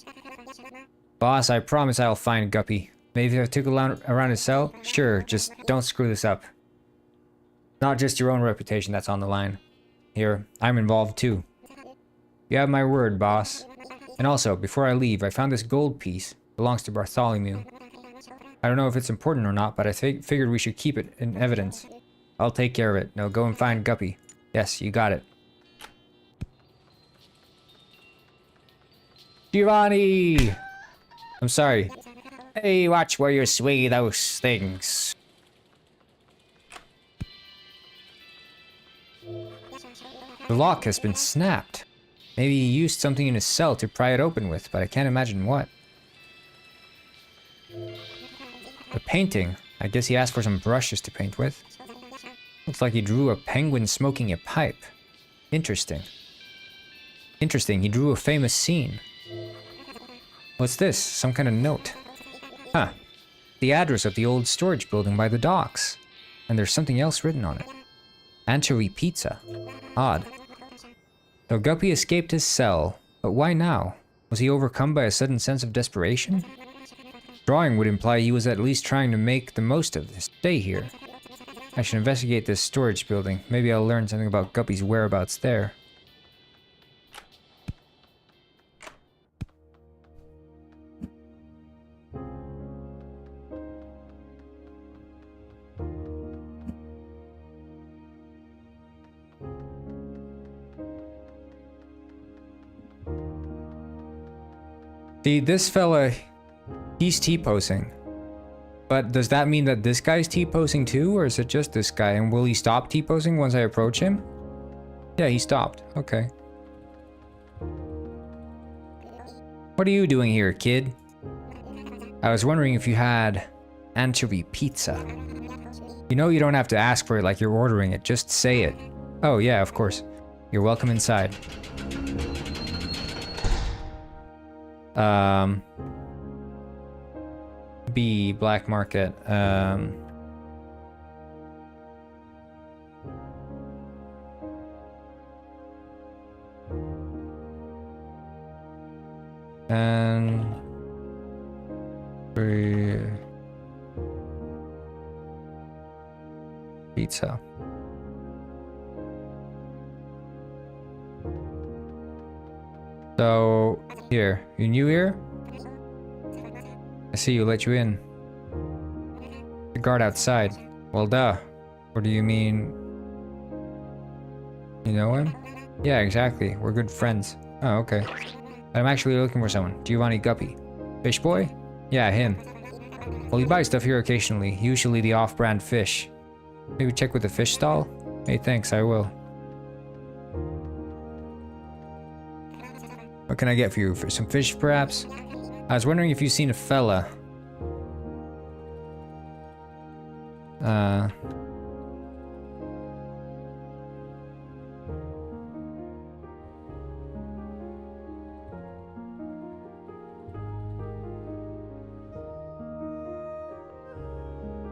Speaker 1: Boss, I promise I'll find Guppy. Maybe if I took around his cell? Sure, just don't screw this up. Not just your own reputation that's on the line. Here, I'm involved too. You have my word, boss. And also, before I leave, I found this gold piece. It belongs to Bartholomew. I don't know if it's important or not, but I figured we should keep it in evidence. I'll take care of it. Now go and find Guppy. Yes, you got it. Giovanni! I'm sorry. Hey, watch where you sway those things. The lock has been snapped. Maybe he used something in his cell to pry it open with, but I can't imagine what. A painting. I guess he asked for some brushes to paint with. Looks like he drew a penguin smoking a pipe. Interesting. Interesting, he drew a famous scene. What's this? Some kind of note. Huh. The address of the old storage building by the docks. And there's something else written on it. Anchovy pizza. Odd. So Guppy escaped his cell, but why now? Was he overcome by a sudden sense of desperation? Drawing would imply he was at least trying to make the most of his stay here. I should investigate this storage building. Maybe I'll learn something about Guppy's whereabouts there. See, this fella, he's T-posing. But does that mean that this guy's T-posing too, or is it just this guy? And will he stop T-posing once I approach him? Yeah, he stopped. Okay. What are you doing here, kid? I was wondering if you had anchovy pizza. You know you don't have to ask for it like you're ordering it, just say it. Oh yeah, of course. You're welcome inside. B, black market. And pizza. So, here, you new here? I see you, let you in. The guard outside. Well, duh. What do you mean? You know him? Yeah, exactly. We're good friends. Oh, okay. I'm actually looking for someone. Giovanni Guppy. Fish boy? Yeah, him. Well, he buys stuff here occasionally. Usually the off-brand fish. Maybe check with the fish stall? Hey, thanks, I will. What can I get for you? For some fish, perhaps? I was wondering if you've seen a fella.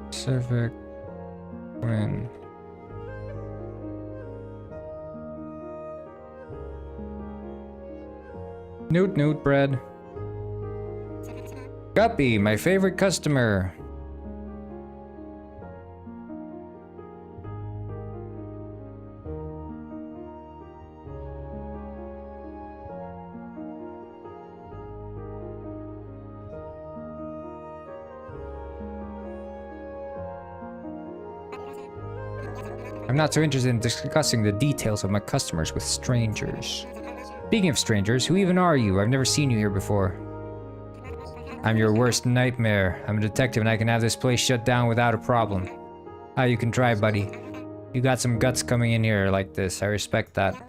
Speaker 1: Pacific Wind. Newt bread. Guppy, my favorite customer. I'm not so interested in discussing the details of my customers with strangers. Speaking of strangers, who even are you? I've never seen you here before. I'm your worst nightmare. I'm a detective and I can have this place shut down without a problem. Ah, you can try, buddy. You got some guts coming in here like this. I respect that.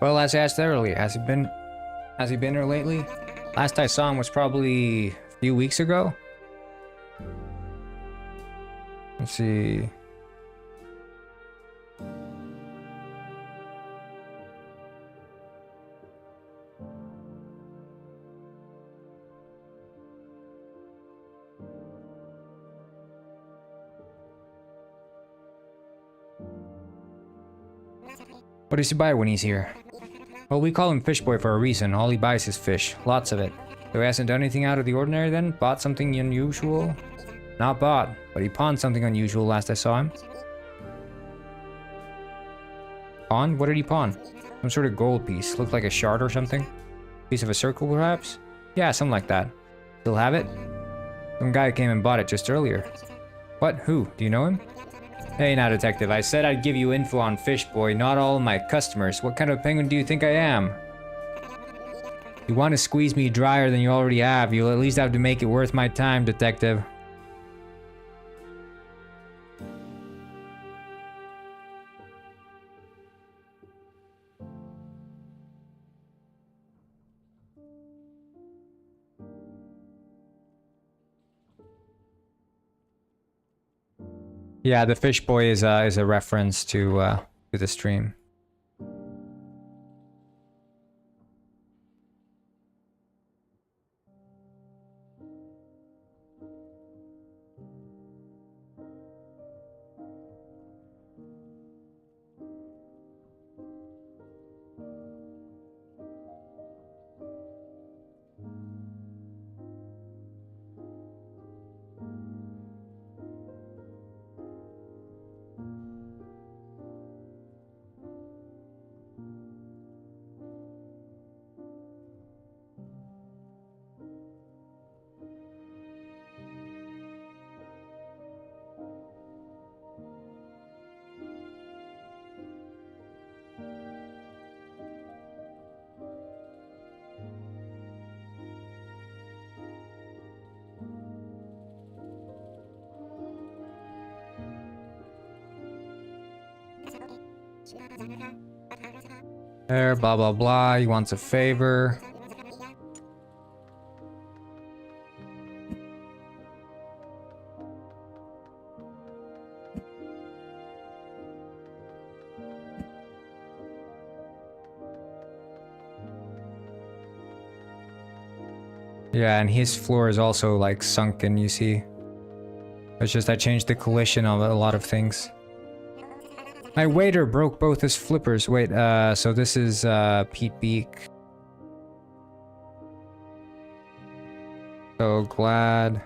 Speaker 1: Well, as I asked earlier, has he been here lately? Last I saw him was probably a few weeks ago. Let's see. What does he buy when he's here? Well, we call him Fish Boy for a reason. All he buys is fish. Lots of it. So he hasn't done anything out of the ordinary then? Bought something unusual? Not bought, but he pawned something unusual last I saw him. Pawn? What did he pawn? Some sort of gold piece. Looked like a shard or something? Piece of a circle, perhaps? Yeah, something like that. Still have it? Some guy came and bought it just earlier. What? Who? Do you know him? Hey now, detective. I said I'd give you info on Fish Boy, not all of my customers. What kind of penguin do you think I am? You want to squeeze me drier than you already have, you'll at least have to make it worth my time, detective. Yeah, the Fish Boy is a reference to the stream. There, blah blah blah, he wants a favor. Yeah, and his floor is also like sunken, you see. It's just I changed the collision of a lot of things. My waiter broke both his flippers. Wait, so this is Pete Beak. So glad.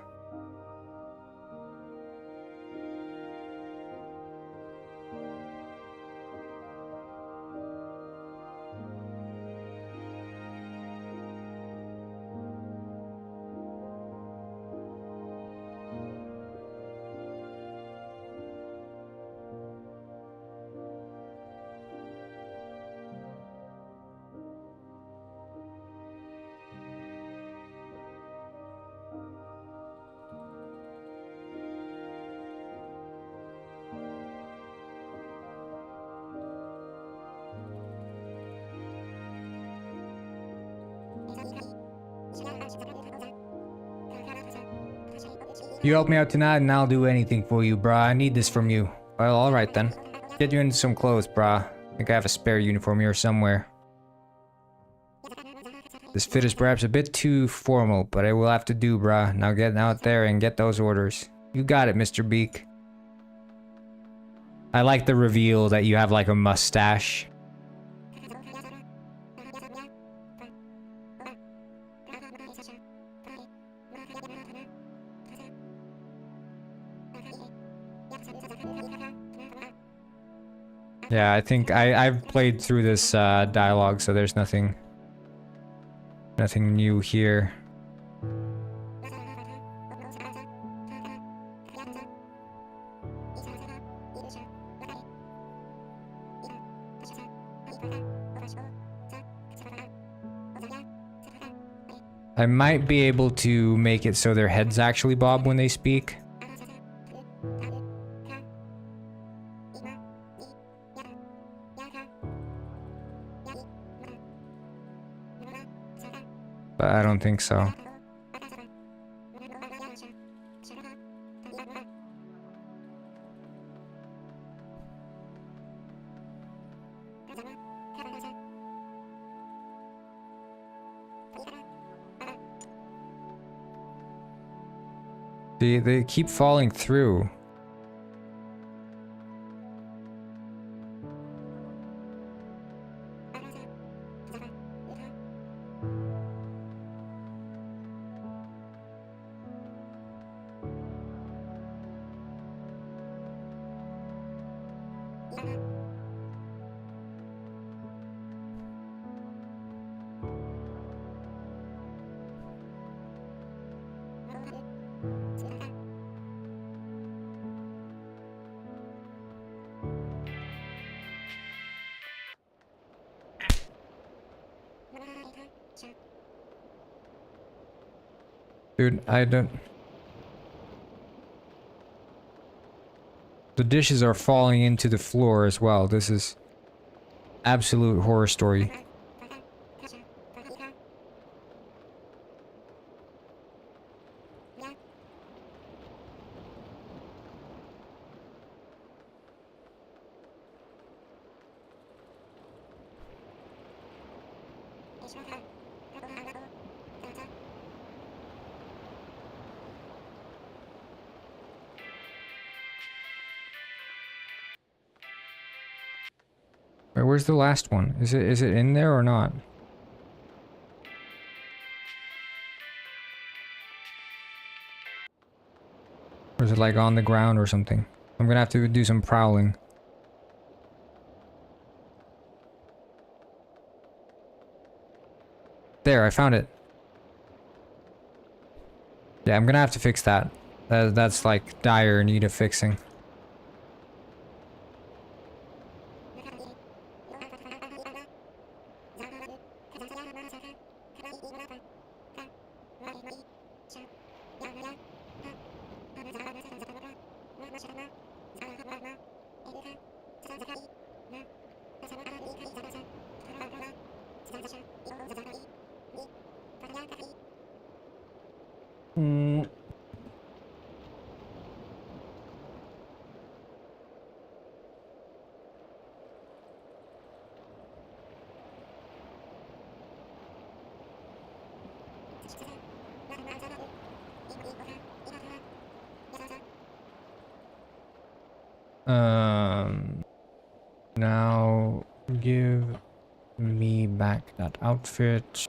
Speaker 1: You help me out tonight and I'll do anything for you, brah. I need this from you. Well, alright then. Get you into some clothes, brah. I think I have a spare uniform here somewhere. This fit is perhaps a bit too formal, but it will have to do, brah. Now get out there and get those orders. You got it, Mr. Beak. I like the reveal that you have like a mustache. Yeah, I think I've played through this dialogue, so there's nothing new here. I might be able to make it so their heads actually bob when they speak. But I don't think so. They keep falling through. Dude, I don't... The dishes are falling into the floor as well. This is absolute horror story. Wait, where's the last one? Is it in there or not? Or is it like on the ground or something? I'm gonna have to do some prowling. There, I found it. Yeah, I'm gonna have to fix that. That's like dire need of fixing. Now give me back that outfit.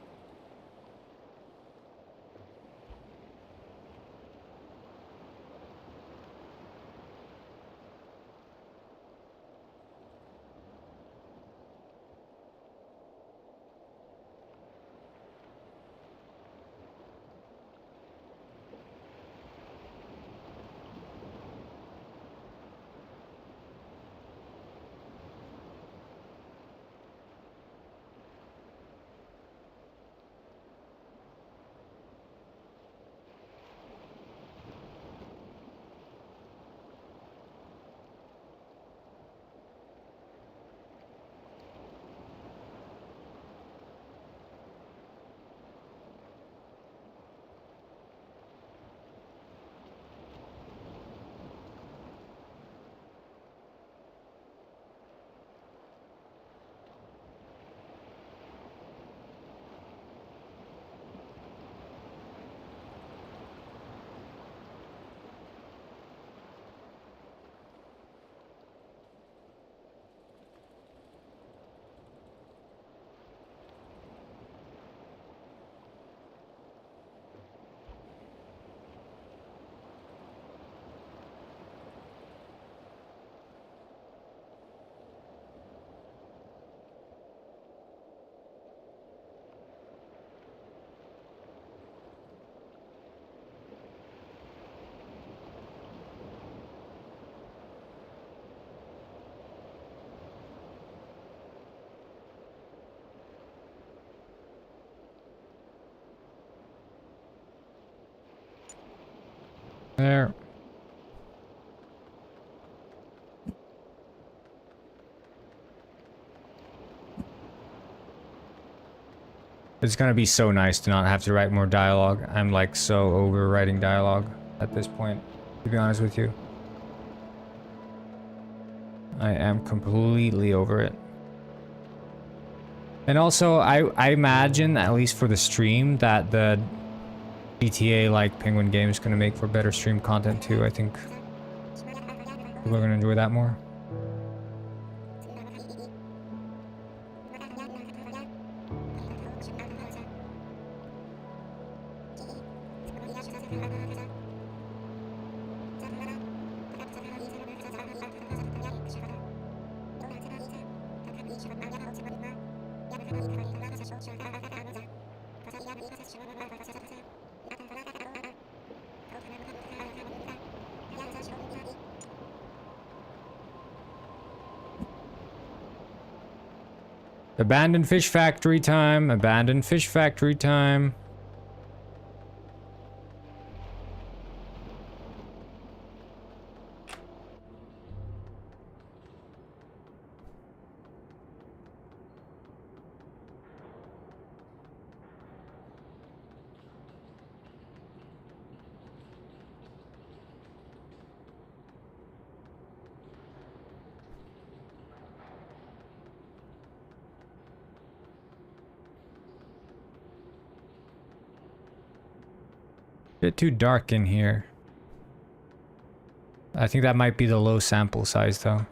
Speaker 1: There. It's gonna be so nice to not have to write more dialogue. I'm like so over writing dialogue at this point, to be honest with you. I am completely over it. And also, I imagine, at least for the stream, that the GTA like Penguin game is gonna make for better stream content too. I think people are gonna enjoy that more. Abandoned fish factory time. Abandoned fish factory time. Bit too dark in here. I think that might be the low sample size though.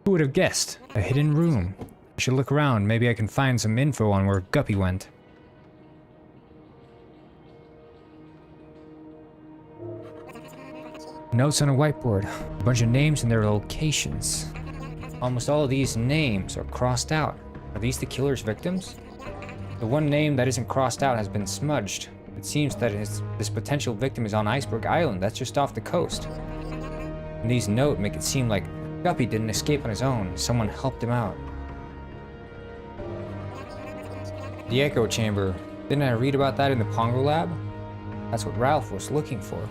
Speaker 1: Who would have guessed? A hidden room. I should look around. Maybe I can find some info on where Guppy went. Notes on a whiteboard. A bunch of names and their locations. Almost all of these names are crossed out. Are these the killer's victims? The one name that isn't crossed out has been smudged. It seems that this potential victim is on Iceberg Island. That's just off the coast. And these notes make it seem like Guppy didn't escape on his own. Someone helped him out. The echo chamber. Didn't I read about that in the Pongo lab? That's what Ralph was looking for.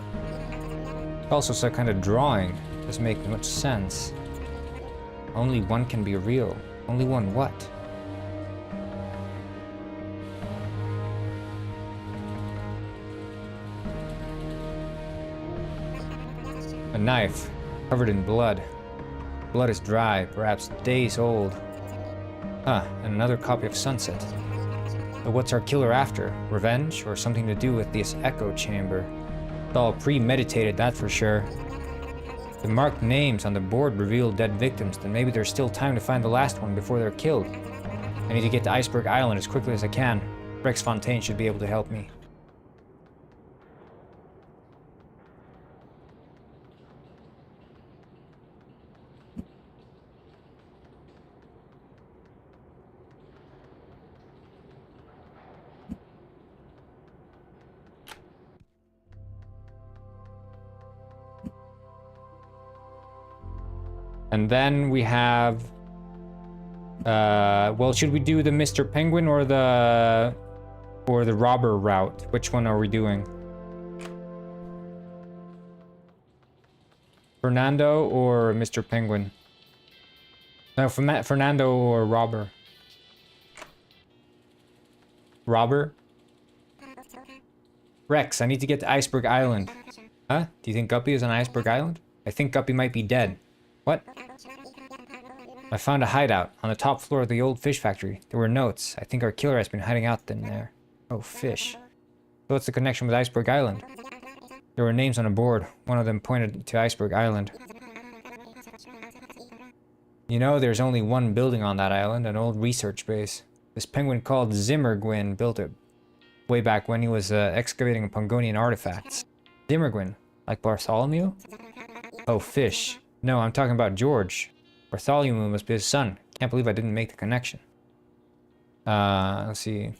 Speaker 1: Also some kind of drawing. Doesn't make much sense. Only one can be real. Only one what? A knife, covered in blood. Blood is dry, perhaps days old. Ah, and another copy of Sunset. But what's our killer after? Revenge, or something to do with this echo chamber? It's all premeditated, that's for sure. The marked names on the board reveal dead victims, then maybe there's still time to find the last one before they're killed. I need to get to Iceberg Island as quickly as I can. Rex Fontaine should be able to help me. And then we have, well, should we do the Mr. Penguin or the robber route? Which one are we doing? Fernando or Mr. Penguin? No, Fernando or robber? Robber? Rex, I need to get to Iceberg Island. Huh? Do you think Guppy is on Iceberg Island? I think Guppy might be dead. What? I found a hideout on the top floor of the old fish factory. There were notes. I think our killer has been hiding out in there. Oh, fish. So what's the connection with Iceberg Island? There were names on a board. One of them pointed to Iceberg Island. You know, there's only one building on that island, an old research base. This penguin called Zimmergwin built it way back when he was excavating Pongonian artifacts. Zimmergwin? Like Bartholomew? Oh, fish. No, I'm talking about George. Bartholomew must be his son. Can't believe I didn't make the connection. Let's see.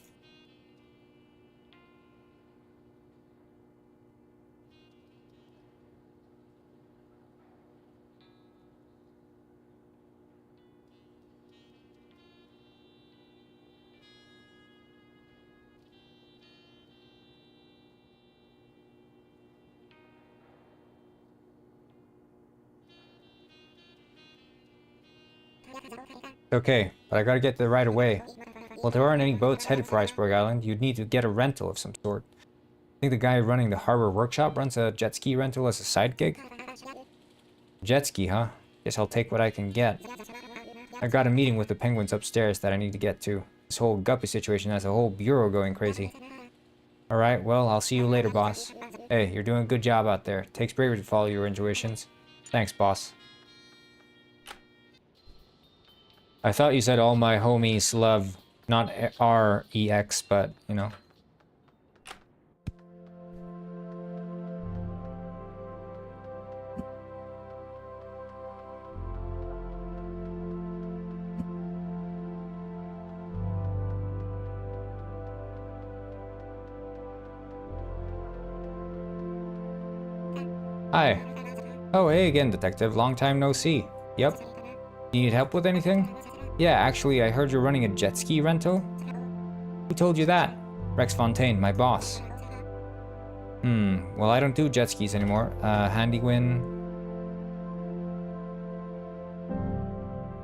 Speaker 1: Okay, but I gotta get there right away. Well, there aren't any boats headed for Iceberg Island. You'd need to get a rental of some sort. I think the guy running the harbor workshop runs a jet ski rental as a side gig. Jet ski, huh? Guess I'll take what I can get. I got a meeting with the penguins upstairs that I need to get to. This whole Guppy situation has the whole bureau going crazy. Alright, well, I'll see you later, boss. Hey, you're doing a good job out there. Takes bravery to follow your intuitions. Thanks, boss. I thought you said all my homies love, not R-E-X, but, you know. Hi. Oh, hey again, detective. Long time no see. Yep. You need help with anything? Yeah, actually, I heard you're running a jet ski rental. Who told you that? Rex Fontaine, my boss. Well, I don't do jet skis anymore. Handywin.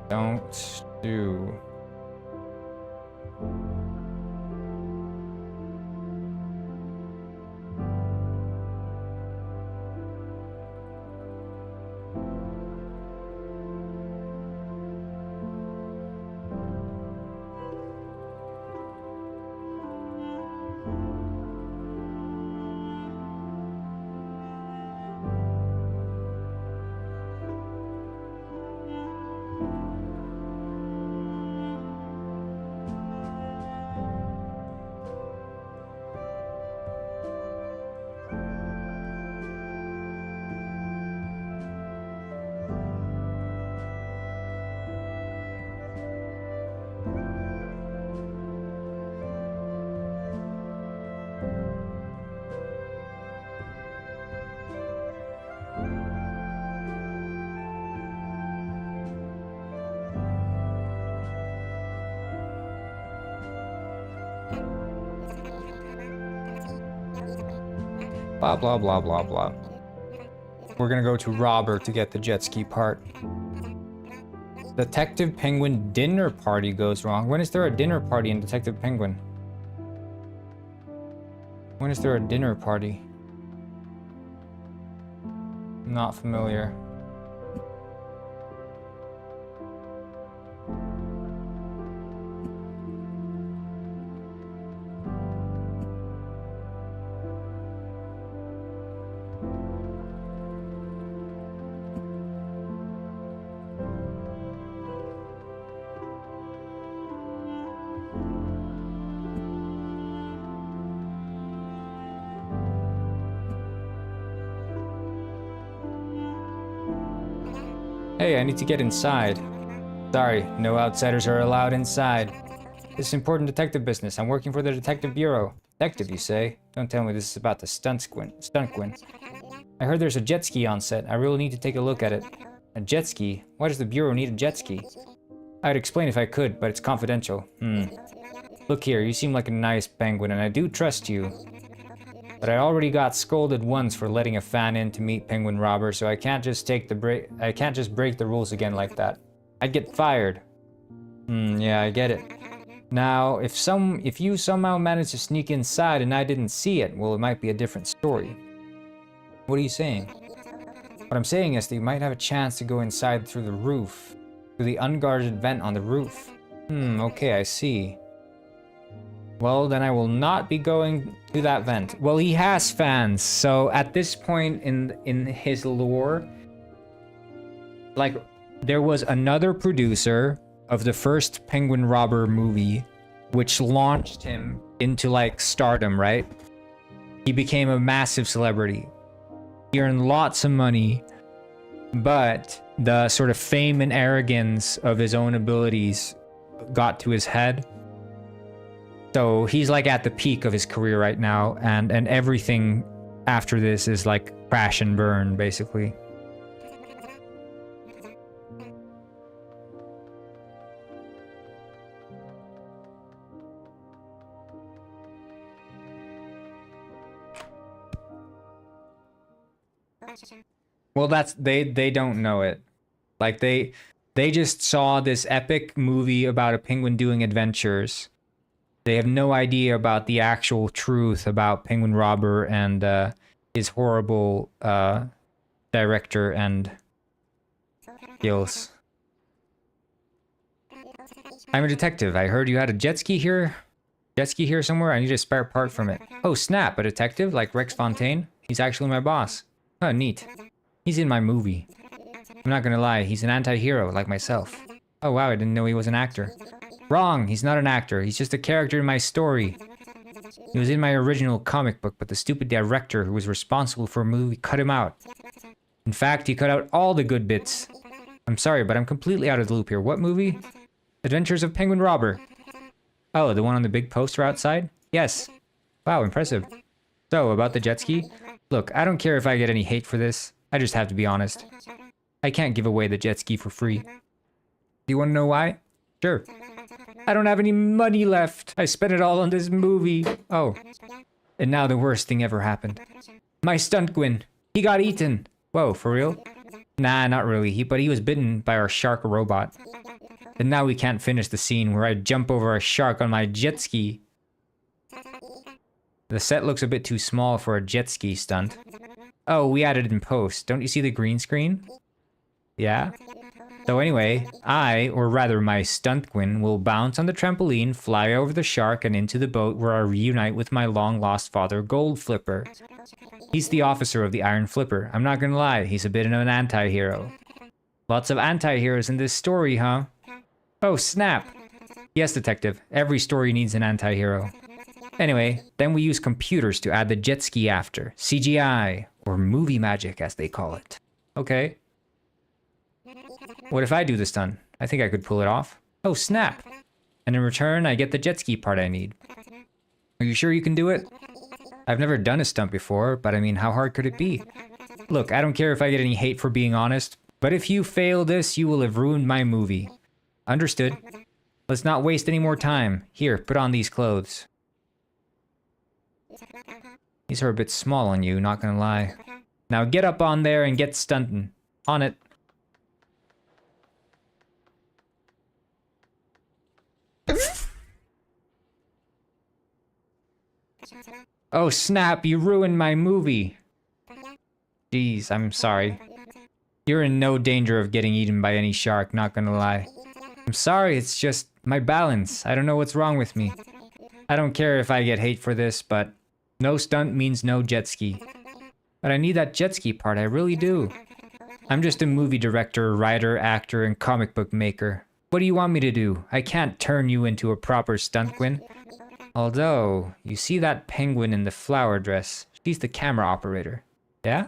Speaker 1: Don't do. Blah, blah, blah, blah, blah. We're gonna go to Robert to get the jet ski part. Detective Penguin dinner party goes wrong. When is there a dinner party in Detective Penguin? When is there a dinner party? Not familiar. Hey, I need to get inside. Sorry, no outsiders are allowed inside. This is important detective business. I'm working for the Detective Bureau. Detective, you say? Don't tell me this is about the stunt Quinn. I heard there's a jet ski on set. I really need to take a look at it. A jet ski? Why does the Bureau need a jet ski? I'd explain if I could, but it's confidential. Look here, you seem like a nice penguin, and I do trust you. But I already got scolded once for letting a fan in to meet penguin robber, so I can't just break the rules again like that. I'd get fired. Yeah, I get it. Now, if you somehow managed to sneak inside and I didn't see it, well, it might be a different story. What are you saying? What I'm saying is that you might have a chance to go inside through the roof. Through the unguarded vent on the roof. Okay, I see. Well, then I will not be going to that vent. Well, he has fans, so at this point in his lore, like, there was another producer of the first Penguin Robber movie, which launched him into, like, stardom, right? He became a massive celebrity. He earned lots of money, but the sort of fame and arrogance of his own abilities got to his head. So he's like at the peak of his career right now, and everything after this is like crash and burn, basically. Well, that's they don't know it. Like They just saw this epic movie about a penguin doing adventures. They have no idea about the actual truth about Penguin Robber and his horrible director and skills. I'm a detective. I heard you had a jet ski here. Jet ski here somewhere? I need a spare part from it. Oh, snap. A detective like Rex Fontaine? He's actually my boss. Oh, neat. He's in my movie. I'm not gonna lie, he's an anti-hero like myself. Oh wow, I didn't know he was an actor. Wrong, he's not an actor. He's just a character in my story. He was in my original comic book, but the stupid director who was responsible for a movie cut him out. In fact, he cut out all the good bits. I'm sorry, but I'm completely out of the loop here. What movie? Adventures of Penguin Robber. Oh, the one on the big poster outside? Yes. Wow, impressive. So, about the jet ski? Look, I don't care if I get any hate for this. I just have to be honest. I can't give away the jet ski for free. Do you want to know why? Sure. I don't have any money left. I spent it all on this movie. Oh. And now the worst thing ever happened. My stunt Gwyn. He got eaten. Whoa, for real? Nah, not really. But he was bitten by our shark robot. And now we can't finish the scene where I jump over a shark on my jet ski. The set looks a bit too small for a jet ski stunt. Oh, we added it in post. Don't you see the green screen? Yeah? So anyway, I, or rather my stunt Gwyn, will bounce on the trampoline, fly over the shark, and into the boat where I reunite with my long-lost father, Gold Flipper. He's the officer of the Iron Flipper. I'm not gonna lie, he's a bit of an anti-hero. Lots of anti-heroes in this story, huh? Oh, snap! Yes, detective, every story needs an anti-hero. Anyway, then we use computers to add the jet ski after. CGI, or movie magic as they call it. Okay. What if I do the stunt? I think I could pull it off. Oh, snap! And in return, I get the jet ski part I need. Are you sure you can do it? I've never done a stunt before, but I mean, how hard could it be? Look, I don't care if I get any hate for being honest, but if you fail this, you will have ruined my movie. Understood. Let's not waste any more time. Here, put on these clothes. These are a bit small on you, not gonna lie. Now get up on there and get stunting. On it. Oh snap, you ruined my movie. Jeez, I'm sorry. You're in no danger of getting eaten by any shark, not gonna lie. I'm sorry, it's just my balance. I don't know what's wrong with me. I don't care if I get hate for this, but no stunt means no jet ski. But I need that jet ski part, I really do. I'm just a movie director, writer, actor, and comic book maker. What do you want me to do? I can't turn you into a proper stunt Gwyn. Although, you see that penguin in the flower dress? She's the camera operator. Yeah?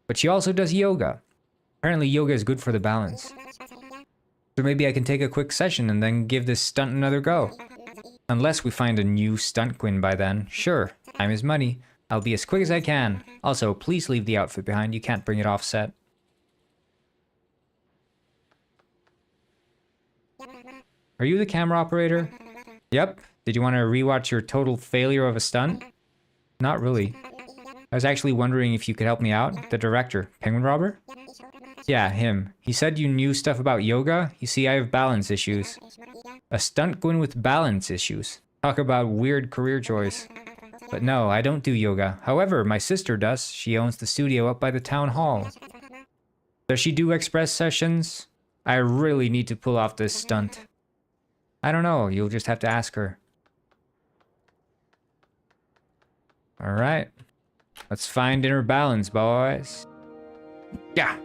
Speaker 1: But she also does yoga. Apparently yoga is good for the balance. So maybe I can take a quick session and then give this stunt another go. Unless we find a new stunt Gwyn by then. Sure, time is money. I'll be as quick as I can. Also, please leave the outfit behind. You can't bring it off set. Are you the camera operator? Yep. Did you want to rewatch your total failure of a stunt? Not really. I was actually wondering if you could help me out. The director, Penguin Robber? Yeah, him. He said you knew stuff about yoga. You see, I have balance issues. A stunt Gwyn with balance issues. Talk about weird career choice. But no, I don't do yoga. However, my sister does. She owns the studio up by the town hall. Does she do express sessions? I really need to pull off this stunt. I don't know. You'll just have to ask her. Alright. Let's find inner balance, boys. Yeah.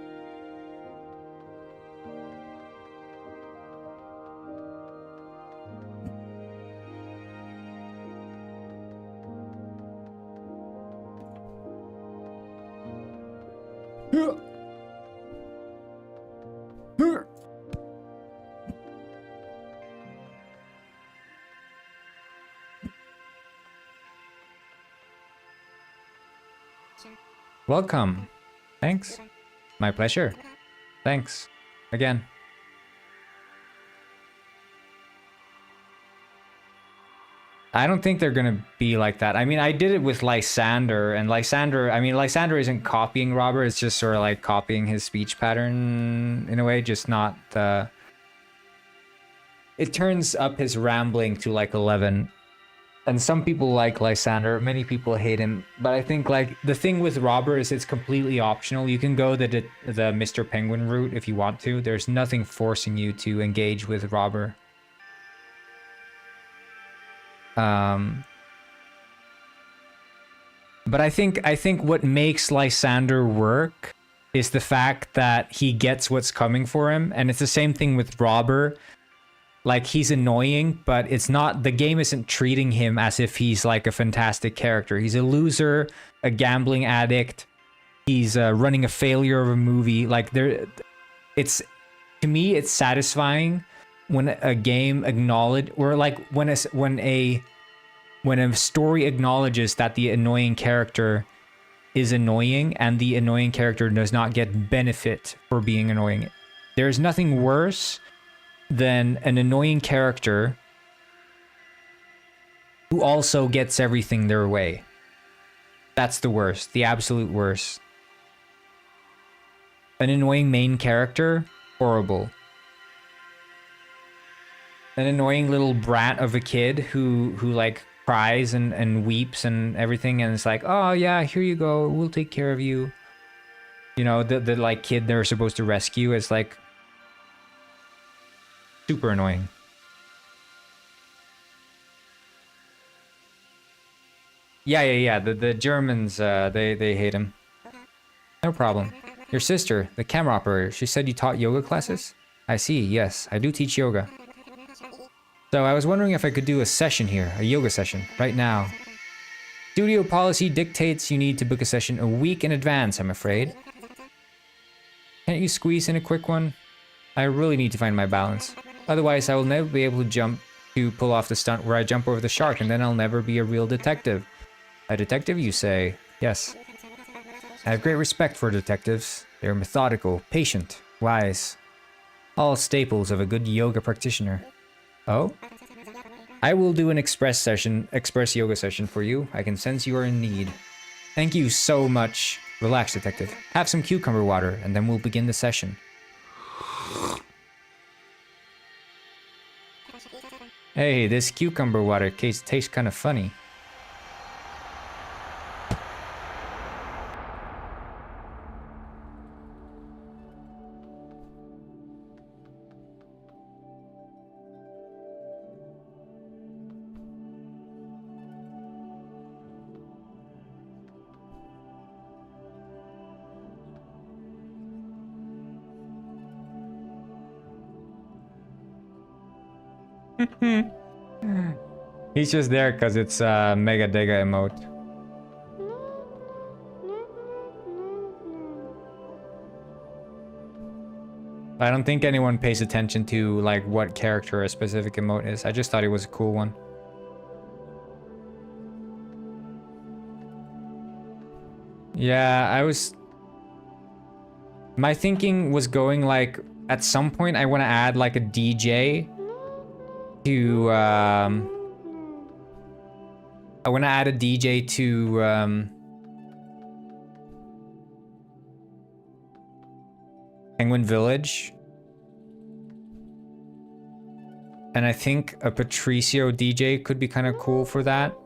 Speaker 1: Welcome. Thanks. My pleasure. Thanks. Again. I don't think they're gonna be like that. I mean, I did it with Lysander, and Lysander, I mean, Lysander isn't copying Robert, it's just sort of like copying his speech pattern in a way, just not the... It turns up his rambling to like 11. And some people like Lysander, many people hate him, but I think like the thing with Robert is it's completely optional. You can go the Mr. Penguin route if you want to. There's nothing forcing you to engage with Robert. But I think what makes Lysander work is the fact that he gets what's coming for him, and it's the same thing with Robert. Like, he's annoying, but it's not, the game isn't treating him as if he's like a fantastic character. He's a loser, a gambling addict. He's running a failure of a movie. Like, to me, it's satisfying when a game when a story acknowledges that the annoying character is annoying and the annoying character does not get benefit for being annoying. There's nothing worse than an annoying character who also gets everything their way. That's the worst, the absolute worst. An annoying main character, horrible. An annoying little brat of a kid who like cries and weeps and everything, and it's like, oh yeah, here you go, we'll take care of you. You know, the like kid they're supposed to rescue is like super annoying. Yeah. The Germans, they hate him. No problem. Your sister, the camera operator, she said you taught yoga classes? I see, yes, I do teach yoga. So I was wondering if I could do a session here, a yoga session, right now. Studio policy dictates you need to book a session a week in advance, I'm afraid. Can't you squeeze in a quick one? I really need to find my balance. Otherwise, I will never be able to pull off the stunt where I jump over the shark, and then I'll never be a real detective. A detective, you say? Yes. I have great respect for detectives. They're methodical, patient, wise. All staples of a good yoga practitioner. Oh? I will do an express yoga session for you. I can sense you are in need. Thank you so much. Relax, detective. Have some cucumber water, and then we'll begin the session. Hey, this cucumber water tastes kind of funny. He's just there because it's a Mega Dega emote. I don't think anyone pays attention to like what character a specific emote is. I just thought it was a cool one. Yeah, my thinking was going like, at some point I want to add like a DJ to I want to add a DJ to Penguin Village, and I think a Patricio DJ could be kind of cool for that.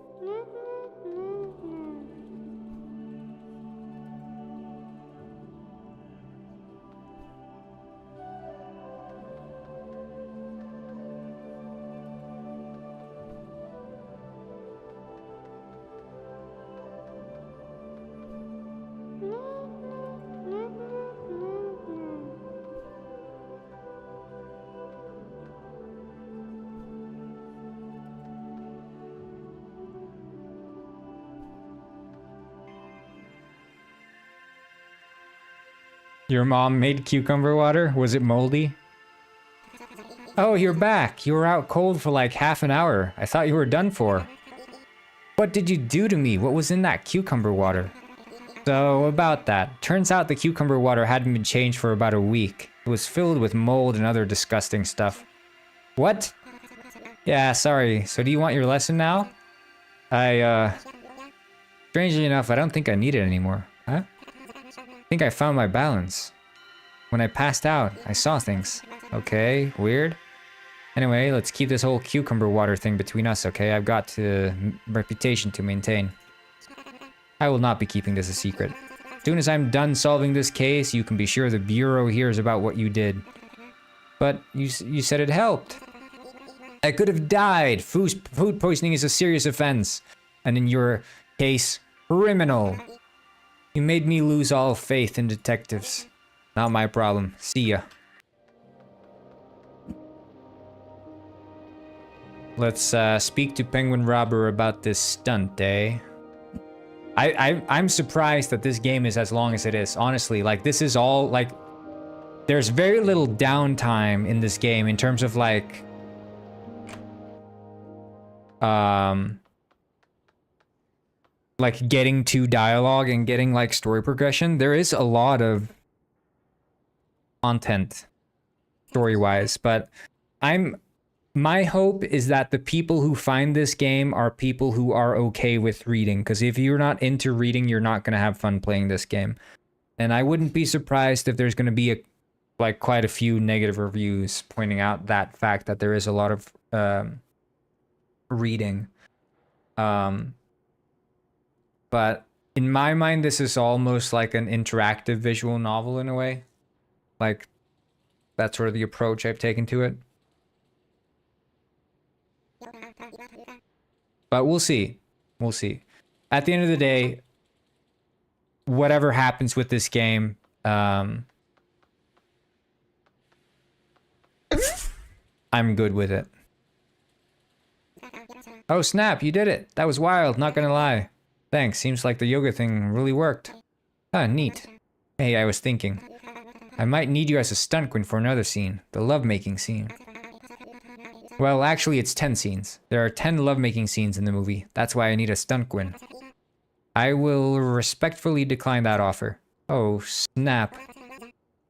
Speaker 1: Your mom made cucumber water? Was it moldy? Oh, you're back. You were out cold for like half an hour. I thought you were done for. What did you do to me? What was in that cucumber water? So, about that. Turns out the cucumber water hadn't been changed for about a week. It was filled with mold and other disgusting stuff. What? Yeah, sorry. So do you want your lesson now? Strangely enough, I don't think I need it anymore. Huh? I think I found my balance. When I passed out, I saw things. Okay, weird. Anyway, let's keep this whole cucumber water thing between us, okay? I've got a reputation to maintain. I will not be keeping this a secret. As soon as I'm done solving this case, you can be sure the Bureau hears about what you did. But you said it helped. I could have died. Food poisoning is a serious offense. And in your case, criminal. You made me lose all faith in detectives. Not my problem. See ya. Let's speak to Penguin Robber about this stunt, eh? I'm surprised that this game is as long as it is. Honestly, like, this is all, like... There's very little downtime in this game in terms of, like... like, getting to dialogue and getting, like, story progression. There is a lot of content, story-wise, but my hope is that the people who find this game are people who are okay with reading, because if you're not into reading, you're not going to have fun playing this game. And I wouldn't be surprised if there's going to be quite a few negative reviews pointing out that fact that there is a lot of reading. But in my mind, this is almost like an interactive visual novel in a way. Like, that's sort of the approach I've taken to it. But we'll see. We'll see. At the end of the day, whatever happens with this game, I'm good with it. Oh snap, you did it. That was wild, not gonna lie. Thanks, seems like the yoga thing really worked. Ah, neat. Hey, I was thinking. I might need you as a stunt queen for another scene. The lovemaking scene. Well, actually, it's 10 scenes. There are 10 lovemaking scenes in the movie. That's why I need a stunt queen. I will respectfully decline that offer. Oh, snap.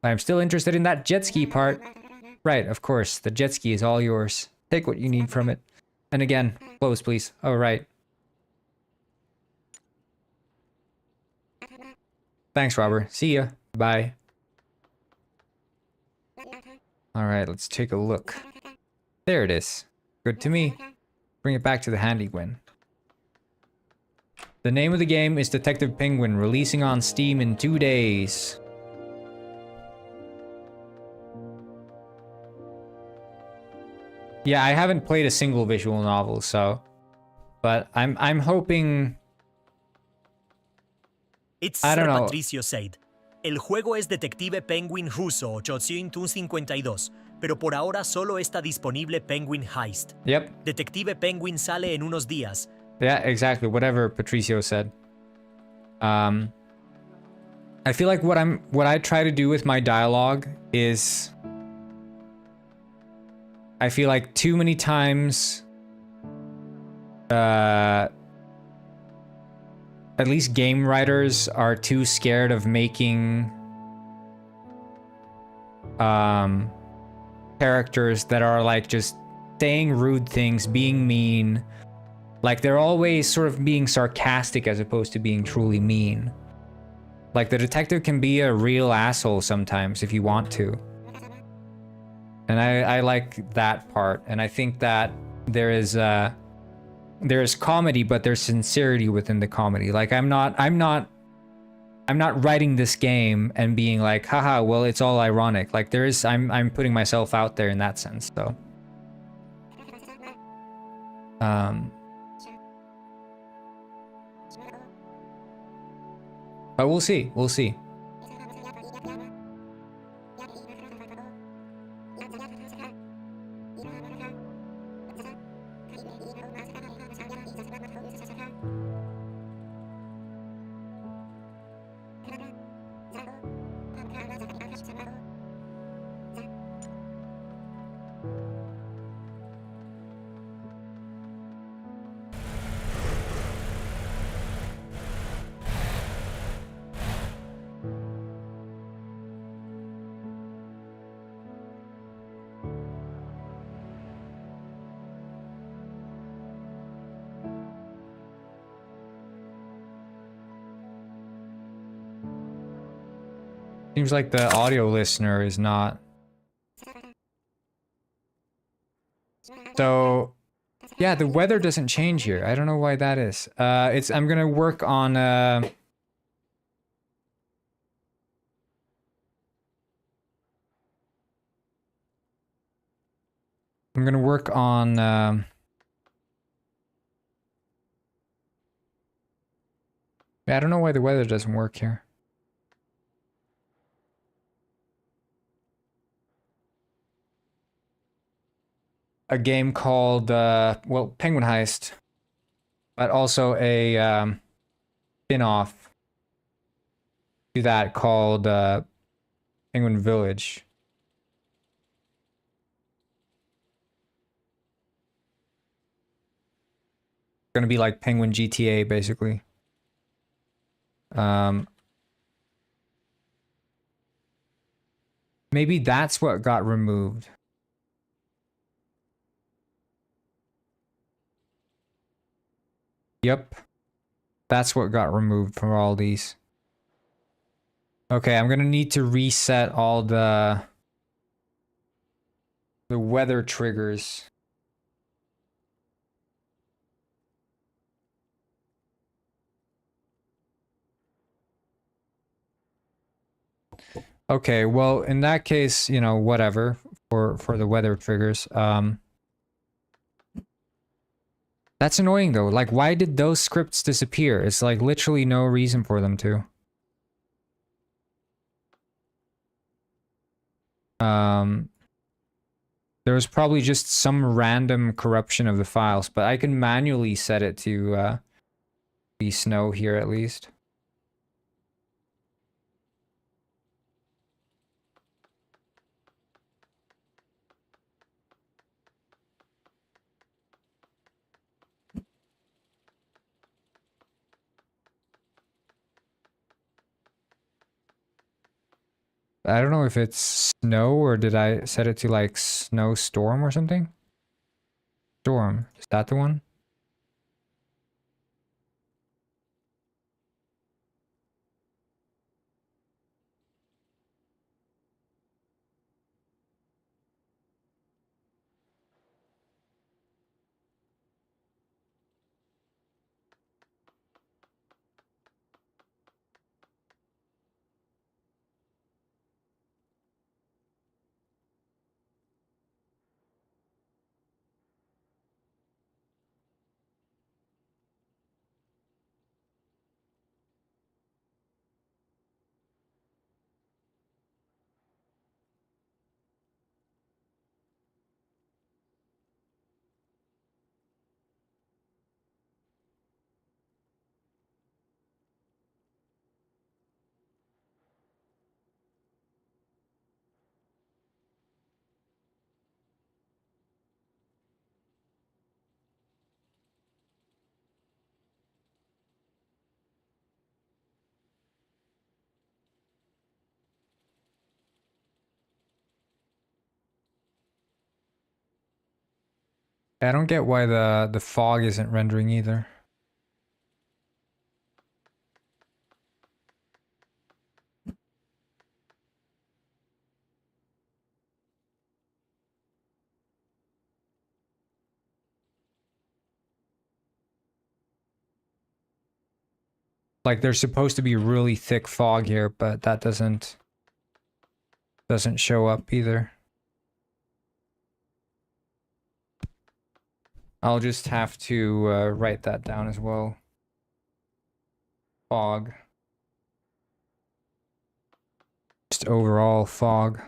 Speaker 1: I'm still interested in that jet ski part. Right, of course. The jet ski is all yours. Take what you need from it. And again, close, please. Oh, right. Thanks, Robert. See ya. Bye. Alright, let's take a look. There it is. Good to me. Bring it back to the handy Gwen. The name of the game is Detective Penguin, releasing on Steam in 2 days. Yeah, I haven't played a single visual novel, so... But I'm hoping...
Speaker 7: It's
Speaker 1: I don't
Speaker 7: Sir
Speaker 1: know.
Speaker 7: Patricio said. El juego es Detective Penguin ruso 852, pero por ahora solo está disponible Penguin Heist.
Speaker 1: Yep.
Speaker 7: Detective Penguin sale en unos días.
Speaker 1: Yeah, exactly. Whatever Patricio said. I feel like what I try to do with my dialogue is... I feel like too many times... at least game writers are too scared of making... characters that are like just saying rude things, being mean. Like they're always sort of being sarcastic as opposed to being truly mean. Like the detective can be a real asshole sometimes if you want to. And I like that part. And I think that there is comedy, but there's sincerity within the comedy. Like I'm not writing this game and being like, haha, well, it's all ironic. Like I'm putting myself out there in that sense, so. But we'll see, we'll see. Seems like the audio listener is not. So, yeah, the weather doesn't change here. I don't know why that is. I'm gonna work on I'm gonna work on yeah, I don't know why the weather doesn't work here. A game called well, Penguin Heist, but also a spin-off to that called Penguin Village. Gonna be like Penguin GTA basically. Maybe that's what got removed. Yep. That's what got removed from all these. Okay, I'm gonna need to reset all the weather triggers. Okay, well, in that case, you know, whatever for the weather triggers. That's annoying though. Like, why did those scripts disappear? It's like literally no reason for them to. There was probably just some random corruption of the files, but I can manually set it to be snow here at least. I don't know if it's snow or did I set it to like snowstorm or something? Storm. Is that the one? I don't get why the fog isn't rendering either. Like there's supposed to be really thick fog here, but that doesn't show up either. I'll just have to write that down as well. Fog. Just overall fog.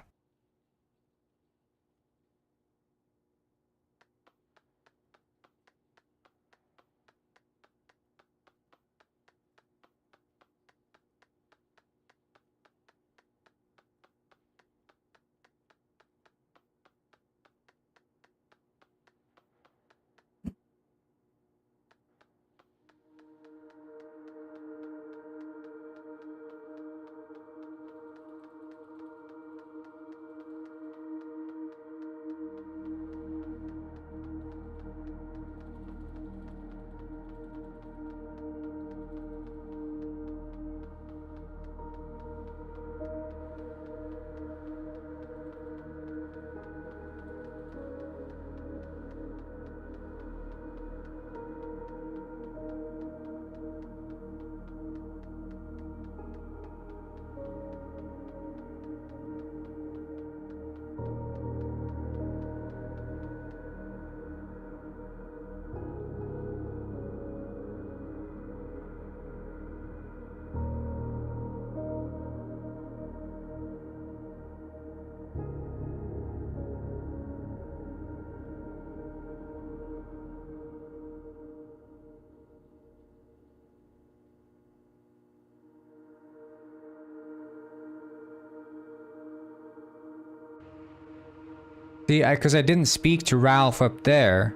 Speaker 1: See, because I didn't speak to Ralph up there.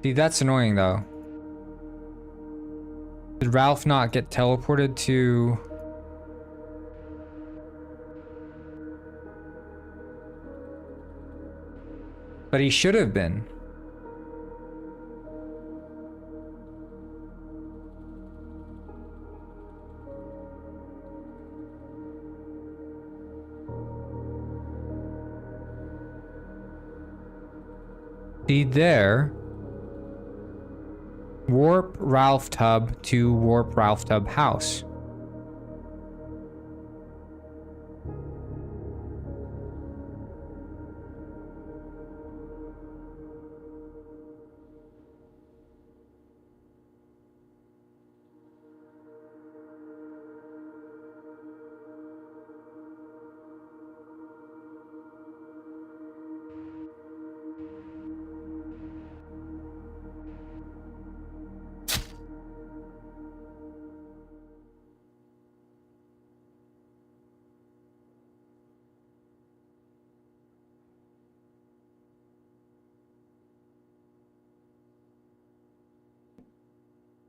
Speaker 1: See, that's annoying though. Did Ralph not get teleported to... But he should have been. See there. Warp Ralph Tub to Warp Ralph Tub house.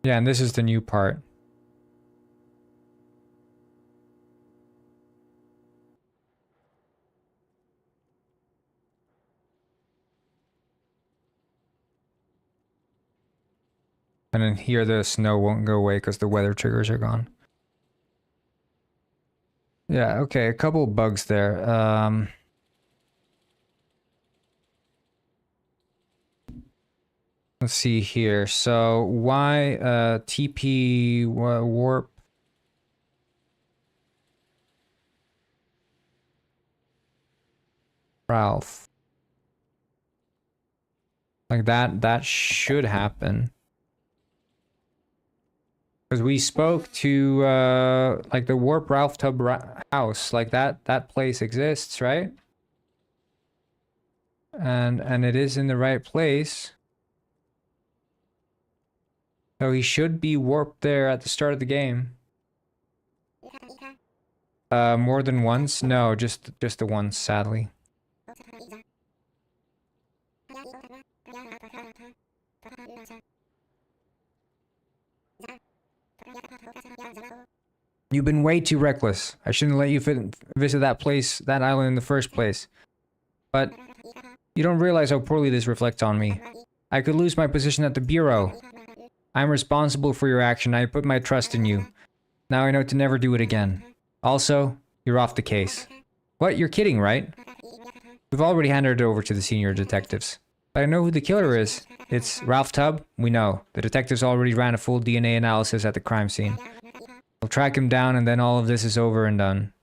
Speaker 1: Yeah, and this is the new part. And then here the snow won't go away because the weather triggers are gone. Yeah, okay, a couple bugs there. Let's see here. So why TP warp Ralph? Like that should happen. Because we spoke to like the Warp Ralph Tub house, like that place exists, right? And it is in the right place. So he should be warped there at the start of the game. More than once? No, just the once, sadly. You've been way too reckless. I shouldn't let you visit that place, that island in the first place. But you don't realize how poorly this reflects on me. I could lose my position at the Bureau. I'm responsible for your action. I put my trust in you. Now I know to never do it again. Also, you're off the case. What? You're kidding, right? We've already handed it over to the senior detectives. But I know who the killer is. It's Ralph Tubb? We know. The detectives already ran a full DNA analysis at the crime scene. We'll track him down and then all of this is over and done.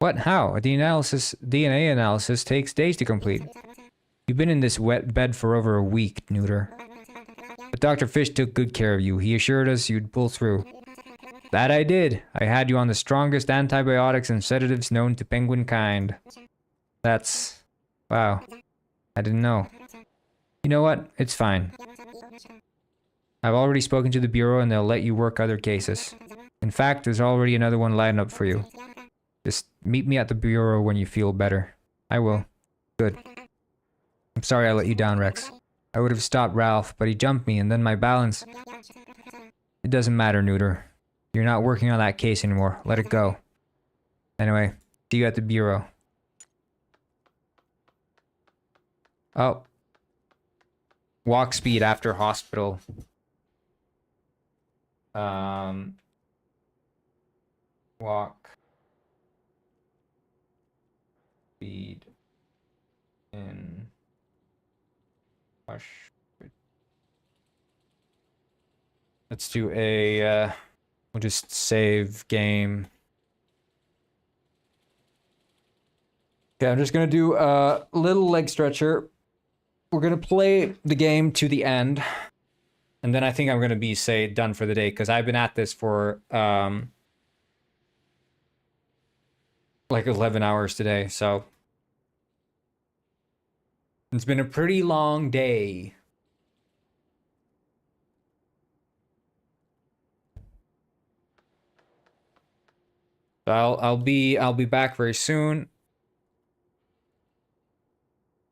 Speaker 1: What? How? A DNA analysis takes days to complete. You've been in this wet bed for over a week, Neuter. But Dr. Fish took good care of you. He assured us you'd pull through. That I did. I had you on the strongest antibiotics and sedatives known to penguin kind. That's... wow. I didn't know. You know what? It's fine. I've already spoken to the Bureau and they'll let you work other cases. In fact, there's already another one lined up for you. Just meet me at the Bureau when you feel better. I will. Good. I'm sorry I let you down, Rex. I would have stopped Ralph, but he jumped me and then my balance... It doesn't matter, Neuter. You're not working on that case anymore. Let it go. Anyway, see you at the Bureau. Oh. Walk speed after hospital. Walk speed in Hush. Let's do a we'll just save game. Okay, I'm just gonna do a little leg stretcher. We're gonna play the game to the end. And then I think I'm gonna be, say, done for the day, because I've been at this for like 11 hours today, so it's been a pretty long day. So I'll be back very soon.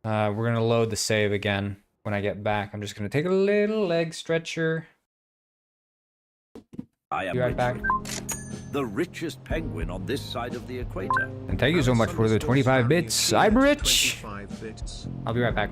Speaker 1: We're gonna load the save again when I get back. I'm just gonna take a little leg stretcher.
Speaker 2: I am
Speaker 1: Be right back.
Speaker 2: the richest penguin on this side of the equator.
Speaker 1: And thank you so much for the 25 bits. I'm rich.
Speaker 3: 25 bits.
Speaker 1: I'll be right back.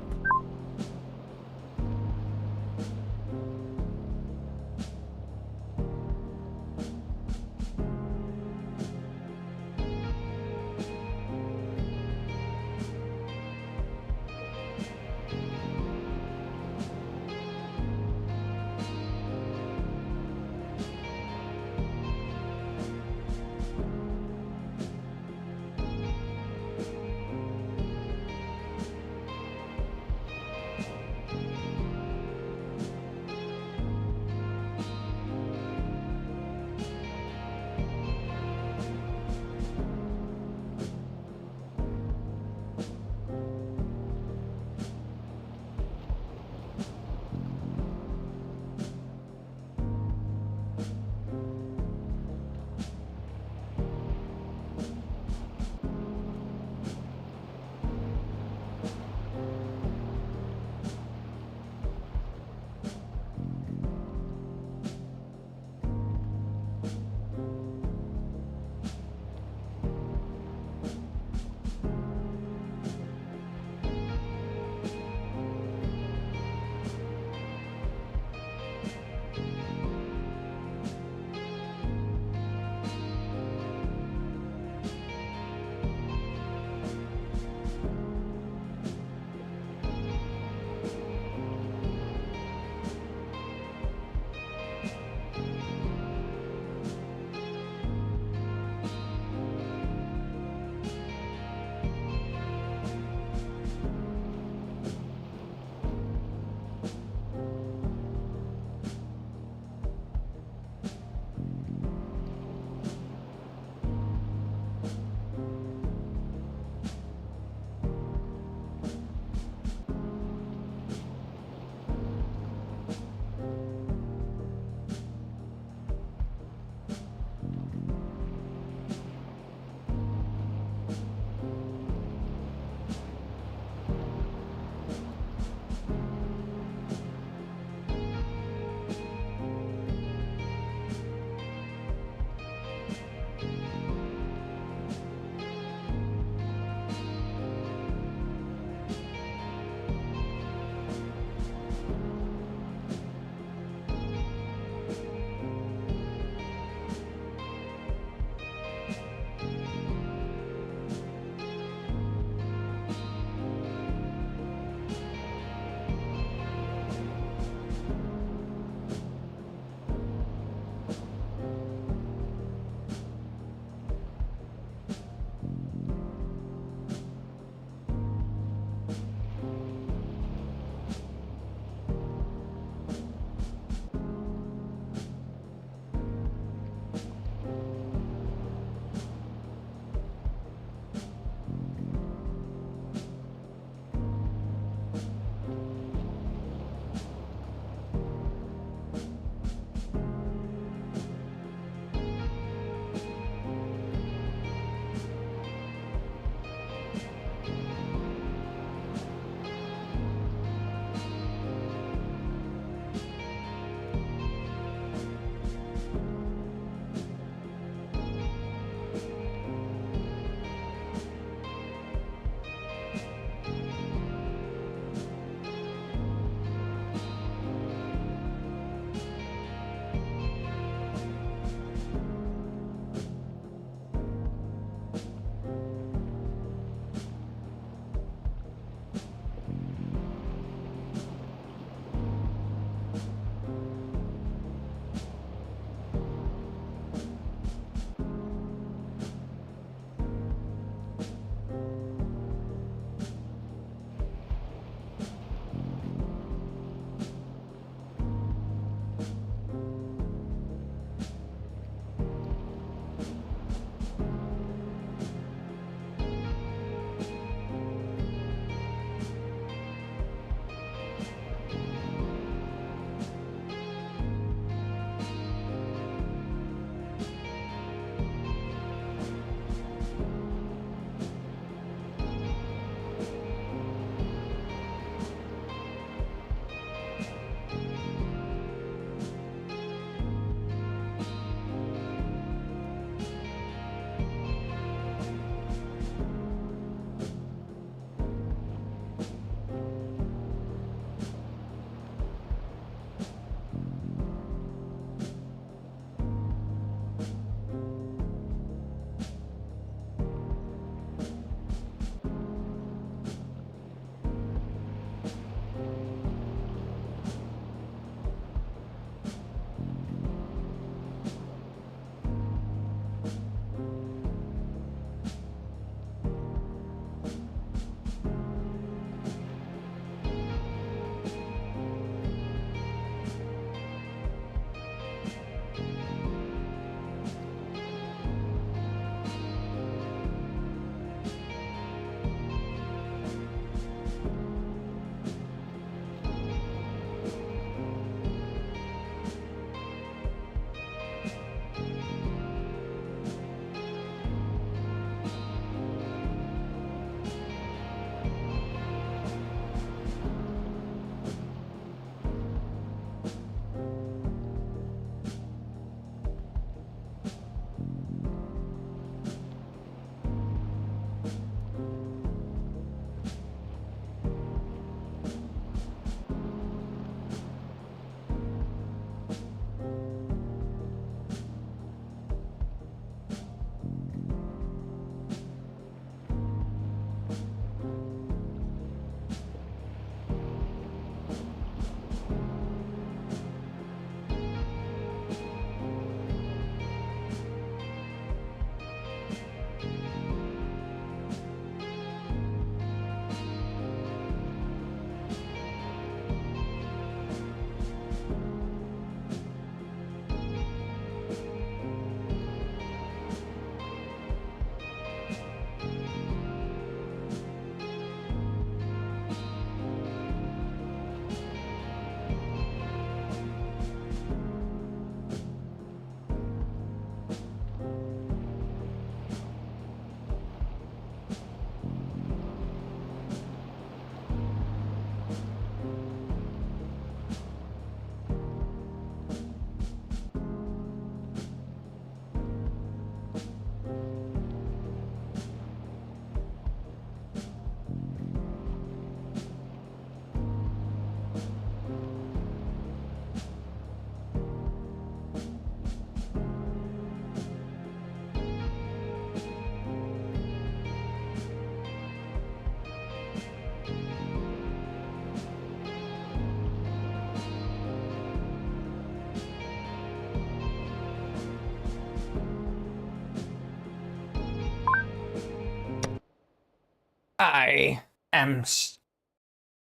Speaker 1: I am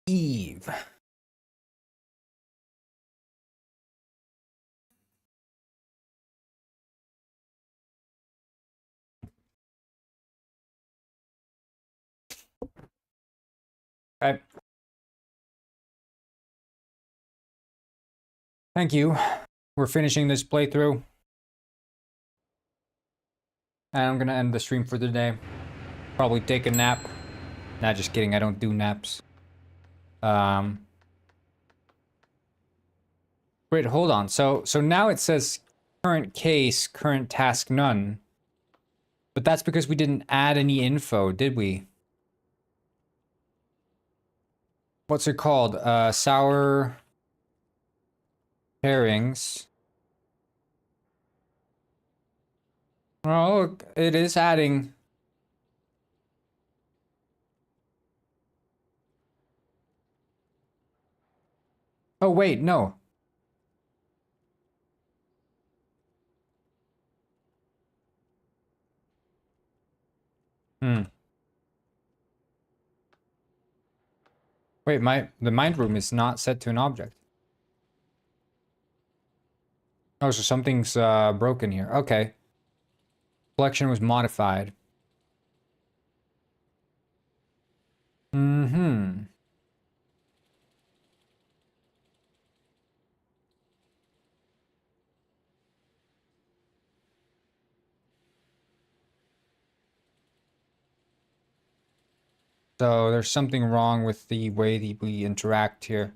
Speaker 1: Eve. Okay. Thank you. We're finishing this playthrough. And I'm gonna end the stream for the day. Probably take a nap. Nah, just kidding. I don't do naps. Wait, hold on. So now it says current case, current task none. But that's because we didn't add any info, did we? What's it called? Sour pairings. Oh, it is adding. Oh, wait, no. Wait, the mind room is not set to an object. Oh, so something's broken here. Okay. Collection was modified. Mm-hmm. So there's something wrong with the way that we interact here.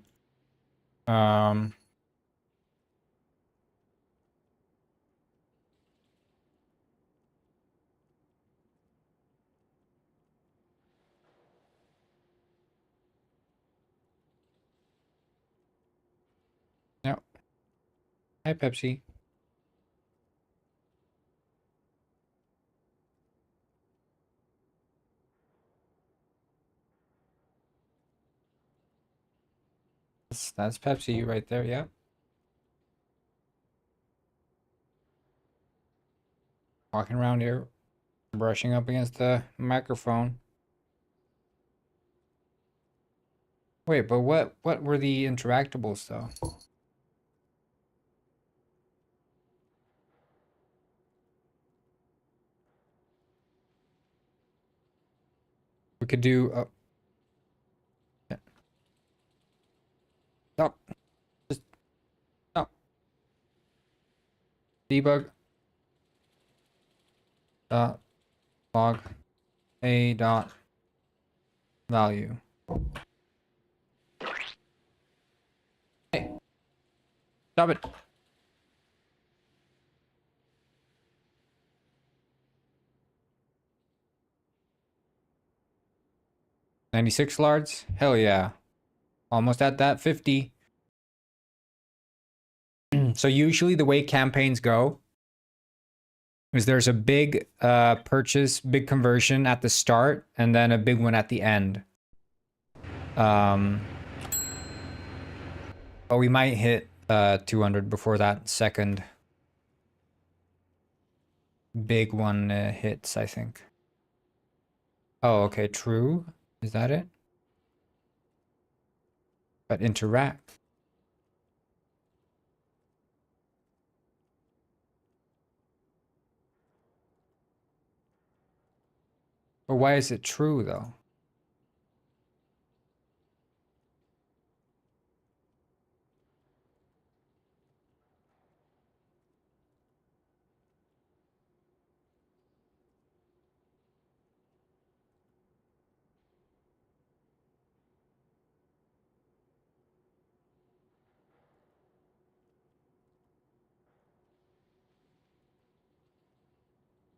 Speaker 1: Yep. Hi, Pepsi. That's Pepsi right there, yeah. Walking around here, brushing up against the microphone. Wait, but what were the interactables though? We could do yeah. Stop. Just stop. Debug dot log a dot value. Hey, stop it. 96 lards? Hell yeah. Almost at that 50. So usually the way campaigns go is there's a big purchase, big conversion at the start, and then a big one at the end. But we might hit 200 before that second big one hits, I think. Oh, okay, true. Is that it? But interact. But why is it true though?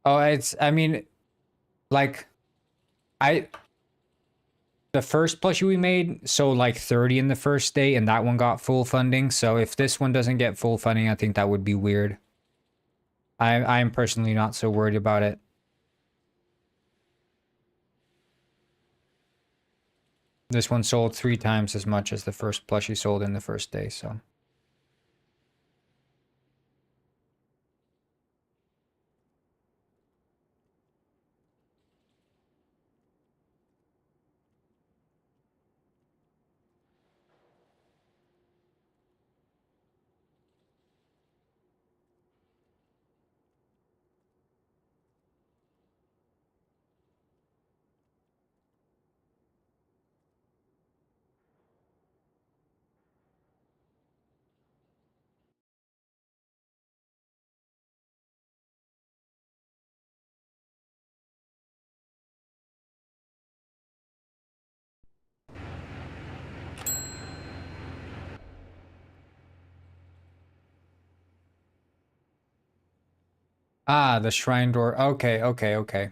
Speaker 1: Oh, I mean, like, the first plushie we made sold like 30 in the first day, and that one got full funding. So if this one doesn't get full funding, I think that would be weird. I'm personally not so worried about it. This one sold 3 times as much as the first plushie sold in the first day, so. Ah, the shrine door. Okay, okay, okay.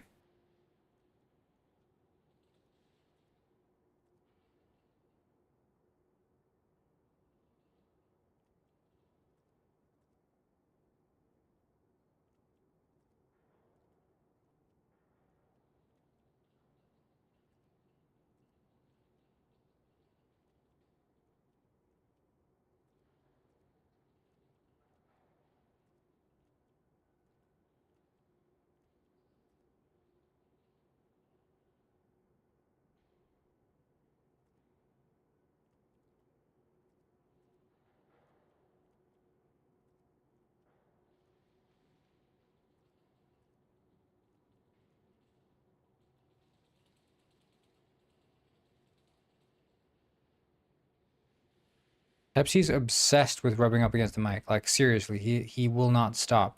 Speaker 1: Pepsi's obsessed with rubbing up against the mic. Like, seriously, he will not stop.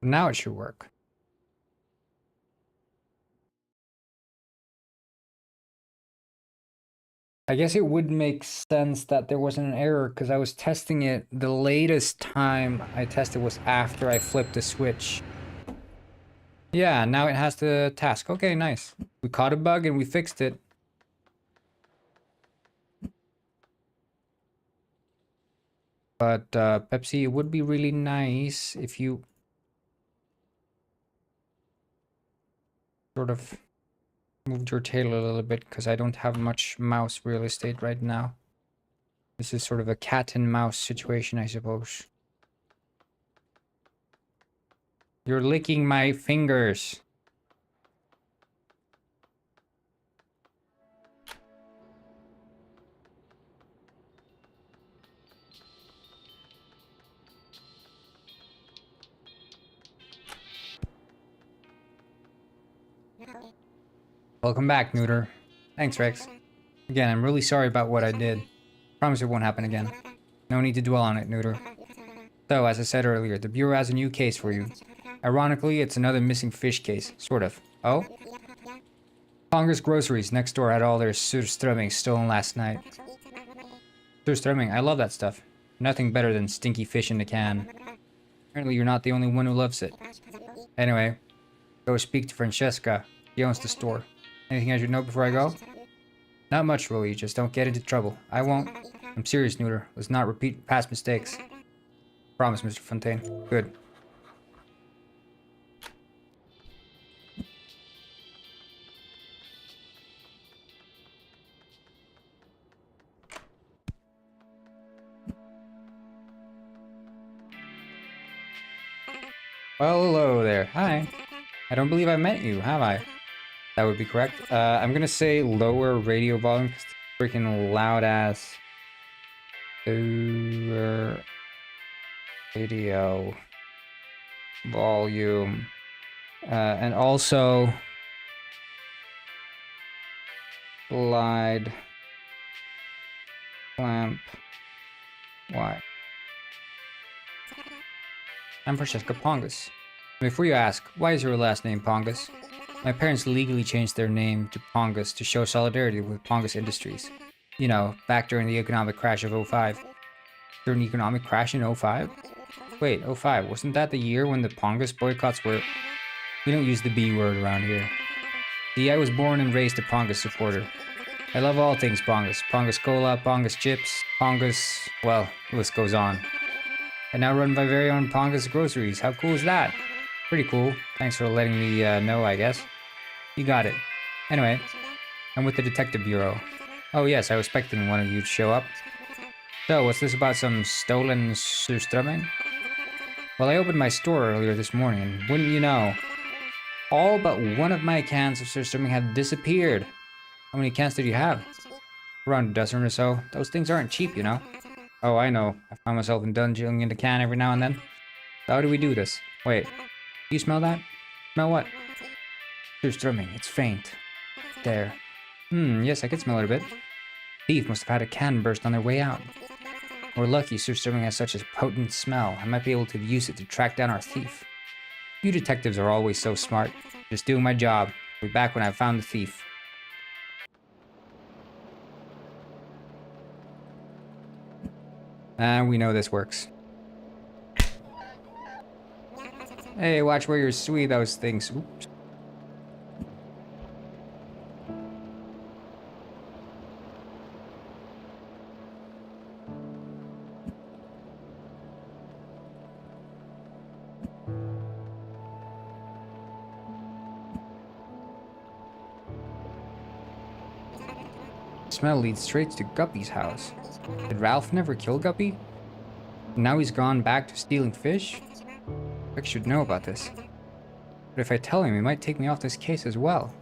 Speaker 1: Now it should work. I guess it would make sense that there wasn't an error because I was testing it. The latest time I tested was after I flipped the switch. Yeah, now it has the task. Okay, nice. We caught a bug and we fixed it. But Pepsi, it would be really nice if you sort of moved your tail a little bit because I don't have much mouse real estate right now. This is sort of a cat and mouse situation, I suppose. You're licking my fingers. Welcome back, Neuter. Thanks, Rex. Again, I'm really sorry about what I did. Promise it won't happen again. No need to dwell on it, Neuter. So, as I said earlier, the Bureau has a new case for you. Ironically, it's another missing fish case. Sort of. Oh? Congress Groceries next door had all their surströmming stolen last night. Surströmming, I love that stuff. Nothing better than stinky fish in a can. Apparently you're not the only one who loves it. Anyway, go speak to Francesca. He owns the store. Anything I should know before I go? Not much, really. Just don't get into trouble. I won't. I'm serious, Neuter. Let's not repeat past mistakes. Promise, Mr. Fontaine. Good. Well, hello there. Hi. I don't believe I met you, have I? That would be correct. I'm gonna say lower radio volume because it's freaking loud ass. Lower radio volume. And also slide clamp. Why? I'm Francesca Pongus. Before you ask, why is your last name Pongus? My parents legally changed their name to Pongus to show solidarity with Pongus Industries. You know, back during the economic crash of '05. During the economic crash in '05? Wait, '05, wasn't that the year when the Pongus boycotts were... We don't use the B word around here. See, I was born and raised a Pongus supporter. I love all things Pongus. Pongus Cola, Pongus Chips, Pongus... well, the list goes on. And now run my very own Pongus Groceries. How cool is that? Pretty cool. Thanks for letting me know, I guess. You got it. Anyway, I'm with the Detective Bureau. Oh yes, I was expecting one of you to show up. So, what's this about some stolen surströmming? Well, I opened my store earlier this morning, and wouldn't you know, all but one of my cans of surströmming had disappeared. How many cans did you have? Around a dozen or so. Those things aren't cheap, you know. Oh, I know. I find myself indulging in the can every now and then. How do we do this? Wait, you smell that? Smell what? Surströmming. It's faint. There. Yes, I can smell it a bit. Thief must have had a can burst on their way out. We're lucky surströmming has such a potent smell. I might be able to use it to track down our thief. You detectives are always so smart. Just doing my job. I'll be back when I've found the thief. We know this works. Hey, watch where you're sweet those things. Oops. Smell leads straight to Guppy's house. Did Ralph never kill Guppy? Now he's gone back to stealing fish? Rick should know about this. But if I tell him, he might take me off this case as well.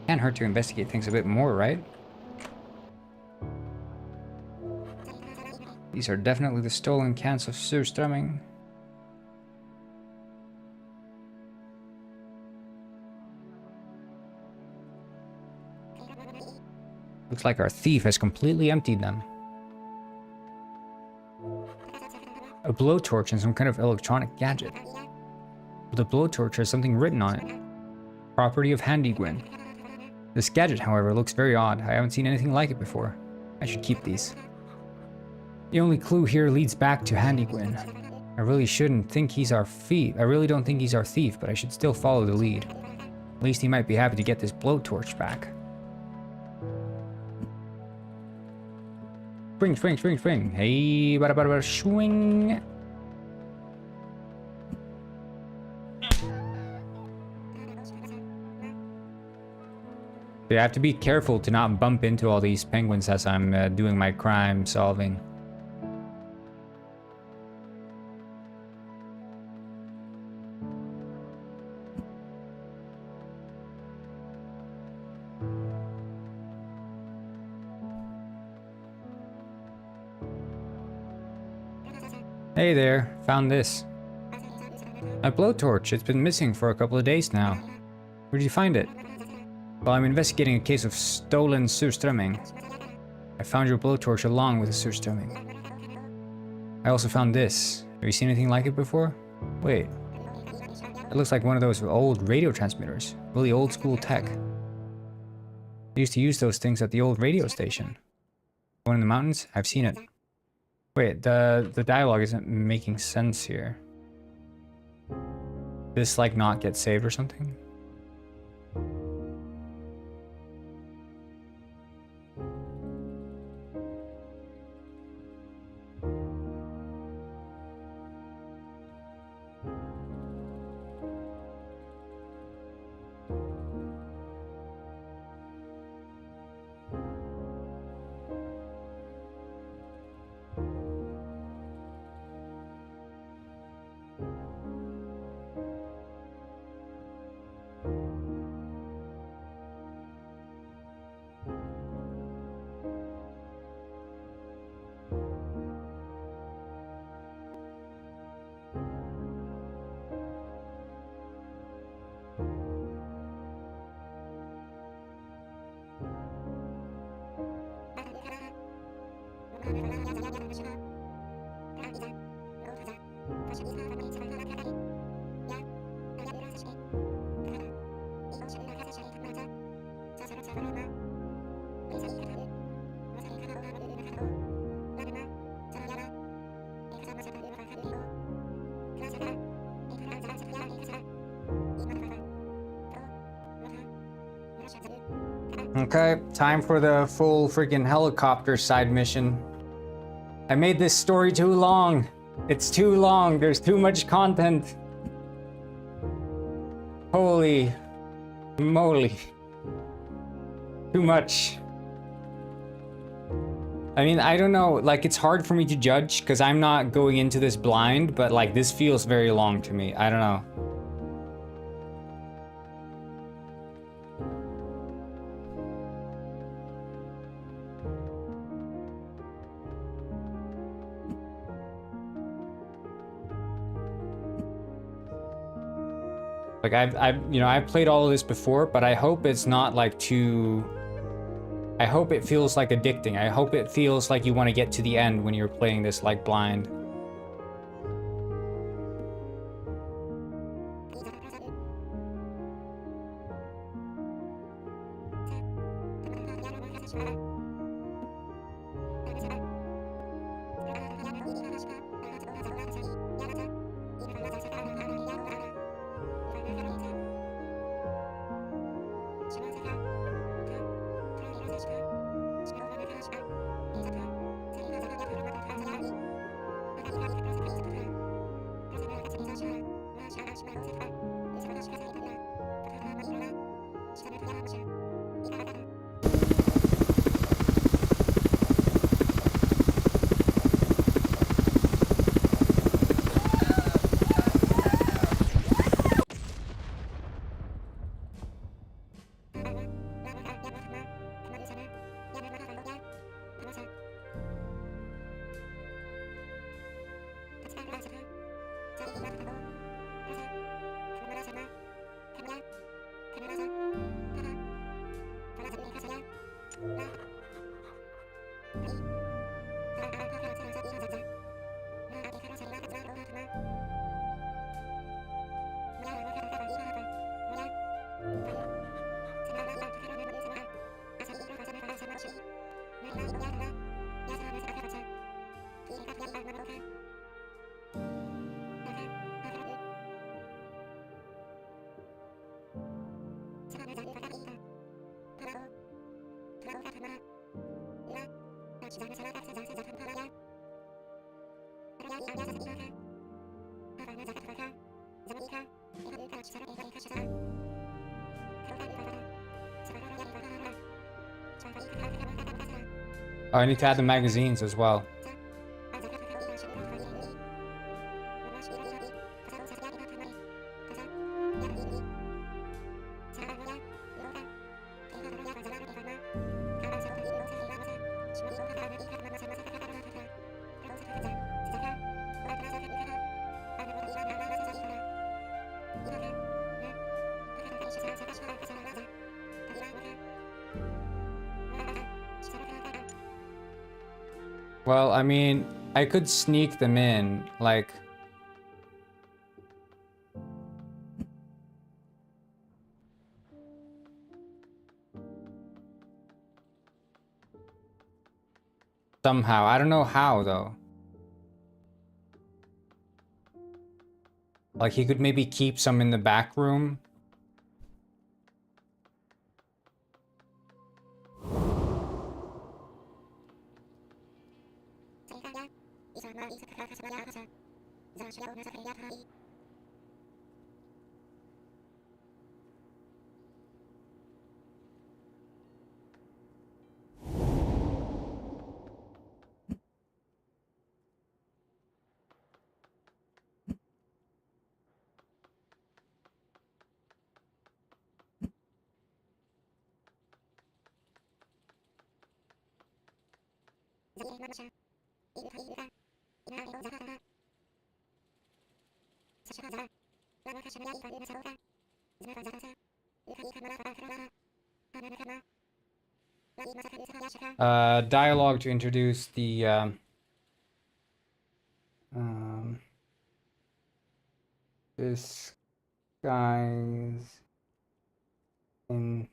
Speaker 1: Can't hurt to investigate things a bit more, right? These are definitely the stolen cans of surströmming. Looks like our thief has completely emptied them. A blowtorch and some kind of electronic gadget. The blowtorch has something written on it. Property of Handygwyn. This gadget, however, looks very odd. I haven't seen anything like it before. I should keep these. The only clue here leads back to Handygwyn. I really don't think he's our thief, but I should still follow the lead. At least he might be happy to get this blowtorch back. Swing, swing, swing, swing. Hey, bada, bada, bada, swing. I have to be careful to not bump into all these penguins as I'm doing my crime solving. Hey there, found this. A blowtorch. It's been missing for a couple of days now. Where did you find it? Well, I'm investigating a case of stolen surströmming. I found your blowtorch along with the surströmming. I also found this. Have you seen anything like it before? Wait. It looks like one of those old radio transmitters. Really old school tech. I used to use those things at the old radio station. One in the mountains? I've seen it. Wait, the dialogue isn't making sense here. This like not get saved or something? Okay, time for the full freaking helicopter side mission. I made this story too long. It's too long. There's too much content. Holy moly. Too much. I mean, I don't know, like, it's hard for me to judge because I'm not going into this blind, but like, this feels very long to me. I don't know. Like, I've played all of this before, but I hope it's not like too... I hope it feels like addicting. I hope it feels like you want to get to the end when you're playing this like blind. Oh, I need to add the magazines as well. Well, I mean, I could sneak them in, like... somehow. I don't know how, though. Like, he could maybe keep some in the back room. Dialogue to introduce the this guy's intro.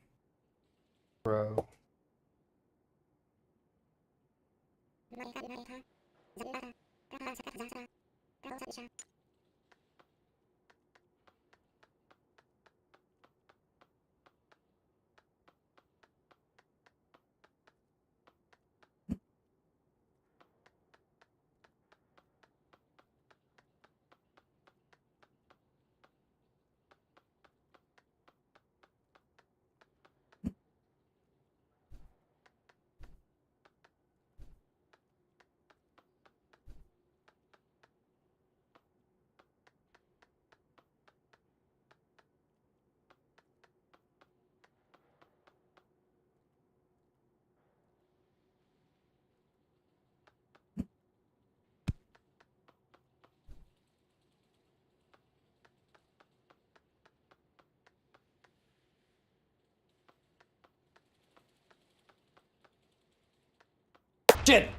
Speaker 1: Shit!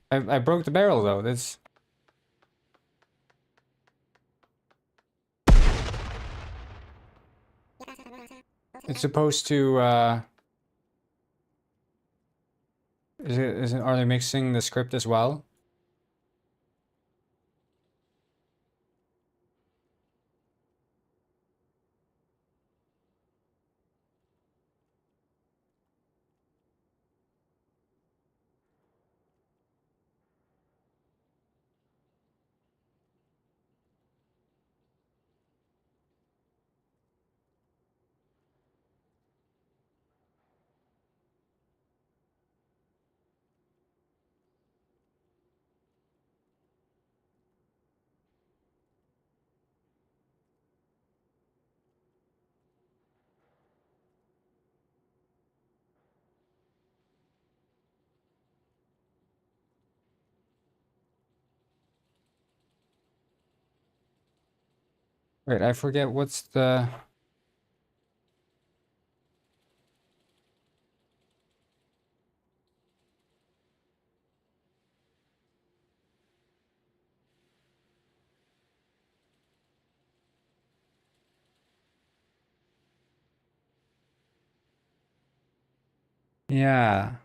Speaker 1: I broke the barrel though. That's it's supposed to are they mixing the script as well? Wait, I forget what's the... Yeah.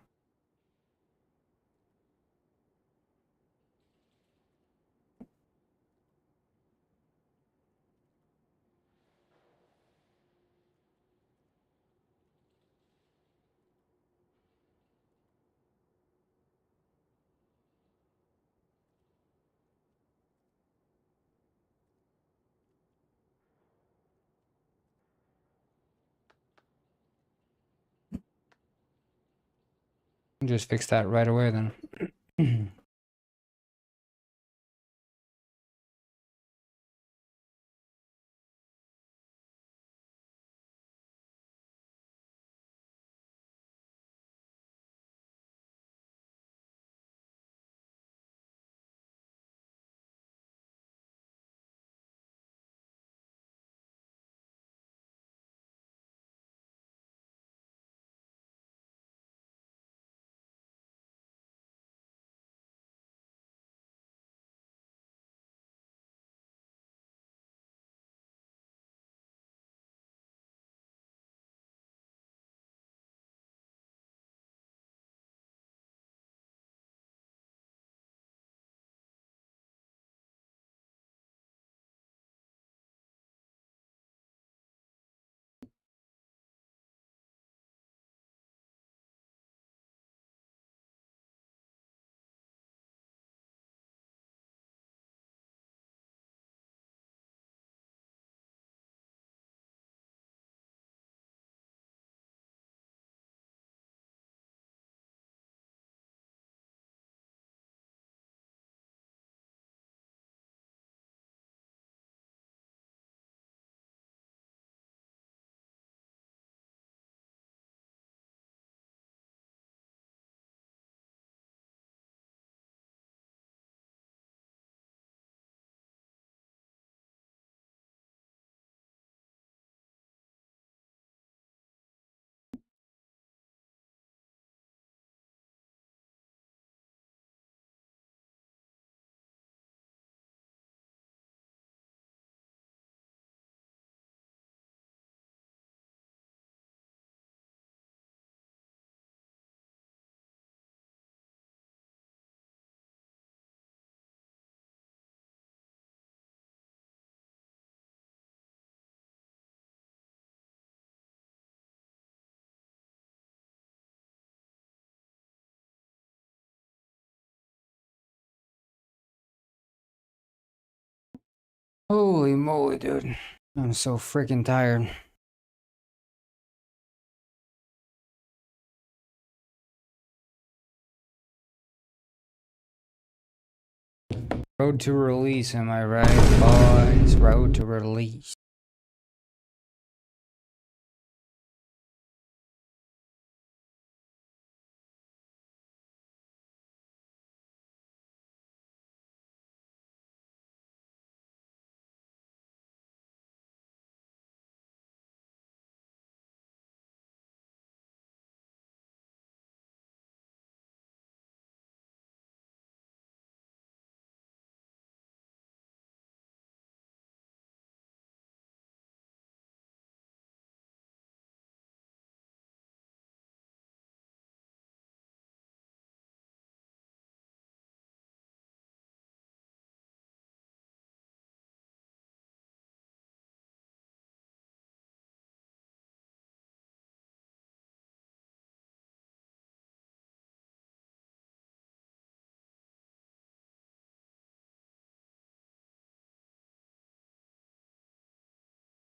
Speaker 1: Just fix that right away then. Holy moly, dude. I'm so freaking tired. Road to release, am I right, boys? Road to release.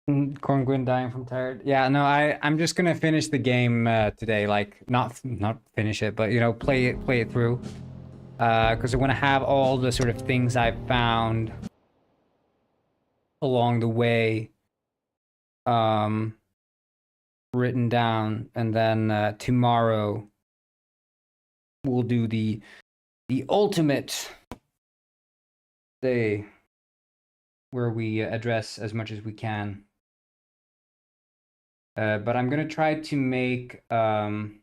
Speaker 1: Corngwin dying from tired. Yeah, no, I'm just gonna finish the game today. Like, not finish it, but you know, play it through. Because I want to have all the sort of things I've found along the way, written down, and then tomorrow we'll do the ultimate day where we address as much as we can. But I'm gonna try to make I'm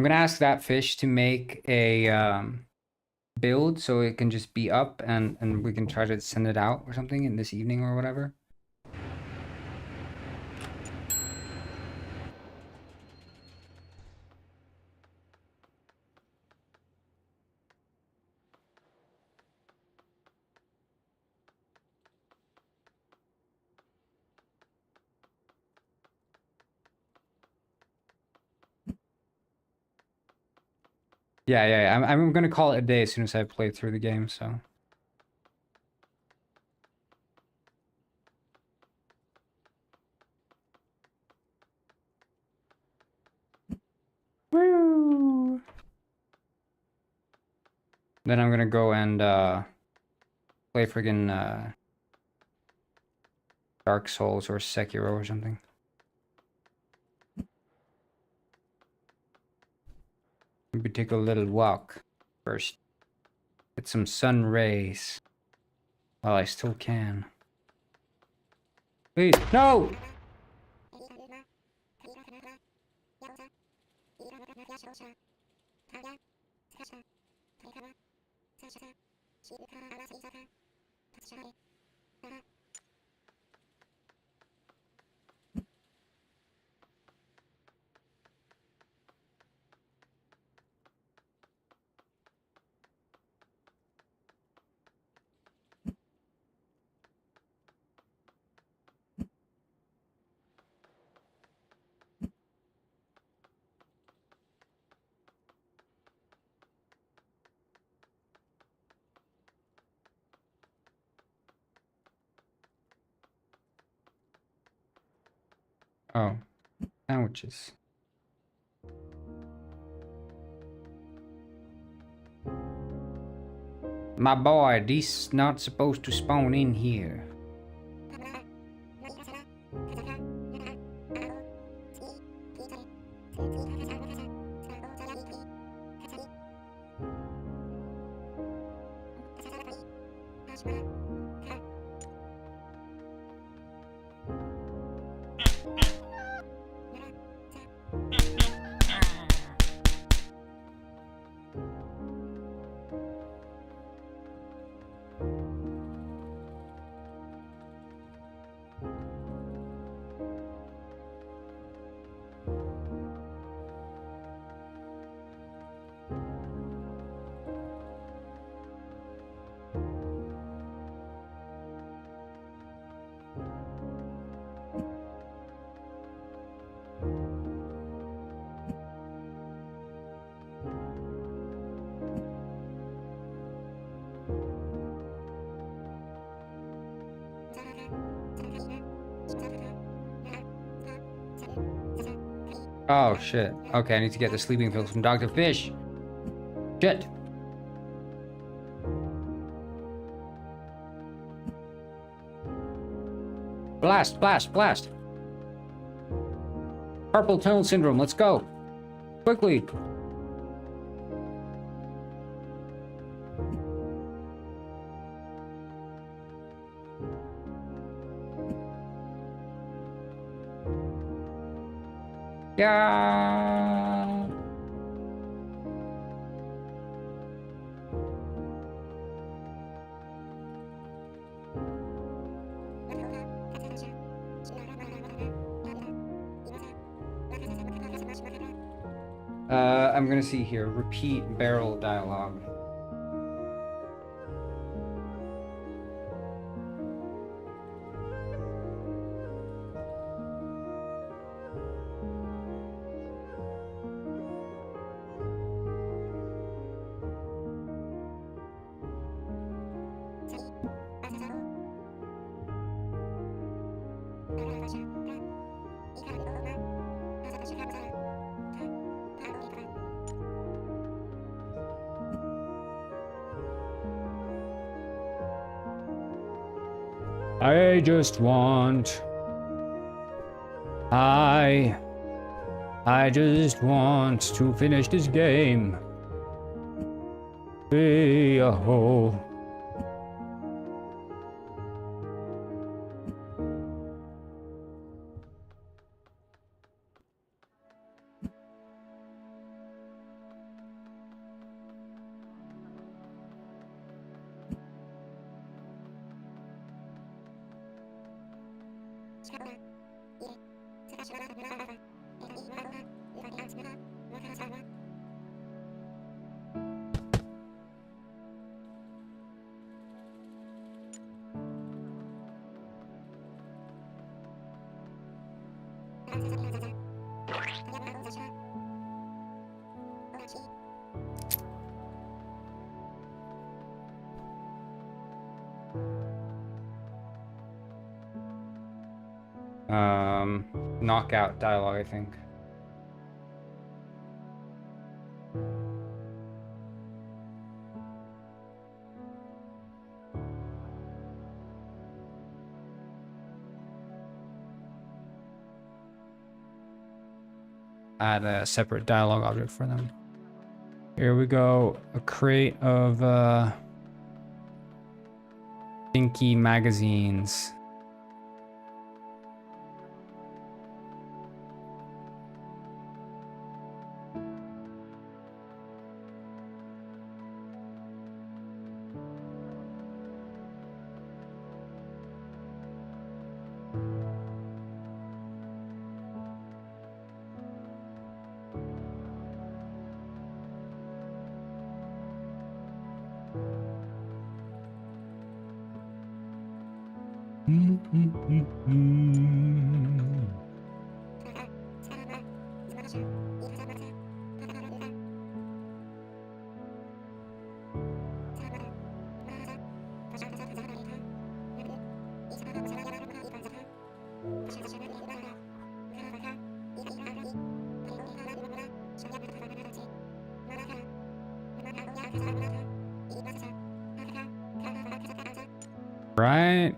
Speaker 1: gonna ask that fish to make a build so it can just be up and we can try to send it out or something in this evening or whatever. Yeah. I'm gonna call it a day as soon as I play through the game, so. Woo! Then I'm gonna go and play friggin' Dark Souls or Sekiro or something. Maybe take a little walk first. Get some sun rays while I still can. Please, no! Oh, sandwiches. My boy, this not supposed to spawn in here. Oh shit. Okay, I need to get the sleeping pills from Dr. Fish. Shit. Blast, blast, blast. Purple tunnel syndrome, let's go. Quickly. Yeah. I'm gonna see here. Repeat barrel dialogue. I just want. I just want to finish this game. Be a hole. Knockout dialogue, I think. Add a separate dialogue object for them. Here we go. A crate of stinky magazines. Right.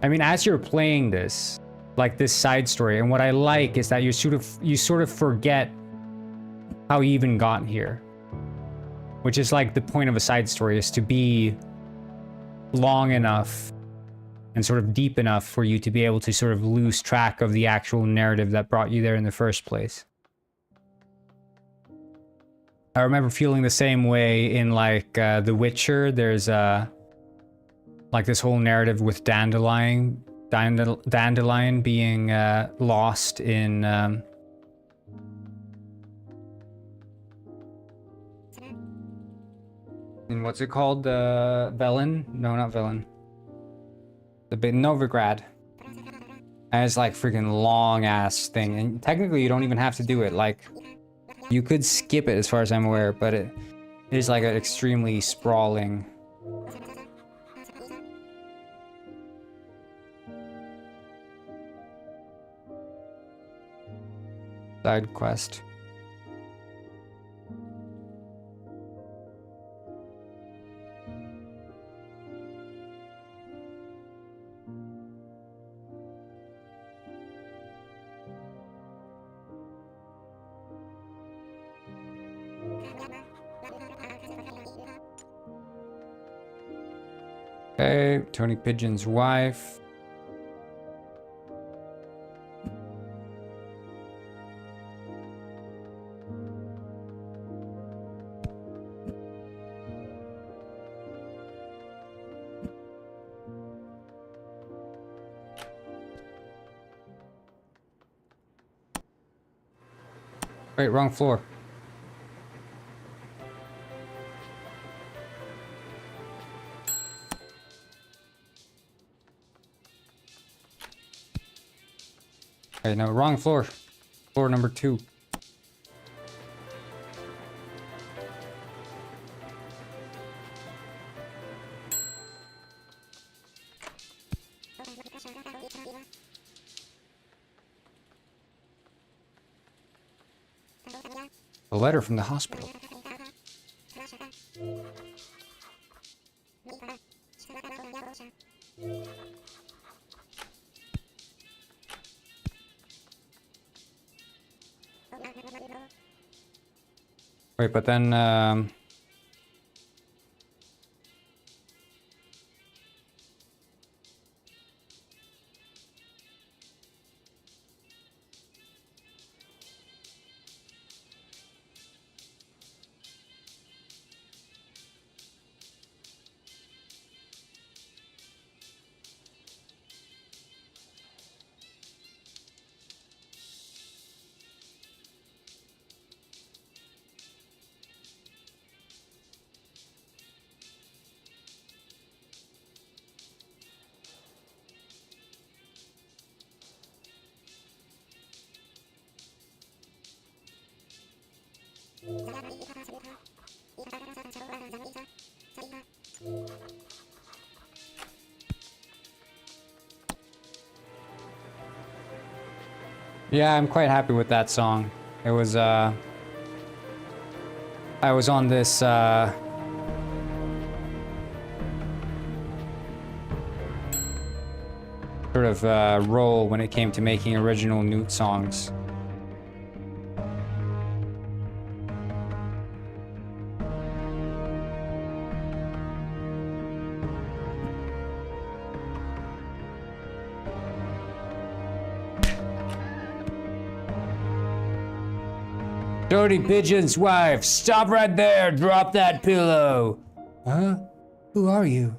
Speaker 1: I mean, as you're playing this, like this side story, and what I like is that you sort of forget how you even got here. Which is like the point of a side story, is to be long enough and sort of deep enough for you to be able to sort of lose track of the actual narrative that brought you there in the first place. I remember feeling the same way in like The Witcher. There's like this whole narrative with Dandelion being lost in what's it called? Velen? No, not Velen. The big Novigrad. And it's like freaking long ass thing, and technically you don't even have to do it. Like, you could skip it as far as I'm aware, but it is like an extremely sprawling side quest. Okay, Tony Pigeon's wife. Wait, wrong floor. Okay, no, wrong floor. Floor number 2. A letter from the hospital. Wait, but then, yeah, I'm quite happy with that song. It was, I was on this, sort of, roll when it came to making original Newt songs. Dirty Pigeon's wife, stop right there, drop that pillow. Huh? Who are you?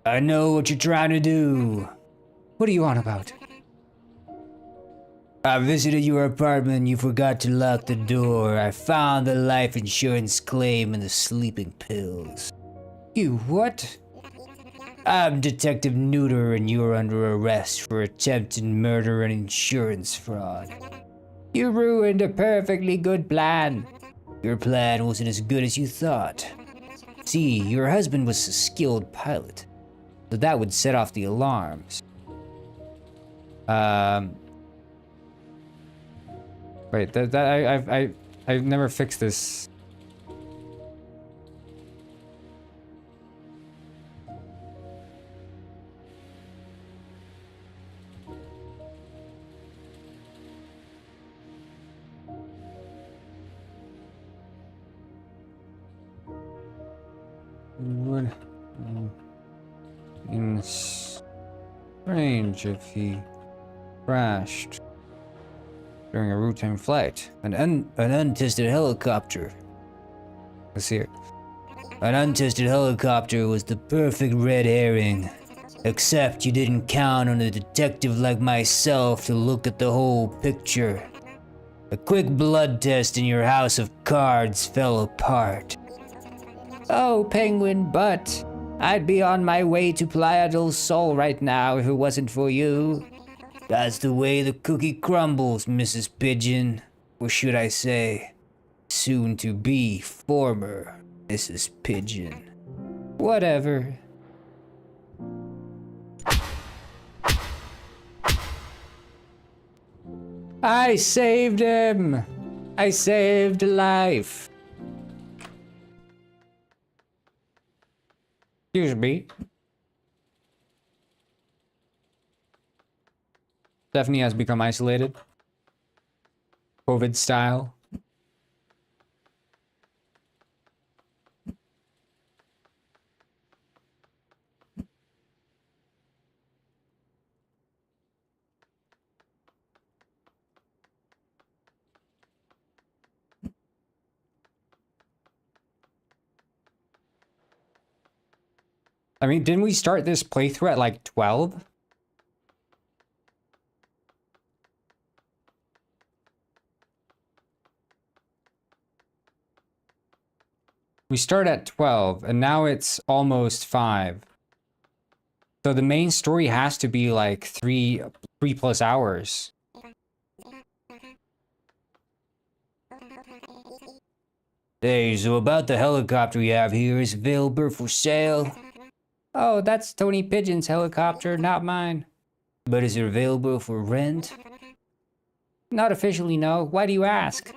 Speaker 1: I know what you're trying to do. What are you on about? I visited your apartment and you forgot to lock the door. I found the life insurance claim and the sleeping pills. You what? I'm Detective Neuter and you're under arrest for attempted murder and insurance fraud. You ruined a perfectly good plan. Your plan wasn't as good as you thought. See, your husband was a skilled pilot, so that would set off the alarms. Wait, I've never fixed this. Would in strange if he crashed during a routine flight. An untested helicopter. Let's hear it. An untested helicopter was the perfect red herring. Except you didn't count on a detective like myself to look at the whole picture. A quick blood test in your house of cards fell apart. Oh, Penguin, but I'd be on my way to Playa del Sol right now if it wasn't for you. That's the way the cookie crumbles, Mrs. Pigeon. Or should I say, soon to be former Mrs. Pigeon. Whatever. I saved him! I saved a life. Excuse me. Stephanie has become isolated. COVID style. I mean, didn't we start this playthrough at like 12? We start at 12 and now it's almost 5. So the main story has to be like 3+ hours. Hey, so about the helicopter we have here, is available for sale? Oh, that's Tony Pigeon's helicopter, not mine. But is it available for rent? Not officially, no. Why do you ask?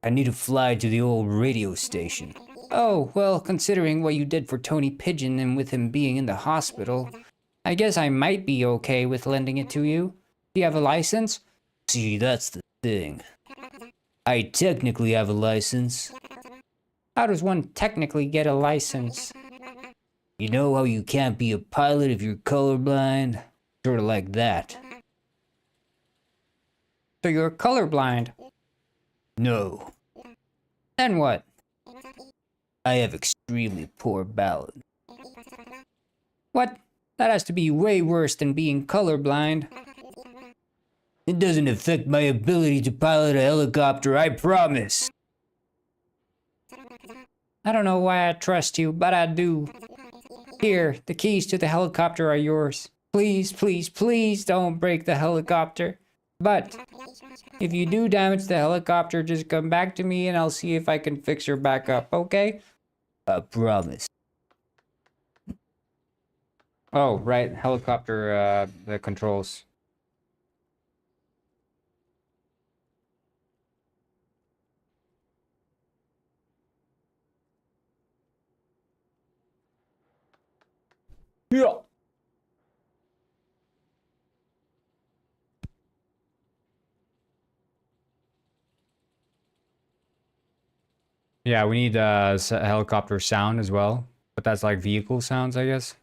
Speaker 1: I need to fly to the old radio station. Oh, well, considering what you did for Tony Pigeon and with him being in the hospital, I guess I might be okay with lending it to you. Do you have a license? See, that's the thing. I technically have a license. How does one technically get a license? You know how you can't be a pilot if you're colorblind? Sort of like that. So you're colorblind? No. Then what? I have extremely poor balance. What? That has to be way worse than being colorblind. It doesn't affect my ability to pilot a helicopter, I promise. I don't know why I trust you, but I do. Here, the keys to the helicopter are yours. Please, please, please don't break the helicopter. But if you do damage the helicopter, just come back to me and I'll see if I can fix her back up, okay? I promise. Oh, right, helicopter, the controls. Yeah. Yeah, we need helicopter sound as well, but that's like vehicle sounds, I guess.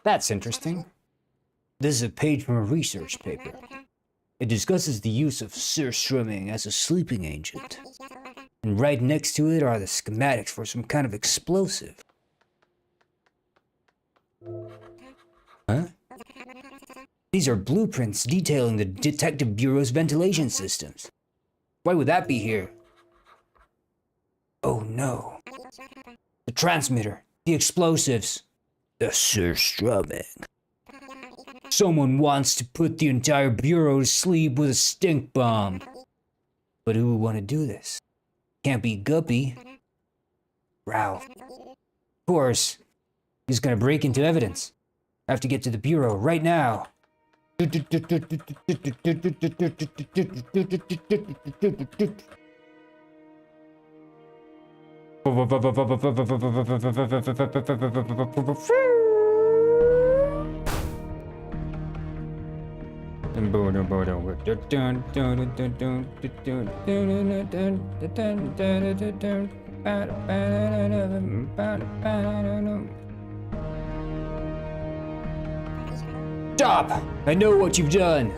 Speaker 1: That's interesting. This is a page from a research paper. It discusses the use of surstrumming as a sleeping agent. And right next to it are the schematics for some kind of explosive. Huh? These are blueprints detailing the Detective Bureau's ventilation systems. Why would that be here? Oh no. The transmitter, the explosives, the surstrumming. Someone wants to put the entire Bureau to sleep with a stink bomb. But who would want to do this? Can't be Guppy. Ralph. Of course. He's gonna break into evidence. I have to get to the Bureau right now. Stop! I know what you've done.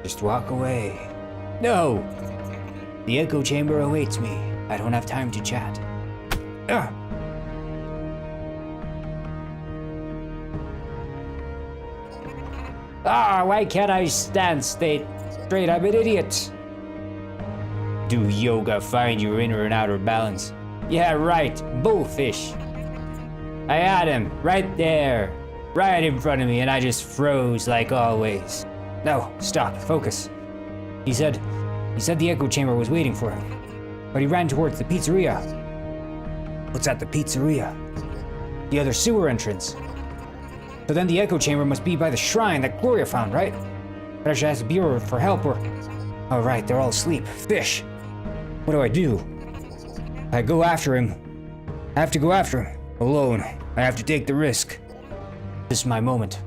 Speaker 1: Just walk away. No! The echo chamber awaits me. I don't have time to chat. Ugh. Ah, why can't I stand straight? I'm an idiot. Do yoga find your inner and outer balance? Yeah, right. Bullfish. I had him right there. Right in front of me, and I just froze like always. No, stop, focus. He said the echo chamber was waiting for him, but he ran towards the pizzeria. What's at the pizzeria? The other sewer entrance. So then the echo chamber must be by the shrine that Gloria found, right? But I should ask the Bureau for help or... Oh right, they're all asleep. Fish. What do? I go after him. I have to go after him. Alone. I have to take the risk. This is my moment.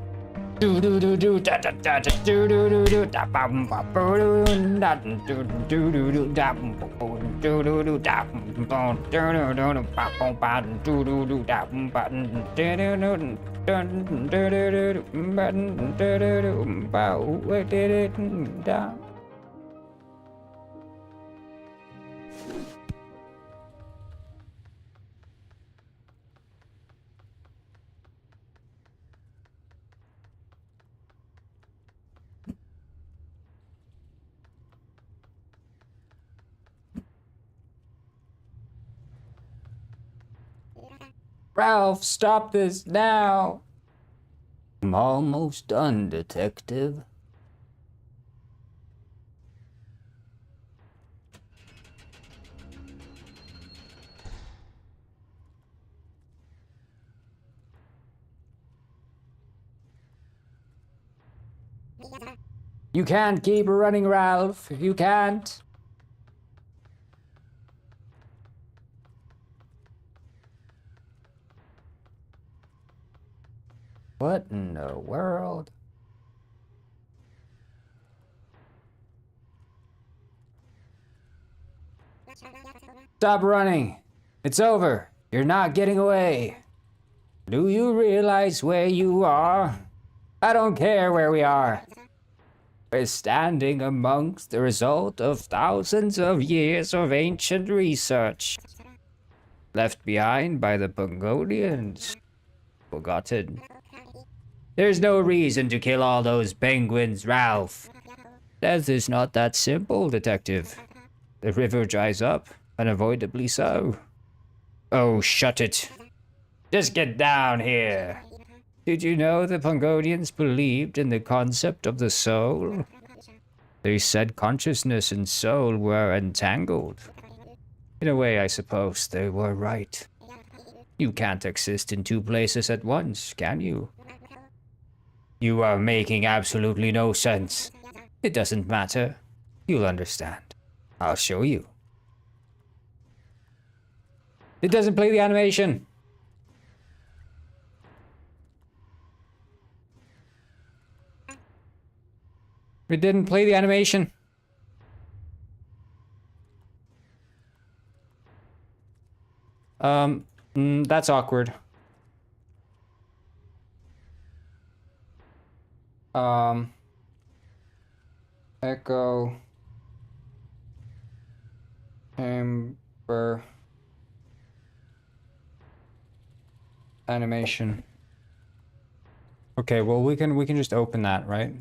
Speaker 1: Ralph, stop this now. I'm almost done, Detective. You can't keep running, Ralph. You can't. What in the world? Stop running. It's over. You're not getting away. Do you realize where you are? I don't care where we are. We're standing amongst the result of thousands of years of ancient research. Left behind by the Pangolians. Forgotten. There's no reason to kill all those penguins, Ralph. Death is not that simple, Detective. The river dries up, unavoidably so. Oh, shut it. Just get down here. Did you know the Pangolians believed in the concept of the soul? They said consciousness and soul were entangled. In a way, I suppose they were right. You can't exist in two places at once, can you? You are making absolutely no sense. It doesn't matter. You'll understand. I'll show you. It doesn't play the animation. It didn't play the animation. That's awkward. Echo chamber animation. Okay, well we can just open that, right?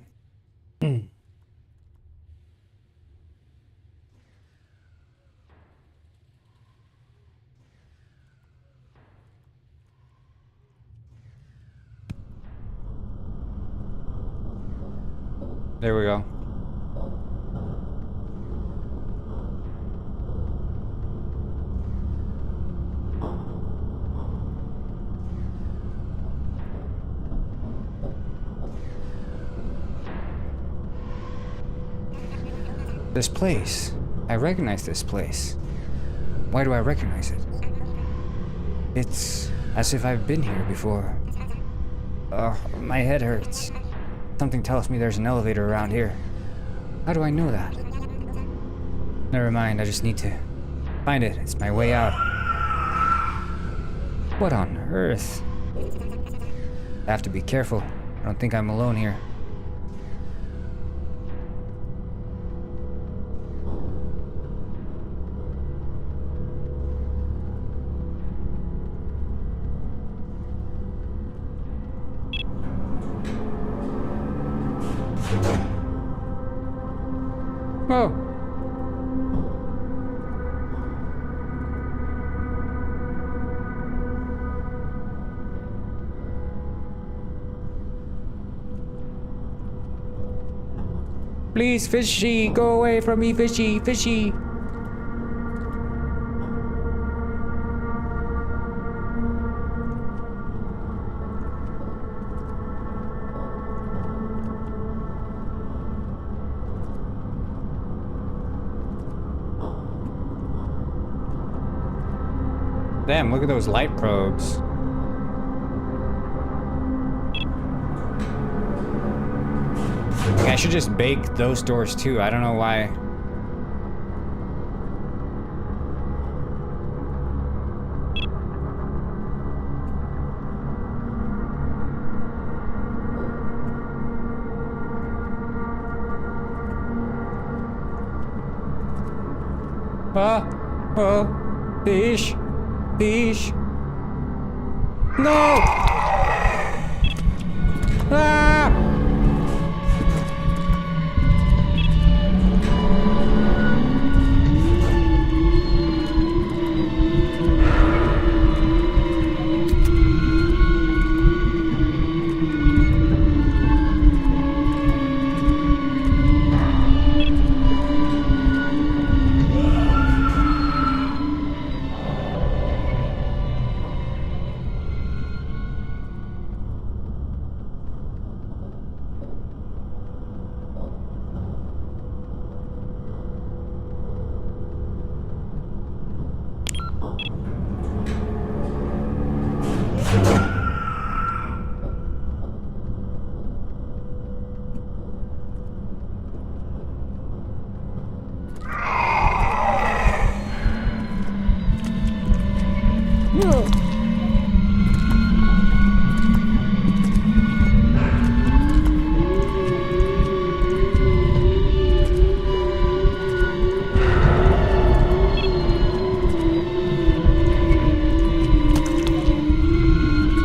Speaker 1: There we go. This place. I recognize this place. Why do I recognize it? It's as if I've been here before. My head hurts. Something tells me there's an elevator around here. How do I know that? Never mind, I just need to find it. It's my way out. What on earth? I have to be careful. I don't think I'm alone here. Oh. Please, fishy, go away from me, fishy, fishy. Damn, look at those light probes. Like, I should just bake those doors too. I don't know why. Oh, fish. Fish. No! Ah!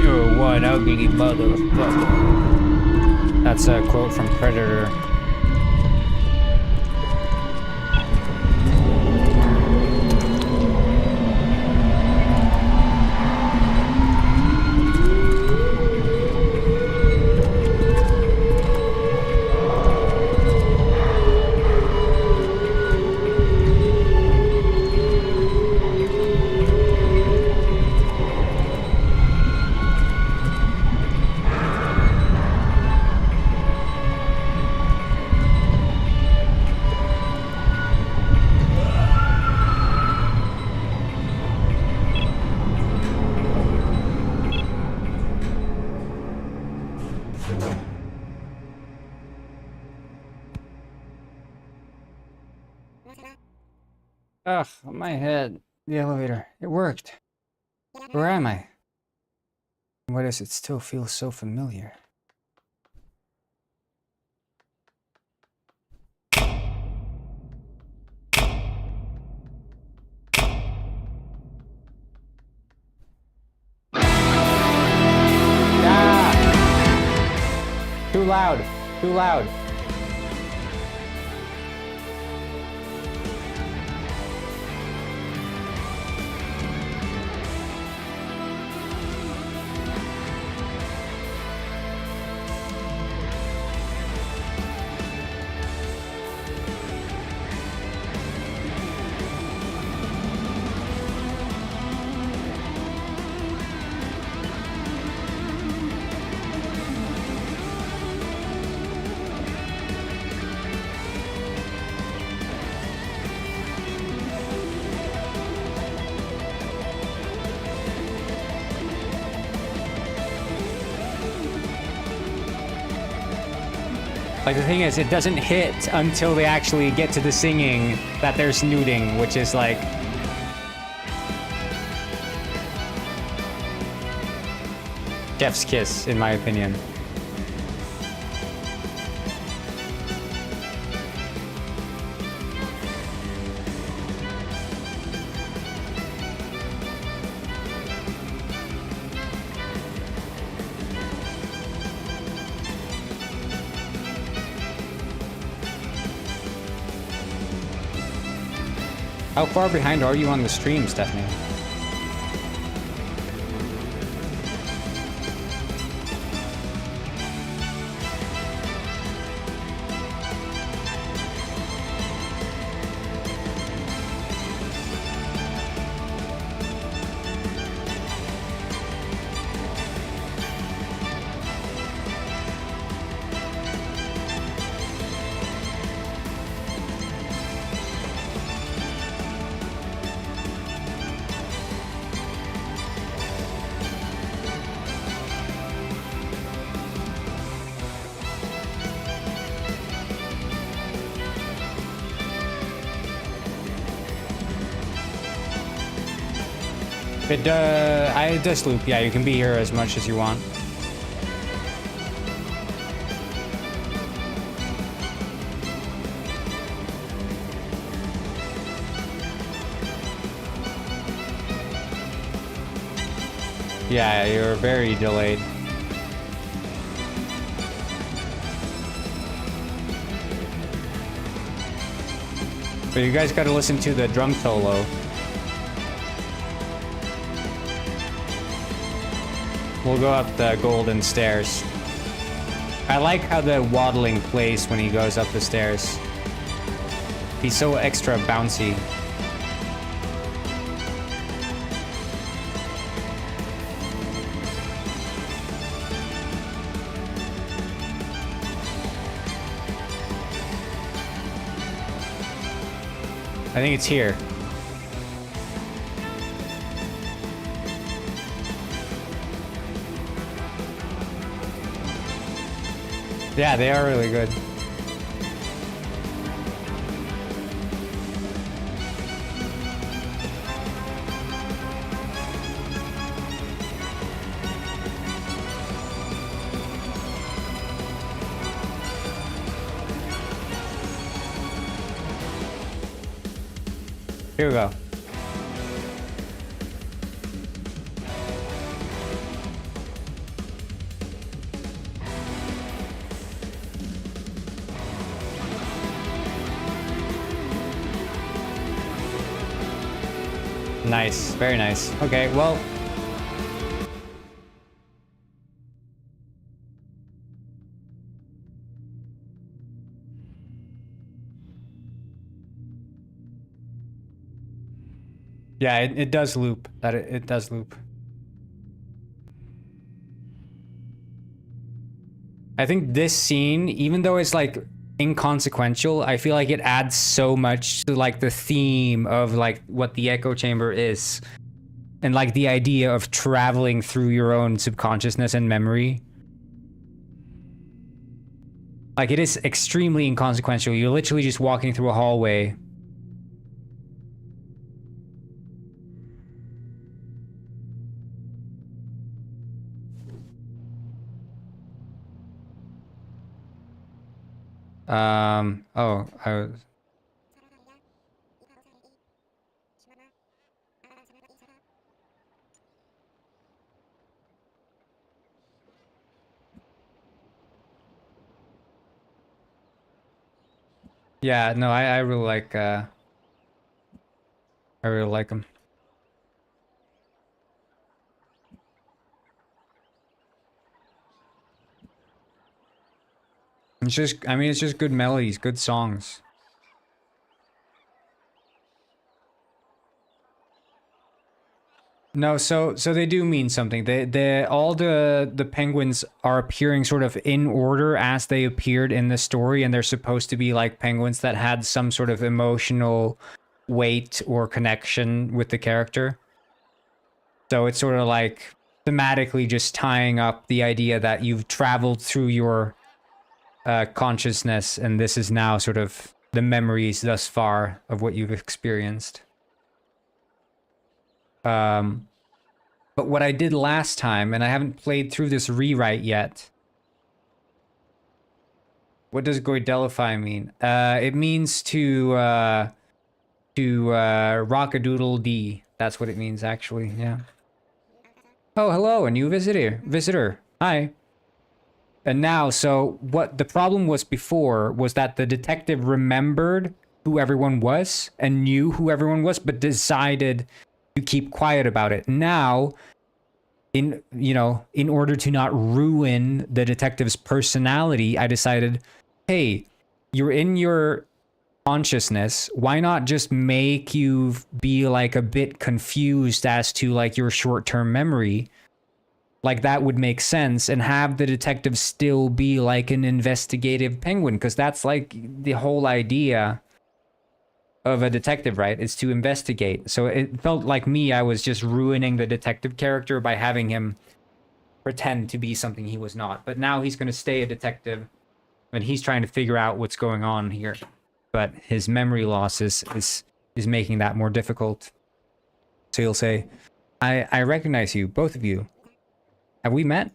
Speaker 1: You're one ugly motherfucker. That's a quote from Predator. Ugh, my head. The elevator. It worked. Where am I? Why does it still feel so familiar? Ah! Too loud. Too loud. Like, the thing is, it doesn't hit until they actually get to the singing that they're snooting, which is like... chef's kiss, in my opinion. How far behind are you on the stream, Stephanie? It does loop. Yeah, you can be here as much as you want. Yeah, you're very delayed. But you guys gotta listen to the drum solo. We'll go up the golden stairs. I like how the waddling plays when he goes up the stairs. He's so extra bouncy. I think it's here. Yeah, they are really good. Here we go. Nice, very nice. Okay, well. Yeah, it does loop. It does loop. I think this scene, even though it's like inconsequential, I feel like it adds so much to like the theme of like what the echo chamber is. And like the idea of traveling through your own subconsciousness and memory. Like it is extremely inconsequential. You're literally just walking through a hallway. Oh, I was... Yeah, no, I really like, I really like them. It's just, I mean, it's just good melodies, good songs. No, so they do mean something. They all the penguins are appearing sort of in order as they appeared in the story, and they're supposed to be like penguins that had some sort of emotional weight or connection with the character. So it's sort of like thematically just tying up the idea that you've traveled through your consciousness, and this is now sort of the memories thus far of what you've experienced. But what I did last time, and I haven't played through this rewrite yet. What does Goidelify mean? It means to rock-a-doodle-dee. That's what it means, actually, yeah. Oh, hello, a new visitor. Hi. And now, so what the problem was before was that the detective remembered who everyone was and knew who everyone was, but decided to keep quiet about it. Now, in order to not ruin the detective's personality, I decided, hey, you're in your consciousness. Why not just make you be like a bit confused as to like your short-term memory? Like that would make sense, and have the detective still be like an investigative penguin, because that's like the whole idea of a detective, right? Is to investigate. So it felt like I was just ruining the detective character by having him pretend to be something he was not. But now he's going to stay a detective, and he's trying to figure out what's going on here. But his memory loss is making that more difficult. So he'll say, I recognize you, both of you. Have we met?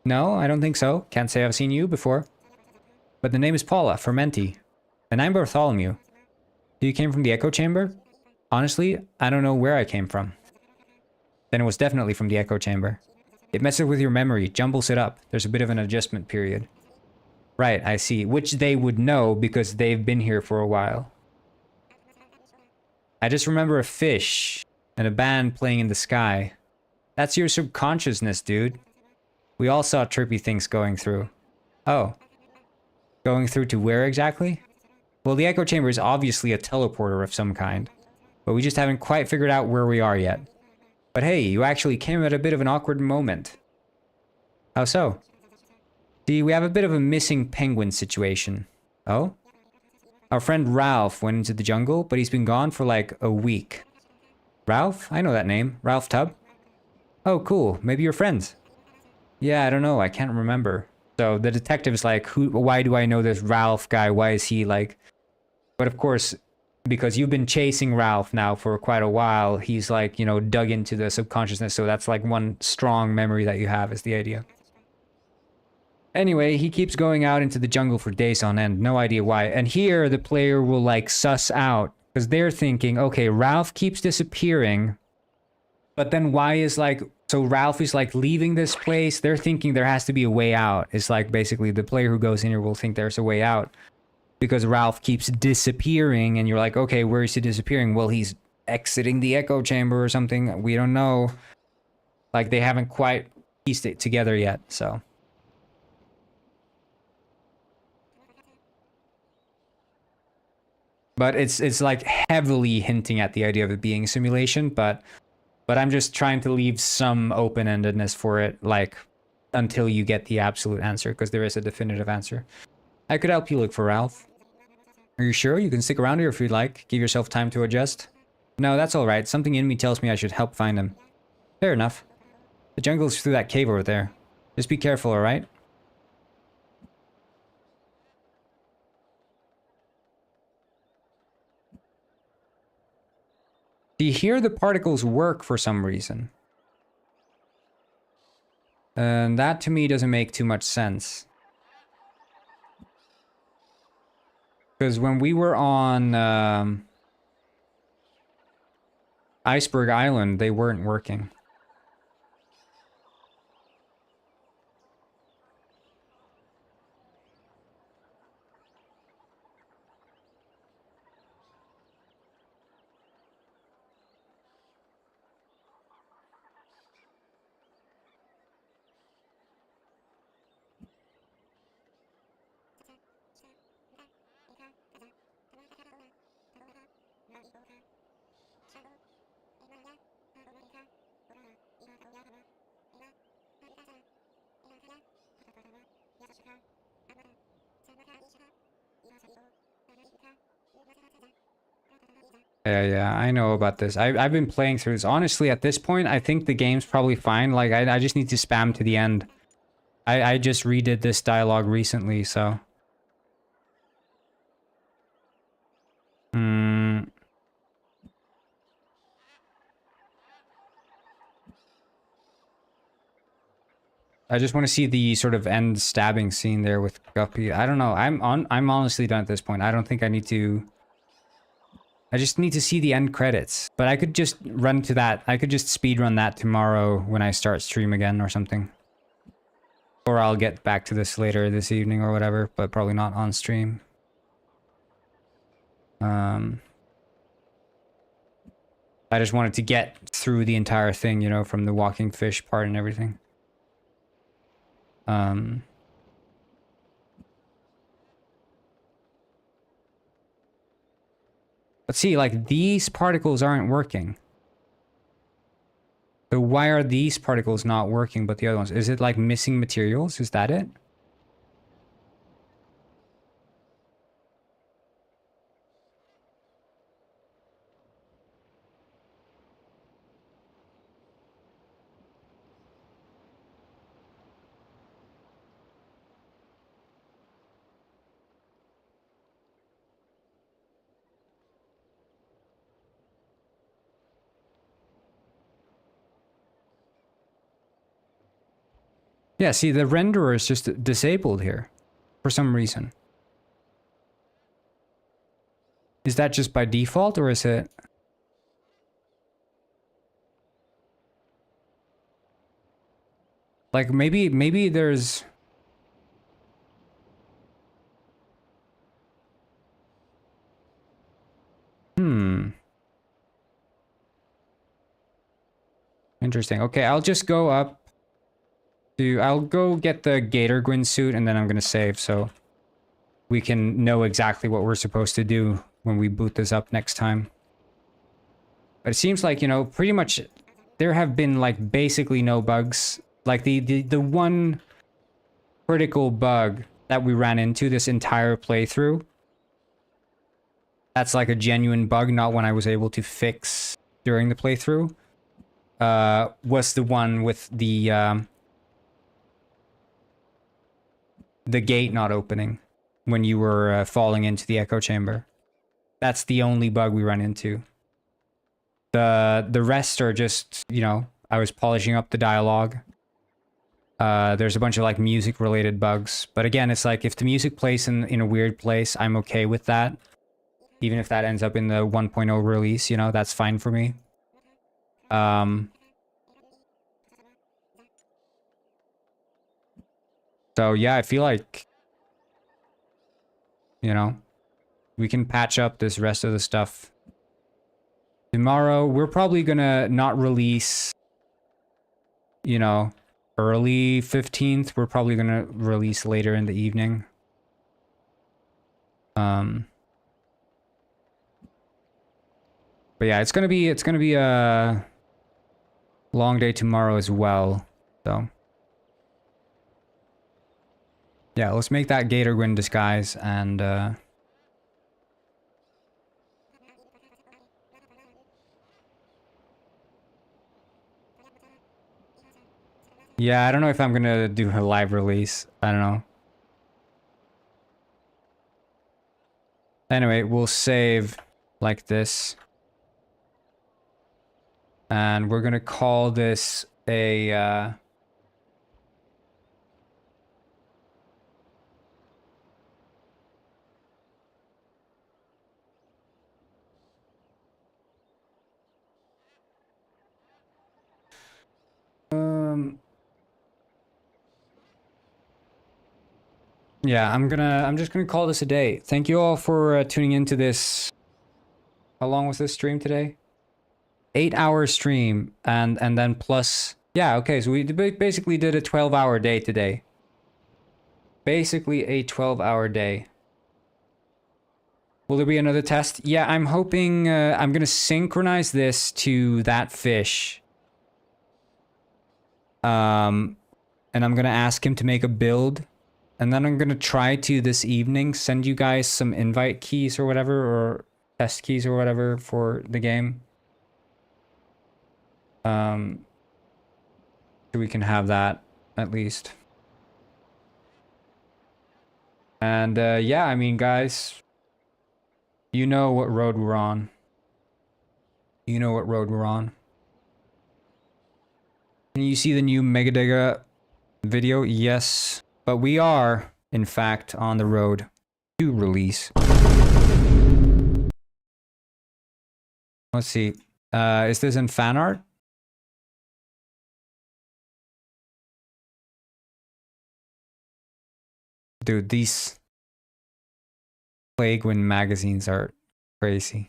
Speaker 1: No, I don't think so. Can't say I've seen you before. But the name is Paula, Fermenti. And I'm Bartholomew. You came from the echo chamber? Honestly, I don't know where I came from. Then it was definitely from the echo chamber. It messes with your memory, jumbles it up. There's a bit of an adjustment period. Right, I see. Which they would know because they've been here for a while. I just remember a fish and a band playing in the sky. That's your subconsciousness, dude. We all saw trippy things going through. Oh. Going through to where exactly? Well, the echo chamber is obviously a teleporter of some kind, but we just haven't quite figured out where we are yet. But hey, you actually came at a bit of an awkward moment. How so? See, we have a bit of a missing penguin situation. Oh? Our friend Ralph went into the jungle, but he's been gone for like a week. Ralph? I know that name. Ralph Tubb? Oh, cool. Maybe you're friends. Yeah, I don't know. I can't remember. So the detective is like, why do I know this Ralph guy? Why is he like... But of course, because you've been chasing Ralph now for quite a while, he's like, you know, dug into the subconsciousness. So that's like one strong memory that you have is the idea. Anyway, he keeps going out into the jungle for days on end. No idea why. And here the player will like suss out because they're thinking, okay, Ralph keeps disappearing. But then why is like... So Ralph is like leaving this place. They're thinking there has to be a way out. It's like basically the player who goes in here will think there's a way out. Because Ralph keeps disappearing, and you're like, okay, where is he disappearing? Well, he's exiting the echo chamber or something. We don't know. Like, they haven't quite pieced it together yet, so. But it's like heavily hinting at the idea of it being a simulation, but I'm just trying to leave some open-endedness for it, like, until you get the absolute answer, because there is a definitive answer. I could help you look for Ralph. Are you sure? You can stick around here if you'd like. Give yourself time to adjust. No, that's alright. Something in me tells me I should help find him. Fair enough. The jungle's through that cave over there. Just be careful, alright? Do you hear the particles work for some reason? And that to me doesn't make too much sense. Because when we were on Iceberg Island, they weren't working. Yeah, I know about this. I've been playing through this. Honestly, at this point, I think the game's probably fine. Like, I just need to spam to the end. I just redid this dialogue recently, so... I just want to see the sort of end stabbing scene there with Guppy. I don't know. I'm honestly done at this point. I don't think I need to... I just need to see the end credits. But I could just run to that. I could just speedrun that tomorrow when I start stream again or something. Or I'll get back to this later this evening or whatever, but probably not on stream. I just wanted to get through the entire thing, you know, from the walking fish part and everything. But see, like, these particles aren't working. So why are these particles not working, but the other ones? Is it, like, missing materials? Is that it? Yeah, see, the renderer is just disabled here for some reason. Is that just by default, or is it... Like, maybe there's... Interesting. Okay, I'll just go up to... I'll go get the Gator Gwyn suit, and then I'm gonna save, so we can know exactly what we're supposed to do when we boot this up next time. But it seems like, you know, pretty much there have been, like, basically no bugs. Like, the one critical bug that we ran into this entire playthrough, that's like a genuine bug, not one I was able to fix during the playthrough, was the one with the the gate not opening when you were falling into the echo chamber. That's the only bug we run into. The rest are just, you know, I was polishing up the dialogue. There's a bunch of like music related bugs, but again, it's like if the music plays in a weird place, I'm okay with that. Even if that ends up in the 1.0 release, you know, that's fine for me. So yeah, I feel like, you know, we can patch up this rest of the stuff. Tomorrow, we're probably gonna not release, you know, early 15th. We're probably gonna release later in the evening. But yeah, it's gonna be a long day tomorrow as well. So yeah, let's make that Gator Gwyn disguise and yeah, I don't know if I'm gonna do a live release. I don't know. Anyway, we'll save like this. And we're gonna call this a yeah, I'm just gonna call this a day. Thank you all for tuning into this. How long was this stream today? 8-hour stream, and then plus, yeah, okay, so we basically did a 12-hour day today. Basically a 12-hour day. Will there be another test? Yeah, I'm hoping I'm gonna synchronize this to that fish. And I'm gonna ask him to make a build. And then I'm gonna try to this evening send you guys some invite keys or whatever, or test keys or whatever for the game. So we can have that at least. And yeah, I mean, guys, you know what road we're on. You know what road we're on. Can you see the new Megadega video? Yes. But we are, in fact, on the road to release. Let's see. Is this in fan art? Dude, these Plague Wind magazines are crazy.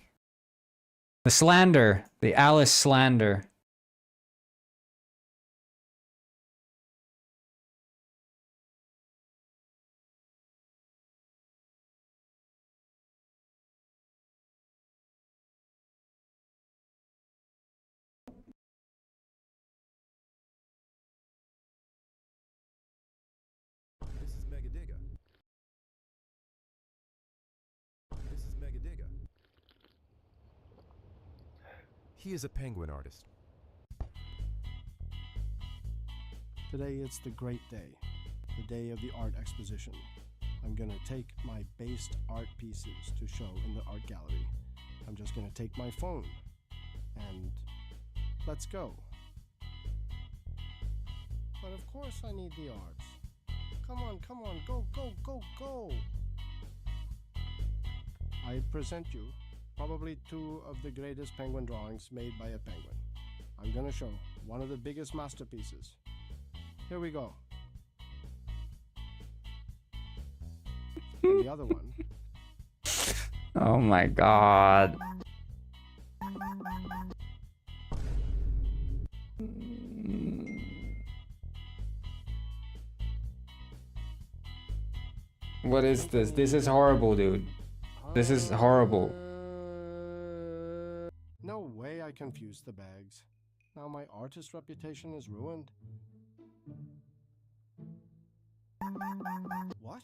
Speaker 1: The slander. The Alice slander.
Speaker 9: This is Megadega. This is Megadega. He is a penguin artist.
Speaker 10: Today it's the great day, the day of the art exposition. I'm gonna take my based art pieces to show in the art gallery. I'm just gonna take my phone and let's go. But of course I need the arts. Come on, go, go, go, go! I present you probably two of the greatest penguin drawings made by a penguin. I'm gonna show one of the biggest masterpieces. Here we go. And the other one.
Speaker 1: Oh my god. What is this? This is horrible, dude. This is horrible.
Speaker 10: No way I confused the bags. Now my artist reputation is ruined. What?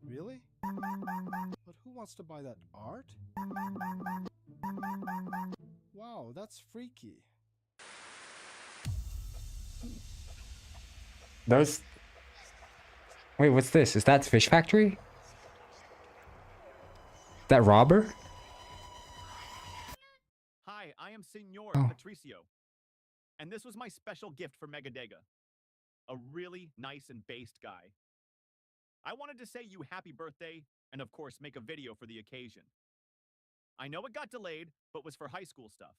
Speaker 10: Really? But who wants to buy that art? Wow, that's freaky.
Speaker 1: Those... Wait, what's this? Is that Fish Factory? That robber?
Speaker 11: Hi, I am Senor
Speaker 1: Oh.
Speaker 11: Patricio, and this was my special gift for Megadega. A really nice and based guy. I wanted to say you happy birthday, and of course make a video for the occasion. I know it got delayed, but was for high school stuff.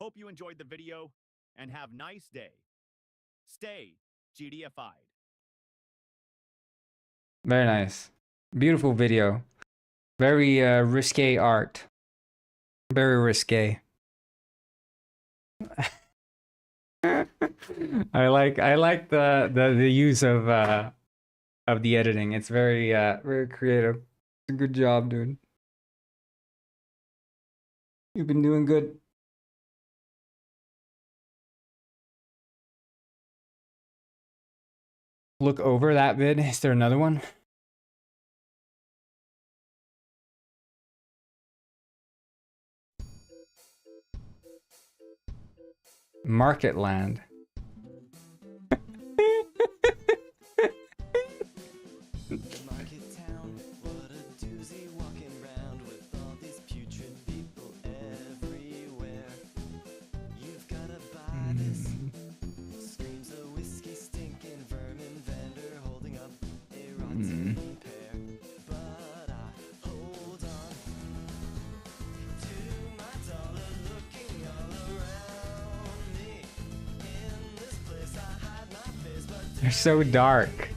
Speaker 11: Hope you enjoyed the video, and have nice day. Stay GDFI'd.
Speaker 1: Very nice. Beautiful video. Very risque art. Very risque. I like the use of the editing. It's very very creative. Good job, dude. You've been doing good. Look over that vid. Is there another one? Market Land.
Speaker 12: Market town, what a doozy walking round with all these putrid people everywhere. You've gotta buy this. Screams of whiskey, stinking vermin vendor holding up a rotten pear. But I hold on to my dollar, looking all around me. In this place I hide my face, but
Speaker 1: They're so dark.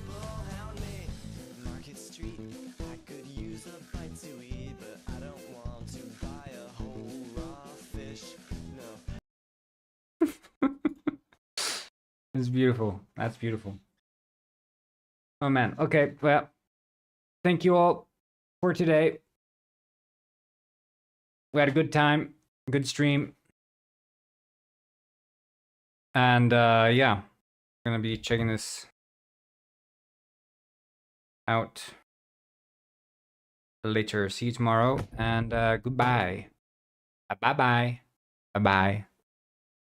Speaker 12: Market Street, I could use a bite to eat, but I don't want to buy a whole raw fish. No.
Speaker 1: It's beautiful. That's beautiful. Oh man. Okay. Well, thank you all for today. We had a good time, good stream. And yeah, I'm gonna be checking this out later. See you tomorrow, and goodbye. Bye bye. Bye bye.